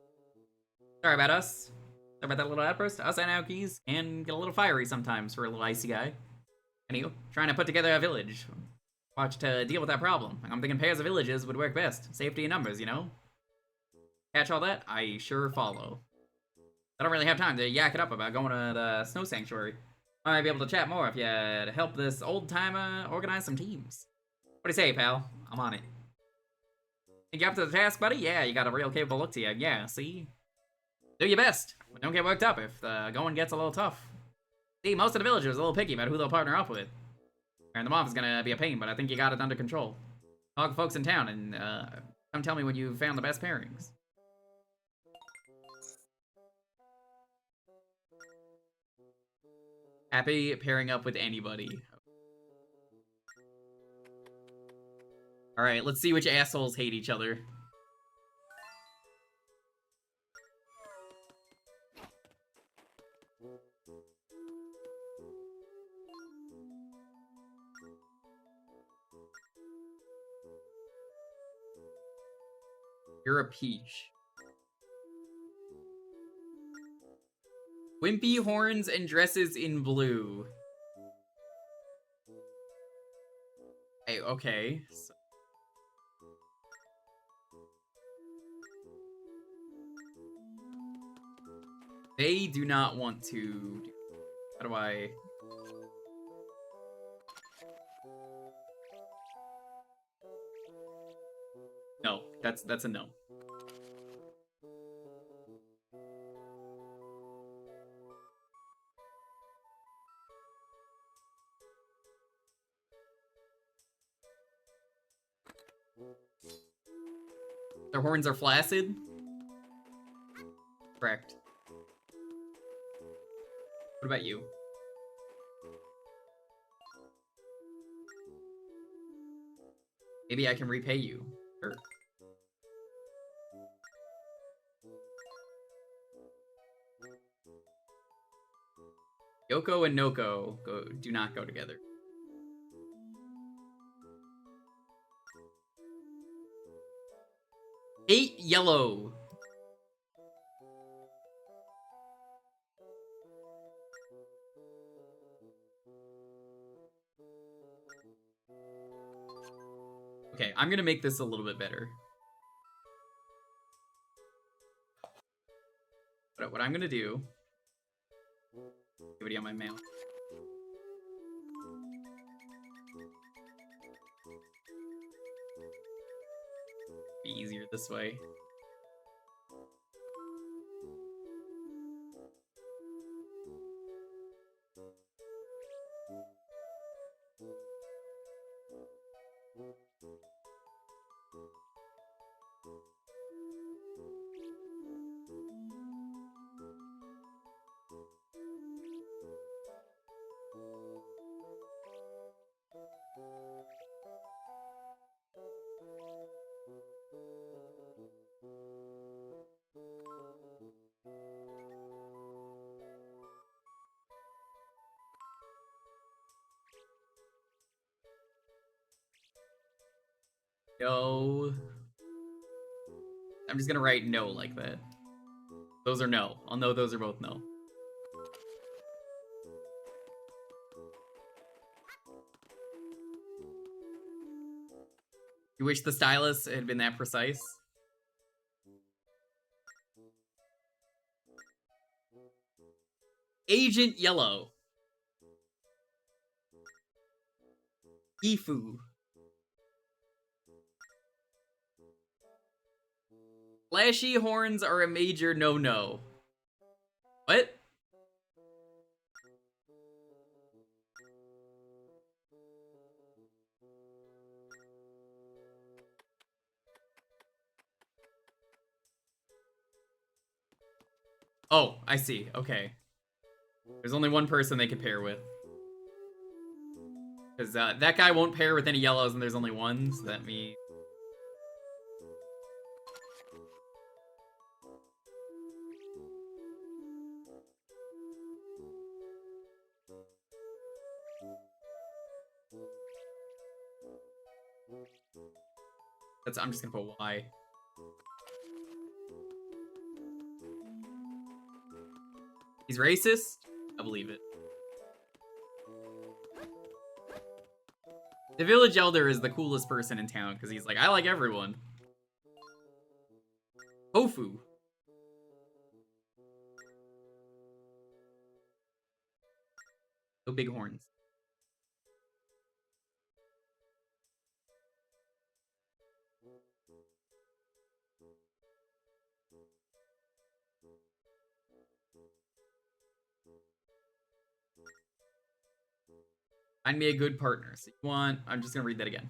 Sorry about us. Sorry about that little outburst. Us Anukis can get a little fiery sometimes for a little icy guy. Anywho, trying to put together a village. Watch to deal with that problem. I'm thinking pairs of villages would work best. Safety in numbers, you know? Catch all that? I sure follow. I don't really have time to yak it up about going to the snow sanctuary. I might be able to chat more if you help this old-timer organize some teams. What do you say, pal? I'm on it. Think you up to the task, buddy? Yeah, you got a real capable look to you. Yeah, see? Do your best. But don't get worked up if the going gets a little tough. See, most of the villagers are a little picky about who they'll partner up with. And the mob is gonna be a pain, but I think you got it under control. Talk to folks in town and come tell me when you found the best pairings. Happy pairing up with anybody. Alright, let's see which assholes hate each other. You're a peach. Wimpy horns and dresses in blue. Hey, okay. So they do not want to. How do I? No, that's a no. Their horns are flaccid? Correct. What about you? Maybe I can repay you. Sure. Yoko and Noko do not go together. Eight yellow. Okay, I'm gonna make this a little bit better. But what I'm gonna do... Activity on my mail. Be easier this way. No. I'm just gonna write no like that. Those are no. I'll know those are both no. You wish the stylus had been that precise? Agent Yellow. Ifu. Flashy horns are a major no-no. What? Oh, I see. Okay. There's only one person they can pair with. Because that guy won't pair with any yellows and there's only one, so that means... I'm just gonna put Y. He's racist? I believe it. The village elder is the coolest person in town because he's like, I like everyone. Tofu. No big horns. Find me a good partner. So you want... I'm just gonna read that again.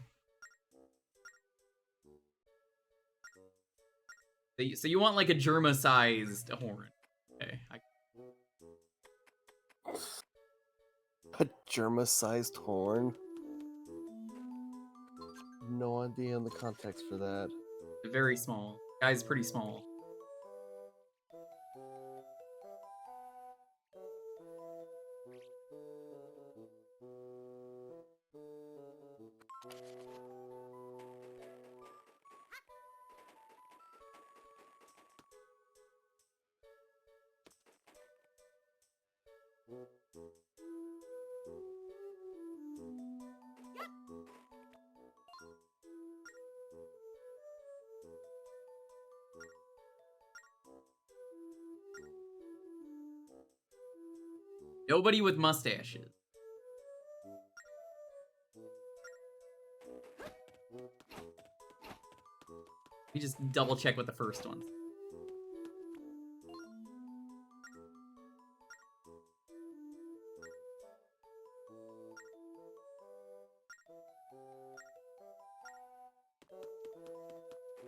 So you want like a Germa-sized horn. Okay. A Germa-sized horn? No idea on the context for that. Very small. Guy's pretty small. Nobody with mustaches. You just double check with the first one.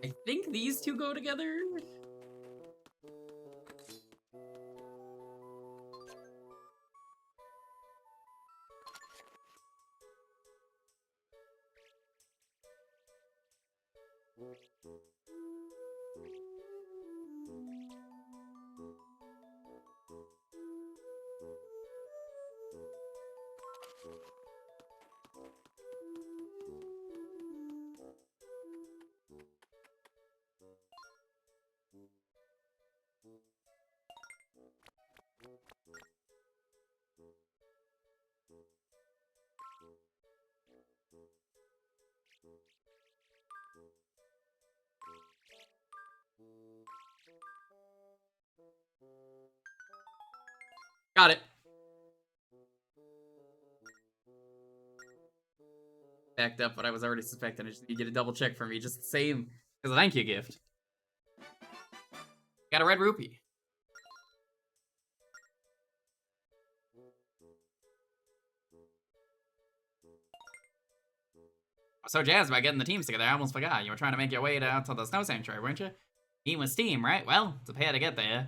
I think these two go together. Got it. Backed up what I was already suspecting. I just need you to double check for me, just the same as a thank you gift. Got a red rupee. I was so jazzed about getting the teams together, I almost forgot. You were trying to make your way out to the Snow Sanctuary, weren't you? Team with steam, right? Well, it's a pair to get there.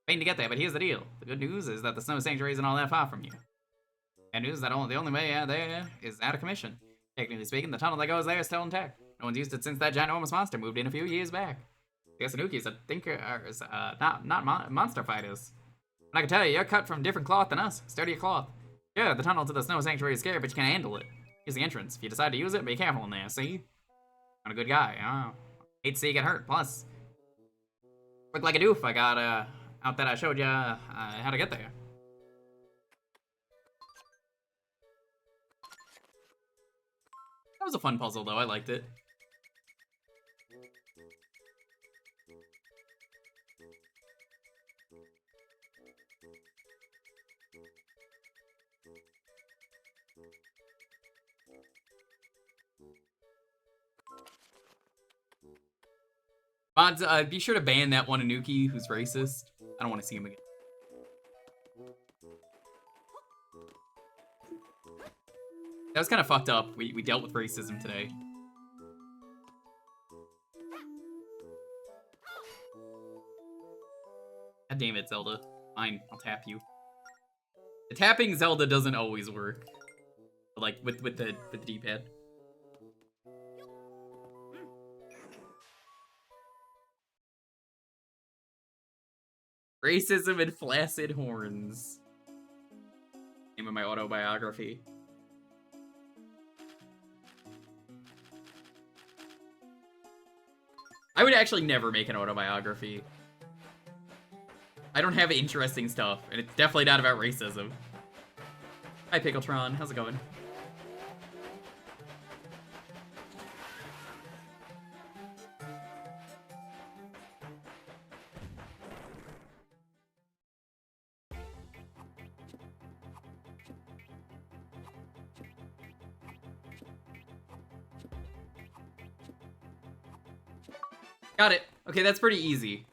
Pain to get there, but here's the deal. The good news is that the Snow Sanctuary isn't all that far from you. Bad news is that the only way out there is out of commission. Technically speaking, the tunnel that goes there is still intact. No one's used it since that ginormous monster moved in a few years back. The Asanukis, not monster fighters. And I can tell you, you're cut from different cloth than us. Sturdier cloth. Yeah, the tunnel to the Snow Sanctuary is scary, but you can handle it. Here's the entrance. If you decide to use it, be careful in there, see? I'm a good guy. Hate to see you get hurt. Plus, quick like a doof, I got, out that I showed you how to get there. That was a fun puzzle, though. I liked it. Mods, be sure to ban that one Anuki who's racist. I don't want to see him again. That was kind of fucked up. We dealt with racism today. God damn it, Zelda. Fine, I'll tap you. The tapping Zelda doesn't always work. Like, with the D-pad. Racism and flaccid horns. Name of my autobiography. I would actually never make an autobiography. I don't have interesting stuff, and it's definitely not about racism. Hi, Pickletron. How's it going? Got it. Okay, that's pretty easy.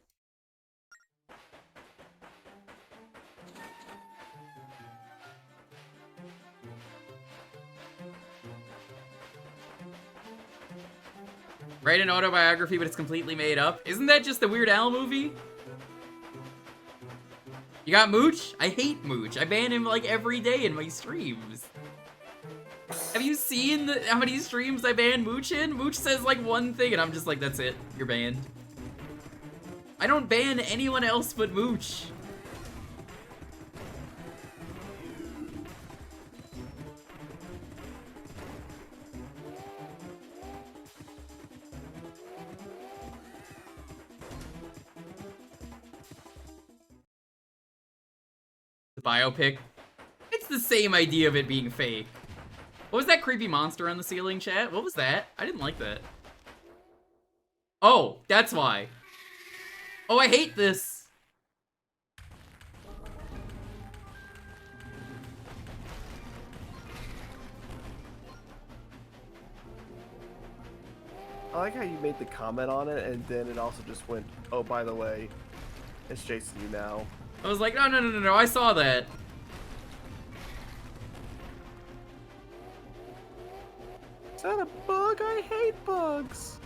Write an autobiography, but it's completely made up. Isn't that just the Weird Al movie? You got Mooch? I hate Mooch. I ban him like every day in my streams. Have you seen how many streams I ban Mooch in? Mooch says like one thing and I'm just like, that's it. You're banned. I don't ban anyone else but Mooch. The biopic. It's the same idea of it being fake. What was that creepy monster on the ceiling, chat? What was that? I didn't like that. Oh, that's why. Oh, I hate this. I like how you made the comment on it, and then it also just went, oh, by the way, it's chasing you now. I was like, no, I saw that. Is that a bug? I hate bugs.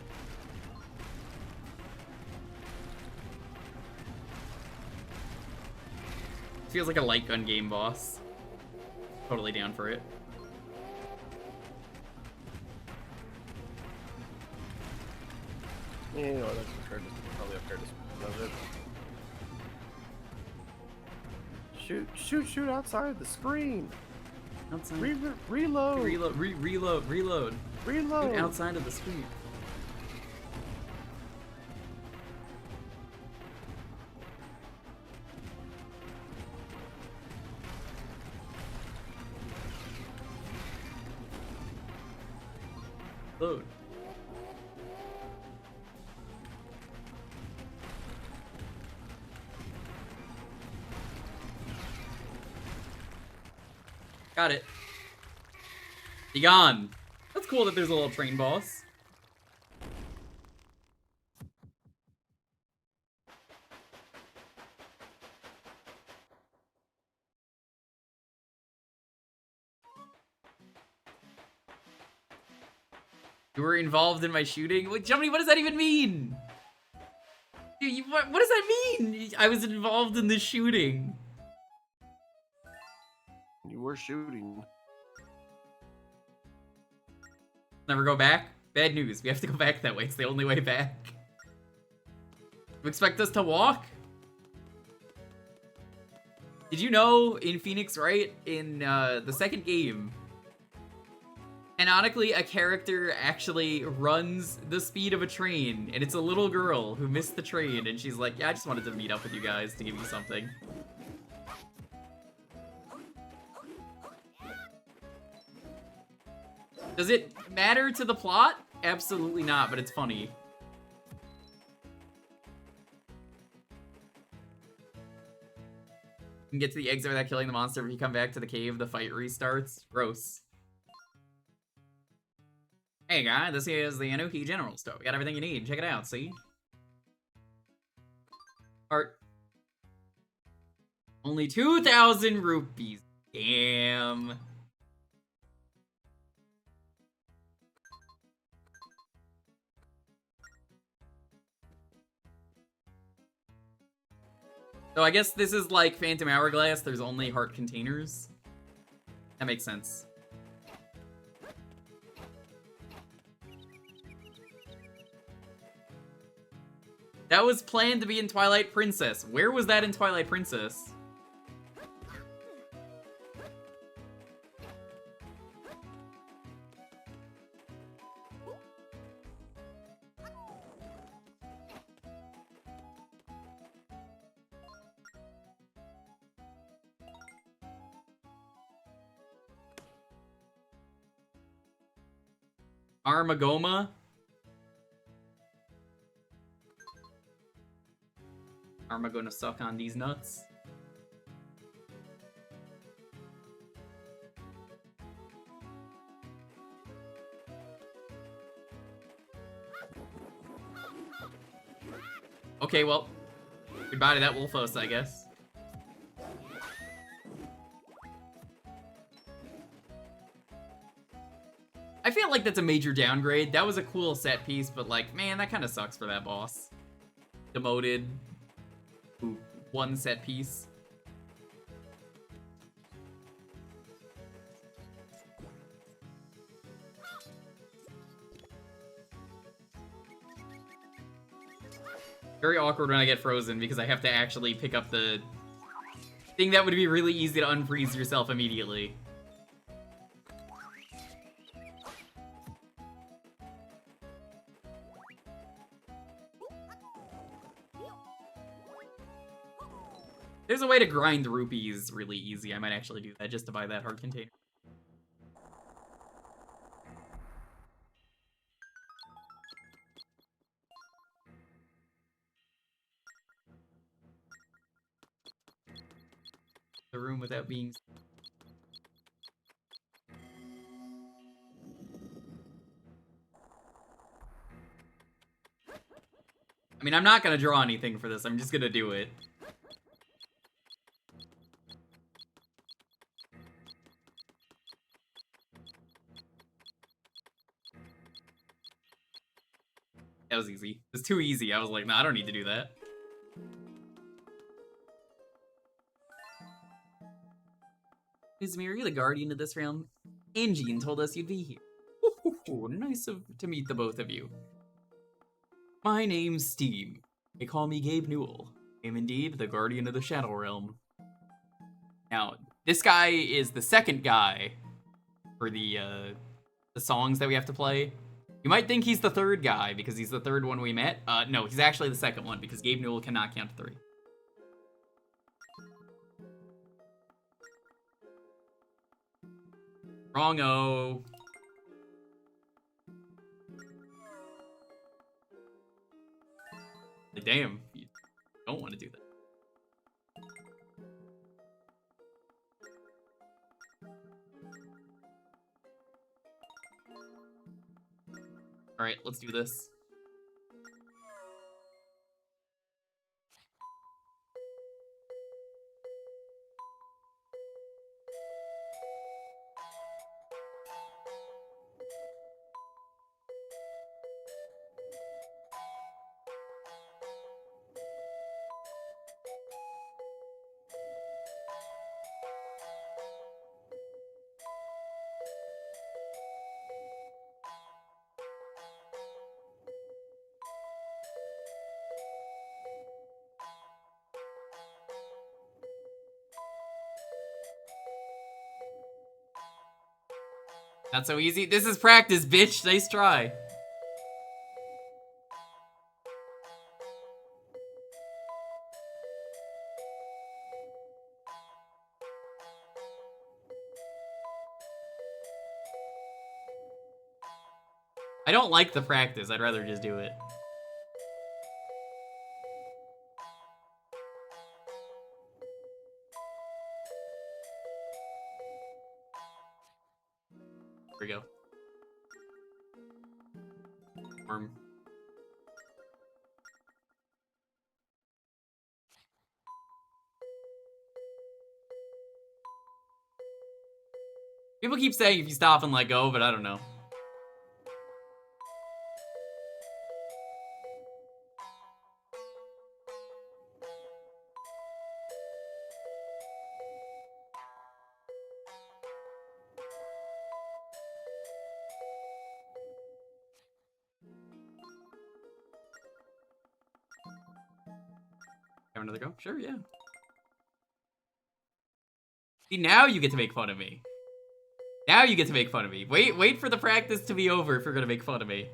Feels like a light gun game boss. Totally down for it. Yeah, that's probably a fair description of it. Shoot outside the screen. Outside. Reload. Reload. Reload. Outside of the screen. Load. Got it. Be gone. That's cool that there's a little train boss. You were involved in my shooting? Wait, Jiminy, what does that even mean? What does that mean? I was involved in the shooting. You were shooting. Never go back? Bad news. We have to go back that way. It's the only way back. You expect us to walk? Did you know in Phoenix Wright, in the second game, canonically a character actually runs the speed of a train, and it's a little girl who missed the train, and she's like, yeah, I just wanted to meet up with you guys to give you something. Does it matter to the plot? Absolutely not, but it's funny. You can get to the exit without killing the monster. If you come back to the cave, the fight restarts. Gross. Hey guy, this is the Anuki General Store. We got everything you need. Check it out, see? Art. Only 2,000 rupees. Damn. So I guess this is like Phantom Hourglass, there's only heart containers. That makes sense. That was planned to be in Twilight Princess. Where was that in Twilight Princess? Armagoma? Am I gonna suck on these nuts? Okay, well, goodbye to that Wolfos, I guess. I feel like that's a major downgrade. That was a cool set piece, but like, man, that kind of sucks for that boss. Demoted. Ooh, one set piece. Very awkward when I get frozen because I have to actually pick up the thing that would be really easy to unfreeze yourself immediately. There's a way to grind rupees really easy. I might actually do that just to buy that heart container. The room without being... I mean, I'm not gonna draw anything for this. I'm just gonna do it. That was easy. It was too easy. I was like, nah, I don't need to do that. Izmir, you're the guardian of this realm. Angie told us you'd be here. Ooh, nice to meet the both of you. My name's Steam. They call me Gabe Newell. I am indeed the Guardian of the Shadow Realm. Now, this guy is the second guy for the songs that we have to play. You might think he's the third guy because he's the third one we met. No, he's actually the second one because Gabe Newell cannot count to 3. Wrong-o. Damn, you don't want to do that. Alright, let's do this. Not so easy. This is practice, bitch. Nice try. I don't like the practice. I'd rather just do it. Here we go. Worm. People keep saying if you stop and let go, but I don't know. Have another go? Sure, yeah. See, now you get to make fun of me. Now you get to make fun of me. Wait for the practice to be over if you're gonna make fun of me.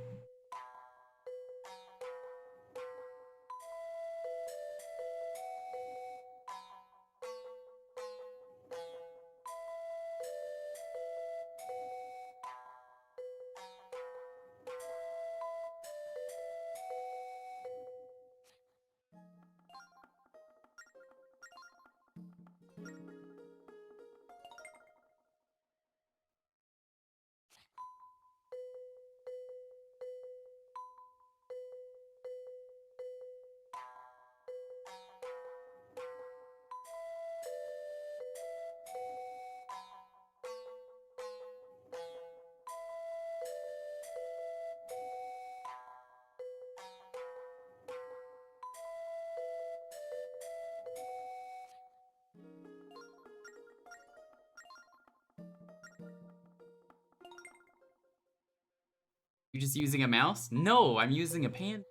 You just using a mouse? No, I'm using a pan.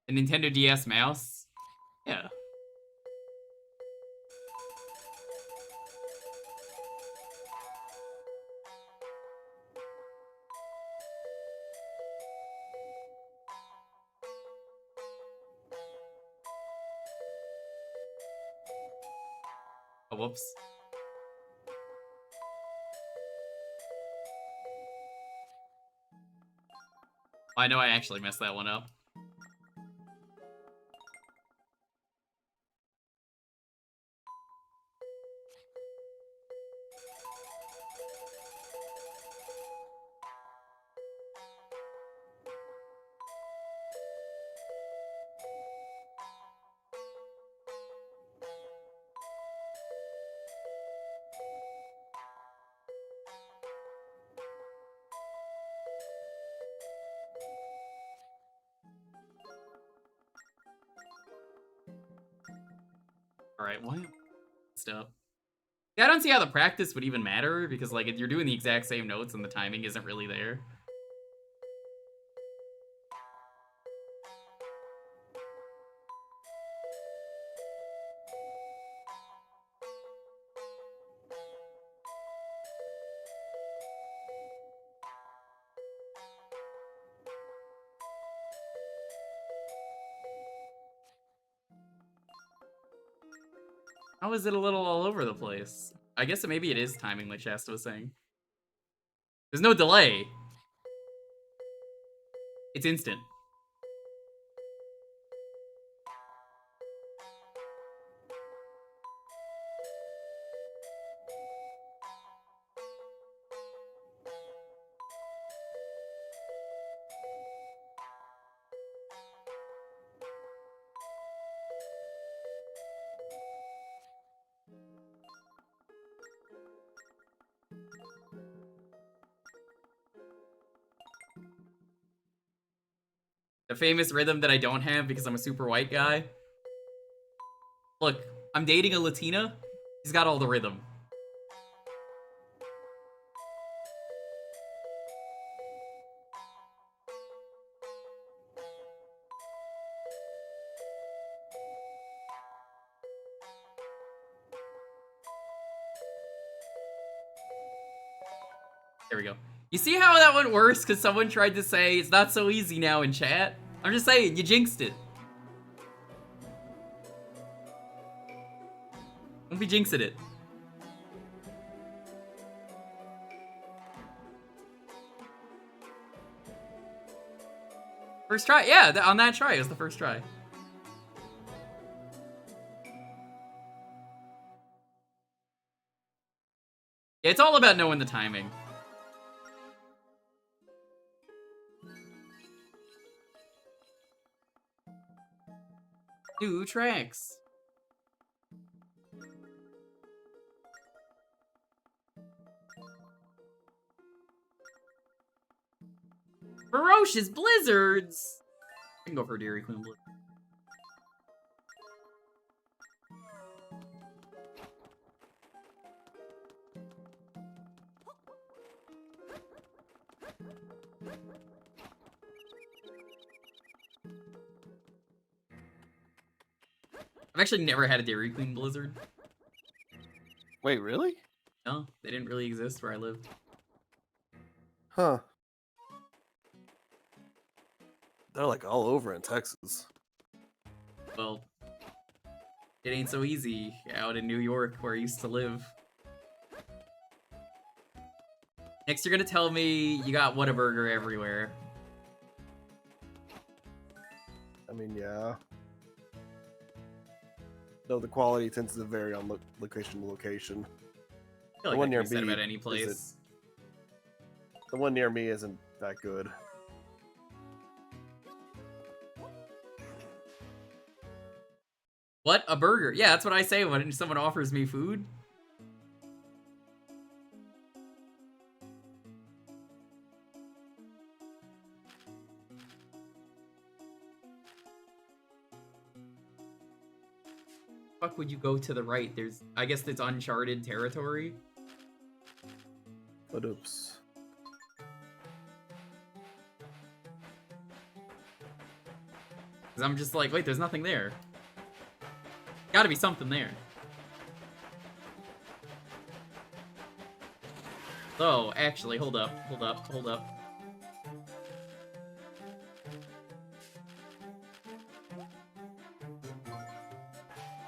A Nintendo DS mouse? Yeah. Oh, whoops. I know I actually messed that one up. Alright, what? Stuff. Yeah, I don't see how the practice would even matter, because, like, if you're doing the exact same notes and the timing isn't really there. How is it a little all over the place? I guess maybe it is timing, like Shasta was saying. There's no delay. It's instant. The famous rhythm that I don't have because I'm a super white guy. Look, I'm dating a Latina. He's got all the rhythm. There we go. You see how that went worse because someone tried to say it's not so easy now in chat? I'm just saying, you jinxed it. Don't be jinxing it. First try? Yeah, on that try, it was the first try. Yeah, it's all about knowing the timing. 2 tracks. Ferocious blizzards. I can go for Dairy Queen Blizzard. I've actually never had a Dairy Queen Blizzard. Wait, really? No, they didn't really exist where I lived. Huh. They're like all over in Texas. Well, it ain't so easy out in New York where I used to live. Next, you're gonna tell me you got Whataburger everywhere. I mean, yeah. Though the quality tends to vary on location to location. I feel like that can be said about any place. The one near me isn't that good. What? A burger? Yeah, that's what I say when someone offers me food. Fuck would you go to the right? There's, I guess it's uncharted territory. But oops. Cause I'm just like, wait, there's nothing there. Gotta be something there. So, actually, hold up.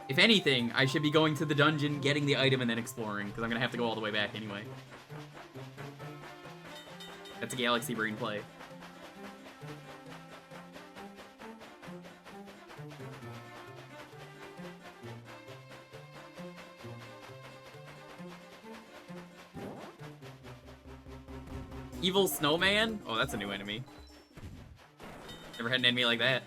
If anything, I should be going to the dungeon, getting the item, and then exploring, because I'm gonna have to go all the way back anyway. That's a Galaxy Brain play. Evil Snowman? Oh, that's a new enemy. Never had an enemy like that.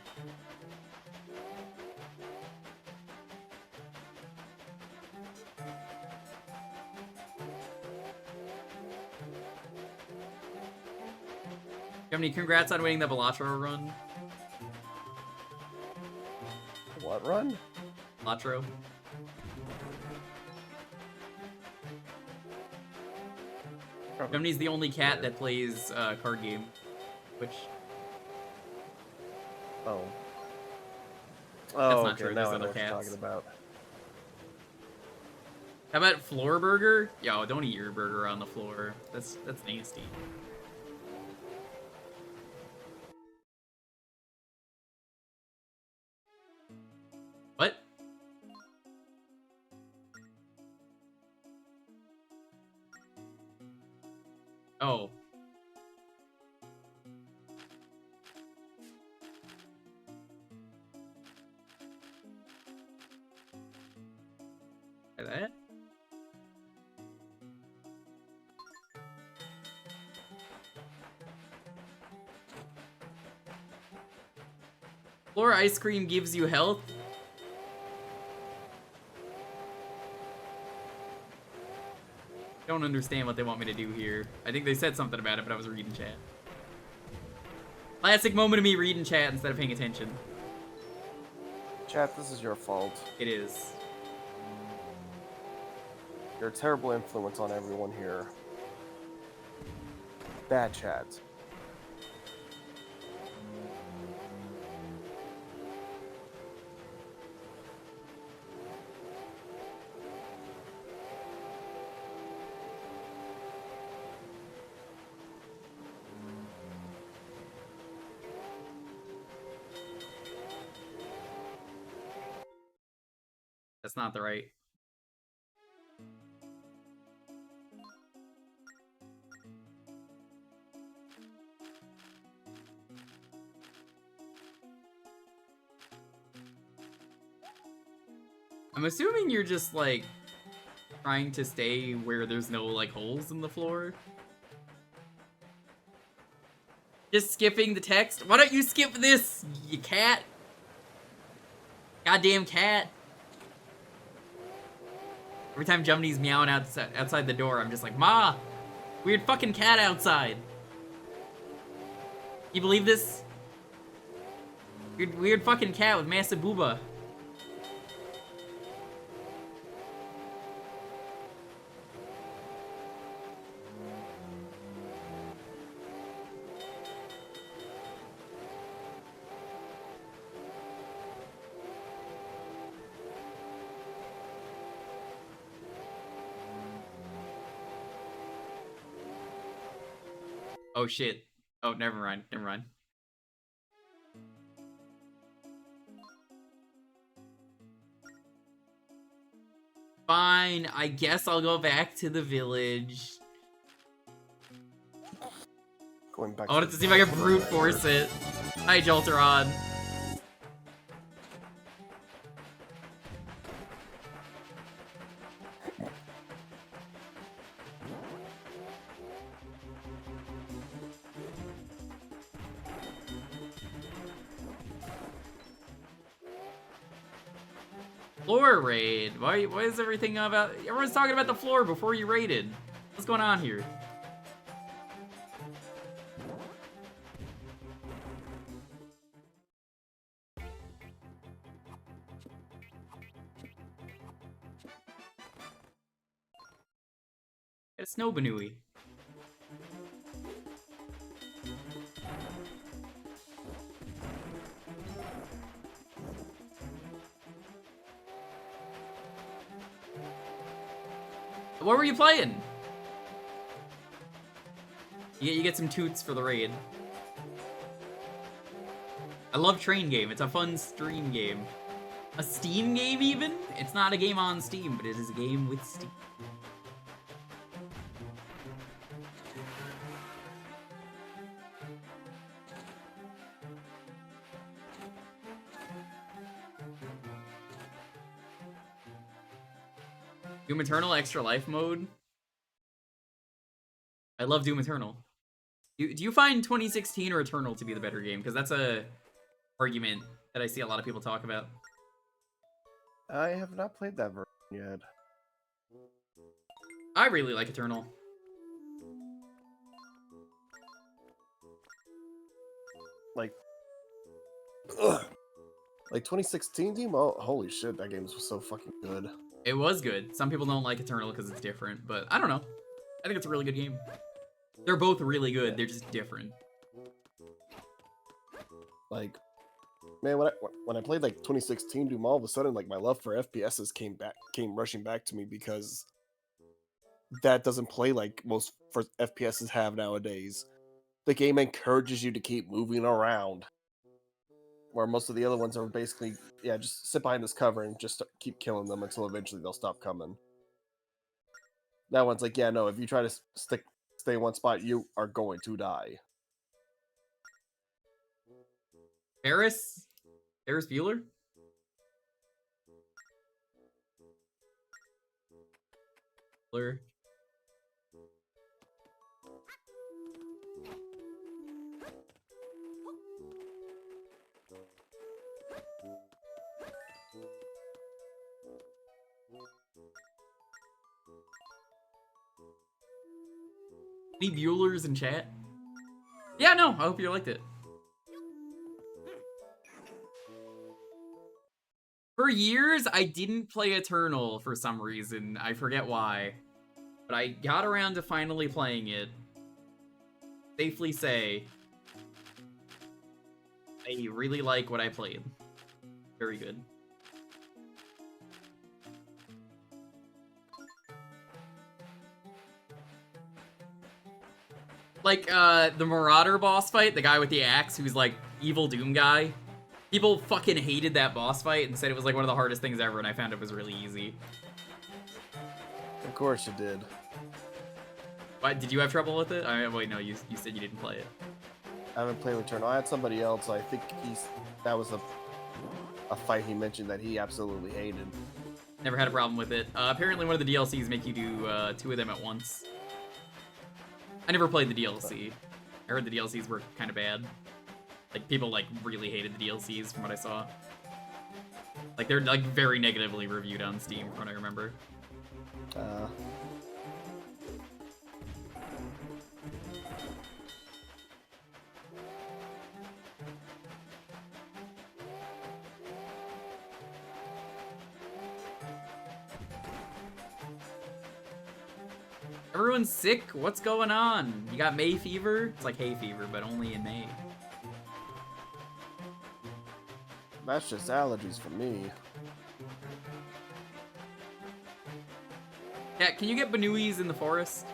Germany, congrats on winning the Balatro run. What run? Balatro. Jumney's the only cat that plays card game, which Oh. That's Oh, not okay, true. now There's I know other what you're cats. talking about. How about floor burger? Yo, don't eat your burger on the floor. That's nasty. What? Oh. That? Floor ice cream gives you health? Don't understand what they want me to do here. I think they said something about it, but I was reading chat. Classic moment of me reading chat instead of paying attention. Chat, this is your fault. It is. You're a terrible influence on everyone here. Bad chat. That's not the right. I'm assuming you're just like trying to stay where there's no like holes in the floor. Just skipping the text. Why don't you skip this, you cat? Goddamn cat. Every time Jumney's meowing outside the door, I'm just like, Ma! Weird fucking cat outside. You believe this? Weird fucking cat with massive booba. Oh shit. Oh, never mind. Never mind. Fine, I guess I'll go back to the village. Going back. I wanted to see if I could brute force it. Hi, Jolteron. Floor raid. Why is everything about... Everyone's talking about the floor before you raided. What's going on here? It's Snow Banooey. What were you playing? You get some toots for the raid. I love Train Game. It's a fun stream game. A Steam game, even? It's not a game on Steam, but it is a game with Steam. Doom Eternal Extra Life mode. I love Doom Eternal. Do you find 2016 or Eternal to be the better game? Because that's a argument that I see a lot of people talk about. I have not played that version yet. I really like Eternal. Like, ugh. Like 2016 team? Oh, holy shit, that game was so fucking good. It was good. Some people don't like Eternal because it's different, but I don't know. I think it's a really good game. They're both really good. They're just different. Like, man, when I played like 2016 Doom, all of a sudden like my love for FPSs came rushing back to me because that doesn't play like most FPSs have nowadays. The game encourages you to keep moving around, where most of the other ones are basically, yeah, just sit behind this cover and just keep killing them until eventually they'll stop coming. That one's like, yeah, no, if you try to stay in one spot, you are going to die. Ferris Bueller? Bueller. Any Buellers in chat? Yeah, no, I hope you liked it. For years, I didn't play Eternal for some reason. I forget why. But I got around to finally playing it. Safely say, I really like what I played. Very good. Like, the Marauder boss fight, the guy with the axe who's like evil Doom guy. People fucking hated that boss fight and said it was like one of the hardest things ever, and I found it was really easy. Of course you did. What, did you have trouble with it? Wait, no, you said you didn't play it. I haven't played Returnal. I had somebody else. I think that was a fight he mentioned that he absolutely hated. Never had a problem with it. Apparently one of the DLCs make you do 2 of them at once. I never played the DLC. I heard the DLCs were kind of bad. Like, people, like, really hated the DLCs from what I saw. Like, they're, like, very negatively reviewed on Steam from what I remember. Everyone's sick? What's going on? You got May fever? It's like hay fever, but only in May. That's just allergies for me. Yeah, can you get Banuis in the forest?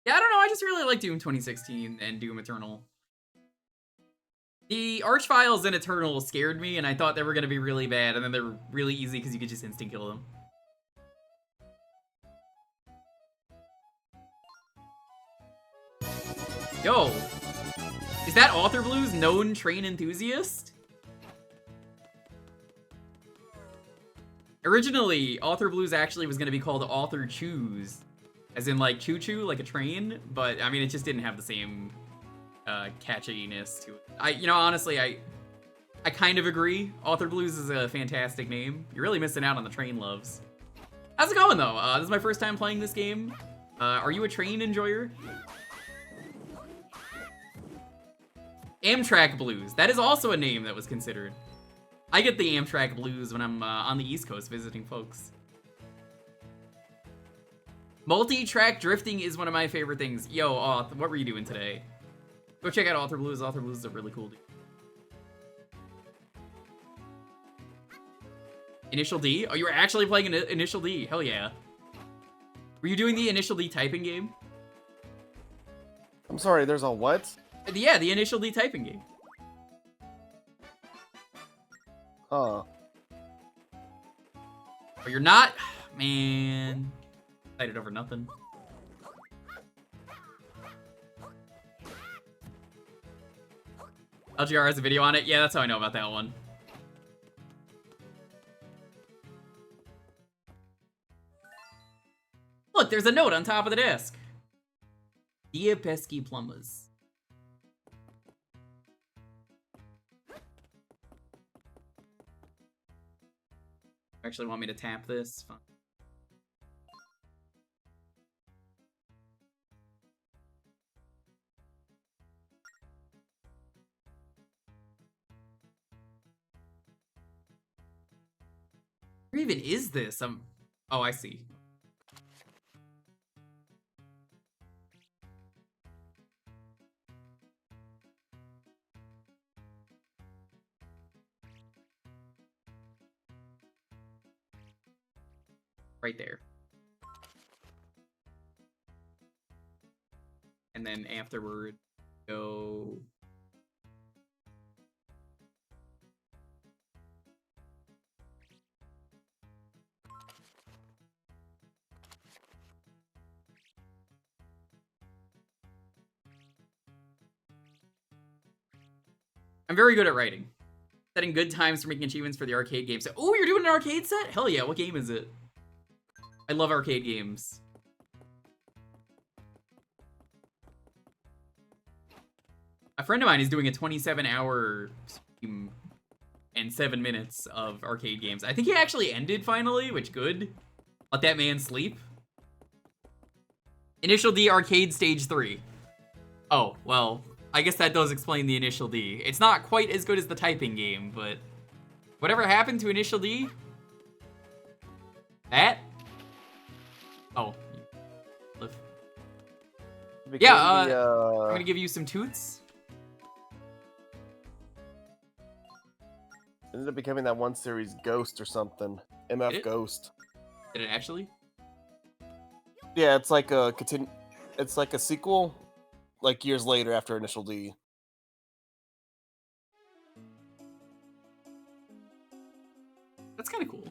Yeah, I don't know, I just really like Doom 2016 and Doom Eternal. The Archviles in Eternal scared me, and I thought they were gonna be really bad, and then they're really easy because you could just instant kill them. Yo! Is that Author Blue's known train enthusiast? Originally, Author Blues actually was gonna be called Author Choose. As in, like, choo-choo, like a train, but, I mean, it just didn't have the same, catchiness to it. You know, honestly, I kind of agree. Author Blues is a fantastic name. You're really missing out on the train loves. How's it going, though? This is my first time playing this game. Are you a train enjoyer? Amtrak Blues. That is also a name that was considered. I get the Amtrak Blues when I'm, on the East Coast visiting folks. Multi-track drifting is one of my favorite things. Yo, Auth, what were you doing today? Go check out Author Blues. Author Blues is a really cool dude. Initial D? Oh, you were actually playing Initial D. Hell yeah. Were you doing the Initial D typing game? I'm sorry, there's a what? Yeah, the Initial D typing game. Huh. Oh, you're not? Man. Excited over nothing. LGR has a video on it. Yeah, that's how I know about that one. Look, there's a note on top of the desk. Dia pesky plumbers. Actually want me to tap this? Fine. Where even is this? Oh, I see. Right there. And then afterward, go... I'm very good at writing. Setting good times for making achievements for the arcade games. Oh, you're doing an arcade set? Hell yeah, what game is it? I love arcade games. A friend of mine is doing a 27-hour stream and 7 minutes of arcade games. I think he actually ended finally, which good. Let that man sleep. Initial D arcade stage 3. Oh, well, I guess that does explain the Initial D. It's not quite as good as the typing game, but whatever happened to Initial D? That? Oh. Live. Yeah, I'm gonna give you some toots. Ended up becoming that one series Ghost or something. MF Ghost. Did it actually? Yeah, it's like a it's like a sequel, like years later after Initial D. That's kind of cool.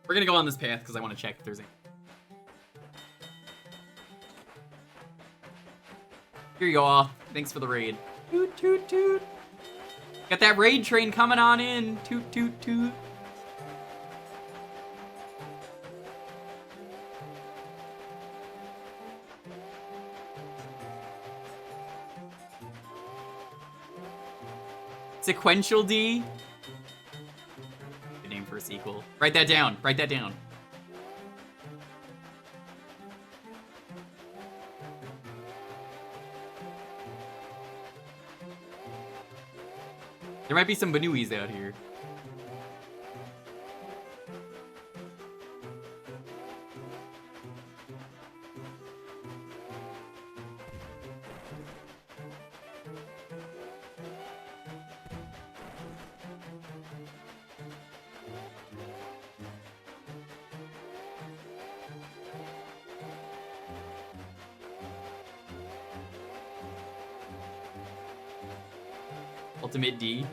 We're gonna go on this path because I want to check if there's any. Here you go, all. Thanks for the raid. Toot, toot, toot. Got that raid train coming on in. Toot, toot, toot. Sequential D. Good name for a sequel. Write that down. Write that down. There might be some Banuis out here. Ultimate D.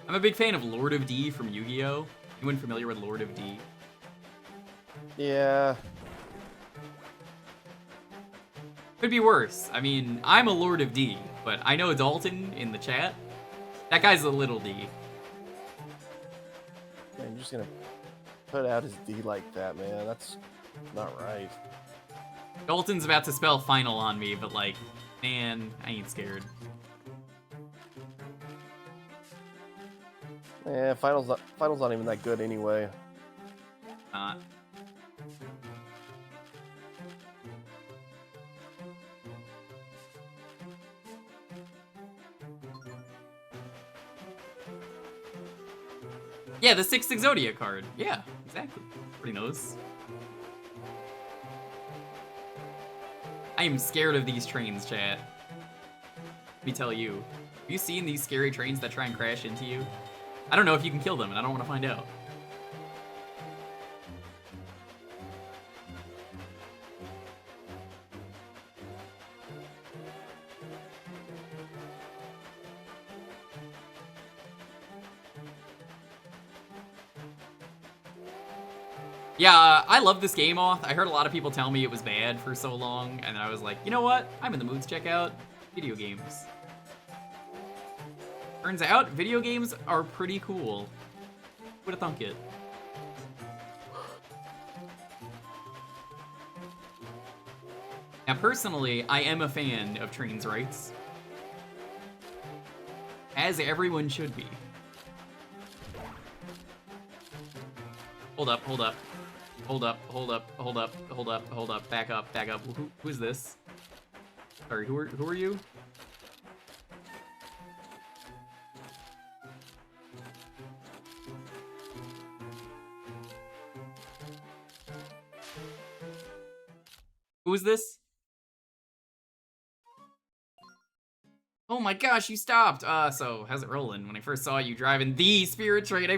I'm a big fan of Lord of D from Yu-Gi-Oh! Anyone familiar with Lord of D? Yeah. Could be worse. I mean, I'm a Lord of D, but I know Dalton in the chat. That guy's a little D. Man, you're just gonna put out his D like that, man. That's not right. Dalton's about to spell final on me, but like, man, I ain't scared. Yeah, final's not even that good anyway. Not. Yeah, the 6th Exodia card. Yeah, exactly. Everybody knows. I am scared of these trains, chat. Let me tell you. Have you seen these scary trains that try and crash into you? I don't know if you can kill them, and I don't want to find out. Yeah, I love this game, Oth. I heard a lot of people tell me it was bad for so long, and I was like, you know what? I'm in the mood to check out video games. Turns out, video games are pretty cool. Would've thunk it. Now, personally, I am a fan of trains' rights. As everyone should be. Hold up, hold up. Hold up, hold up, hold up, hold up, hold up. Back up, back up. Who's this? Sorry, who are you? Who is this? Oh my gosh, you stopped! So, how's it rolling? When I first saw you driving the Spirit Train, I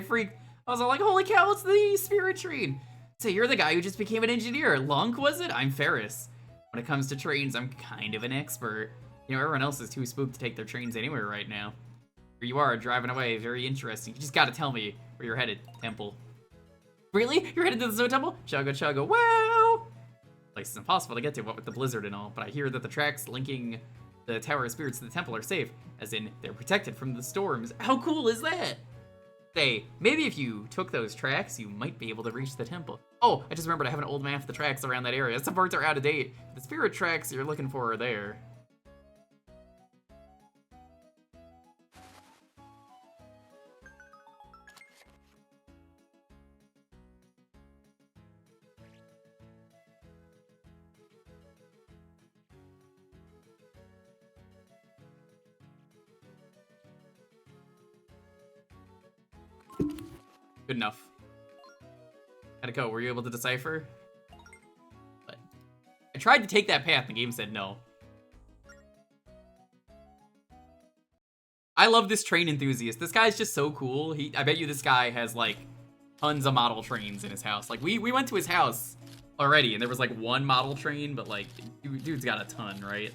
was all like, holy cow, it's the Spirit Train! So you're the guy who just became an engineer. Lunk, was it? I'm Ferris. When it comes to trains, I'm kind of an expert. You know, everyone else is too spooked to take their trains anywhere right now. Here you are, driving away, very interesting. You just gotta tell me where you're headed, Temple. Really? You're headed to the Zoo Temple? Chugga chugga, wow! Place is impossible to get to, what with the blizzard and all, but I hear that the tracks linking the Tower of Spirits to the temple are safe, as in, they're protected from the storms. How cool is that? Say, maybe if you took those tracks, you might be able to reach the temple. Oh, I just remembered I have an old map of the tracks around that area. Some parts are out of date. The spirit tracks you're looking for are there. Good enough. How'd it go? Were you able to decipher? But I tried to take that path, the game said no. I love this train enthusiast. This guy's just so cool. I bet you this guy has, like, tons of model trains in his house. Like, we went to his house already, and there was, like, one model train, but, like, dude's got a ton, right?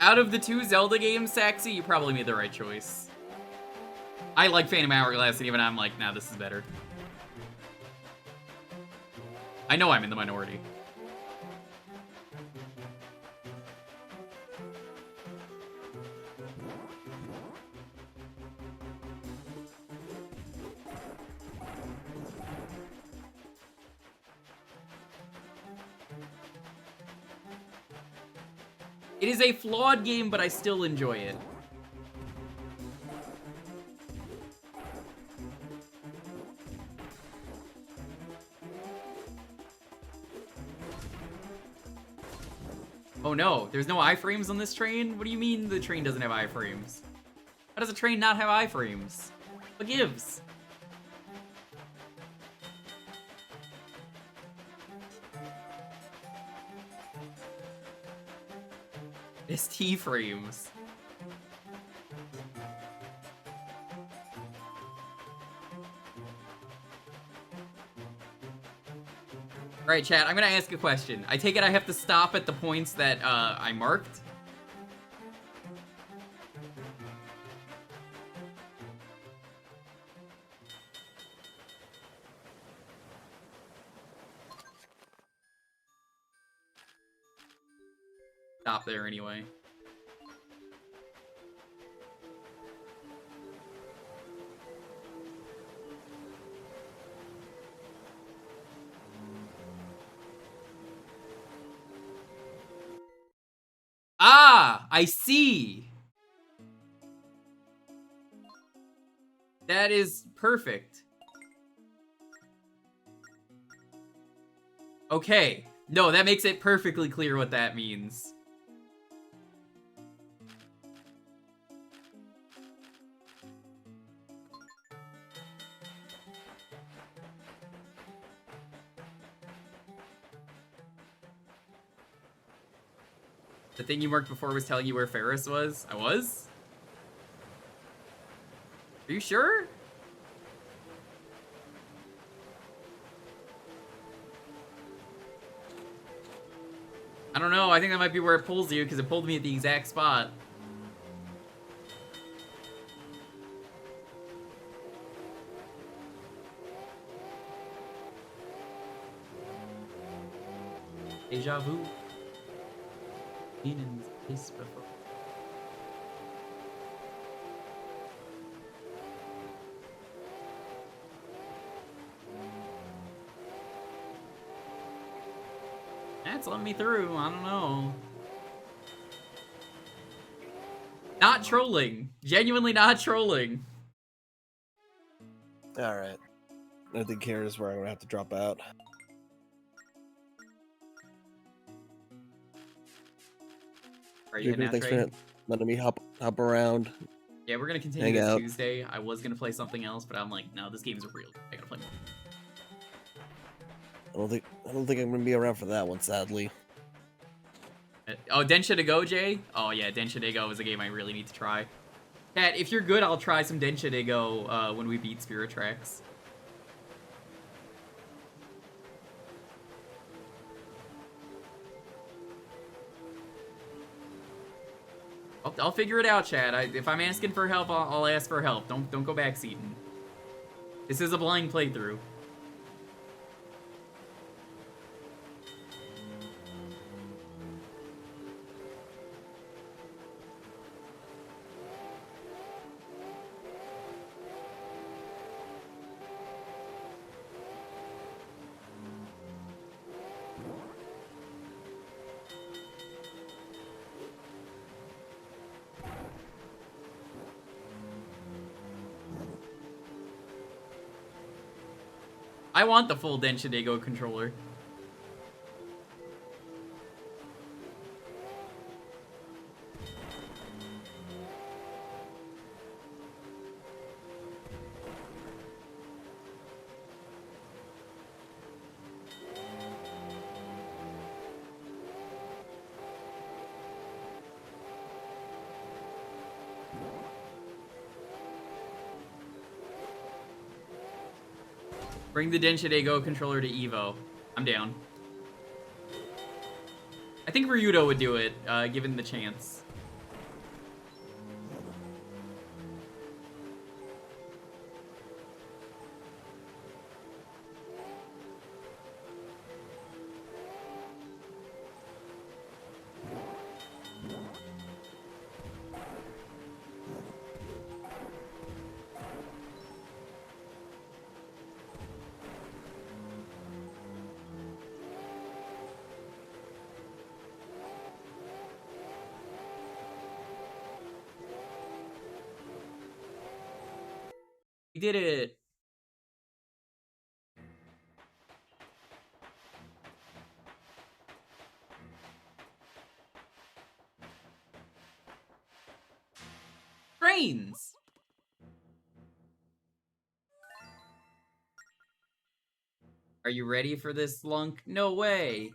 Out of the two Zelda games, Saxy, you probably made the right choice. I like Phantom Hourglass, and even I'm like, nah, this is better. I know I'm in the minority. It is a flawed game, but I still enjoy it. Oh no, there's no iframes on this train? What do you mean the train doesn't have iframes? How does a train not have iframes? What gives? It's T-frames. Alright, chat, I'm gonna ask a question. I take it I have to stop at the points that, I marked? Stop there anyway. Ah, I see. That is perfect. Okay. No, that makes it perfectly clear what that means. The thing you marked before was telling you where Ferris was? I was? Are you sure? I don't know, I think that might be where it pulls you, because it pulled me at the exact spot. Deja vu. Been in this place before. That's letting me through. I don't know. Not trolling. Genuinely not trolling. Alright. I think here is where I'm gonna have to drop out. Are you heading out, Thanks Trey? for letting me hop around. Yeah, we're gonna continue Hang this out. Tuesday. I was gonna play something else, but I'm like, no, this game's real. I gotta play more. I don't think I'm gonna be around for that one, sadly. Oh, Densha to Go, Jay? Oh yeah, Densha to Go is a game I really need to try. Pat, if you're good, I'll try some Densha to Go when we beat Spirit Tracks. I'll figure it out, Chad. If I'm asking for help, I'll ask for help. Don't go backseating. This is a blind playthrough. I want the full Densha de Go controller. Bring the Densha de Go controller to Evo. I'm down. I think Ryudo would do it, given the chance. We did it! Trains! Are you ready for this, Lunk? No way!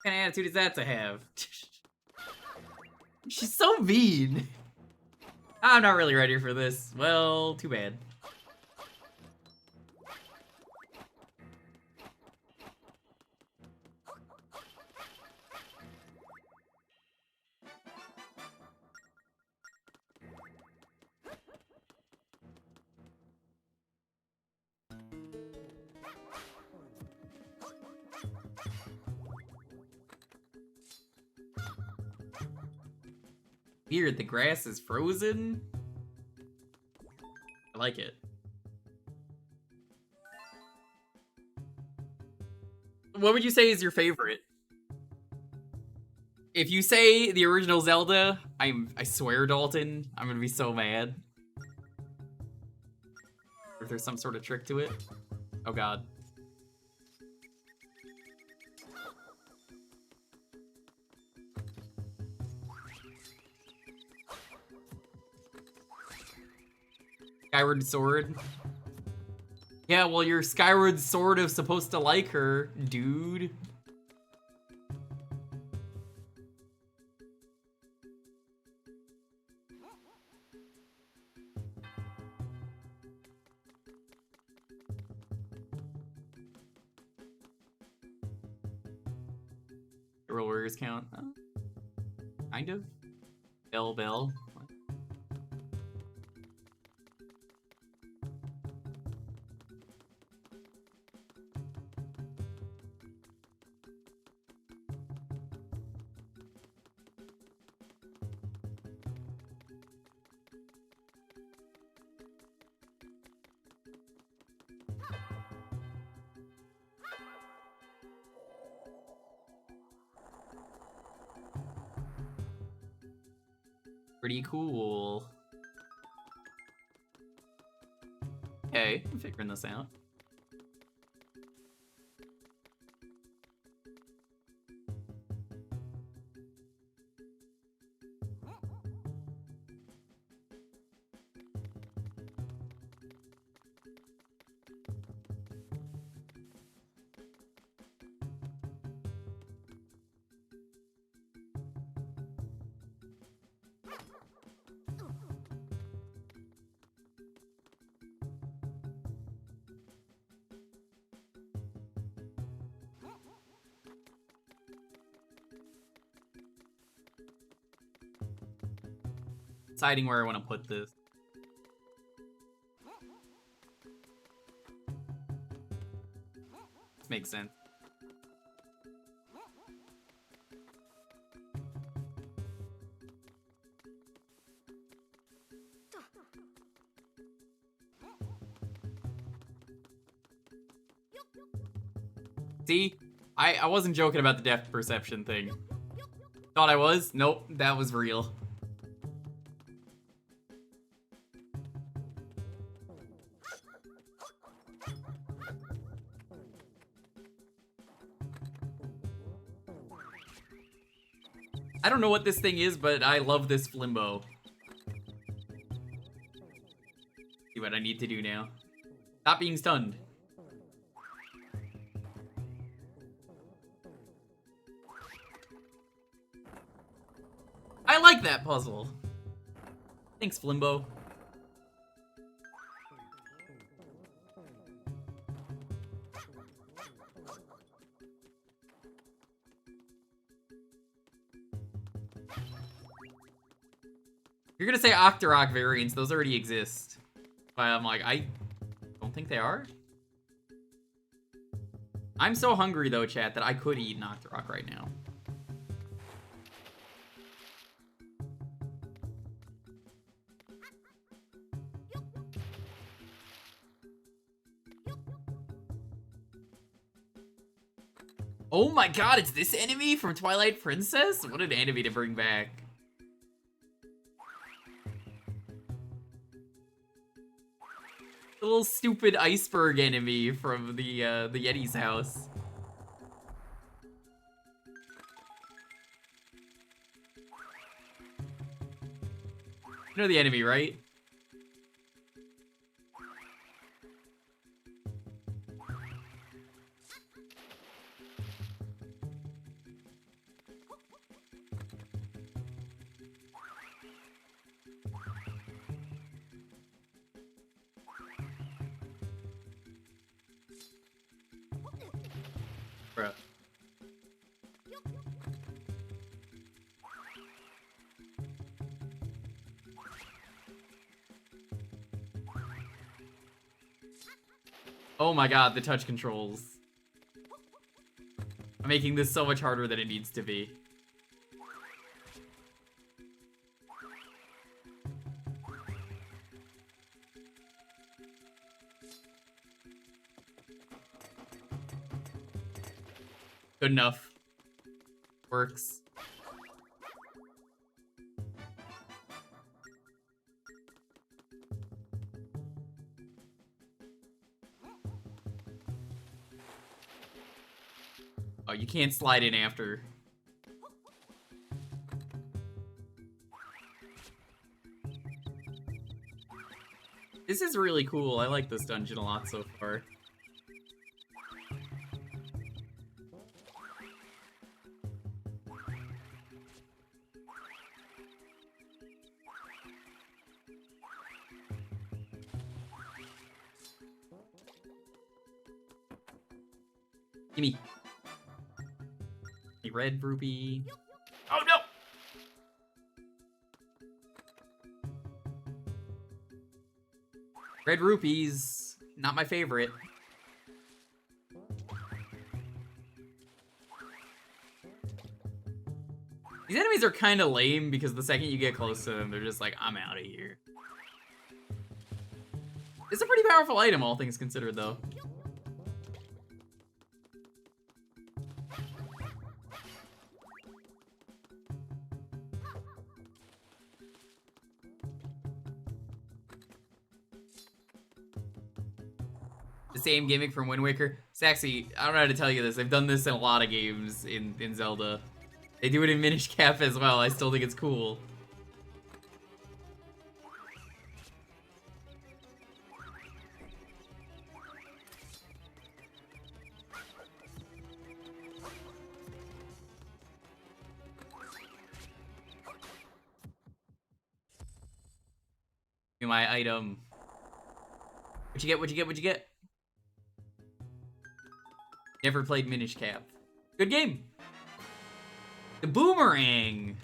What kind of attitude is that to have? She's so mean! I'm not really ready for this. Well, too bad. Weird, the grass is frozen? I like it. What would you say is your favorite? If you say the original Zelda, I swear, Dalton, I'm gonna be so mad. Or if there's some sort of trick to it. Oh god. Skyward Sword. Yeah, well, you're Skyward sort of supposed to like her, dude. The Royal Warriors count? Kind of. Bell. Pretty cool. Okay, I'm figuring this out. Deciding where I want to put this. This makes sense. See? I wasn't joking about the depth perception thing. Thought I was? Nope, that was real. I don't know what this thing is, but I love this flimbo. See what I need to do now. Stop being stunned. I like that puzzle. Thanks, Flimbo. You're gonna say Octorok variants, those already exist. But I'm like, I don't think they are. I'm so hungry though, chat, that I could eat an Octorok right now. Oh my god, it's this enemy from Twilight Princess? What an enemy to bring back. The little stupid iceberg enemy from the Yeti's house. You know the enemy, right? Bruh. Oh my god, the touch controls. I'm making this so much harder than it needs to be. Good enough. Works. Oh, you can't slide in after. This is really cool. I like this dungeon a lot so far. Gimme. Red rupee. Oh no! Red rupees, not my favorite. These enemies are kind of lame because the second you get close to them, they're just like, I'm out of here. It's a pretty powerful item, all things considered, though. The same gimmick from Wind Waker. Saxy, I don't know how to tell you this. They've done this in a lot of games in Zelda. They do it in Minish Cap as well. I still think it's cool. Give me my item. What'd you get? What'd you get? What'd you get? Never played Minish Cap. Good game. The boomerang.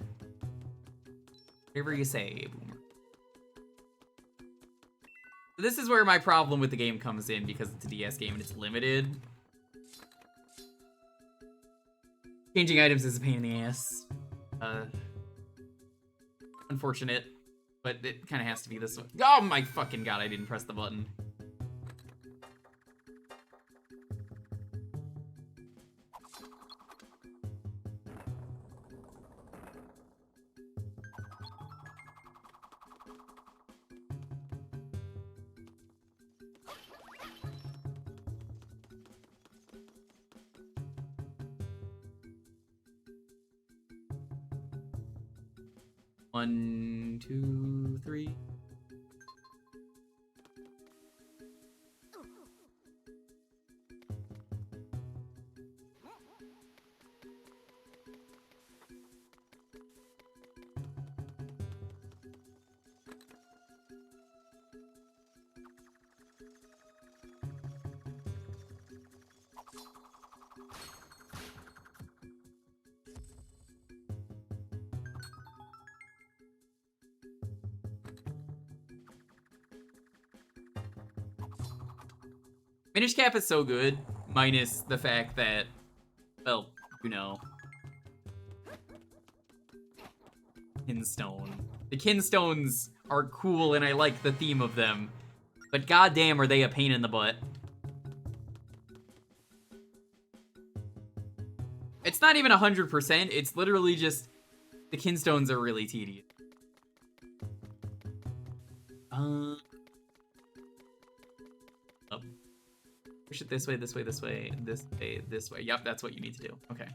Whatever you say, boomer. So this is where my problem with the game comes in because it's a DS game and it's limited. Changing items is a pain in the ass. Unfortunate, but it kind of has to be this way. Oh my fucking god, I didn't press the button. One, two, three. Minish Cap is so good, minus the fact that, well, you know. Kinstone. The Kinstones are cool and I like the theme of them, but goddamn are they a pain in the butt. It's not even 100%, it's literally just, the Kinstones are really tedious. Push it this way, this way, this way, this way, this way. Yep, that's what you need to do. Okay.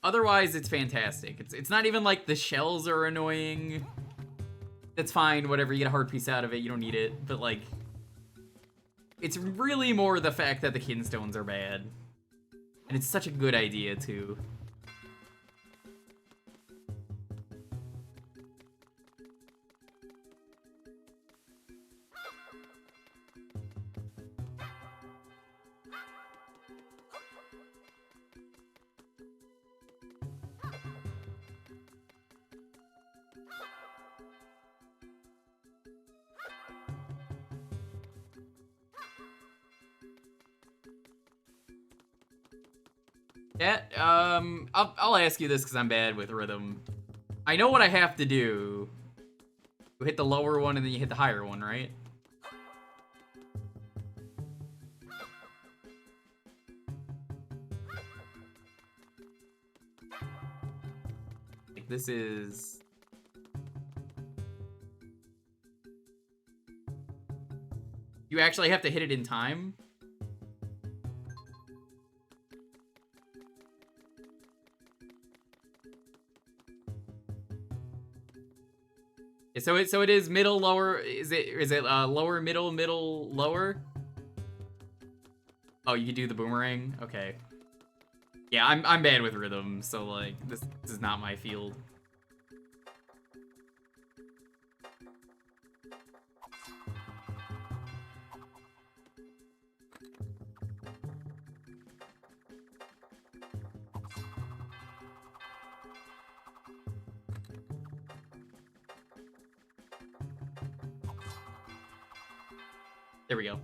Otherwise, it's fantastic. It's not even like the shells are annoying. That's fine, whatever, you get a heart piece out of it, you don't need it, but like, it's really more the fact that the Kinstones are bad. And it's such a good idea, too. Yeah, I'll ask you this because I'm bad with rhythm. I know what I have to do. You hit the lower one and then you hit the higher one, right? Like this is... You actually have to hit it in time? So it is middle, lower. Is it lower, middle, middle, lower? Oh, you can do the boomerang? Okay. Yeah, I'm bad with rhythm, so like this is not my field. There we go.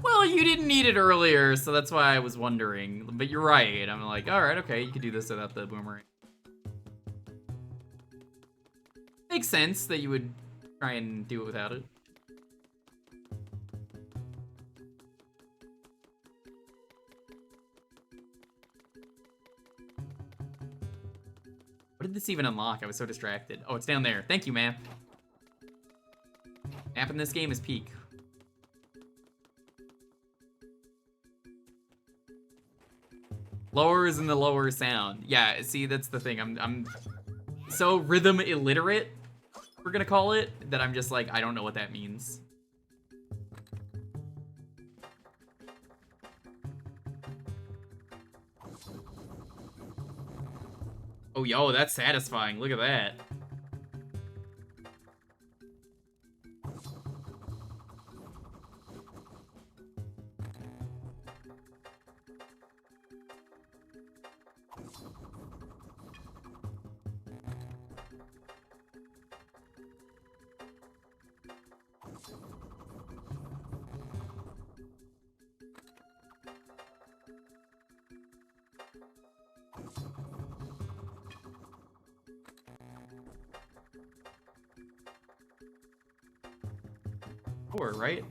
Well, you didn't need it earlier, so that's why I was wondering. But you're right. I'm like, all right, okay, you can do this without the boomerang. Makes sense that you would try and do it without it. What did this even unlock? I was so distracted. Oh, it's down there. Thank you, map. Map in this game is peak. Lower is in the lower sound. Yeah, see, that's the thing. I'm so rhythm illiterate, we're gonna call it, that I'm just like, I don't know what that means. Oh, yo, that's satisfying. Look at that. Right?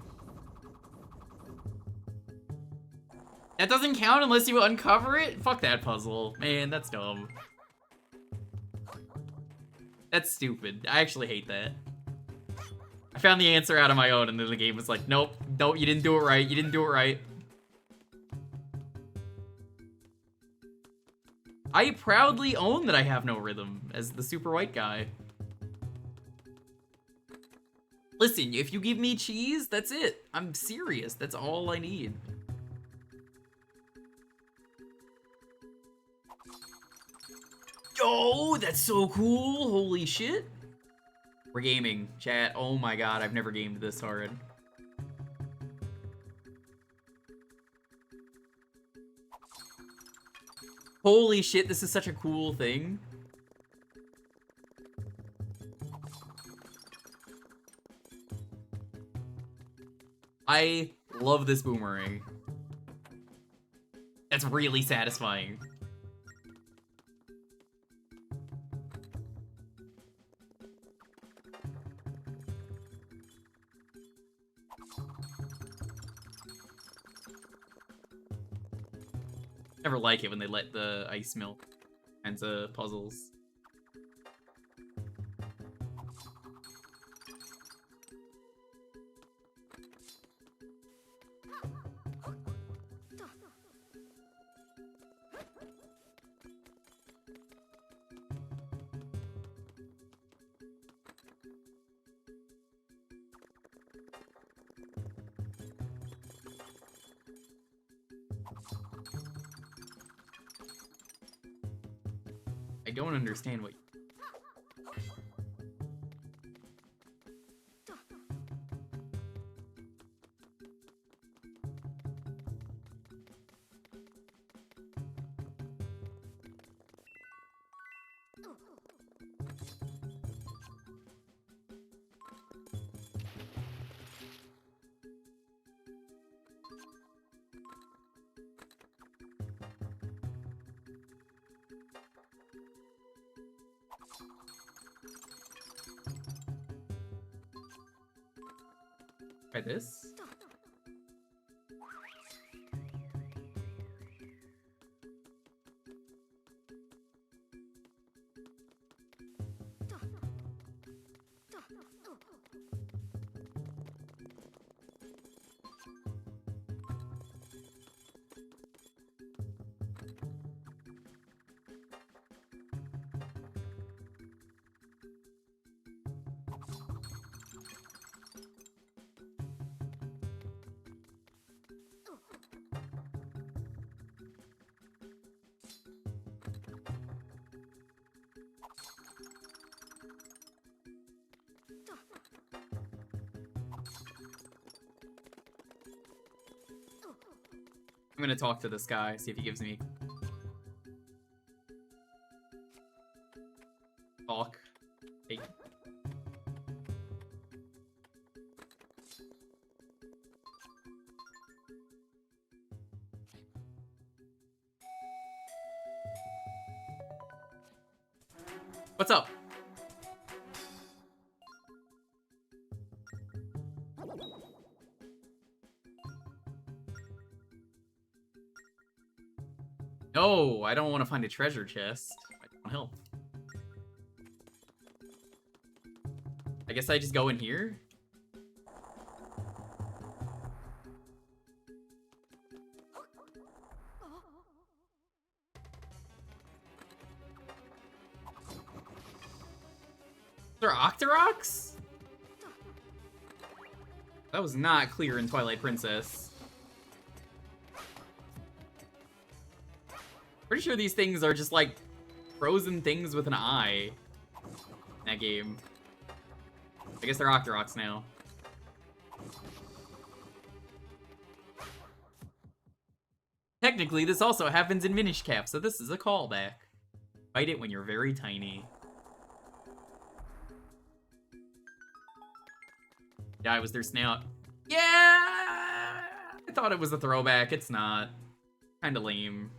That doesn't count unless you uncover it? Fuck that puzzle. Man, that's dumb. That's stupid. I actually hate that. I found the answer out on my own and then the game was like, nope, nope, you didn't do it right, you didn't do it right. I proudly own that I have no rhythm as the super white guy. Listen, if you give me cheese, that's it. I'm serious. That's all I need. Yo, that's so cool. Holy shit. We're gaming, chat. Oh my god, I've never gamed this hard. Holy shit, this is such a cool thing. I love this boomerang. That's really satisfying. Never like it when they let the ice melt kinds of puzzles. I don't understand what. Try this. I'm gonna talk to this guy, see if he gives me... Talk. Hey. What's up? No, I don't want to find a treasure chest. I don't want help. I guess I just go in here? There are Octoroks? That was not clear in Twilight Princess. Pretty sure these things are just like frozen things with an eye in that game. I guess they're Octoroks now. Technically, this also happens in Minish Cap, so this is a callback. Fight it when you're very tiny. Yeah, it was their snout. Yeah! I thought it was a throwback. It's not. Kinda lame.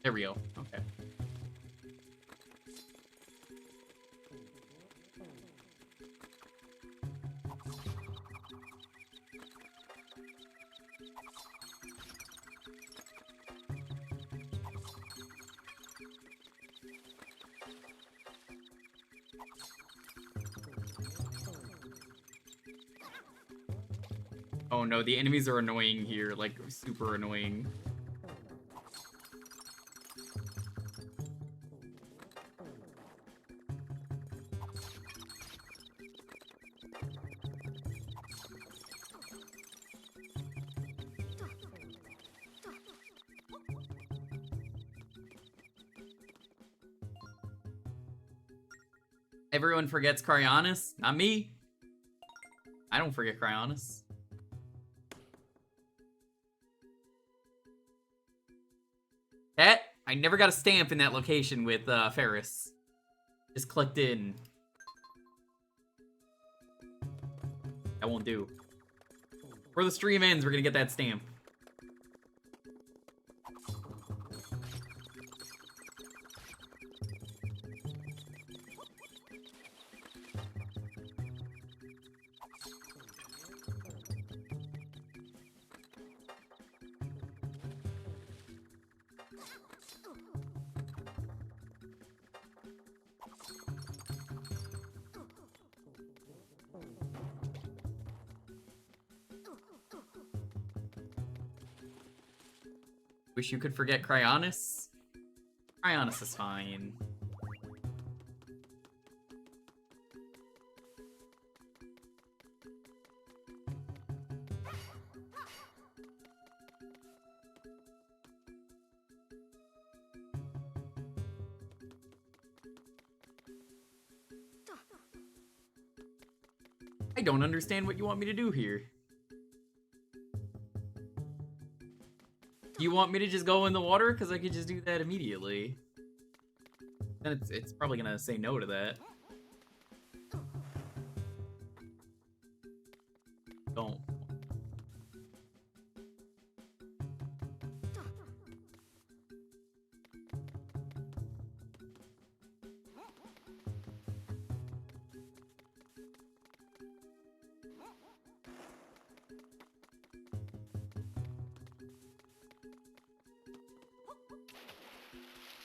There we go. Okay. Oh no, the enemies are annoying here, like super annoying. Everyone forgets Cryonis, not me. I don't forget Cryonis. That, I never got a stamp in that location with Ferris. Just clicked in. That won't do. Before the stream ends, we're gonna get that stamp. Wish you could forget Cryonis. Cryonis is fine. I don't understand what you want me to do here. Do you want me to just go in the water? Because I could just do that immediately. Then it's probably gonna say no to that. Don't.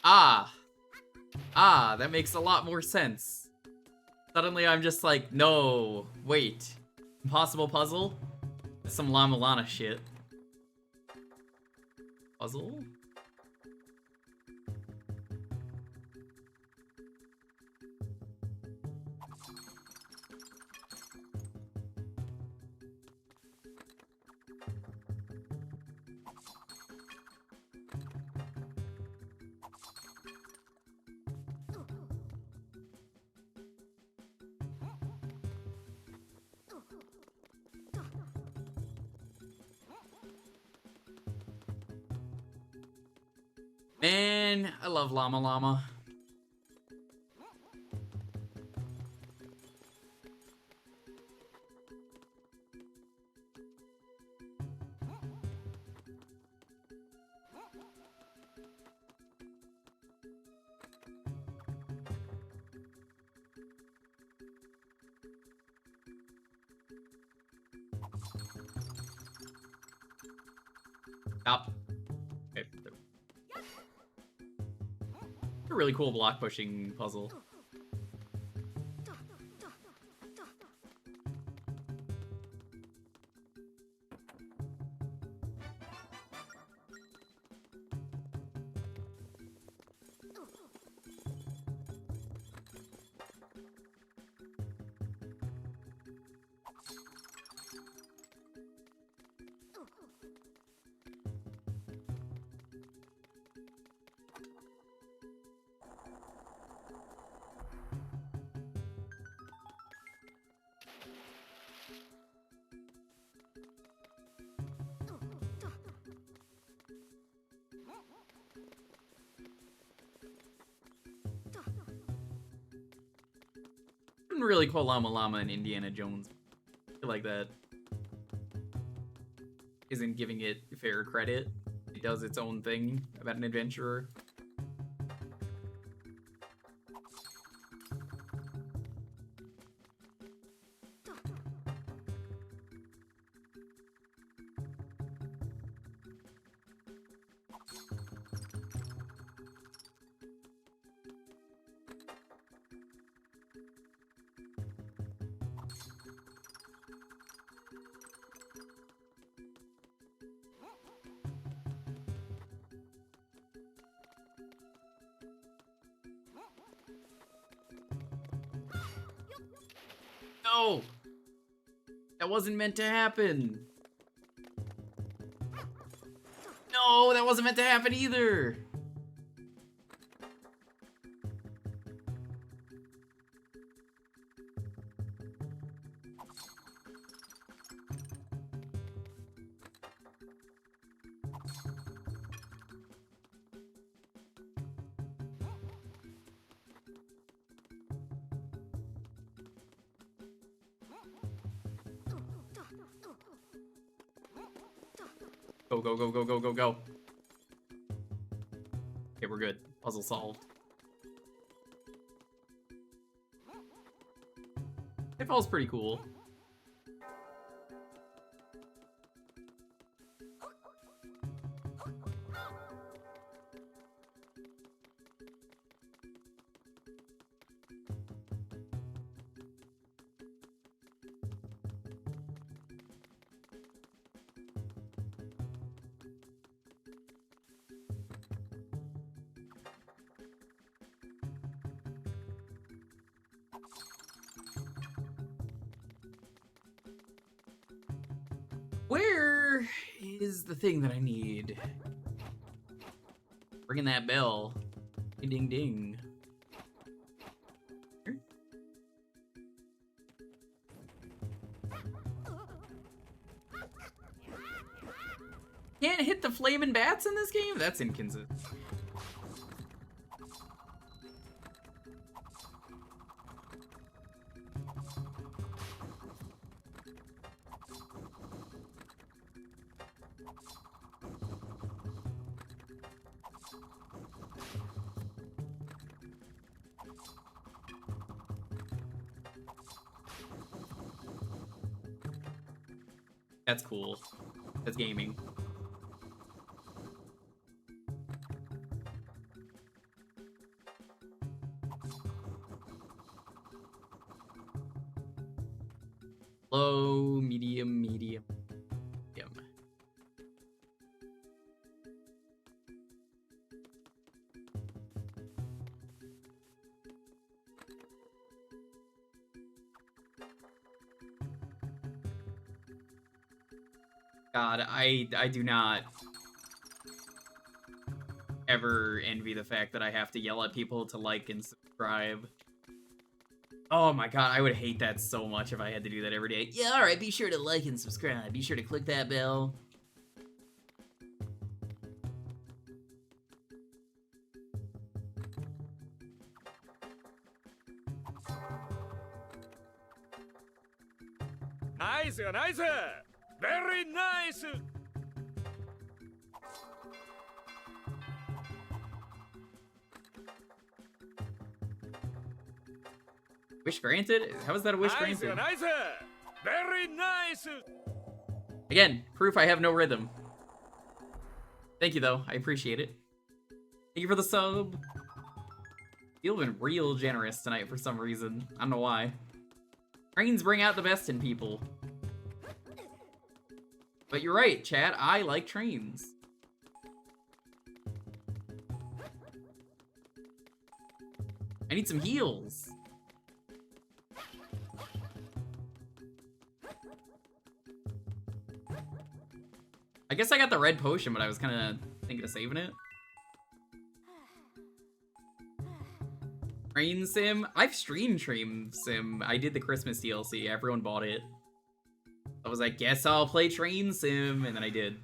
Ah. Ah, that makes a lot more sense. Suddenly I'm just like, no, wait. Impossible puzzle? That's some Llama Lana shit. Puzzle? Man, I love Llama Llama. Stop. Okay. A really cool block pushing puzzle. Wouldn't really call Llama Llama and Indiana Jones. I feel like that isn't giving it fair credit. It does its own thing about an adventurer. No! That wasn't meant to happen! No, that wasn't meant to happen either! Go, go, go, go, go, go, go. Okay, we're good. Puzzle solved. Pitfall's pretty cool. Where is the thing that I need? Ringing that bell. Ding, ding, ding. Here? Can't hit the flaming bats in this game? That's inconsistent. That's cool. That's gaming. Low, medium, medium, medium. God, I do not ever envy the fact that I have to yell at people to like and subscribe. Oh my god, I would hate that so much if I had to do that every day. Yeah, alright, be sure to like and subscribe. Be sure to click that bell. Nice, nice. Very nice. Wish granted? How is that a wish Nice, granted? nice. Very nice. Again, proof I have no rhythm. Thank you though, I appreciate it. Thank you for the sub. You've been real generous tonight for some reason. I don't know why. Trains bring out the best in people. But you're right, chat. I like trains. I need some heals. I guess I got the red potion, but I was kind of thinking of saving it. Train Sim? I've streamed Train Sim. I did the Christmas DLC. Everyone bought it. I was like, guess I'll play Train Sim, and then I did.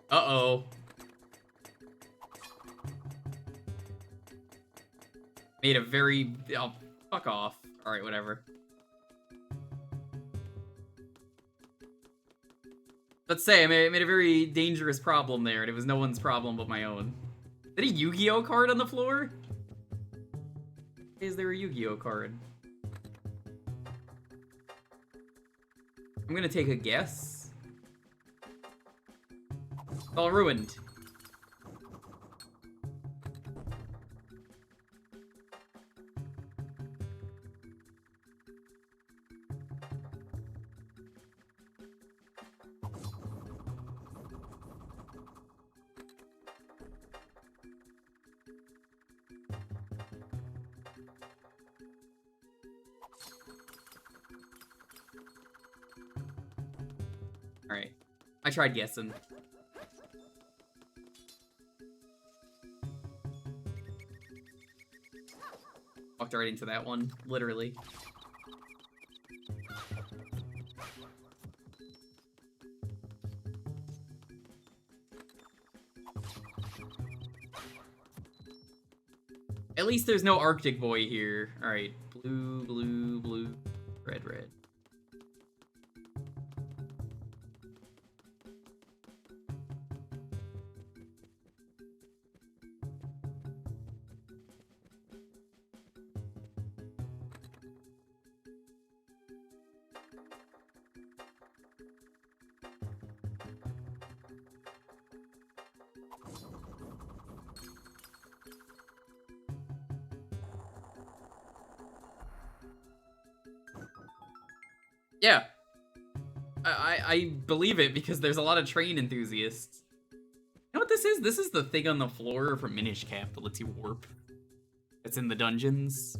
Uh-oh. Made a very... Oh, fuck off. Alright, whatever. Let's say I made a very dangerous problem there, and it was no one's problem but my own. Is that a Yu-Gi-Oh card on the floor? Is there a Yu-Gi-Oh card? I'm gonna take a guess. It's all ruined. Alright. I tried guessing. Walked right into that one, literally. At least there's no Arctic Boy here. Alright. Blue, blue, blue, red, red. Yeah. I believe it because there's a lot of train enthusiasts. You know what this is? This is the thing on the floor from Minish Cap that lets you warp. It's in the dungeons.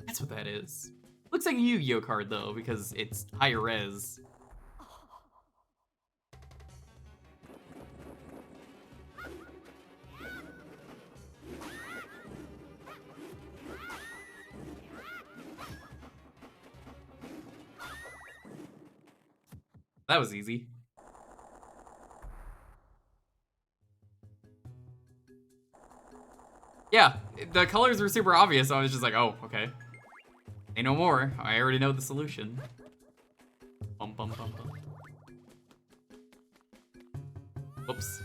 That's what that is. Looks like a Yu-Gi-Oh card though, because it's higher res. That was easy. Yeah, the colors were super obvious, so I was just like, oh, okay. Ain't no more. I already know the solution. Bum, bum, bum, bum. Whoops.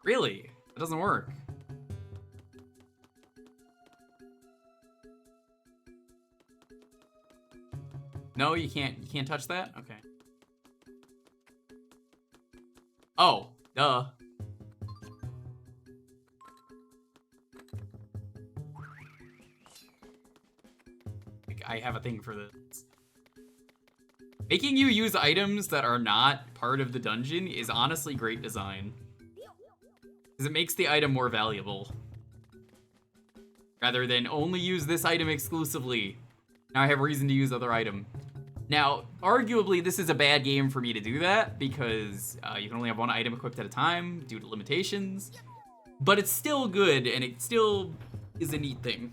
Really? It doesn't work. No, you can't touch that? Okay. Oh, duh. I have a thing for this. Making you use items that are not part of the dungeon is honestly great design. Because it makes the item more valuable. Rather than only use this item exclusively. Now I have reason to use other item. Now, arguably, this is a bad game for me to do that, because you can only have one item equipped at a time due to limitations. But it's still good, and it still is a neat thing.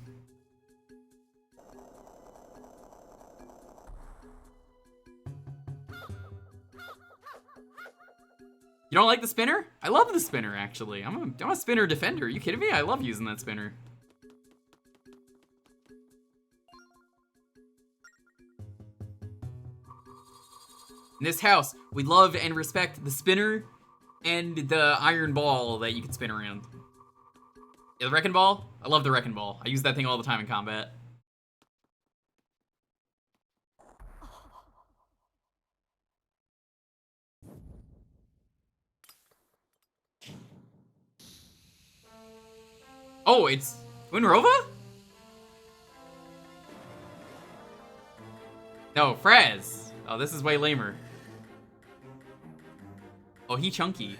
You don't like the spinner? I love the spinner, actually. I'm a spinner defender. Are you kidding me? I love using that spinner. In this house, we love and respect the spinner and the iron ball that you can spin around. Yeah, the wrecking ball? I love the wrecking ball. I use that thing all the time in combat. Oh, it's Winrova? No, Fraz. Oh, this is way lamer. Oh, he chunky.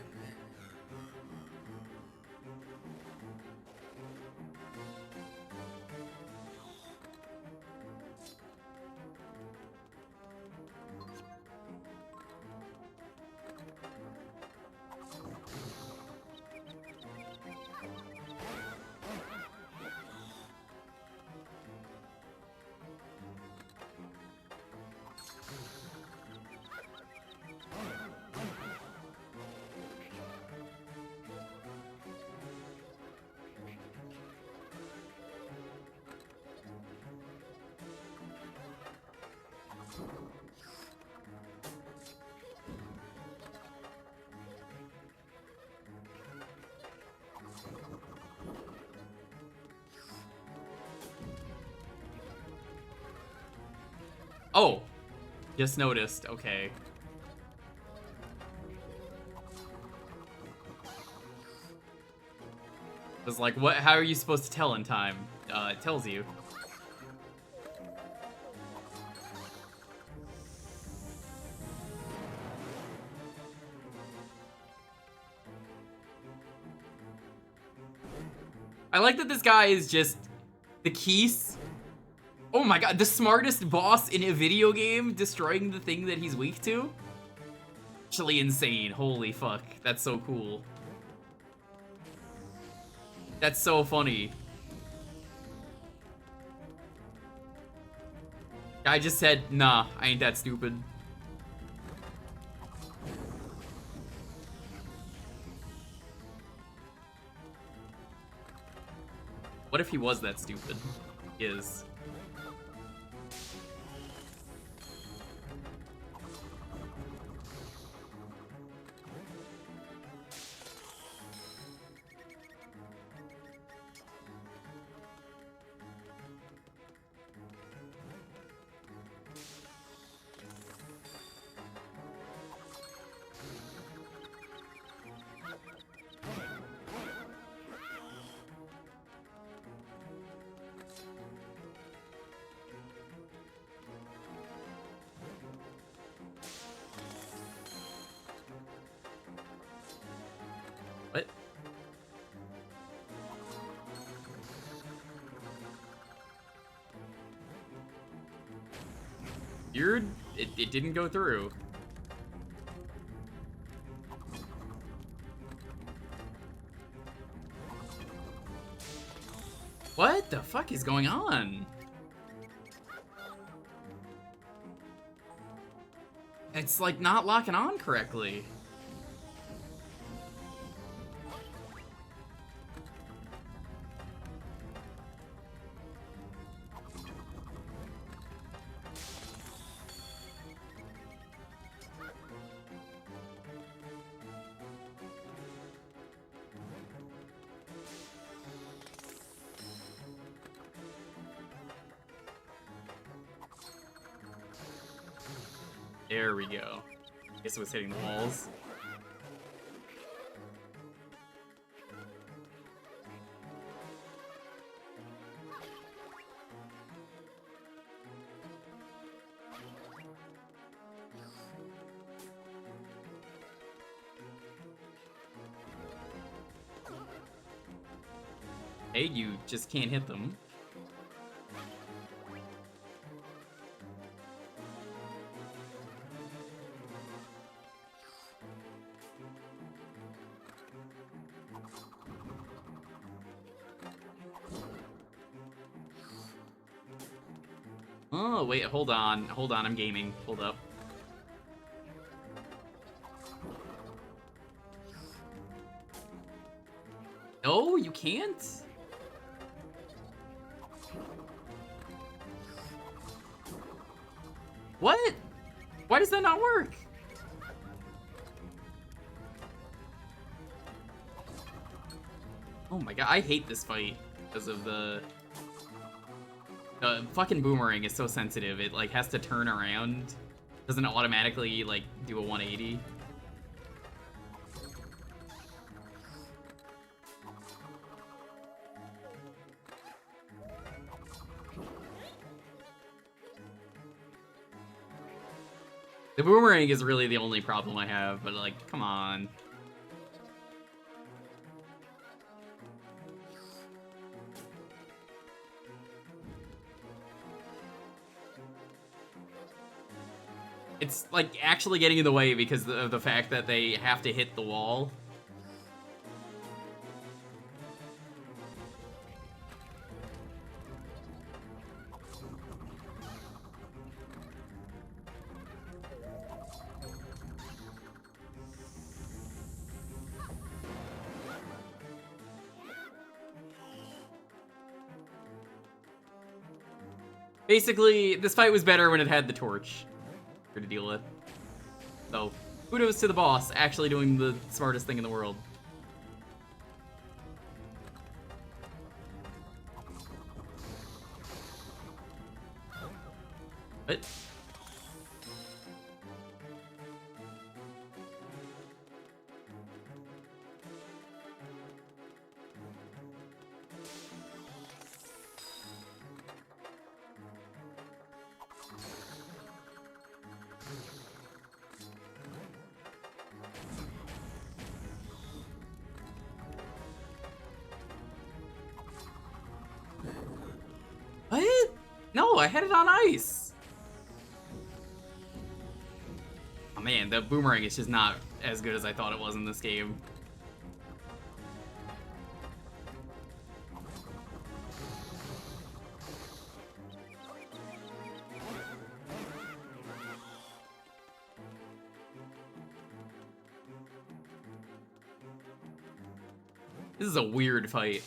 Oh, just noticed. Okay. I was like, what? How are you supposed to tell in time? It tells you. I like that this guy is just the keys. Oh my god, the smartest boss in a video game destroying the thing that he's weak to? Actually insane. Holy fuck. That's so cool. That's so funny. Guy just said, nah, I ain't that stupid. What if he was that stupid? He is. What? It didn't go through. What the fuck is going on? It's like not locking on correctly. There we go. Guess it was hitting the walls. Hey, you just can't hit them. Oh, wait, hold on. Hold on, I'm gaming. Hold up. No, you can't? What? Why does that not work? Oh my god, I hate this fight because of the fucking boomerang is so sensitive. It like has to turn around. Doesn't automatically like do a 180. The boomerang is really the only problem I have, but like, come on. It's like actually getting in the way because of the fact that they have to hit the wall. Basically, this fight was better when it had the torch to deal with. So, kudos to the boss, actually doing the smartest thing in the world. What? What? No, I had it on ice. Oh man, the boomerang is just not as good as I thought it was in this game. This is a weird fight.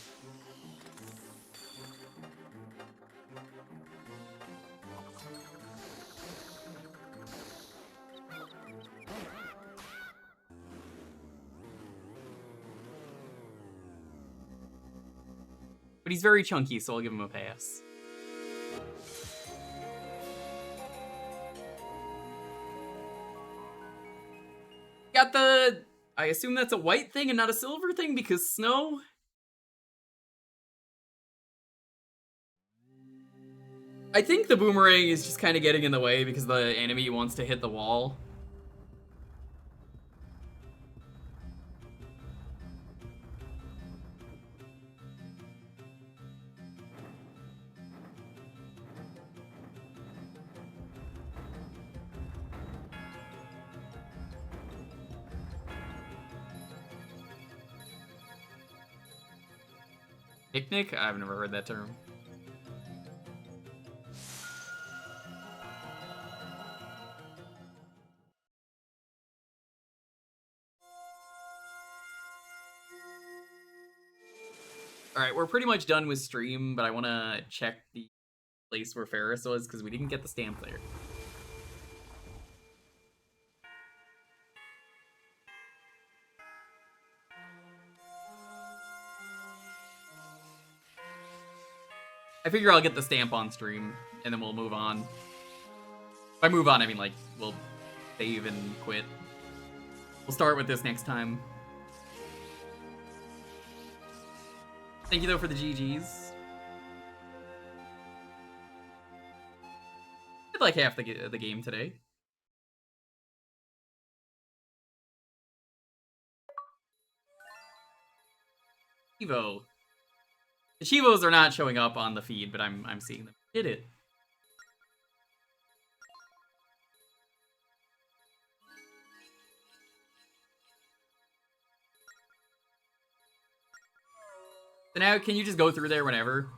But he's very chunky, so I'll give him a pass. Got the... I assume that's a white thing and not a silver thing because snow? I think the boomerang is just kind of getting in the way because the enemy wants to hit the wall. Picnic? I've never heard that term. Alright, we're pretty much done with stream, but I want to check the place where Ferris was because we didn't get the stamp there. I figure I'll get the stamp on stream, and then we'll move on. By move on, I mean, like, we'll save and quit. We'll start with this next time. Thank you though for the GGs. Did like half the game today. Chivo. The Chivos are not showing up on the feed, but I'm seeing them. Did it? So now, can you just go through there whenever?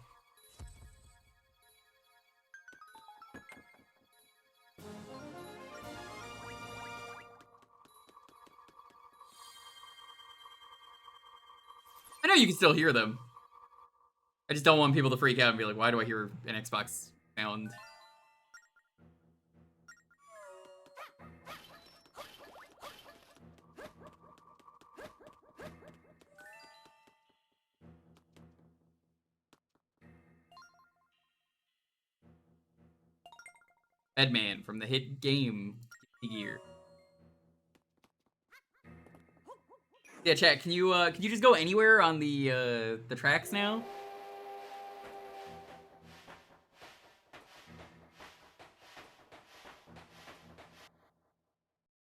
I know you can still hear them. I just don't want people to freak out and be like, why do I hear an Xbox sound? Bedman from the hit game Gear. Yeah, chat. Can you just go anywhere on the tracks now?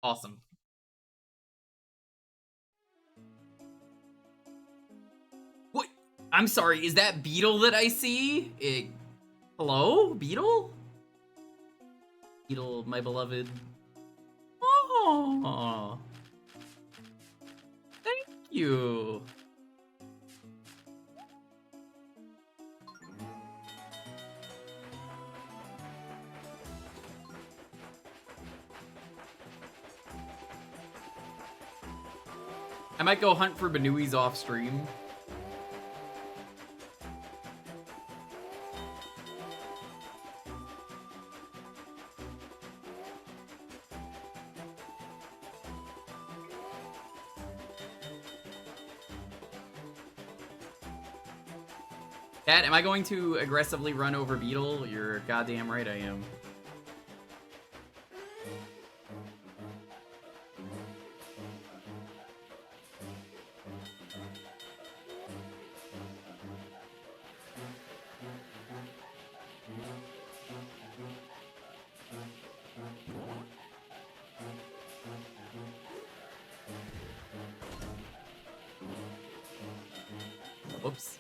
Awesome. What? I'm sorry. Is that Beetle that I see? Hello, Beetle? Beetle, my beloved. Oh, thank you. I might go hunt for Banuis off stream. Cat, am I going to aggressively run over Beetle? You're goddamn right I am. Oops.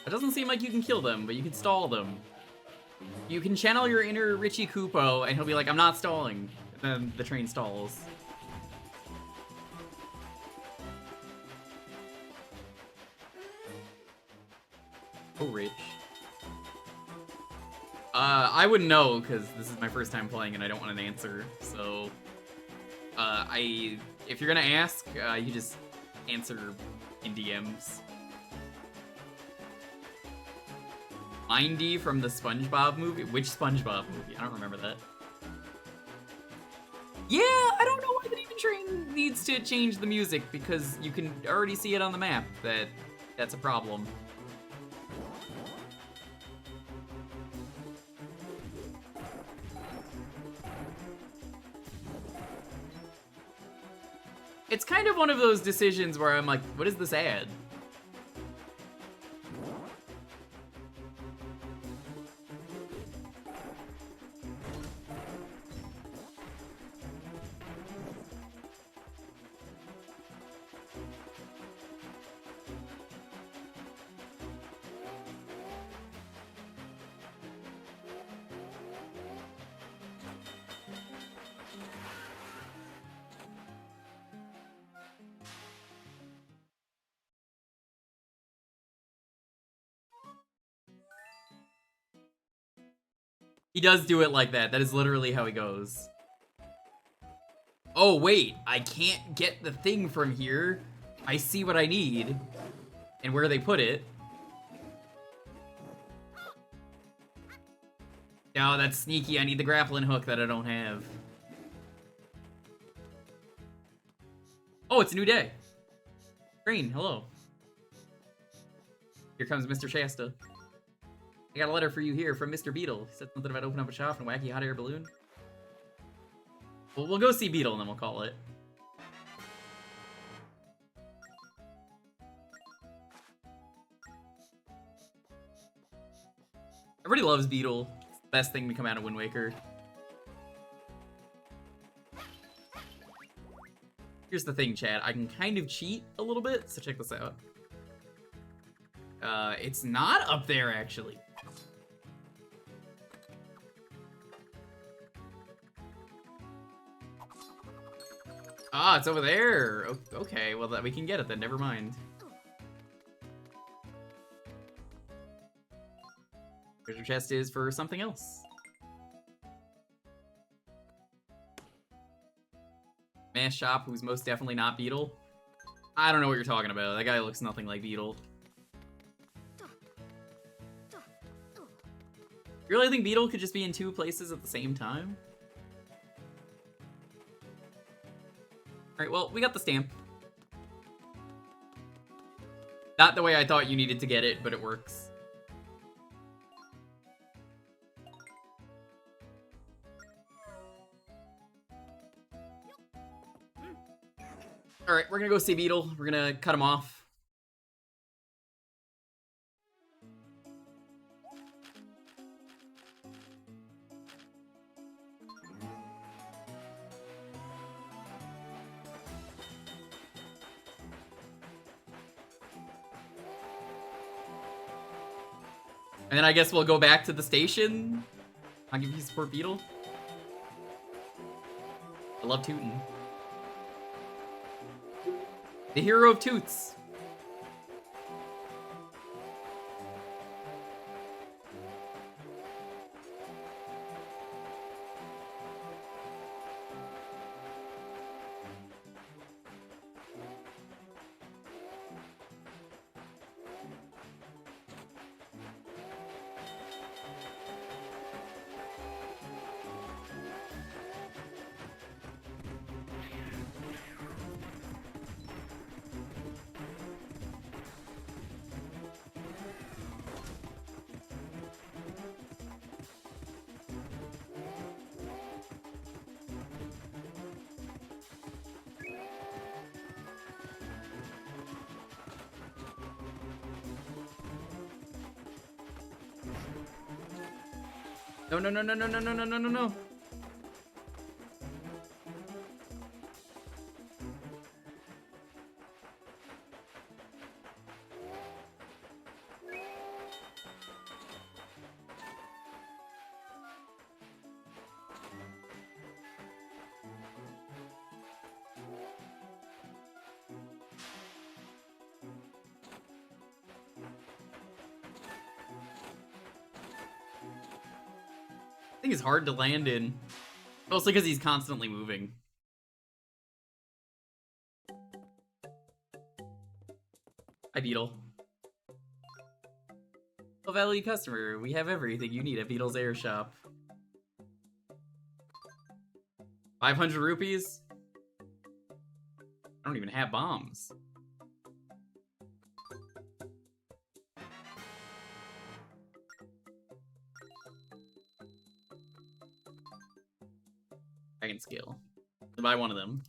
It doesn't seem like you can kill them, but you can stall them. You can channel your inner Richie Kupo, and he'll be like, I'm not stalling. And then the train stalls. Oh, Rich. I wouldn't know, because this is my first time playing and I don't want an answer, so... if you're gonna ask, you just answer in DMs. Mindy from the SpongeBob movie? Which SpongeBob movie? I don't remember that. Yeah, I don't know why the Demon Train needs to change the music, because you can already see it on the map that that's a problem. It's kind of one of those decisions where I'm like, what does this add? He does do it like that. That is literally how he goes. Oh, wait. I can't get the thing from here. I see what I need. And where they put it. Oh, that's sneaky. I need the grappling hook that I don't have. Oh, it's a new day. Green, hello. Here comes Mr. Shasta. I got a letter for you here from Mr. Beetle. He said something about opening up a shop and a wacky hot air balloon. Well, we'll go see Beetle and then we'll call it. Everybody loves Beetle. It's the best thing to come out of Wind Waker. Here's the thing, chat. I can kind of cheat a little bit, so check this out. It's not up there, actually. Ah, it's over there. Okay, well, we can get it then. Never mind. Treasure chest is for something else. Mask shop, who's most definitely not Beetle. I don't know what you're talking about. That guy looks nothing like Beetle. You really think Beetle could just be in two places at the same time? Alright, well, we got the stamp. Not the way I thought you needed to get it, but it works. Alright, we're gonna go see Beetle. We're gonna cut him off. And then I guess we'll go back to the station. I'll give you support Beetle. I love tootin'. The Hero of Toots. No, no, no, no, no, no, no, no, no, no, no. I think it's hard to land in. Mostly because he's constantly moving. Hi, Beetle. Oh, value customer, we have everything you need at Beetle's Air Shop. 500 rupees? I don't even have bombs. Dragon scale. I'll buy one of them.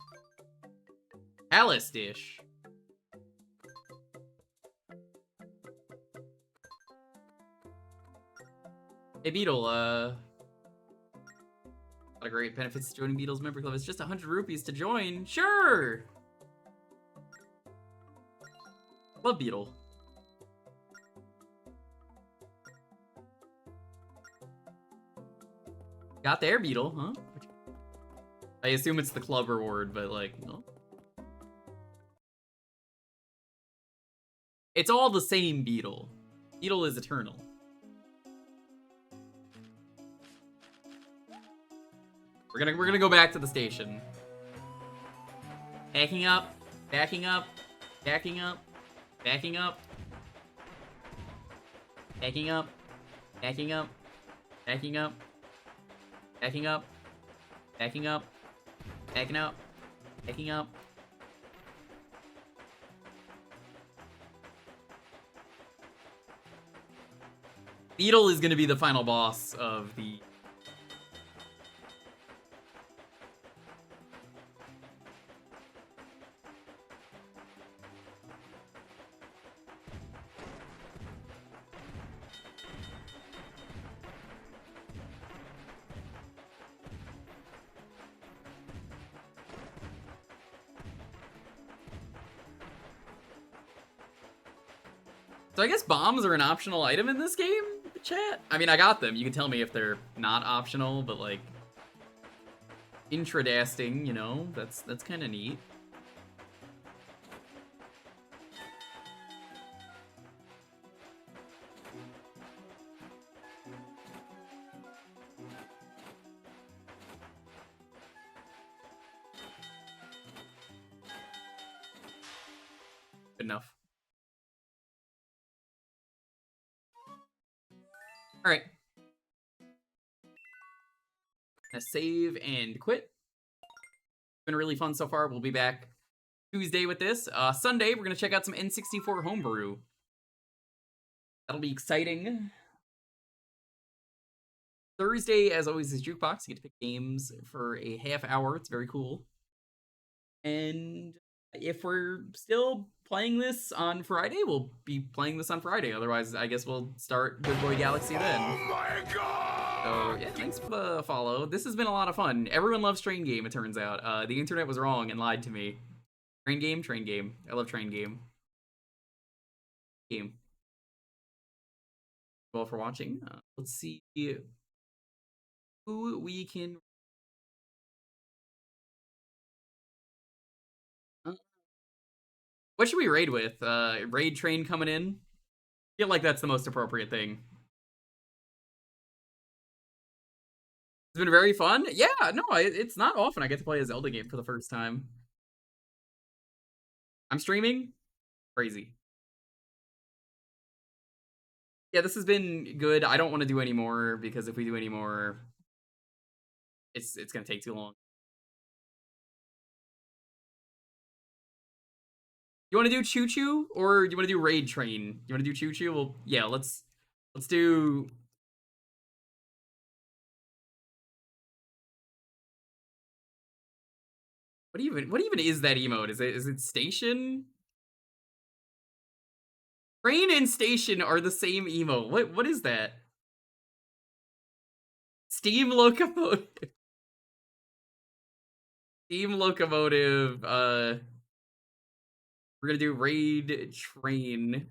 Palace dish. Hey Beetle, a lot of great benefits to joining Beetle's member club. It's just 100 rupees to join. Sure. Love Beetle. Got the air Beetle, huh? I assume it's the club reward, but like, no. It's all the same Beetle. Beetle is eternal. We're gonna go back to the station. Backing up. Backing up. Backing up. Backing up. Backing up. Backing up. Backing up. Backing up. Backing up. Backing up. Backing up. Beetle is going to be the final boss of the... So I guess bombs are an optional item in this game, chat? I mean, I got them. You can tell me if they're not optional, but like... Intradasting, you know? That's kind of neat. Good enough. Alright. Gonna save and quit. Been really fun so far. We'll be back Tuesday with this. Sunday, we're gonna check out some N64 homebrew. That'll be exciting. Thursday, as always, is Jukebox. You get to pick games for a half hour. It's very cool. And if we're still playing this on Friday, we'll be playing this on Friday. Otherwise, I guess we'll start Good Boy Galaxy then. Oh my god! So, yeah, thanks for the follow. This has been a lot of fun. Everyone loves Train Game, it turns out. The internet was wrong and lied to me. Train Game? Train Game. I love Train Game. Game. Well, for watching. Let's see who we can... What should we raid with? Raid Train coming in? I feel like that's the most appropriate thing. It's been very fun. Yeah, no, it's not often I get to play a Zelda game for the first time. I'm streaming? Crazy. Yeah, this has been good. I don't want to do any more, because if we do any more, it's gonna take too long. You want to do Choo Choo, or you want to do Raid Train? You want to do Choo Choo? Well, yeah, let's do... What even is that emote? Is it station? Train and station are the same emote. What is that? Steam locomotive. Steam locomotive. We're gonna do Raid Train.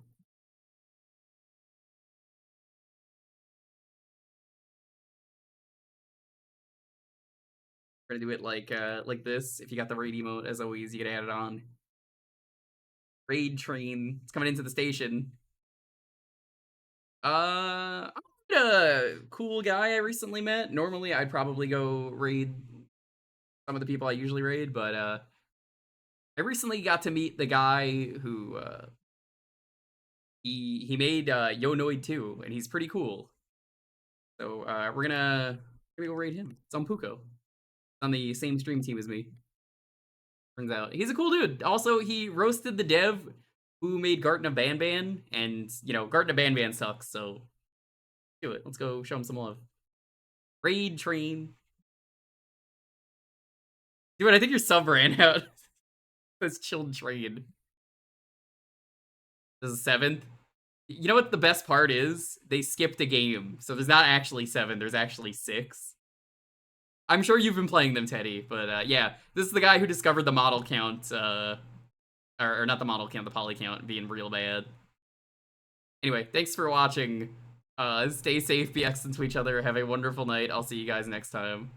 We're gonna do it like this. If you got the raid emote, as always, you can add it on. Raid Train. It's coming into the station. I'm a cool guy I recently met. Normally, I'd probably go raid some of the people I usually raid, but I recently got to meet the guy who he made Yonoid 2, and he's pretty cool. So we're gonna maybe go raid him. It's on Puko. On the same stream team as me. Turns out he's a cool dude. Also, he roasted the dev who made Garten of Banban, and you know, Garten of Banban sucks, so do it. Let's go show him some love. Raid Train. Dude, I think your sub ran out. This chilled train. This is 7th. You know what the best part is? They skipped a game, so there's not actually 7, there's actually 6. I'm sure you've been playing them, Teddy, but yeah, this is the guy who discovered the model count, or not the model count, the poly count being real bad. Anyway, thanks for watching. Stay safe, be excellent to each other, have a wonderful night. I'll see you guys next time.